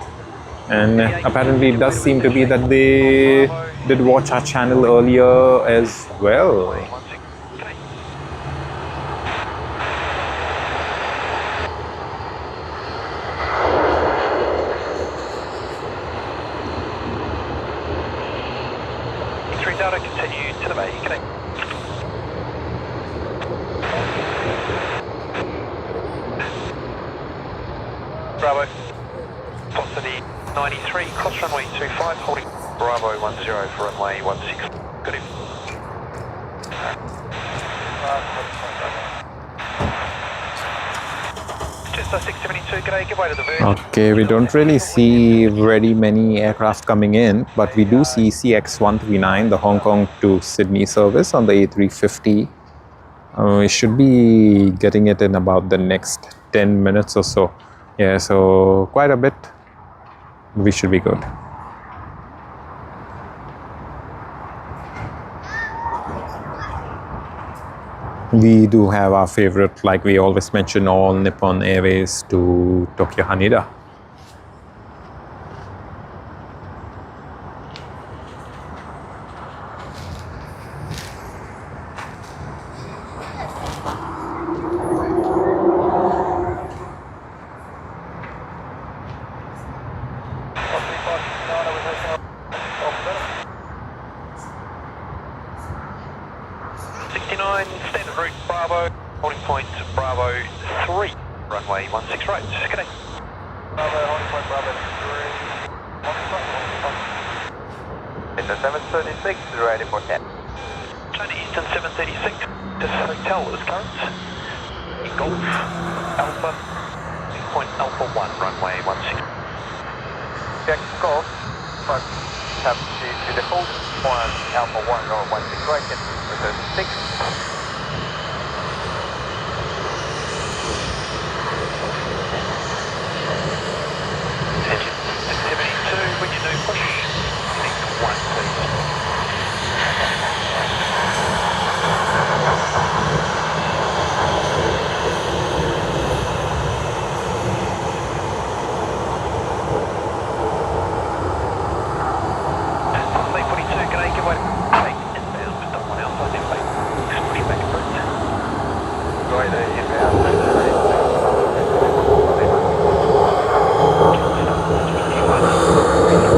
Speaker 2: And apparently it does seem to be that they did watch our channel earlier as well.
Speaker 1: Delta, continue to the bay, connect. Bravo, velocity 93, cross runway 25, holding Bravo 10 for runway 16. Good evening. Just 672, g'day, give way to the Virgin.
Speaker 2: Okay, we don't really see very many aircraft coming in, but we do see CX-139, the Hong Kong to Sydney service on the A350. We should be getting it in about the next 10 minutes or so. Yeah, so quite a bit. We should be good. We do have our favorite, like we always mention, all Nippon Airways to Tokyo Haneda.
Speaker 1: Standard route Bravo, holding point Bravo 3, runway 16 right, connect. Bravo, holding point Bravo 3, it's a 736, ready for 10. China Eastern 736, this hotel is current. Golf, Alpha, point Alpha 1, runway 16. Check Golf, but have to the hold on Alpha 1 or 16 right, with a 6. When you do push, connect 1 please. Play 42, g'day, give way to take inbound with someone else on inbound. Put back in front. Go ahead, inbound.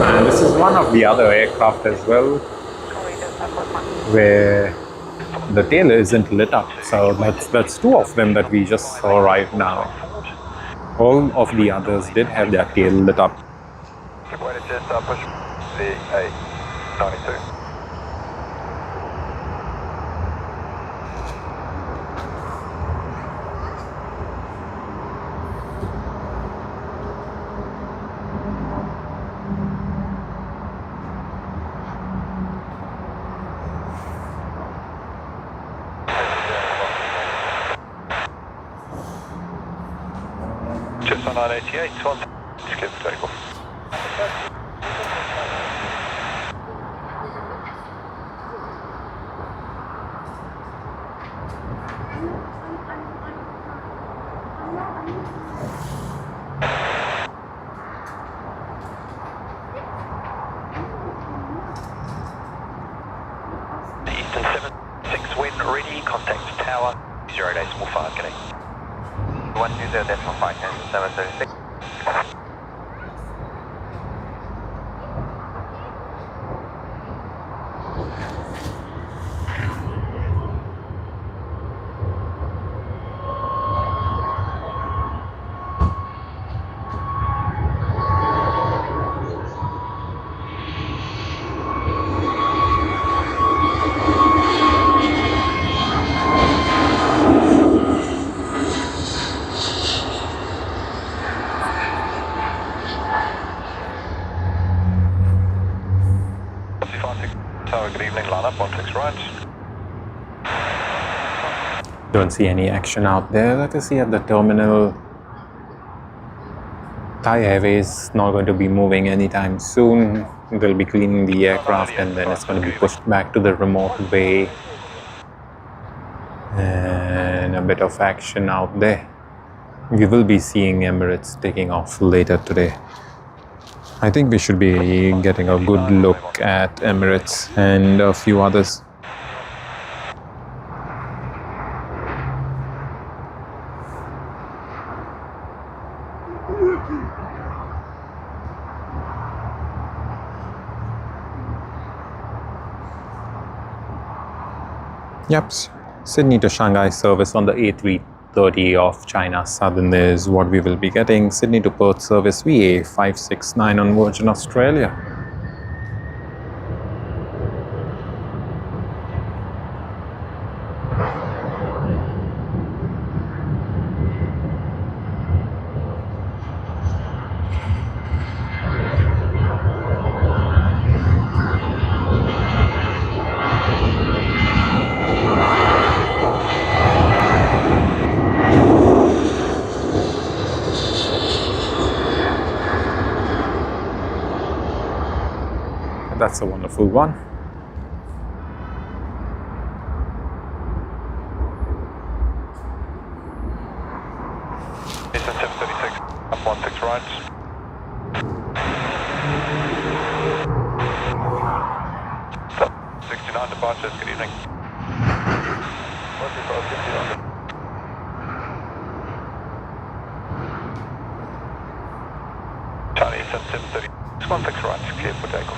Speaker 2: And this is one of the other aircraft as well, where the tail isn't lit up. So that's two of them that we just saw right now. All of the others did have their tail lit up.
Speaker 1: Give way to just push the A92. Just on 988, skip the takeoff. 6 when ready, contact tower 0.8.5 connect. 120.5 and 736. Good evening, line up, 16 right.
Speaker 2: Don't see any action out there. Let us see at the terminal. Thai Airways is not going to be moving anytime soon. They'll be cleaning the aircraft and then it's going to be pushed back to the remote bay. And a bit of action out there. We will be seeing Emirates taking off later today. I think we should be getting a good look at Emirates and a few others. Yep, Sydney to Shanghai service on the A330 of China Southern is what we will be getting. Sydney to Perth service VA569 on Virgin Australia. That's a wonderful one.
Speaker 1: Eastern 736, up 16 right. So, 69 departures, good evening. 165, 69. Charlie, Eastern 730, 16 right, clear for takeoff.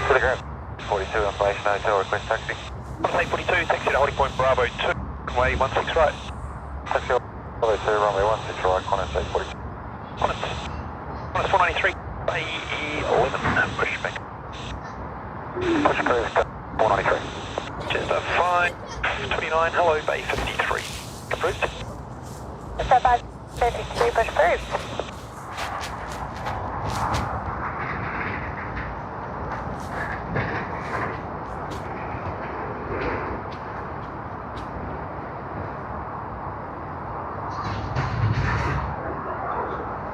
Speaker 1: Telegram 42, information hotel, request taxi. Say 42, taxi to holding point Bravo 2, runway 16 right. Taxi Bravo 2, runway 16 right, Qantas say 42. Qantas 493, Bay 11, push back. Push cruise, 493. Chester 529, hello, Bay 53. Approved.
Speaker 5: Saab 53, push approved.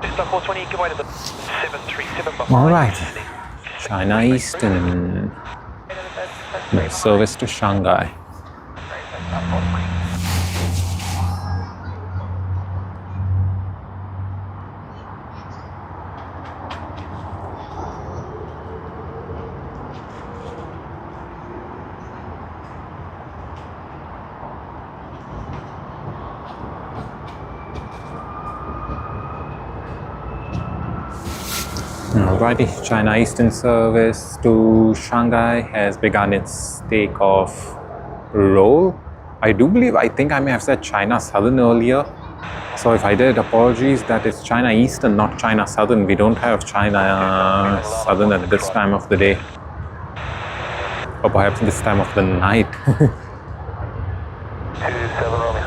Speaker 1: Chester 420, give way to the 737 behind.
Speaker 2: All right, China Eastern, no service to Shanghai. Alrighty, China Eastern service to Shanghai has begun its takeoff roll. I think I may have said China Southern earlier. So if I did, apologies, that is China Eastern, not China Southern. We don't have China Southern at this time of the day. Or perhaps this time of the night.
Speaker 1: 27 Romeo.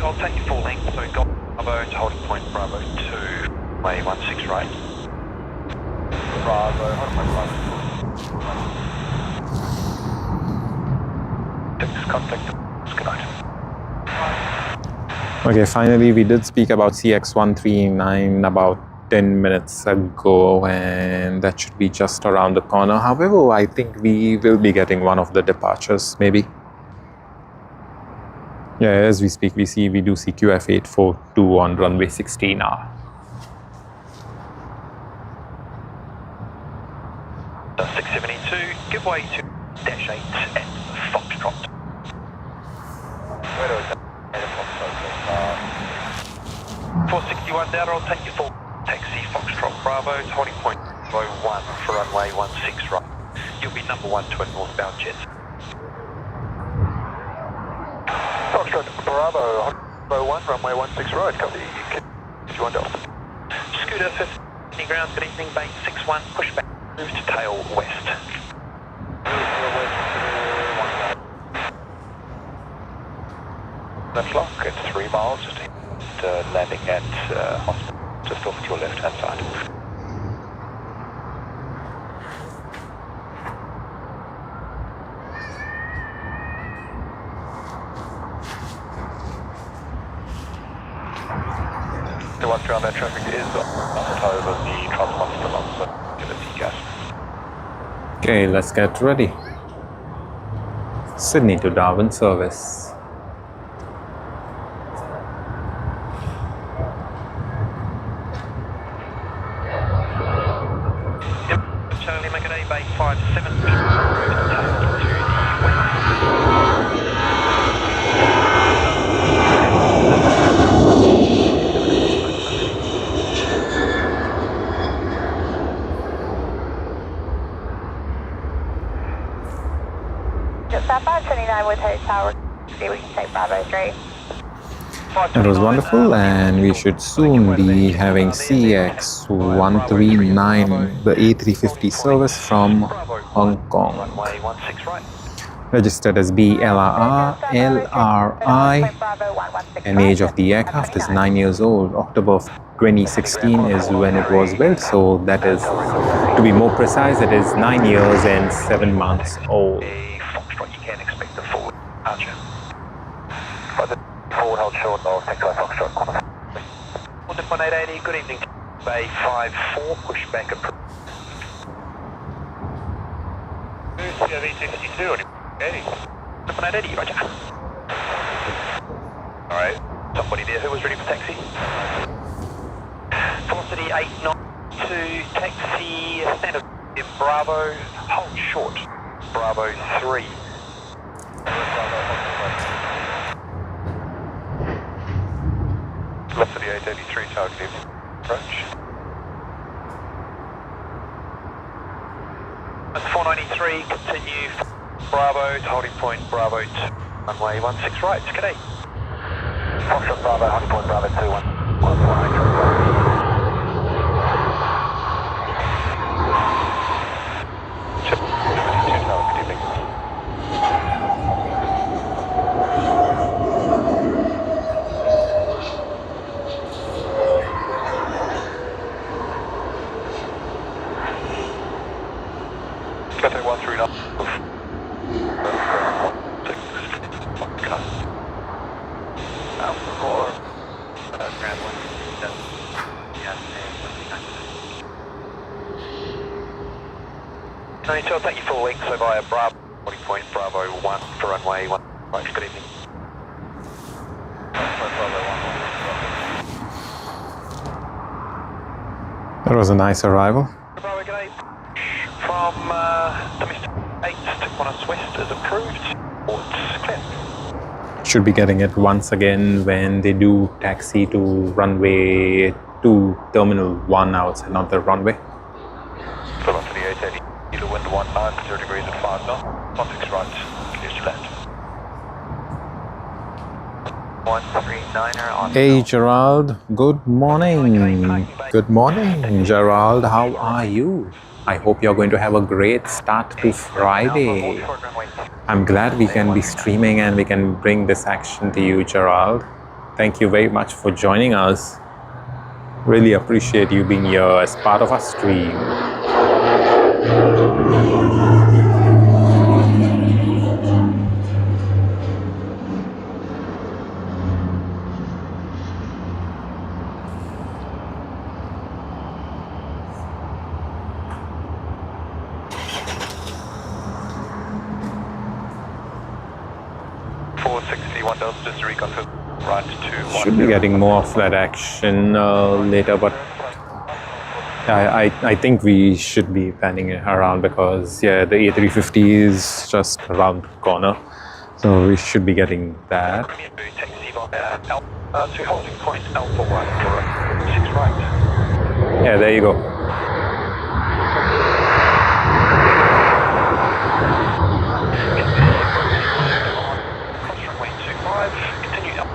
Speaker 1: I'll take you full length, so Bravo to holding point Bravo 2. runway 16 right.
Speaker 3: Bravo, contact. Good night.
Speaker 2: Okay, finally we did speak about CX-139 about 10 minutes ago, and that should be just around the corner. However, I think we will be getting one of the departures, maybe. Yeah, as we speak, we do see QF842 on runway 16R.
Speaker 1: The 672, give way to dash 8 at Foxtrot. 461 down, I'll take you full taxi Foxtrot Bravo, holding point 01 for runway 16 right. You'll be number 1 twin northbound jets.
Speaker 3: Foxtrot Bravo, 01, runway 16 right, copy. 51 Delta.
Speaker 1: Scooter 50 ground, good evening, base 61, push back, move to tail west.
Speaker 3: Left lock, it's 3 miles, just landing at hospital, just off to your left hand side. The one ground that traffic is over the transponder along, so give it gas.
Speaker 2: Okay, let's get ready. Sydney to Darwin service.
Speaker 1: Charlie, make it A Bay 57.
Speaker 4: South 529 with hotel, see we can take Bravo 3.
Speaker 2: It was wonderful, and we should soon be having CX-139, the A350 service from Hong Kong.
Speaker 1: Runway 16 right.
Speaker 2: Registered as BLRR, LRI, and age of the aircraft is 9 years old. October of 2016 is when it was built, so that is, to be more precise, it is 9 years and 7 months old.
Speaker 1: Foxtrot, you can expect the forward departure.
Speaker 3: Forward hold short of Texas Foxtrot.
Speaker 1: 1.880, good evening. Bay 54, push back approved.
Speaker 3: CRV52, 80.
Speaker 1: 1.880, roger. Alright, somebody there who was ready for taxi? Velocity 892, taxi standard in Bravo, hold short. Bravo 3.
Speaker 3: Velocity 883, target approach.
Speaker 1: That's 493, continue Bravo to holding point Bravo 2, runway 16 right, g'day.
Speaker 3: Foxtrot Bravo, holding point Bravo 2, 1.
Speaker 1: So I'll take you full length, so via Bravo, holding point Bravo 1 for runway 1. Right, good evening.
Speaker 2: That was a nice arrival.
Speaker 1: Bravo, g'day. From domestic 8 to Qantas West is approved. Port's clear.
Speaker 2: Should be getting it once again when they do taxi to runway 2, terminal 1 outside, not the runway.
Speaker 3: Velocity 880, either wind 19, 0 degrees at 5 knots, context right, clear to land.
Speaker 1: 139er on.
Speaker 2: Hey Gerald, good morning. Good morning, Gerald. How are you? I hope you're going to have a great start to Friday. I'm glad we can be streaming and we can bring this action to you, Gerald. Thank you very much for joining us. Really appreciate you being here as part of our stream.
Speaker 3: Just to reconfirm, right to
Speaker 2: Should be getting more of that action later, but I think we should be panning it around because yeah, the A350 is just around the corner, so we should be getting that.
Speaker 3: To holding point Alpha 1 for 6 right.
Speaker 2: Yeah, there you go.
Speaker 3: Cross runway 25, continue up.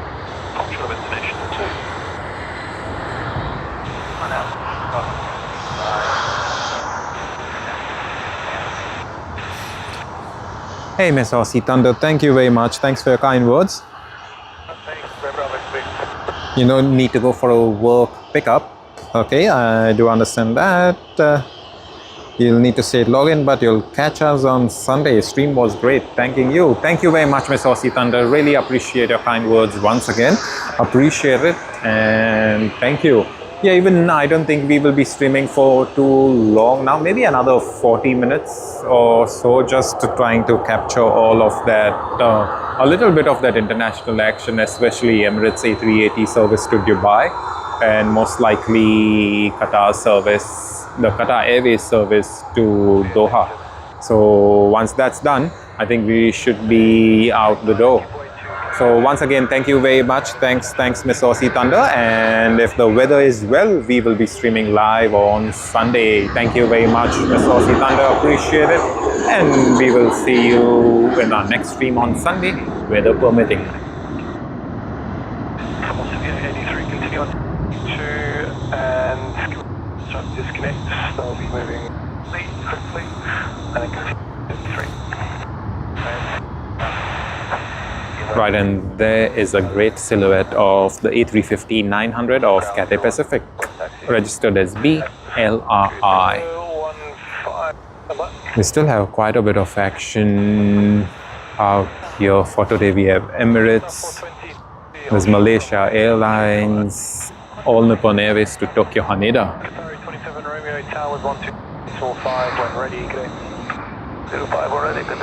Speaker 3: Control of destination 2.
Speaker 2: Hey, Miss Aussie Thunder, thank you very much. Thanks for your kind words. You don't need to go for a work pickup. Okay, I do understand that. You'll need to stay log in, but you'll catch us on Sunday. Stream was great. Thanking you. Thank you very much, Miss Aussie Thunder. Really appreciate your kind words once again. Appreciate it and thank you. Yeah, even I don't think we will be streaming for too long now. Maybe another 40 minutes or so, just trying to capture all of that, a little bit of that international action, especially Emirates A380 service to Dubai and most likely Qatar service, the Qatar Airways service to Doha. So once that's done, I think we should be out the door. So once again, thank you very much. Thanks Miss Aussie Thunder. And if the weather is well, we will be streaming live on Sunday. Thank you very much, Miss Aussie Thunder. Appreciate it. And we will see you in our next stream on Sunday, weather permitting.
Speaker 3: Come on, Severe 83, continue on 2 and start disconnect. They'll be moving quickly and then continue 3.
Speaker 2: Right, and there is a great silhouette of the A350-900 of Cathay Pacific, registered as BLRI. We still have quite a bit of action out here for today. We have Emirates, there's Malaysia Airlines, All Nippon Airways to Tokyo Haneda.
Speaker 3: 27 Romeo Towers 1245 when ready, good 05 already, good.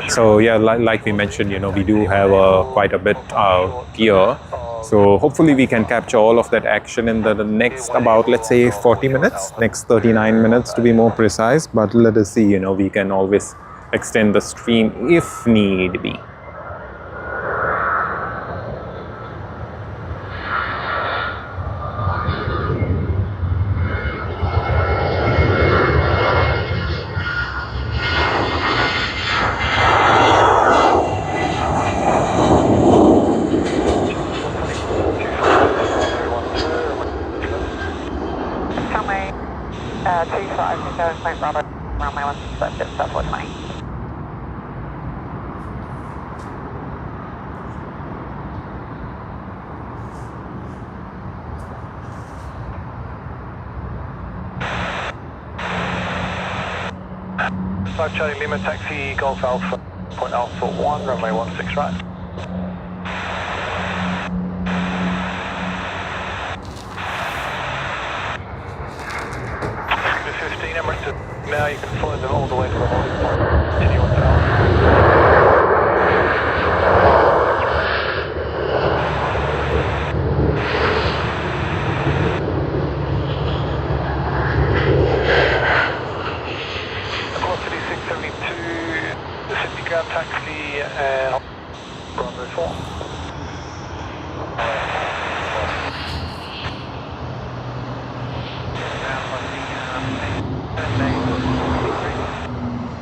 Speaker 2: So yeah, like we mentioned, you know, we do have quite a bit out here. So hopefully we can capture all of that action in the next about, let's say, 40 minutes, next 39 minutes to be more precise. But let us see, you know, we can always extend the stream if need be.
Speaker 4: Runway 16, stop 420.
Speaker 3: Five Charlie Lima taxi Golf Alpha point Alpha 1 runway 16 right. Now you can follow them all the way to the holding point. Continue on tower. Velocity 672, the Sydney ground taxi and runway 4.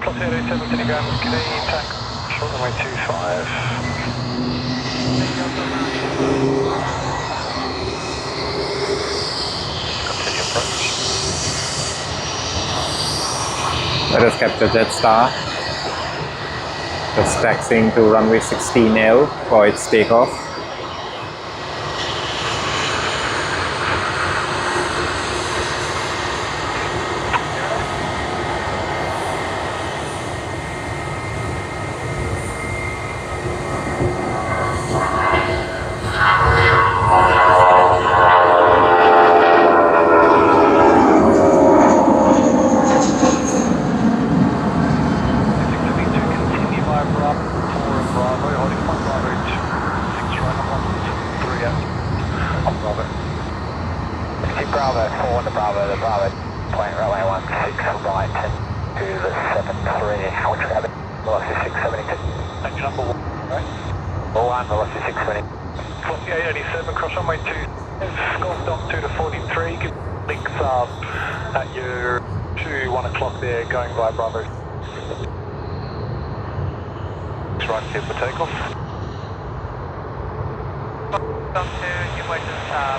Speaker 3: Plus 807 Telegram, Canadian tax, short runway 25. Continue approach.
Speaker 2: Let us capture Jetstar. Just taxiing to runway 16L for its takeoff.
Speaker 3: Bravo 4 to Bravo, the Bravo point runway 16 right to the 73, which we have velocity 672. Engine number 1, right? 1, velocity 670. Velocity 887, cross runway 2, Golf Dom 2 to 43, give link Saab at your 1 o'clock there, going via Bravo. Right here for takeoff. Dom 2, give way to the Saab.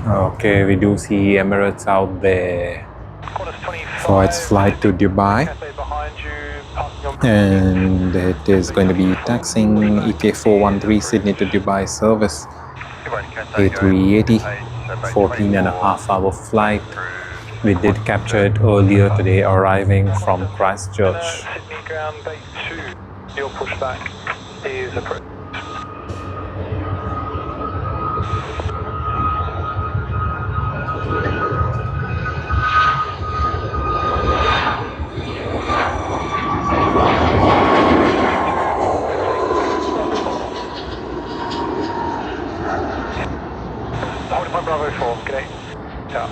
Speaker 2: Okay, we do see Emirates out there for its flight to Dubai, and it is going to be taxiing EK413 Sydney to Dubai service. A380, 14.5-hour flight. We did capture it earlier today, arriving from Christchurch.
Speaker 3: Sydney ground base 2, your pushback is approved. Bravo 4, good day. Yeah.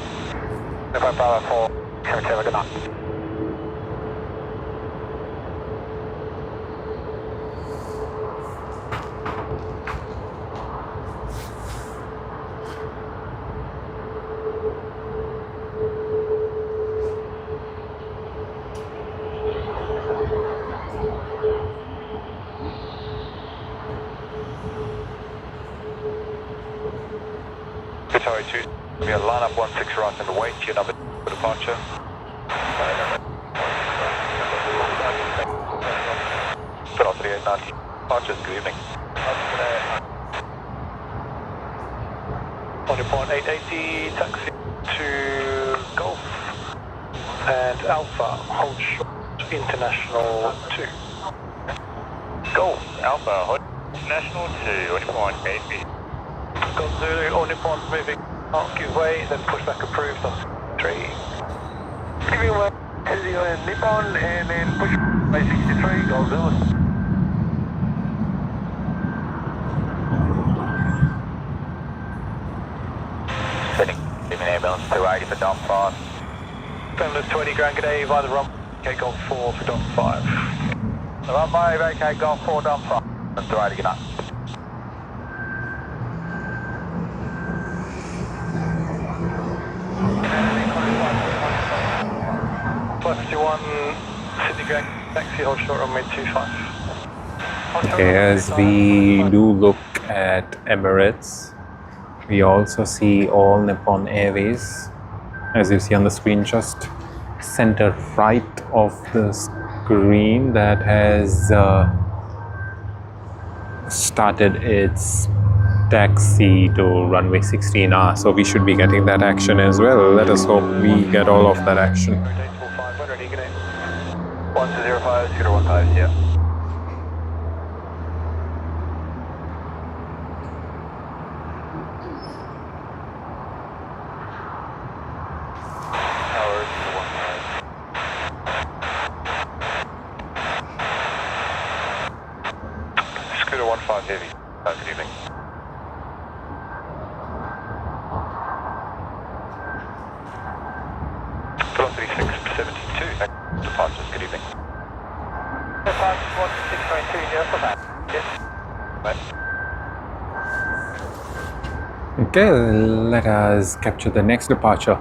Speaker 3: November Bravo 4, Curitiba, good night.
Speaker 1: Sorry, 2. We have line up 16 right and wait your number for departure. Velocity 890. Departures, good evening.
Speaker 3: On your point 880, taxi to Golf and Alpha, hold short, International 2.
Speaker 1: Golf, Alpha, hold International 2, on your point 880.
Speaker 3: Golf Zulu, on your point moving, give way, then push back approved on 3. Giving away to the Nippon and then push by 63, Golf Zulu.
Speaker 1: Setting, leaving ambulance 280 for Dom 5.
Speaker 3: Ambulance 20, Grand G'day, via the runway, OK Golf 4 for Dom 5.
Speaker 1: The runway, OK Golf 4, Dom 5. And 280, good night.
Speaker 3: Sydney Grand taxi, hold short runway 25.
Speaker 2: Okay, as we do look at Emirates, we also see all Nippon Airways, as you see on the screen, just center right of the screen, that has started its taxi to runway 16R. So we should be getting that action as well. Let us hope we get all of that action.
Speaker 1: 1205, 015, yeah. Scooter 15 heavy. Good evening. Velocity 672. Departures. Good evening.
Speaker 3: Departures 1692, yeah, for that. Yes.
Speaker 1: Right.
Speaker 2: Okay, let us capture the next departure.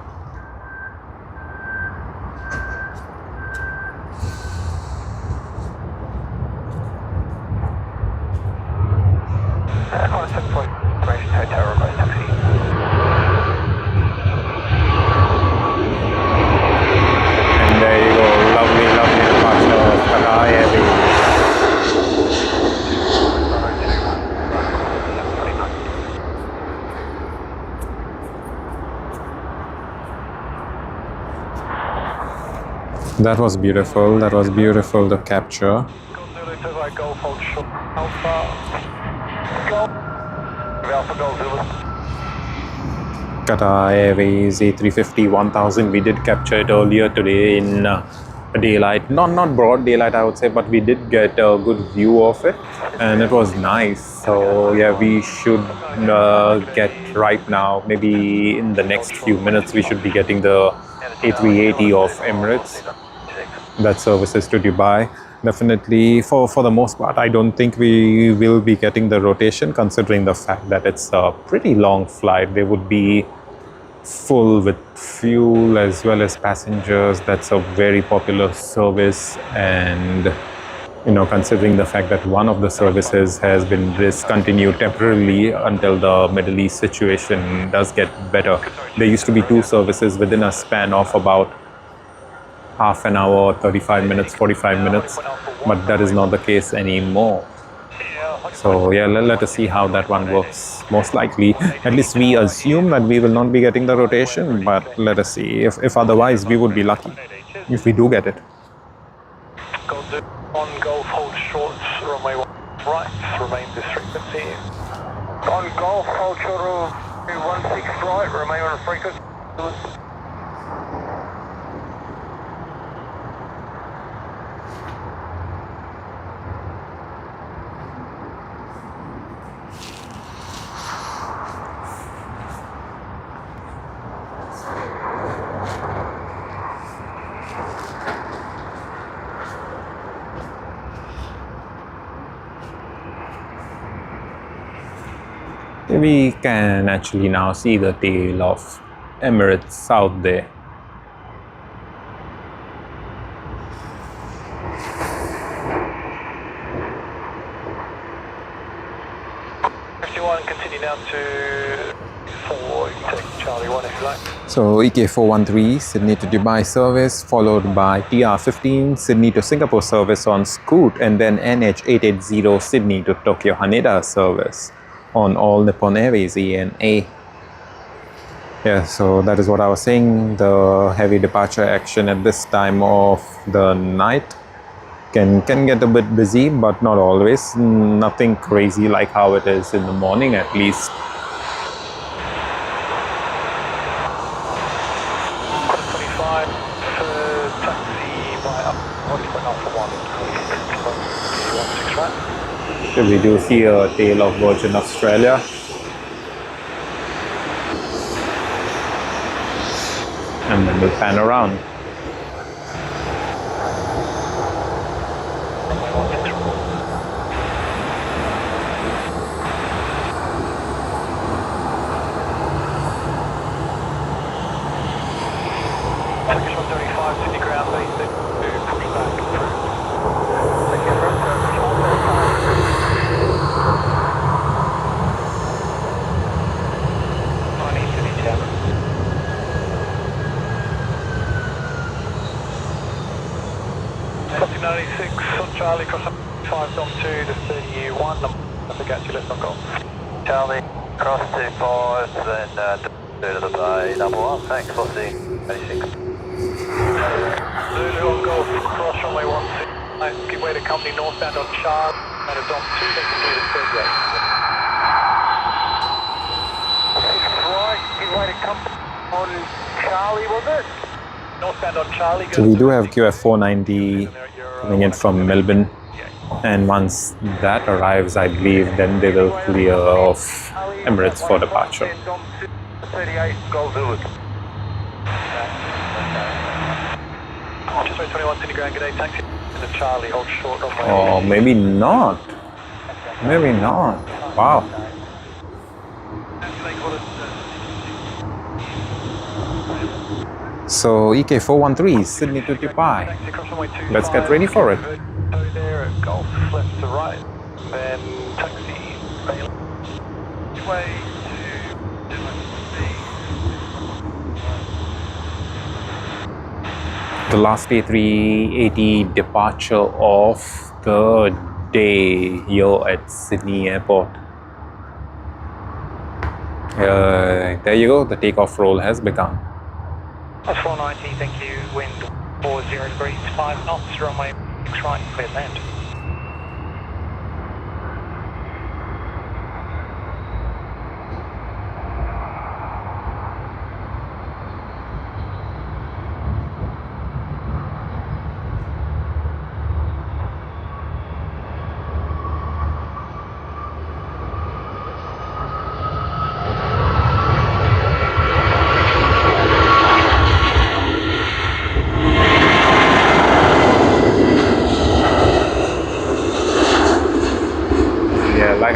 Speaker 2: And there you go, lovely, lovely departure of Qatar Airways. That was beautiful to capture.
Speaker 3: Golf, hold short, Alpha, Golf, Alpha, Golf, Zulu.
Speaker 2: Qatar Airways A350-1000, we did capture it earlier today in daylight, not broad daylight I would say, but we did get a good view of it and it was nice. So yeah, we should get right now, maybe in the next few minutes we should be getting the A380 of Emirates that services to Dubai. Definitely for the most part I don't think we will be getting the rotation, considering the fact that it's a pretty long flight. They would be full with fuel as well as passengers. That's a very popular service, and you know, considering the fact that one of the services has been discontinued temporarily until the Middle East situation does get better. There used to be two services within a span of about half an hour, 35 minutes, 45 minutes, but that is not the case anymore. So yeah, let us see how that one works. Most likely, at least we assume that we will not be getting the rotation, but let us see. If otherwise, we would be lucky if we do get it.
Speaker 3: On Golf, hold short, runway 1 right, remain this frequency. On Golf, hold short, 16 right, remain on frequency.
Speaker 2: We can actually now see the tail of Emirates out there.
Speaker 3: Continue down to 4, you can take Charlie 1 if you like.
Speaker 2: So EK413 Sydney to Dubai service, followed by TR15 Sydney to Singapore service on Scoot, and then NH880 Sydney to Tokyo Haneda service on all Nippon Airways ENA. Yeah, so that is what I was saying. The heavy departure action at this time of the night can get a bit busy, but not always. Nothing crazy like how it is in the morning, at least. So we do see a tail of Virgin Australia. And then we'll pan around.
Speaker 3: Charlie, cross 5 Dom 2 to 31, I forget you left on golf. Charlie, cross 25, then 2 to the bay, number 1, thanks, Fossy, 86. Zulu on golf, cross runway 16, give way to company northbound on Charlie, and a Dom 2, then continue to 38. Right, give way to company on Charlie, was it? Northbound on Charlie.
Speaker 2: So we do have QF490 coming in from Melbourne, and once that arrives, I believe then they will clear off Emirates for departure.
Speaker 3: 38, Gold Zulu. Just 21 Sydney Ground, good day, taxi to Charlie, hold short on my...
Speaker 2: Oh, maybe not. Maybe not. Wow. So EK413 Sydney to Dubai. Let's get ready for it.
Speaker 3: There at Golf, left to right, then taxi way
Speaker 2: The last A380 departure of the day here at Sydney Airport. There you go, the takeoff roll has begun.
Speaker 4: That's 490, thank you. Wind 40 degrees, 5 knots, runway 6 right, clear land.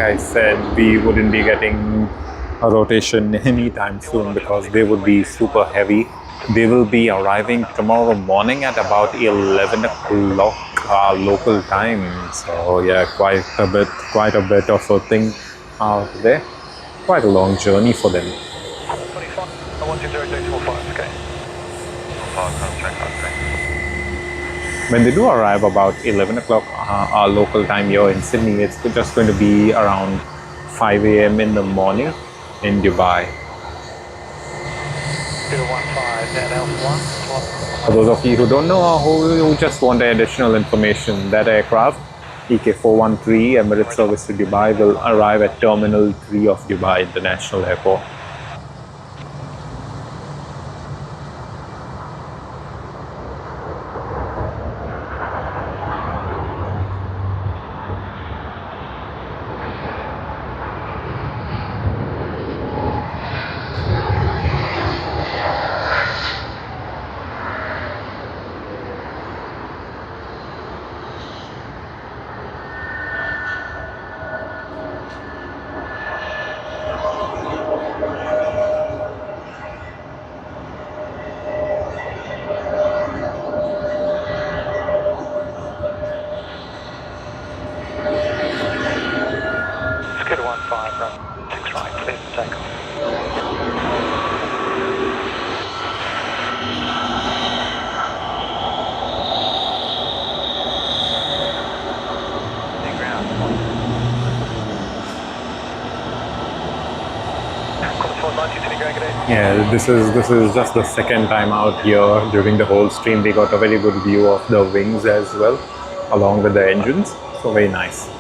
Speaker 2: I said, we wouldn't be getting a rotation anytime soon because they would be super heavy. They will be arriving tomorrow morning at about 11 o'clock local time. So yeah, quite a bit of a thing out there. Quite a long journey for them.
Speaker 3: 25, 120.45, okay.
Speaker 2: When they do arrive about 11 o'clock our local time here in Sydney, it's just going to be around 5 a.m. in the morning in Dubai.
Speaker 3: 015, down L1.
Speaker 2: For those of you who don't know or who just want additional information, that aircraft, EK413 Emirates service to Dubai, will arrive at Terminal 3 of Dubai International Airport. Yeah, this is just the second time out here. During the whole stream, we got a very good view of the wings as well, along with the engines. So very nice.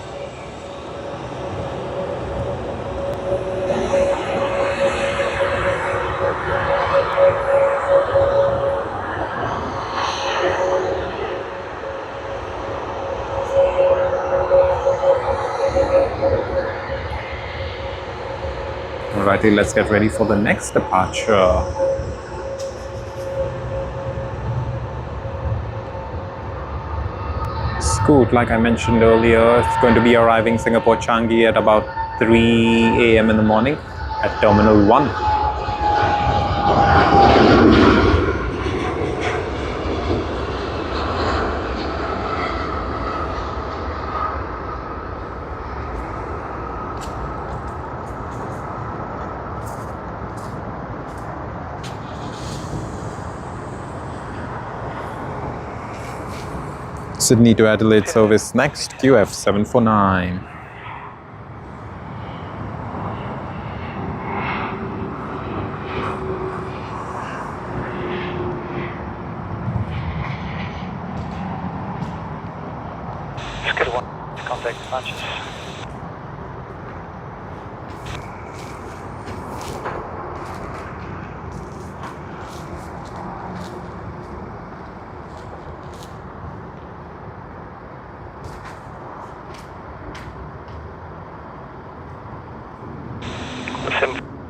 Speaker 2: Alrighty, let's get ready for the next departure. Scoot, like I mentioned earlier, it's going to be arriving Singapore Changi at about 3 a.m. in the morning at Terminal 1. Sydney to Adelaide service next, QF749.
Speaker 3: Just get one contact punches.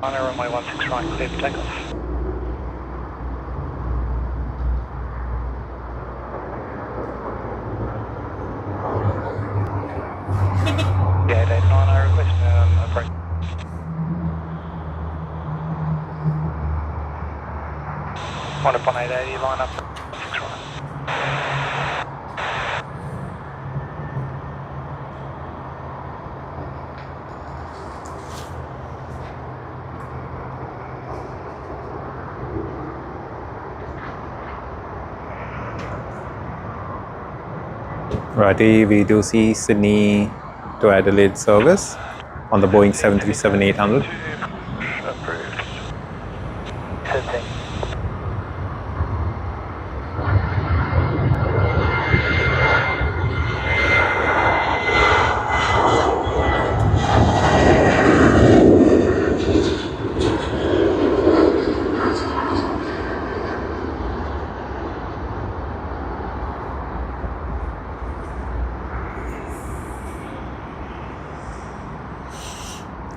Speaker 3: Runway 16 right, clear for takeoff. Yeah, 889, I request approach. One upon 880, line up 16 right.
Speaker 2: Righty, we do see Sydney to Adelaide service on the Boeing 737-800.
Speaker 3: Approved. 13.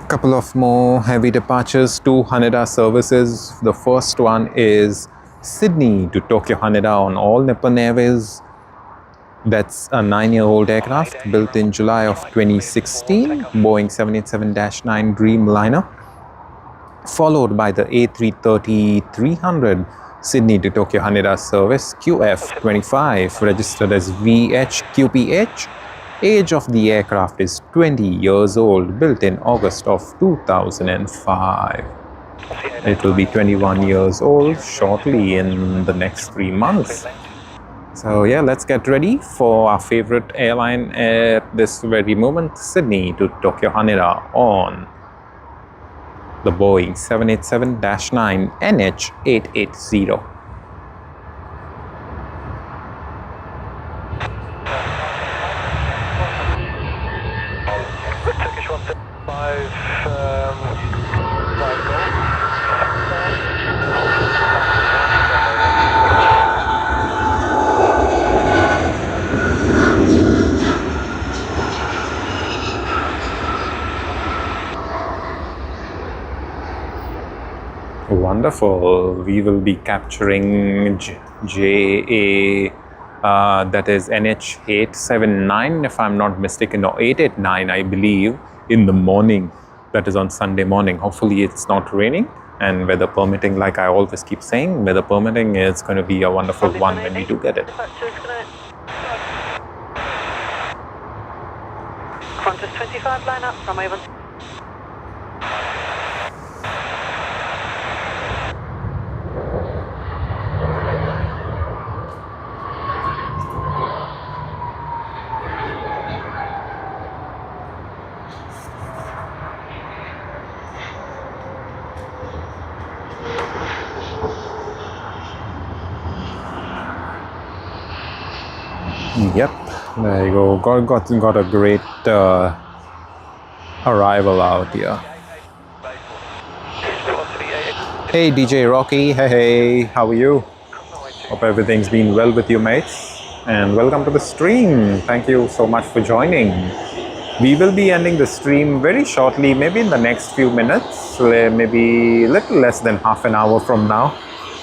Speaker 2: Couple of more heavy departures to Haneda services. The first one is Sydney to Tokyo Haneda on all Nippon Airways That's a 9-year-old aircraft built in July of 2016, Boeing 787-9 Dreamliner, followed by the A330-300 Sydney to Tokyo Haneda service QF25, registered as VHQPH. Age of the aircraft is 20 years old, built in August of 2005. It will be 21 years old shortly in the next 3 months. So yeah, let's get ready for our favorite airline at this very moment, Sydney to Tokyo Haneda on the Boeing 787-9 NH880.
Speaker 3: Turkish 175,
Speaker 2: Wonderful. We will be capturing JA, that is NH879, if I'm not mistaken, or 889, I believe, in the morning. That is on Sunday morning. Hopefully it's not raining, and weather permitting, like I always keep saying, weather permitting, it's going to be a wonderful one when we do get it.
Speaker 4: Qantas 25 line up, runway 1.
Speaker 2: Yep, there you go. Got a great arrival out here. Hey DJ Rocky, hey, how are you? Hope everything's been well with you, mates. And welcome to the stream. Thank you so much for joining. We will be ending the stream very shortly, maybe in the next few minutes, maybe a little less than half an hour from now.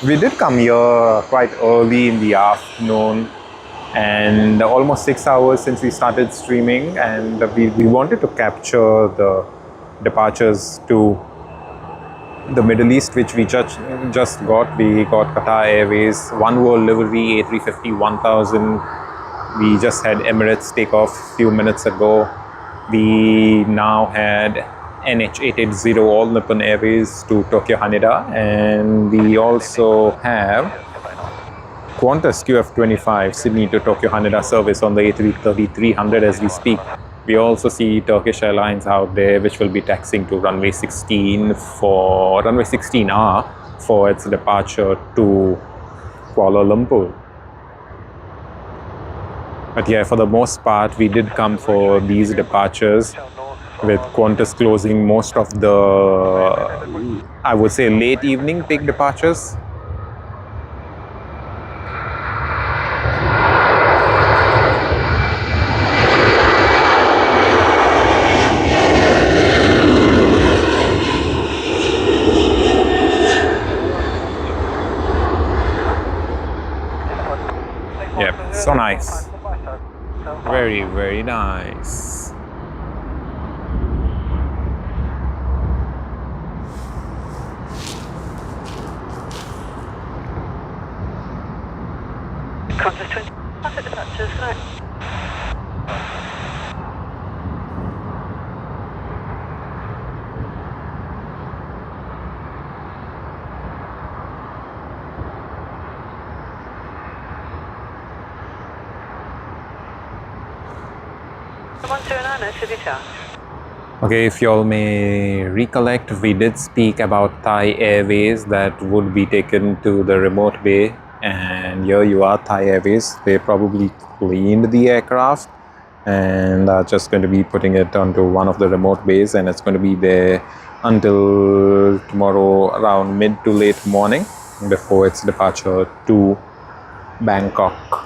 Speaker 2: We did come here quite early in the afternoon, and almost 6 hours since we started streaming, and we wanted to capture the departures to the Middle East, which we just got. We got Qatar Airways, One World livery A350-1000. We just had Emirates take off a few minutes ago. We now had NH880 All Nippon Airways to Tokyo Haneda, and we also have Qantas QF25 Sydney to Tokyo Haneda service on the A330-300 as we speak. We also see Turkish Airlines out there, which will be taxiing to runway 16R for its departure to Kuala Lumpur. But yeah, for the most part, we did come for these departures, with Qantas closing most of the, I would say, late evening peak departures. Yep, so nice. Very, very nice.
Speaker 4: Qantas 20. What's it departures, right?
Speaker 2: Okay, if you all may recollect, we did speak about Thai Airways that would be taken to the remote bay, and here you are, Thai Airways. They probably cleaned the aircraft and are just going to be putting it onto one of the remote bays, and it's going to be there until tomorrow around mid to late morning before its departure to Bangkok.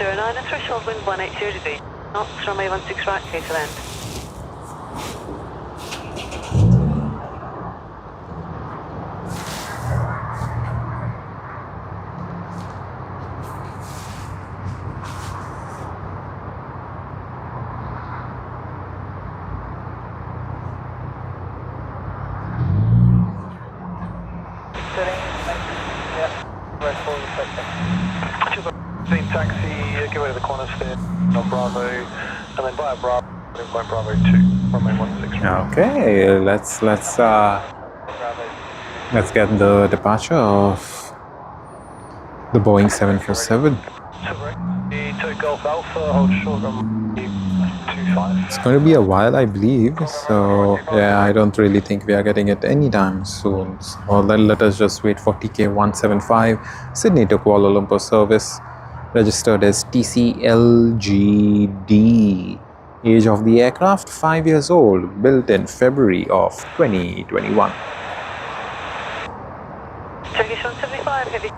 Speaker 4: 09 and threshold wind 180 degrees. Knots, runway 16 right, clear to land.
Speaker 3: Taxi, get rid of the corner stairs, no Bravo, and then via Bravo, point Bravo 2, runway 16.
Speaker 2: Okay, let's get the departure of the Boeing 747.
Speaker 3: To Golf Alpha, hold short runway 25.
Speaker 2: It's going to be a while, I believe. So yeah, I don't really think we are getting it anytime soon. So then let us just wait for TK175 Sydney to Kuala Lumpur service, registered as TCLGD. Age of the aircraft 5 years old, built in February of 2021.
Speaker 4: Turkish 175, heavy.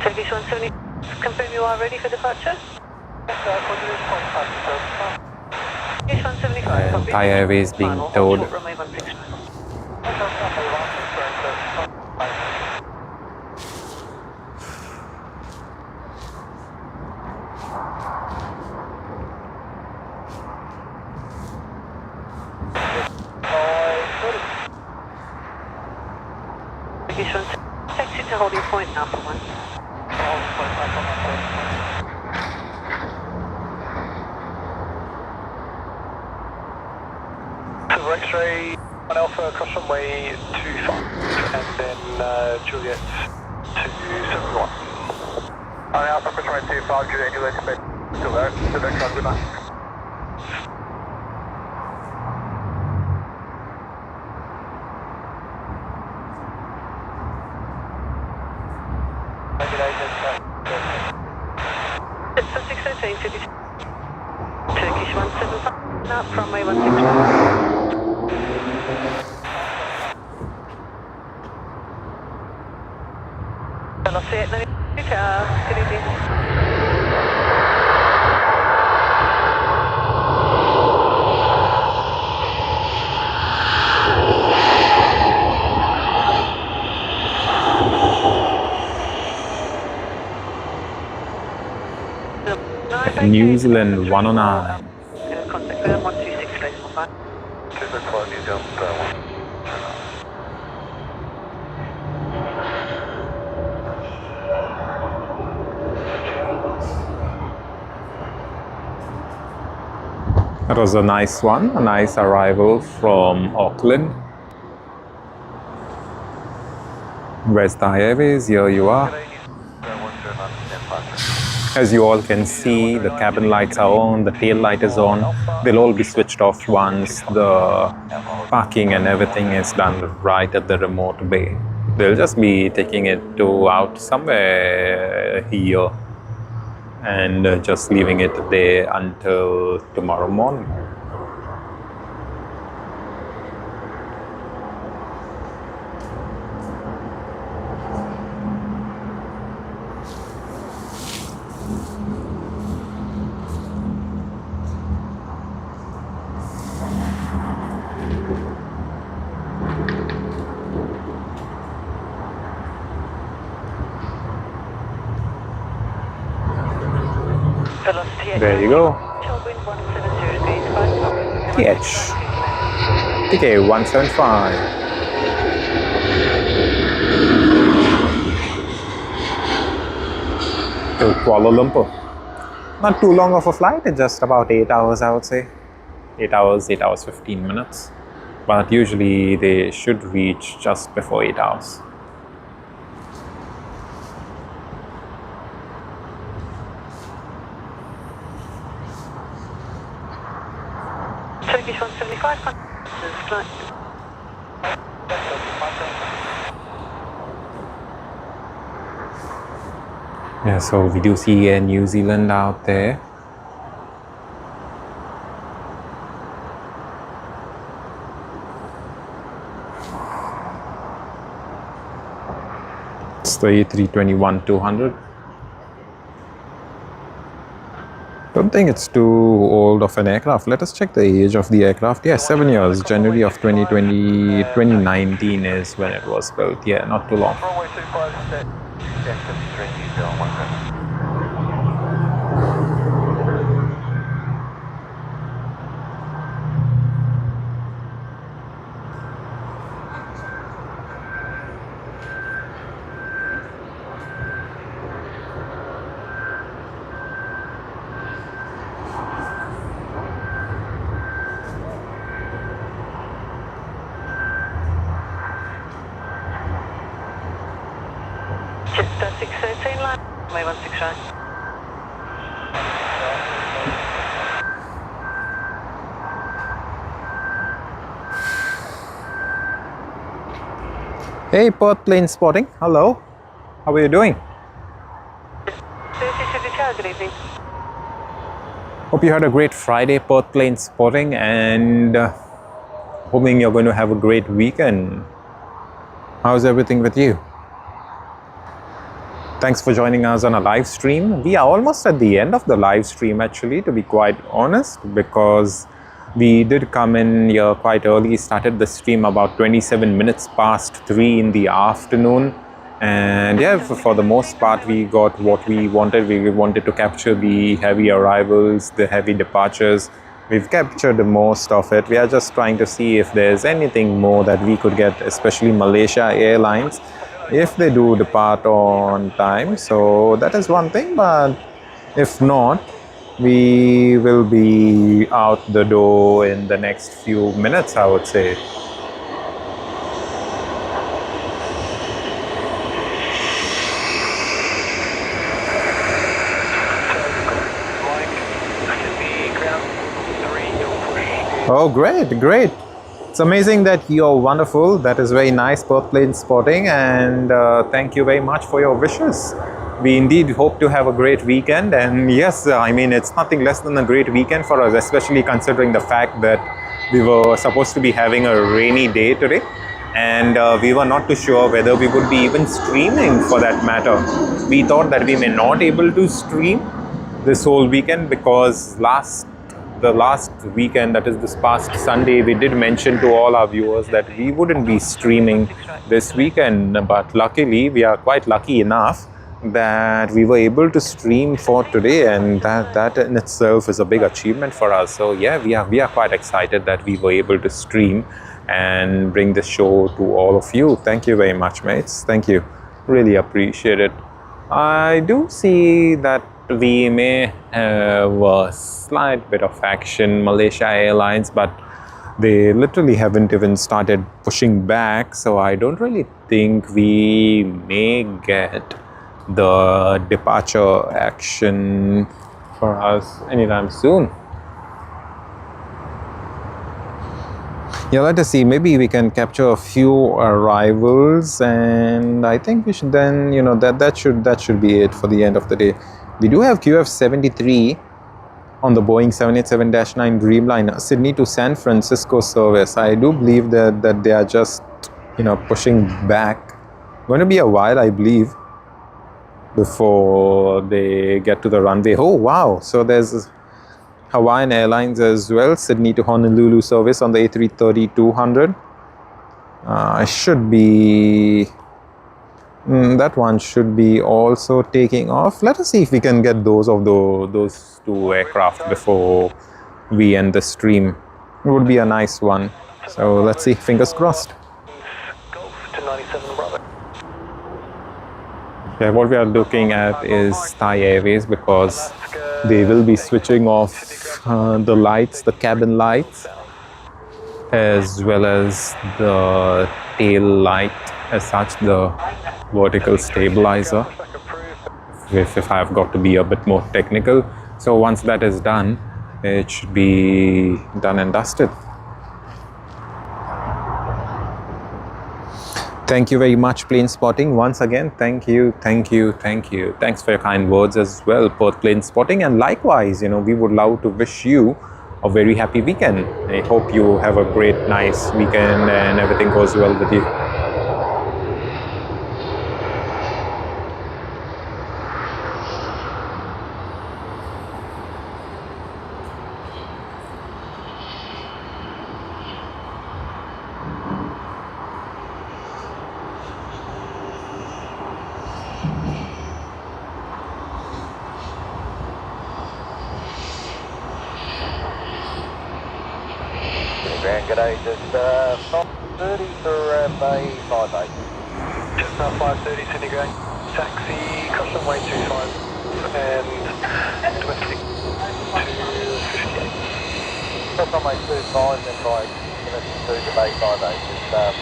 Speaker 4: Turkish 170, confirm you are ready for departure? Turkish 175, copy.
Speaker 2: Thai Airways being
Speaker 4: Final,
Speaker 2: towed.
Speaker 4: short runway 16. Turkish 170, taxi to holding point Alpha 1.
Speaker 3: To X-ray 1 Alpha across runway 25, and then Juliet to 71. On Alpha across runway 25, Juliet, Juliet, still there, good night.
Speaker 4: Turkish 175, now runway 16. Velocity at 92, good evening.
Speaker 2: New Zealand 109.
Speaker 4: Contact them 126, please.
Speaker 3: New Zealand 1.
Speaker 2: That was a nice one, a nice arrival from Auckland. Where's Thai Airways? Here you are. As you all can see, the cabin lights are on, the tail light is on. They'll all be switched off once the parking and everything is done right at the remote bay. They'll just be taking it to out somewhere here and just leaving it there until tomorrow morning. There you go. TH. TK175. To Kuala Lumpur. Not too long of a flight, it's just about 8 hours, I would say. 8 hours, 8 hours 15 minutes. But usually they should reach just before 8 hours.
Speaker 4: Turkish 175, flight.
Speaker 2: Yeah, so we do see Air New Zealand out there. the A321-200. Don't think it's too old of an aircraft. Let us check the age of the aircraft. Yeah, 7 years. January of 2019 is when it was built. Yeah, not too long.
Speaker 1: Runway 25 set. Yeah, 73 New Zealand 100.
Speaker 4: Just 613 line, May 168.
Speaker 2: Hey, Perth plane spotting. Hello. How are you doing?
Speaker 4: Good evening.
Speaker 2: Hope you had a great Friday, Perth plane spotting, and hoping you're going to have a great weekend. How's everything with you? Thanks for joining us on a live stream. We are almost at the end of the live stream, actually, to be quite honest, because we did come in here quite early, started the stream about 27 minutes past 3 in the afternoon. And yeah, for the most part, we got what we wanted. We wanted to capture the heavy arrivals, the heavy departures. We've captured the most of it. We are just trying to see if there's anything more that we could get, especially Malaysia Airlines, if they do depart on time. So that is one thing, but if not, we will be out the door in the next few minutes, I would say. Oh, great, great. It's amazing that you're wonderful. That is very nice, Perth plane spotting, and thank you very much for your wishes. We indeed hope to have a great weekend, and yes, I mean, it's nothing less than a great weekend for us, especially considering the fact that we were supposed to be having a rainy day today, and we were not too sure whether we would be even streaming for that matter. We thought that we may not able to stream this whole weekend because the last weekend, that is this past Sunday, we did mention to all our viewers that we wouldn't be streaming this weekend, but luckily we are quite lucky enough that we were able to stream for today, and that in itself is a big achievement for us. So yeah, we are quite excited that we were able to stream and bring this show to all of you. Thank you very much, mates. Thank you. Really appreciate it. I do see that we may have a slight bit of action, Malaysia Airlines, but they literally haven't even started pushing back, so I don't really think we may get the departure action for us anytime soon. Yeah, let us see. Maybe we can capture a few arrivals, and I think we should then, you know, that should be it for the end of the day. We do have QF73 on the Boeing 787-9 Dreamliner, Sydney to San Francisco service. I do believe that they are just, you know, pushing back. Going to be a while, I believe, before they get to the runway. Oh, wow. So there's Hawaiian Airlines as well, Sydney to Honolulu service on the A330-200. Should be... that one should be also taking off. Let us see if we can get those two aircraft before we end the stream. It would be a nice one. So let's see, fingers crossed.
Speaker 3: Golf to 97 Bravo.
Speaker 2: Yeah, what we are looking at is Thai Airways, because they will be switching off the lights, the cabin lights, as well as the tail light as such, the vertical stabilizer, if I've got to be a bit more technical. So once that is done, it should be done and dusted. Thank you very much, plane spotting. Once again, thank you. Thanks for your kind words as well, Perth plane spotting. And likewise, you know, we would love to wish you a very happy weekend. I hope you have a great, nice weekend and everything goes well with you.
Speaker 3: g'day, just 530 for Bay 58. Just 530 Sydney Grey. Taxi, cross runway 25 and domestic 258. Cross runway 25 and by domestic 2 to Bay 58. Just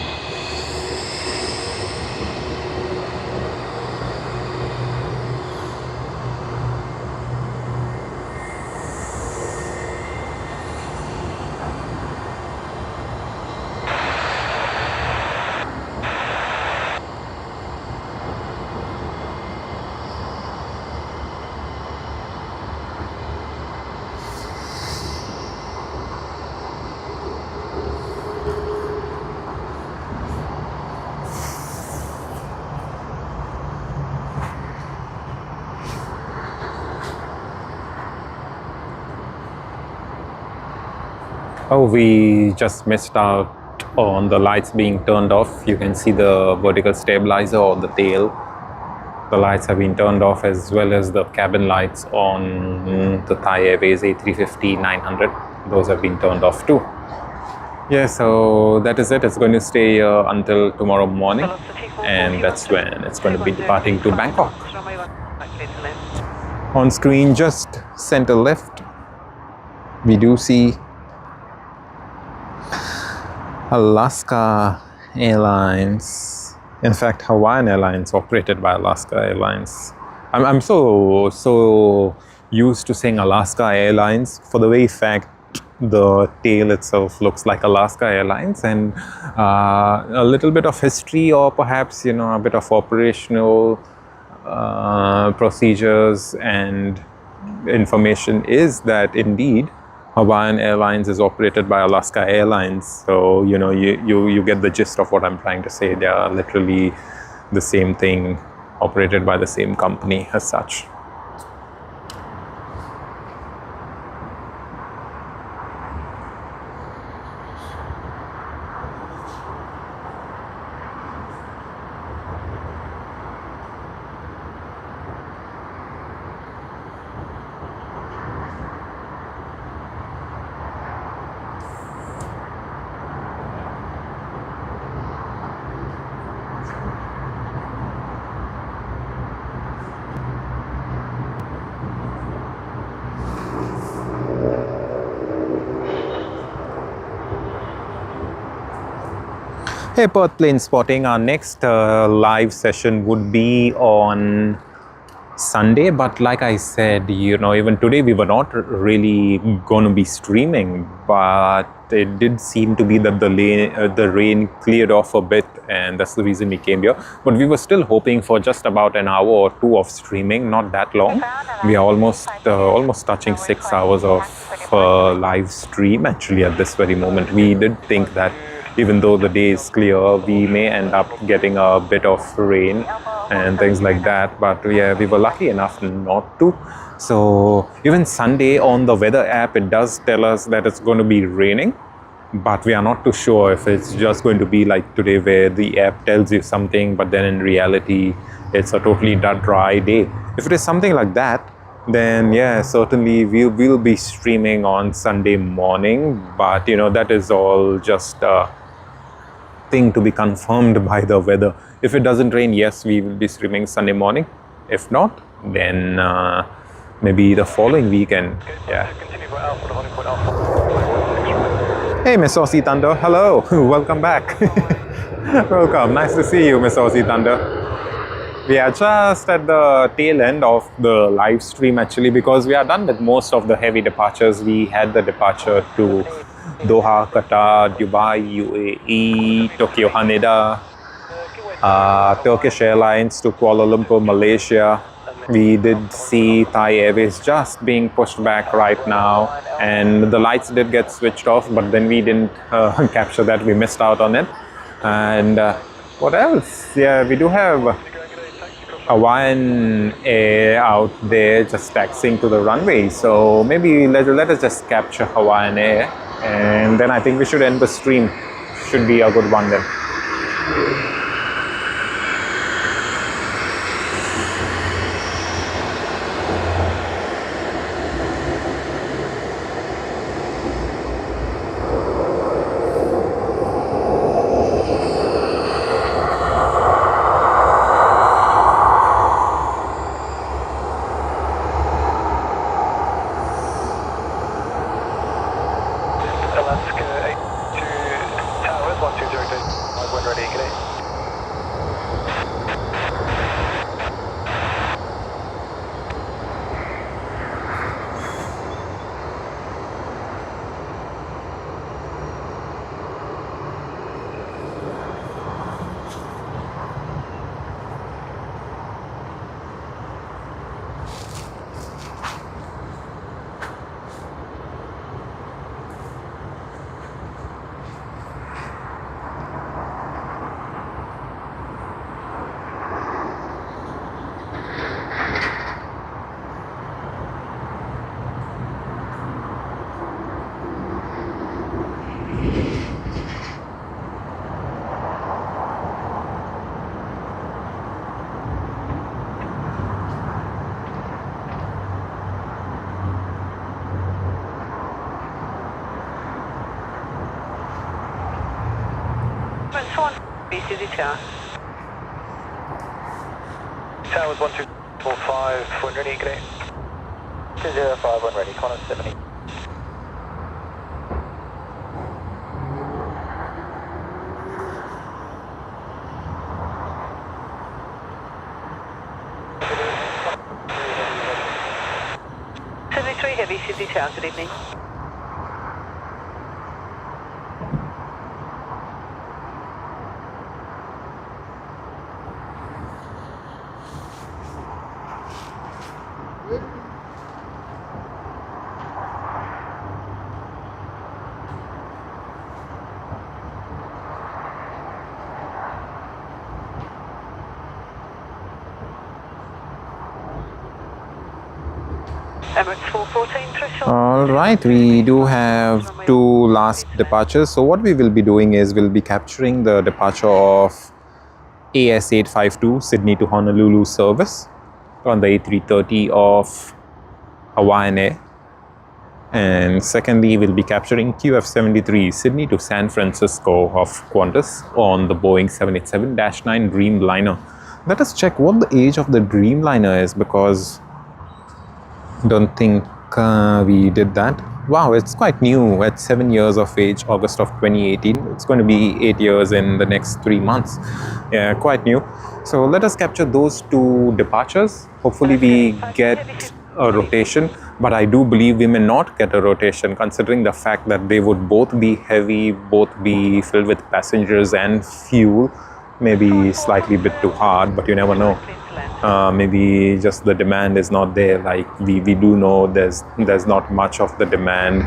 Speaker 2: Oh, we just missed out on the lights being turned off. You can see the vertical stabilizer or the tail. The lights have been turned off, as well as the cabin lights on the Thai Airways A350-900. Those have been turned off too. Yeah, so that is it. It's going to stay here until tomorrow morning, and that's when it's going to be departing to Bangkok. On screen, just center left, we do see Alaska Airlines. In fact, Hawaiian Airlines, operated by Alaska Airlines. I'm so used to saying Alaska Airlines for the very fact the tail itself looks like Alaska Airlines, and a little bit of history, or perhaps a bit of operational procedures and information is that indeed Hawaiian Airlines is operated by Alaska Airlines. So you get the gist of what I'm trying to say. They are literally the same thing, operated by the same company as such. Hey, Perth plane spotting. Our next live session would be on Sunday, but like I said, even today we were not really going to be streaming, but it did seem to be that the rain cleared off a bit, and that's the reason we came here. But we were still hoping for just about an hour or two of streaming, not that long. We are almost touching 6 hours of live stream actually at this very moment. We did think that even though the day is clear, we may end up getting a bit of rain and things like that, but yeah, we were lucky enough not to. So even Sunday on the weather app, it does tell us that it's going to be raining, but we are not too sure if it's just going to be like today where the app tells you something, but then in reality it's a totally dry day. If it is something like that, then yeah, certainly we'll be streaming on Sunday morning, but that is all just thing to be confirmed by the weather. If it doesn't rain, yes, we will be streaming Sunday morning. If not, then maybe the following weekend. Yeah. Hey, Miss Aussie Thunder. Hello. Welcome back. Welcome. Nice to see you, Miss Aussie Thunder. We are just at the tail end of the live stream actually, because we are done with most of the heavy departures. We had the departure to Doha, Qatar, Dubai, UAE, Tokyo, Haneda, Turkish Airlines to Kuala Lumpur, Malaysia. We did see Thai Airways just being pushed back right now, and the lights did get switched off, but then we didn't capture that. We missed out on it. And what else? Yeah, we do have Hawaiian Air out there just taxiing to the runway. So maybe let us just capture Hawaiian Air, and then I think we should end the stream. Should be a good one then.
Speaker 4: That's one. BCD tower.
Speaker 3: Towers 1245, when ready, good day.
Speaker 1: 205 when ready, Connor 70.
Speaker 4: Heavy City Tower, good evening. Emirates 414 threshold.
Speaker 2: All right, we do have 2 last departures. So what we will be doing is we'll be capturing the departure of AS852 Sydney to Honolulu service on the A330 of Hawaiian Air. And secondly, we'll be capturing QF73 Sydney to San Francisco of Qantas on the Boeing 787-9 Dreamliner. Let us check what the age of the Dreamliner is, because don't think we did that. Wow, it's quite new at 7 years of age, August of 2018. It's going to be 8 years in the next 3 months. Yeah, quite new. So let us capture those 2 departures. Hopefully we get a rotation, but I do believe we may not get a rotation, considering the fact that they would both be heavy, both be filled with passengers and fuel. Maybe slightly bit too hard, but you never know. Maybe just the demand is not there. Like we do know there's not much of the demand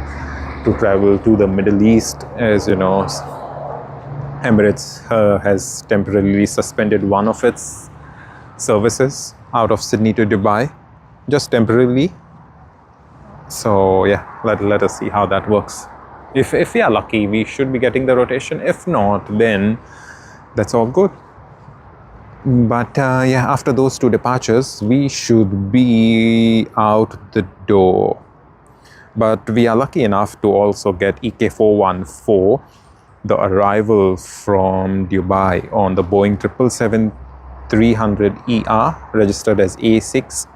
Speaker 2: to travel to the Middle East, as you know. Emirates has temporarily suspended one of its services out of Sydney to Dubai, just temporarily. So yeah, let us see how that works. If we are lucky, we should be getting the rotation. If not, then that's all good. But yeah, after those 2 departures, we should be out the door. But we are lucky enough to also get EK414, the arrival from Dubai on the Boeing 777-300ER, registered as A6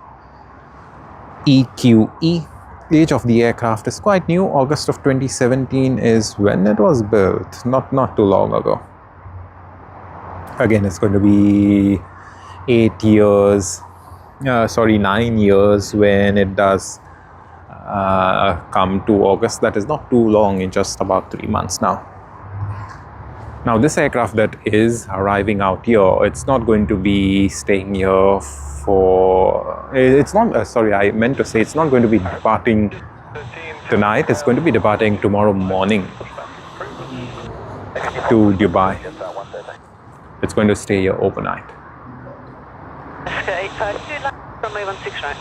Speaker 2: EQE. Age of the aircraft is quite new. August of 2017 is when it was built, not too long ago. Again, it's going to be 9 years when it does come to August. That is not too long, in just about 3 months now. Now, this aircraft that is arriving out here, it's not going to be staying here for... It's not, sorry, I meant to say it's not going to be departing tonight. It's going to be departing tomorrow morning to Dubai. It's going to stay here overnight.
Speaker 4: Okay, runway 16 right.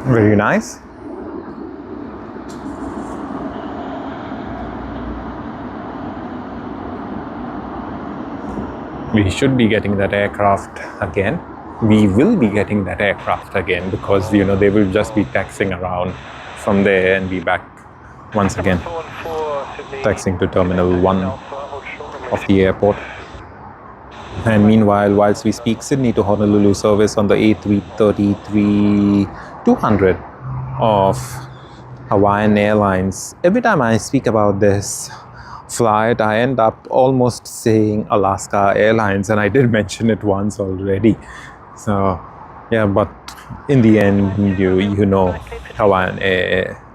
Speaker 2: Very nice. We should be getting that aircraft again. We will be getting that aircraft again, because you know they will just be taxiing around from there and be back once again, taxiing to Terminal 1 of the airport. And meanwhile, whilst we speak, Sydney to Honolulu service on the A330-200 of Hawaiian Airlines. Every time I speak about this flight, I end up almost saying Alaska Airlines, and I did mention it once already. So yeah, but in the end, you know, Hawaiian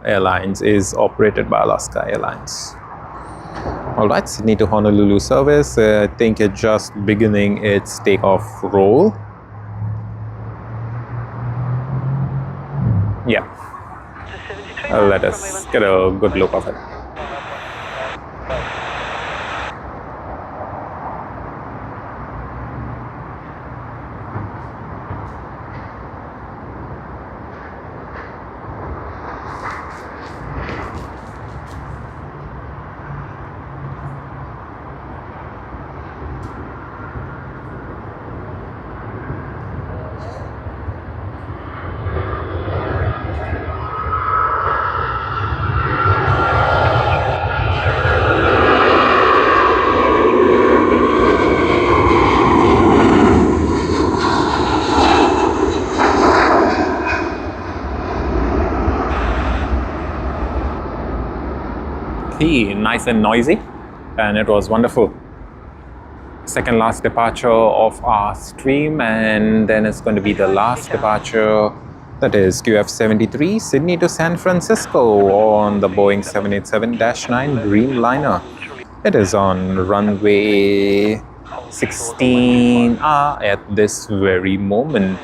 Speaker 2: Airlines is operated by Alaska Airlines. All right, Sydney to Honolulu service. I think it's just beginning its takeoff roll. Yeah. Let us get a good look of it. Nice and noisy, and it was wonderful. Second last departure of our stream, and then it's going to be the last departure, that is QF73 Sydney to San Francisco on the Boeing 787-9 Dreamliner. It is on runway 16R at this very moment.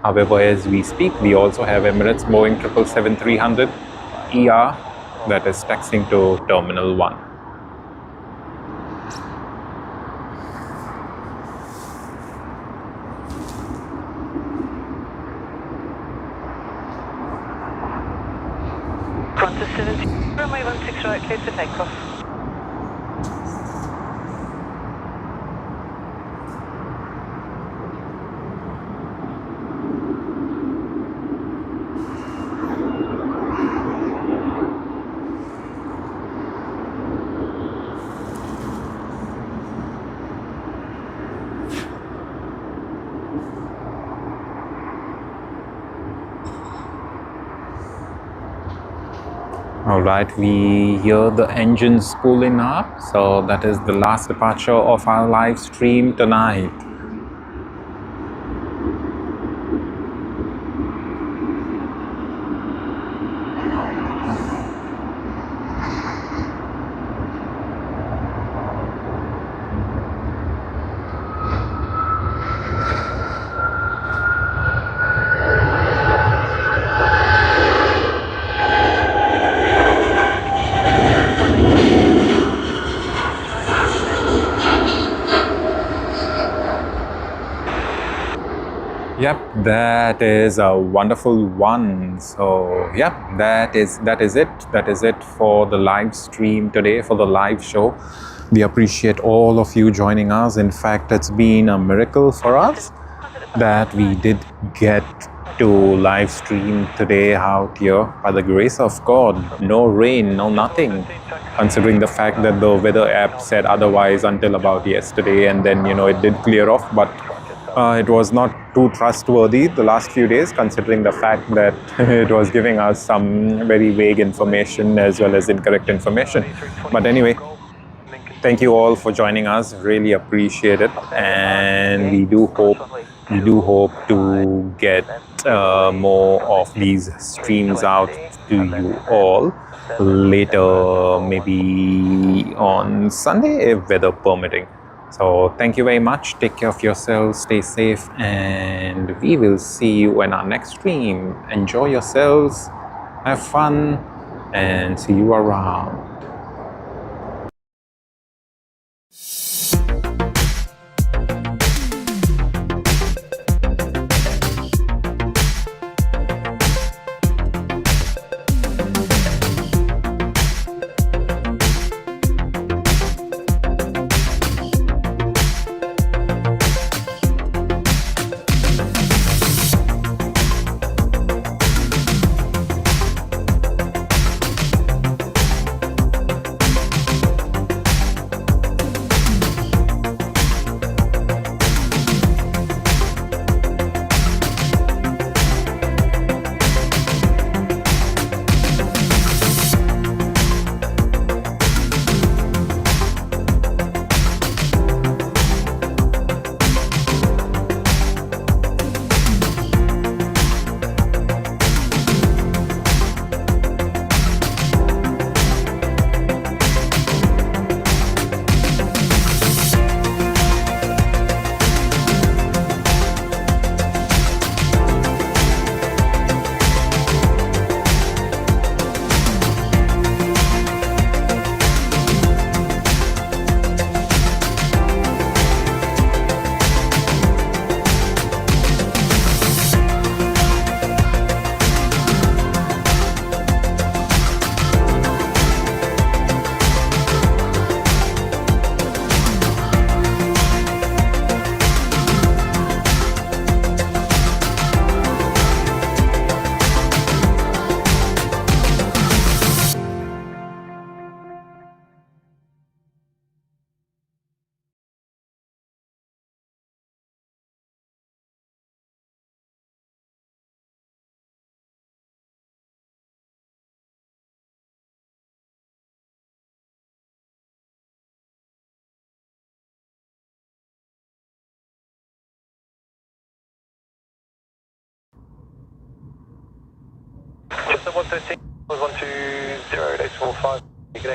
Speaker 2: However, as we speak, we also have Emirates Boeing 777-300 ER that is taxiing to Terminal 1.
Speaker 4: Front to 70, runway 16 right, clear to takeoff.
Speaker 2: Alright, we hear the engines spooling up, so that is the last departure of our live stream tonight. Yep, that is a wonderful one. So yep, that is it. That is it for the live stream today, for the live show. We appreciate all of you joining us. In fact, it's been a miracle for us that we did get to live stream today out here by the grace of God. No rain, no nothing, considering the fact that the weather app said otherwise until about yesterday, and then it did clear off, but it was not too trustworthy the last few days, considering the fact that it was giving us some very vague information as well as incorrect information. But anyway, thank you all for joining us. Really appreciate it, and we do hope to get more of these streams out to you all later, maybe on Sunday if weather permitting. So thank you very much. Take care of yourselves, stay safe, and we will see you in our next stream. Enjoy yourselves, have fun, and see you around.
Speaker 3: Just the 113 was 120-845. You can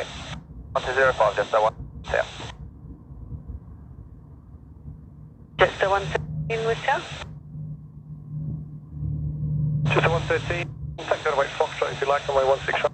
Speaker 1: 1205, just the one. Yeah.
Speaker 4: Just the 113 with you?
Speaker 3: Just the 113. Take that away Foxtrot if you like, runway 16 right.